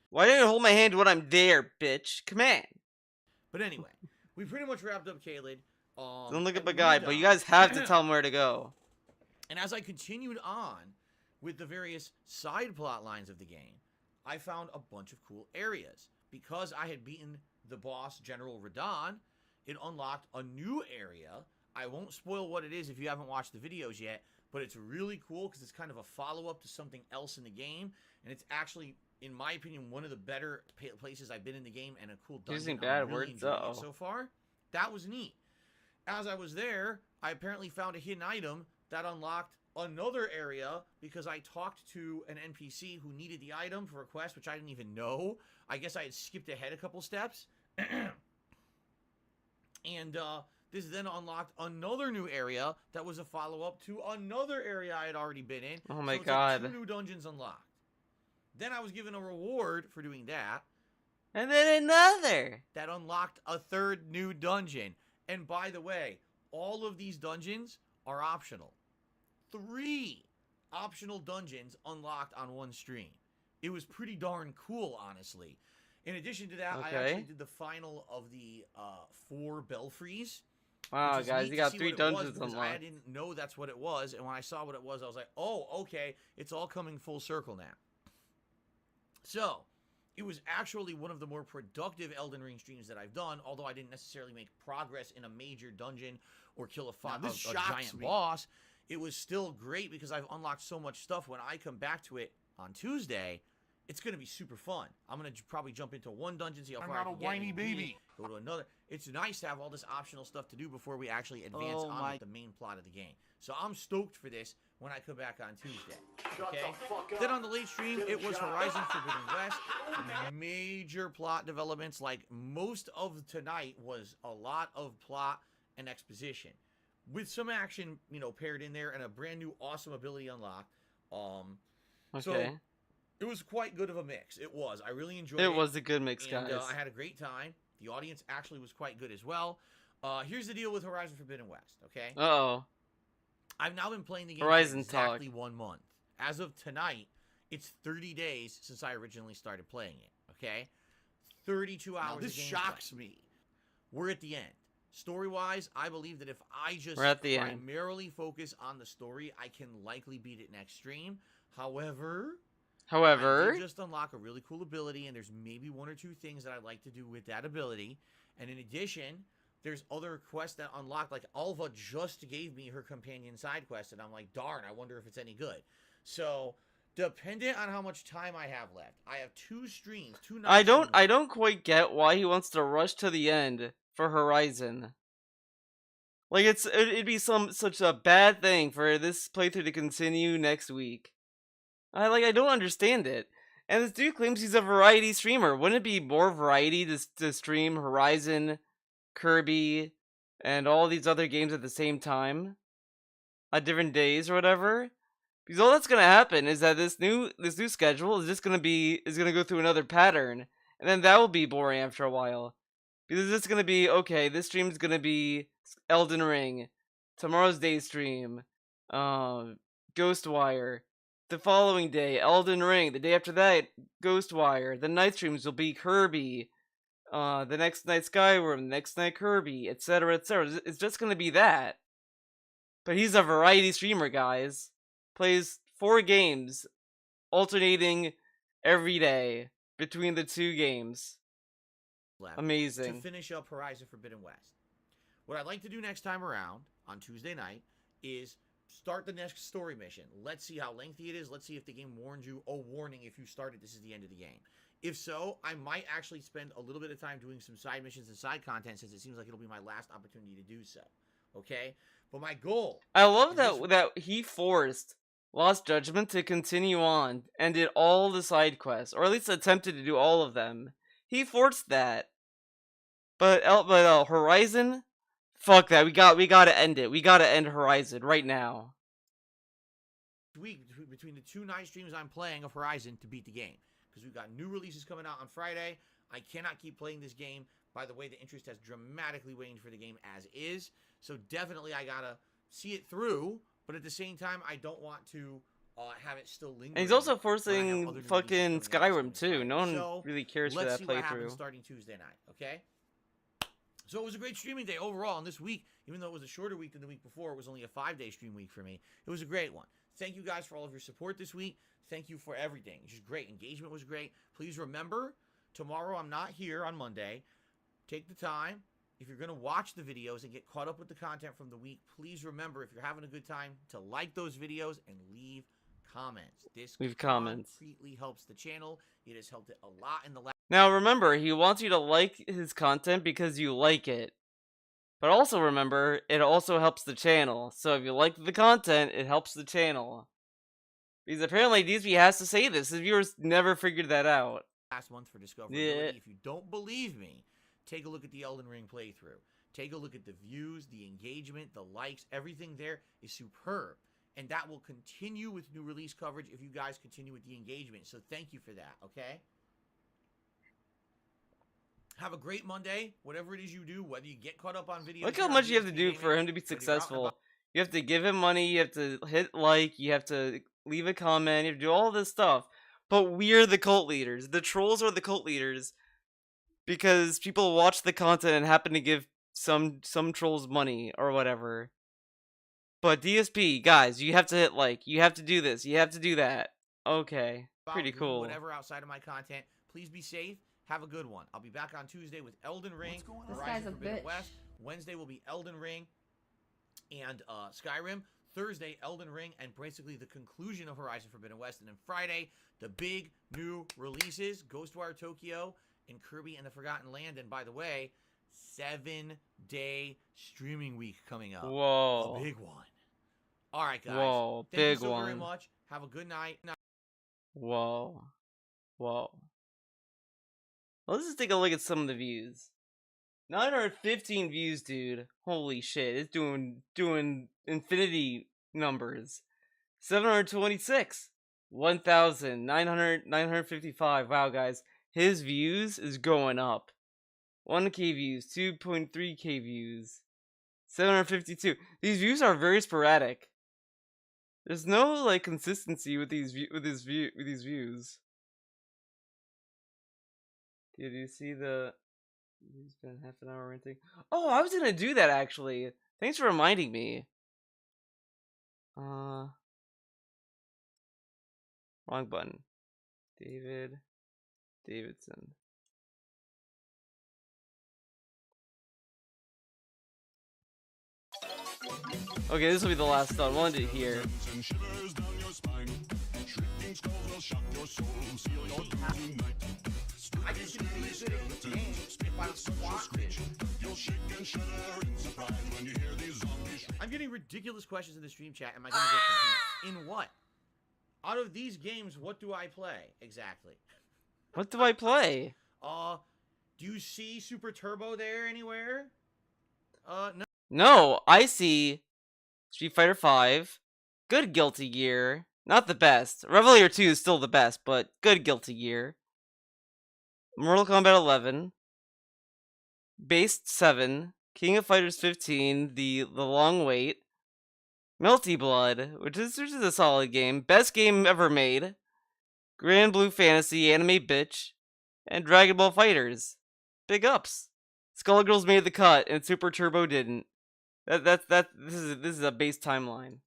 Why didn't you hold my hand when I'm there, bitch? Come on. But anyway, we pretty much wrapped up Caelid. Don't look at my guy, but you guys have to tell him where to go. And as I continued on with the various side plot lines of the game, I found a bunch of cool areas. Because I had beaten the boss, General Radahn, it unlocked a new area. I won't spoil what it is if you haven't watched the videos yet, but it's really cool because it's kind of a follow-up to something else in the game, and it's actually, in my opinion, one of the better places I've been in the game, and a cool dungeon. Using bad really words, though. So far, that was neat. As I was there, I apparently found a hidden item that unlocked another area because I talked to an NPC who needed the item for a quest, which I didn't even know. I guess I had skipped ahead a couple steps. And this then unlocked another new area that was a follow-up to another area I had already been in. Oh my so god. Like 2 new dungeons unlocked. Then I was given a reward for doing that. And then another. That unlocked a 3rd new dungeon. And by the way, all of these dungeons are optional. 3 optional dungeons unlocked on one stream. It was pretty darn cool, honestly. In addition to that, I actually did the final of the 4 belfries. Wow, guys, you got 3 dungeons unlocked. I didn't know that's what it was, and when I saw what it was, I was like, oh, okay, it's all coming full circle now. So, it was actually one of the more productive Elden Ring streams that I've done, although I didn't necessarily make progress in a major dungeon or kill a giant boss. It was still great because I've unlocked so much stuff. When I come back to it on Tuesday, it's going to be super fun. I'm going to probably jump into one dungeon, see how far I can get. I'm not a whiny baby. Go to another. It's nice to have all this optional stuff to do before we actually advance on with the main plot of the game. So I'm stoked for this when I come back on Tuesday. Okay? Then on the late stream, it was Horizon Forbidden West. Major plot developments. Like, most of tonight was a lot of plot and exposition, with some action, you know, paired in there, and a brand new awesome ability unlocked. So it was quite good of a mix. It was. I really enjoyed it. It was a good mix, guys. I had a great time. The audience actually was quite good as well. Here's the deal with Horizon Forbidden West, okay? Uh-oh. I've now been playing the game Horizon for exactly 1 month. As of tonight, it's 30 days since I originally started playing it, okay? 32 hours. Now, this shocks me. We're at the end. Story-wise, I believe that if I just primarily focus on the story, I can likely beat it next stream. However, I did just unlock a really cool ability, and there's maybe 1 or 2 things that I'd like to do with that ability. And in addition, there's other quests that unlocked. Like, Alva just gave me her companion side quest, and I'm like, darn, I wonder if it's any good. So, dependent on how much time I have left, I have 2 streams, 2 nights. I don't quite get why he wants to rush to the end for Horizon. Like, it'd be such a bad thing for this playthrough to continue next week. I don't understand it. And this dude claims he's a variety streamer. Wouldn't it be more variety to stream Horizon, Kirby, and all these other games at the same time? On different days or whatever? Because all that's gonna happen is that this new schedule is just gonna go through another pattern. And then that will be boring after a while. Because it's gonna be, okay, this stream is gonna be Elden Ring. Tomorrow's day stream. Ghostwire. The following day, Elden Ring. The day after that, Ghostwire. The night streams will be Kirby. The next night Skyrim. The next night Kirby, etc., etc. It's just gonna be that. But he's a variety streamer, guys. Plays 4 games, alternating every day between the 2 games. Amazing. To finish up Horizon Forbidden West. What I'd like to do next time around, on Tuesday night, is start the next story mission. Let's see how lengthy it is. Let's see if the game warns you. Oh, warning, if you started, this is the end of the game. If so, I might actually spend a little bit of time doing some side missions and side content, since it seems like it'll be my last opportunity to do so. Okay? But my goal... I love that he forced Lost Judgment to continue on and did all the side quests, or at least attempted to do all of them. He forced that. But Horizon? Fuck that. We gotta end it. We gotta end Horizon right now. week between the 2 night streams I'm playing of Horizon to beat the game. Because we've got new releases coming out on Friday. I cannot keep playing this game. By the way, the interest has dramatically waned for the game as is. So definitely I gotta see it through. But at the same time, I don't want to have it still linger. And he's also forcing fucking Skyrim too. No one really cares for that let's see what playthrough. happens starting Tuesday night, okay? So it was a great streaming day overall. And this week, even though it was a shorter week than the week before, it was only a 5-day stream week for me. It was a great one. Thank you guys for all of your support this week. Thank you for everything. It's just great. Engagement was great. Please remember, tomorrow I'm not here on Monday. Take the time. If you're going to watch the videos and get caught up with the content from the week, please remember, if you're having a good time, to like those videos and leave comments. This concretely helps the channel. It has helped it a lot in the last... Now remember, he wants you to like his content because you like it. But also remember, it also helps the channel. So if you like the content, it helps the channel. Because apparently DSP has to say this. His viewers never figured that out. Last month for discoverability. If you don't believe me, take a look at the Elden Ring playthrough. Take a look at the views, the engagement, the likes. Everything there is superb. And that will continue with new release coverage if you guys continue with the engagement. So thank you for that, okay? Have a great Monday. Whatever it is you do, whether you get caught up on videos... Look how much you have to do for him to be successful. You have to give him money, you have to hit like, you have to leave a comment, you have to do all this stuff. But we're the cult leaders. The trolls are the cult leaders. Because people watch the content and happen to give some trolls money or whatever. But DSP, guys, you have to hit like. You have to do this. You have to do that. Okay. Pretty cool. Whatever outside of my content. Please be safe. Have a good one. I'll be back on Tuesday with Elden Ring. This guy's a bitch. West. Wednesday will be Elden Ring and Skyrim. Thursday, Elden Ring, and basically the conclusion of Horizon Forbidden West. And then Friday, the big new releases, Ghostwire Tokyo and Kirby and the Forgotten Land. And by the way, 7-day streaming week coming up. Whoa. A big one. All right, guys. Whoa, Thank you so very much. Have a good night. Whoa. Whoa. Let's just take a look at some of the views. 915 views, dude. Holy shit. It's doing infinity numbers. 726. 1,955. Wow, guys. His views is going up. 1K views, 2.3K views, 752. These views are very sporadic. There's no like consistency with these views. Did you see the? He's been half an hour ranting. Oh, I was gonna do that actually. Thanks for reminding me. Wrong button. Davidson. Okay, this will be the last one. We'll end it here. I'm getting ridiculous questions in the stream chat. Am I going to get confused? In what? Out of these games, what do I play exactly? What do I play? Do you see Super Turbo there anywhere? No. No, I see Street Fighter V, good Guilty Gear, not the best. Revelator 2 is still the best, but good Guilty Gear. Mortal Kombat 11, Based 7, King of Fighters 15, the long wait, Melty Blood, which is a solid game, best game ever made, Grand Blue Fantasy, Anime Bitch, and Dragon Ball Fighters. Big ups. Skullgirls made the cut, and Super Turbo didn't. This is a base timeline.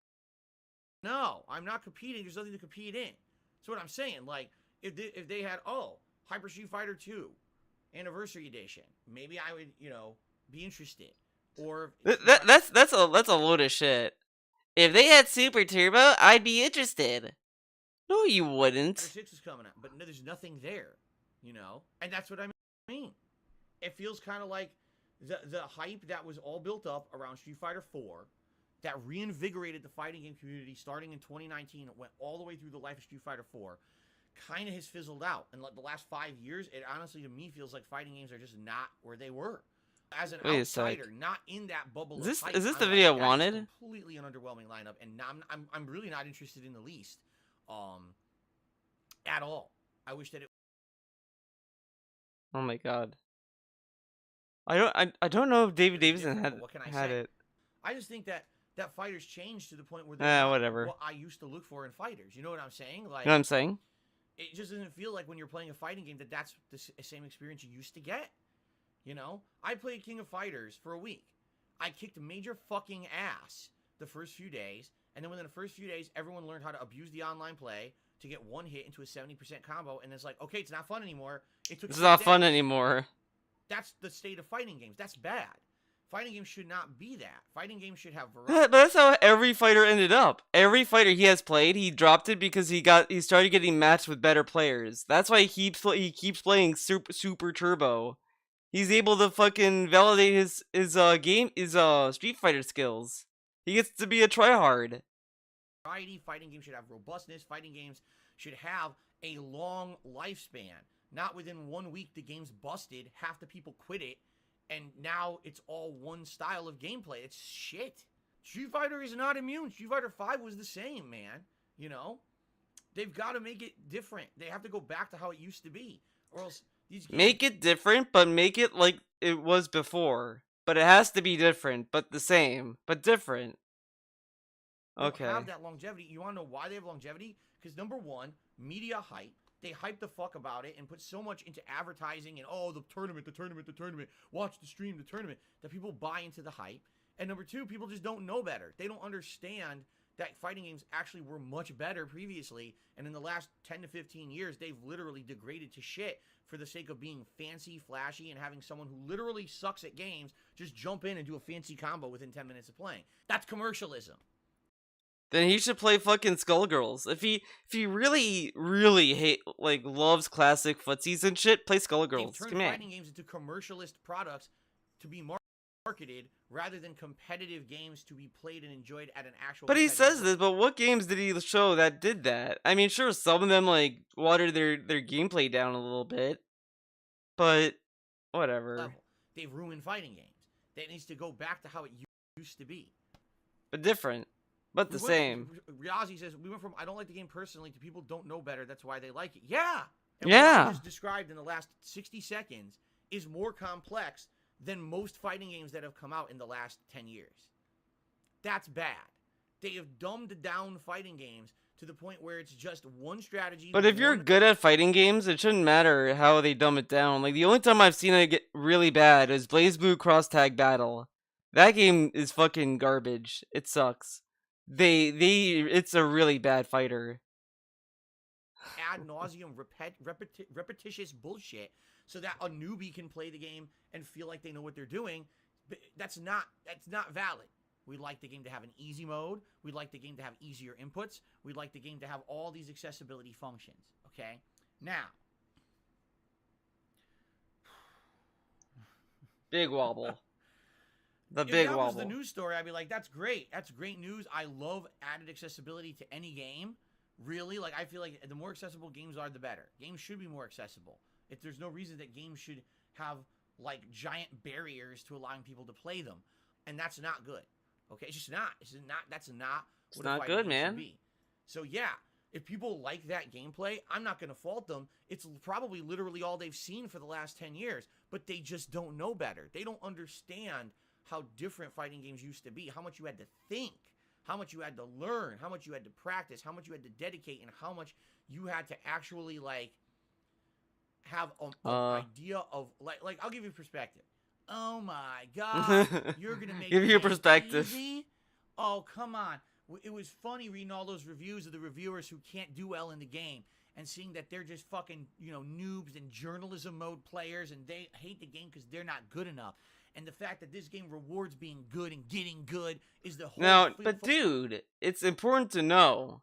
No, I'm not competing. There's nothing to compete in. That's what I'm saying. Like, if they had Hyper Street Fighter 2 Anniversary Edition, maybe I would, be interested. Or that's a load of shit. If they had Super Turbo, I'd be interested. No, you wouldn't. Fighter 6 is coming out, but there's nothing there, and that's what I mean. It feels kind of like the hype that was all built up around Street Fighter 4 that reinvigorated the fighting game community starting in 2019. It went all the way through the life of Street Fighter 4. Kind of has fizzled out. And like the last 5 years, it honestly, to me, feels like fighting games are just not where they were. as an Wait a sec. outsider, not in that bubble Is this of hype, is this the I'm video I like, that is wanted? completely an underwhelming lineup, and I'm really not interested in the least, at all. I wish that it. Oh my god. I don't know if David It was Davison different, had but what can I had say? it. I just think that fighters changed to the point where they're not Whatever. what I used to look for in fighters. You know what I'm saying? Like, You know what I'm saying? it just doesn't feel like when you're playing a fighting game that's the same experience you used to get. You know, I played King of Fighters for a week. I kicked major fucking ass the first few days, and then within the first few days, everyone learned how to abuse the online play to get one hit into a 70% combo, and it's like, okay, it's not fun anymore. It took. It's not days. fun anymore. That's the state of fighting games. That's bad. Fighting games should not be that. Fighting games should have variety. But that's how every fighter ended up. Every fighter he has played, he dropped it because he started getting matched with better players. That's why he keeps playing super turbo. He's able to fucking validate his Street Fighter skills. He gets to be a tryhard. Variety. Fighting games should have robustness. Fighting games should have a long lifespan. Not within 1 week the game's busted, half the people quit it, and now it's all one style of gameplay. It's shit. Street Fighter is not immune. Street Fighter 5 was the same, man. You know? They've got to make it different. They have to go back to how it used to be. Or else these games... Make it different, but make it like it was before. But it has to be different, but the same, but different. Okay. Don't have that longevity. You want to know why they have longevity? Because number one, media hype. They hype the fuck about it and put so much into advertising and, oh, the tournament, watch the stream, the tournament, that people buy into the hype. And number two, people just don't know better. They don't understand that fighting games actually were much better previously, and in the last 10 to 15 years, they've literally degraded to shit for the sake of being fancy, flashy, and having someone who literally sucks at games just jump in and do a fancy combo within 10 minutes of playing. That's commercialism. Then he should play fucking Skullgirls. If he really loves classic footsies and shit, play Skullgirls. They've turned fighting games into commercialist products to be marketed rather than competitive games to be played and enjoyed at an actual. But he says this. But what games did he show that did that? I mean, sure, some of them like watered their gameplay down a little bit, but whatever. Level. They've ruined fighting games. That needs to go back to how it used to be. But different. But the same. Riazi says, we went from I don't like the game personally to people don't know better. That's why they like it. Yeah. And yeah. What I just described in the last 60 seconds is more complex than most fighting games that have come out in the last 10 years. That's bad. They have dumbed down fighting games to the point where it's just one strategy. But if you're good at fighting games, it shouldn't matter how they dumb it down. Like, the only time I've seen it get really bad is BlazBlue Cross Tag Battle. That game is fucking garbage. It sucks. It's a really bad fighter. Ad nauseum, repetitious bullshit, so that a newbie can play the game and feel like they know what they're doing. But that's not valid. We'd like the game to have an easy mode. We'd like the game to have easier inputs. We'd like the game to have all these accessibility functions. Okay, now. Big wobble. If that was the news story, I'd be like, that's great. That's great news. I love added accessibility to any game. Really, like, I feel like the more accessible games are, the better. Games should be more accessible. If there's no reason that games should have, like, giant barriers to allowing people to play them. And that's not good. Okay? It's just not. That's not what a fighting game should be. So, yeah, if people like that gameplay, I'm not going to fault them. It's probably literally all they've seen for the last 10 years. But they just don't know better. They don't understand how different fighting games used to be, how much you had to think, how much you had to learn, how much you had to practice, how much you had to dedicate, and how much you had to actually, like, have an idea of, like, I'll give you perspective. Oh my god, you're gonna make give you perspective. Easy? Oh, come on. It was funny reading all those reviews of the reviewers who can't do well in the game and seeing that they're just fucking, noobs and journalism mode players, and they hate the game because they're not good enough. And the fact that this game rewards being good and getting good is the whole... Now, but dude, it's important to know.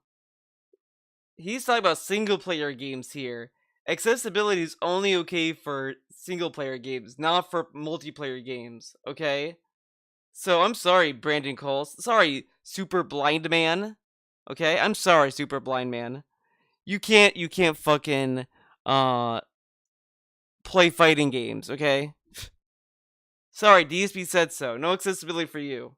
He's talking about single-player games here. Accessibility is only okay for single-player games, not for multiplayer games, okay? So, I'm sorry, Brandon Cole. Sorry, Super Blind Man. Okay? I'm sorry, Super Blind Man. You can't fucking, play fighting games, okay? Sorry, DSP said so. No accessibility for you.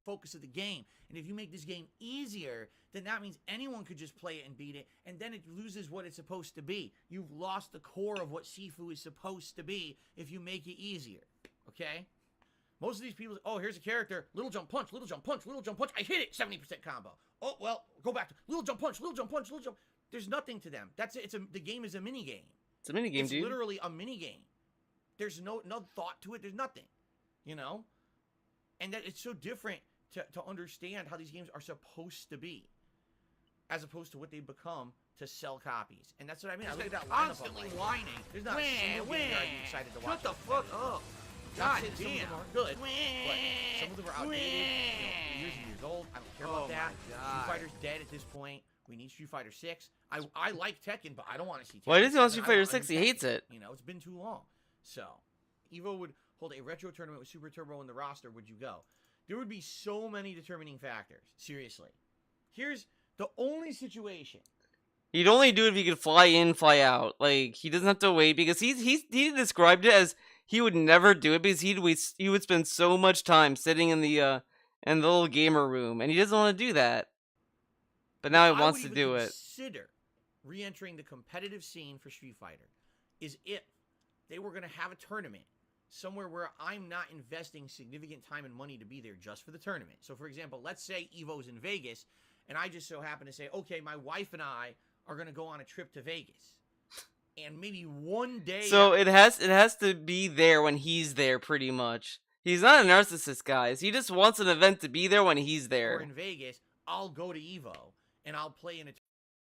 Focus of the game. And if you make this game easier, then that means anyone could just play it and beat it, and then it loses what it's supposed to be. You've lost the core of what Sifu is supposed to be if you make it easier. Okay? Most of these people, oh, here's a character, little jump punch, little jump punch, little jump punch, I hit it, 70% combo. Oh, well, go back to little jump punch, little jump punch, little jump. There's nothing to them. That's it. The game is a mini game. It's a mini game, dude. It's literally a mini game. There's no thought to it. There's nothing, you know? And that it's so different to understand how these games are supposed to be, as opposed to what they become to sell copies. And that's what I mean. I look at that constantly whining. There's not a single game that I'd be excited to watch. Shut the fuck up. God damn. Some of them aren't good, but some of them are outdated, years and years old. I don't care about that. Street Fighter's dead at this point. We need Street Fighter 6. I like Tekken, but I don't want to see Tekken. Why does he want Street Fighter 6? He hates it. You know, it's been too long. So, Evo would hold a retro tournament with Super Turbo in the roster. Would you go? There would be so many determining factors. Seriously. Here's the only situation. He'd only do it if he could fly in, fly out. Like, he doesn't have to wait, because he described it as he would never do it because he would spend so much time sitting in the little gamer room, and he doesn't want to do that. But now he wants to do it. Consider re-entering the competitive scene for Street Fighter is if they were going to have a tournament somewhere where I'm not investing significant time and money to be there just for the tournament. So, for example, let's say Evo's in Vegas, and I just so happen to say, okay, my wife and I are going to go on a trip to Vegas. And maybe one day... So it has to be there when he's there, pretty much. He's not a narcissist, guys. He just wants an event to be there when he's there. Or in Vegas, I'll go to Evo, and I'll play in a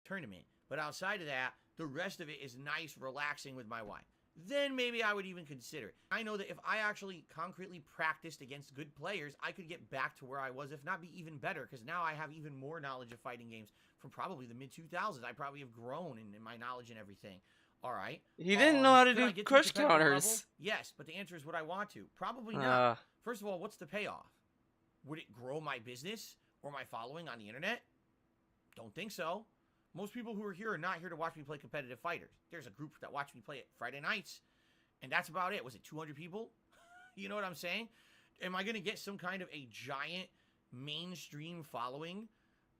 tournament. But outside of that, the rest of it is nice, relaxing with my wife. Then maybe I would even consider it. I know that if I actually concretely practiced against good players, I could get back to where I was, if not be even better, because now I have even more knowledge of fighting games from probably the mid-2000s. I probably have grown in my knowledge and everything. All right. He didn't know how to do crush counters. Yes, but the answer is, would I want to? Probably not. First of all, what's the payoff? Would it grow my business or my following on the internet? Don't think so. Most people who are here are not here to watch me play competitive fighters. There's a group that watch me play it Friday nights, and that's about it. Was it 200 people? You know what I'm saying? Am I going to get some kind of a giant mainstream following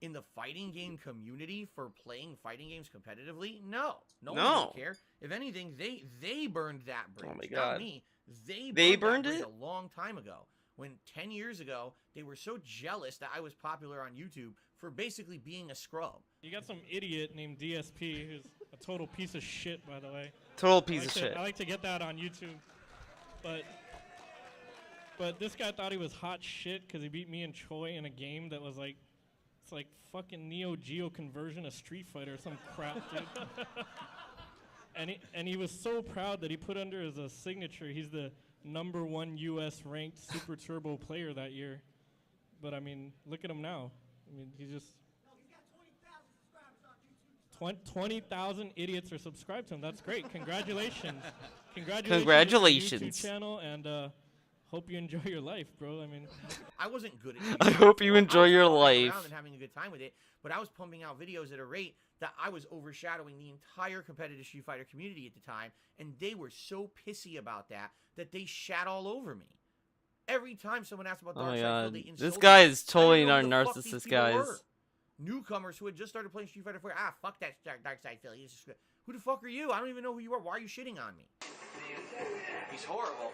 in the fighting game community for playing fighting games competitively? No. No one will care. If anything, they burned that bridge. Oh my God. Not me. They burned it a long time ago. When 10 years ago, they were so jealous that I was popular on YouTube for basically being a scrub. You got some idiot named DSP who's a total piece of shit, by the way. Total piece of shit. I like to get that on YouTube. But this guy thought he was hot shit because he beat me and Choi in a game that was like, it's like fucking Neo Geo conversion of Street Fighter or some crap, dude. And he was so proud that he put under as a signature, he's the #1 U.S. ranked Super Turbo player that year. But I mean, look at him now. I mean, he's just... 20,000 idiots are subscribed to him. That's great. Congratulations. Congratulations. To your YouTube channel, and hope you enjoy your life, bro. I mean... I wasn't good at it. I hope you enjoy your life. And having a good time with it, but I was pumping out videos at a rate that I was overshadowing the entire competitive Street Fighter community at the time, and they were so pissy about that they shat all over me. Every time someone asked about Dark Side Phil, they insulted this guy is me. totally not a narcissist, guys. Newcomers who had just started playing Street Fighter 4. Fuck that Dark Side Phil. Who the fuck are you? I don't even know who you are. Why are you shitting on me? He's horrible.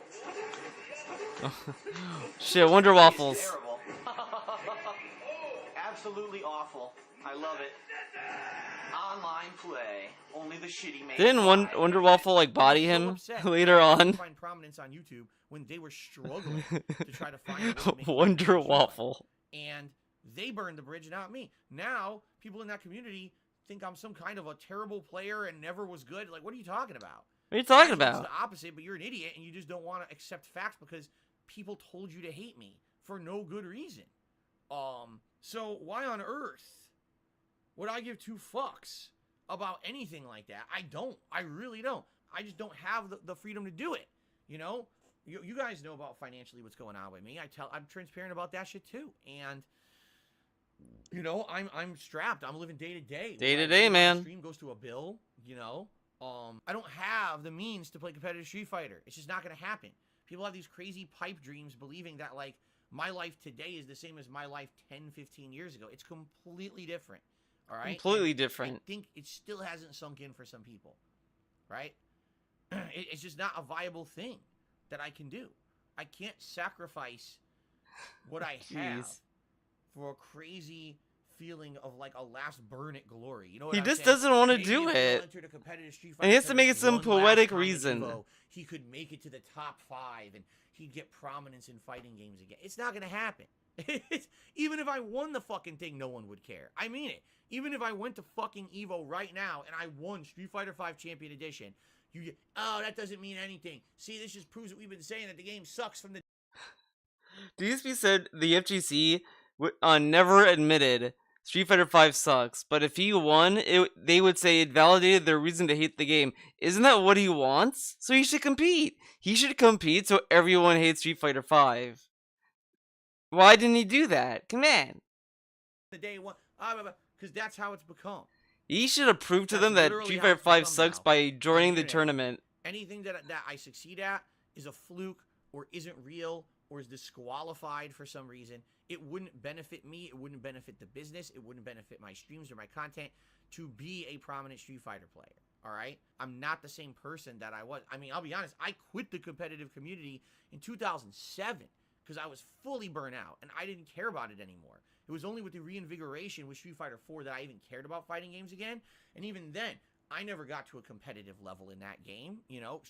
Shit, Wonder Waffles. He's terrible. Absolutely awful. I love it. Online play. Only the shitty make. Didn't Wonder Waffle like body him later on? Find prominence on YouTube when they were struggling to try to find Wonder Waffle. And they burned the bridge, not me. Now people in that community think I'm some kind of a terrible player and never was good. Like, what are you talking about? What are you talking about? It's the opposite, but you're an idiot and you just don't want to accept facts because people told you to hate me for no good reason. So why on earth would I give two fucks about anything like that? I don't. I really don't. I just don't have the freedom to do it. You know? You guys know about financially what's going on with me. I'm transparent about that shit too. And you know, I'm strapped. I'm living day to day. Day to day, man. Stream goes to a bill, you know. I don't have the means to play competitive Street Fighter. It's just not going to happen People have these crazy pipe dreams believing that, like, my life today is the same as my life 10, 15 years ago. It's completely different, all right? Completely And different. I think it still hasn't sunk in for some people, right? It's just not a viable thing that I can do. I can't sacrifice what I have for a crazy feeling of like a last burn at glory. You know what he I'm just saying? doesn't want to Maybe do if it. entered a competitive Street And he has Fighter to make it some tournament one poetic last time at reason. Evo, he could make it to the top 5 and he'd get prominence in fighting games again. It's not going to happen. Even if I won the fucking thing, no one would care. I mean it. Even if I went to fucking Evo right now and I won Street Fighter V Champion Edition, oh, that doesn't mean anything. See, this just proves what we've been saying, that the game sucks from the... DSP said the FGC never admitted Street Fighter V sucks, but if he won, they would say it validated their reason to hate the game. Isn't that what he wants? So he should compete. He should compete so everyone hates Street Fighter V. Why didn't he do that? Come on. The day one, because that's how it's become. He should have proved to them that Street Fighter V sucks by joining the tournament. Anything that I succeed at is a fluke or isn't real or is disqualified for some reason. It wouldn't benefit me. It wouldn't benefit the business. It wouldn't benefit my streams or my content to be a prominent Street Fighter player. All right? I'm not the same person that I was. I mean, I'll be honest. I quit the competitive community in 2007 because I was fully burnt out and I didn't care about it anymore. It was only with the reinvigoration with Street Fighter 4 that I even cared about fighting games again. And even then, I never got to a competitive level in that game. You know,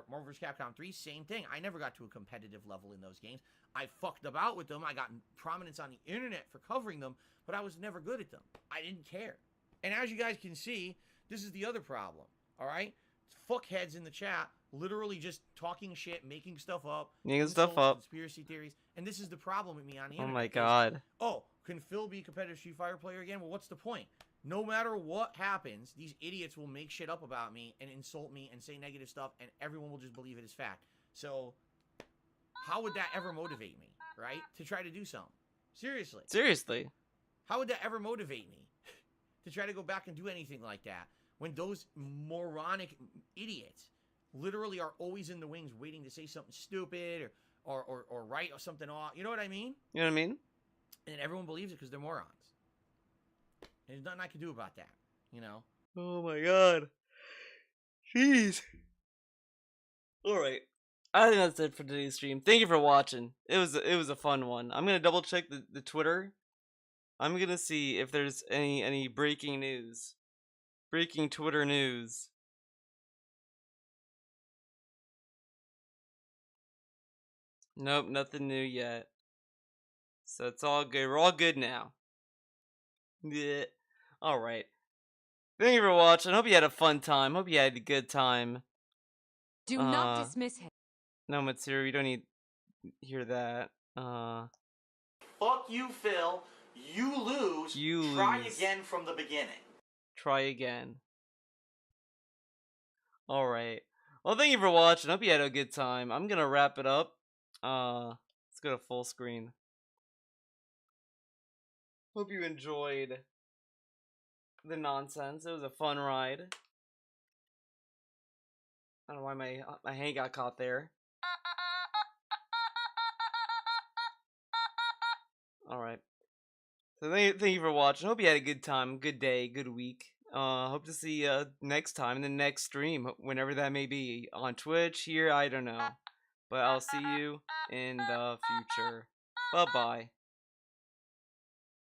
Marvel vs. Capcom 3, same thing. I never got to a competitive level in those games. I fucked about with them. I got prominence on the internet for covering them, but I was never good at them. I didn't care. And as you guys can see, this is the other problem, all right? Fuckheads in the chat literally just talking shit, making stuff up. Conspiracy theories. And this is the problem with me on the internet. Oh my god. Oh, can Phil be a competitive Street Fighter player again? Well, what's the point? No matter what happens, these idiots will make shit up about me and insult me and say negative stuff, and everyone will just believe it is fact. So, how would that ever motivate me, right? To try to do something. Seriously. Seriously. How would that ever motivate me to try to go back and do anything like that when those moronic idiots literally are always in the wings waiting to say something stupid or write or something off? You know what I mean? You know what I mean? And everyone believes it because they're morons. And there's nothing I can do about that, you know? Oh my god. Jeez. Alright. I think that's it for today's stream. Thank you for watching. It was a fun one. I'm gonna double check the Twitter. I'm gonna see if there's any breaking news. Breaking Twitter news. Nope, nothing new yet. So it's all good. We're all good now. Yeah. Alright. Thank you for watching. Hope you had a fun time. Hope you had a good time. Do not dismiss him. No, Matsuru, you don't need to hear that. Fuck you, Phil. You lose. Try again from the beginning. Try again. Alright. Well, thank you for watching. Hope you had a good time. I'm gonna wrap it up. Let's go to full screen. Hope you enjoyed the nonsense. It was a fun ride. I don't know why my hand got caught there. Alright. So thank you for watching. Hope you had a good time, good day, good week. Hope to see you next time in the next stream, whenever that may be. On Twitch, here, I don't know. But I'll see you in the future. Bye-bye.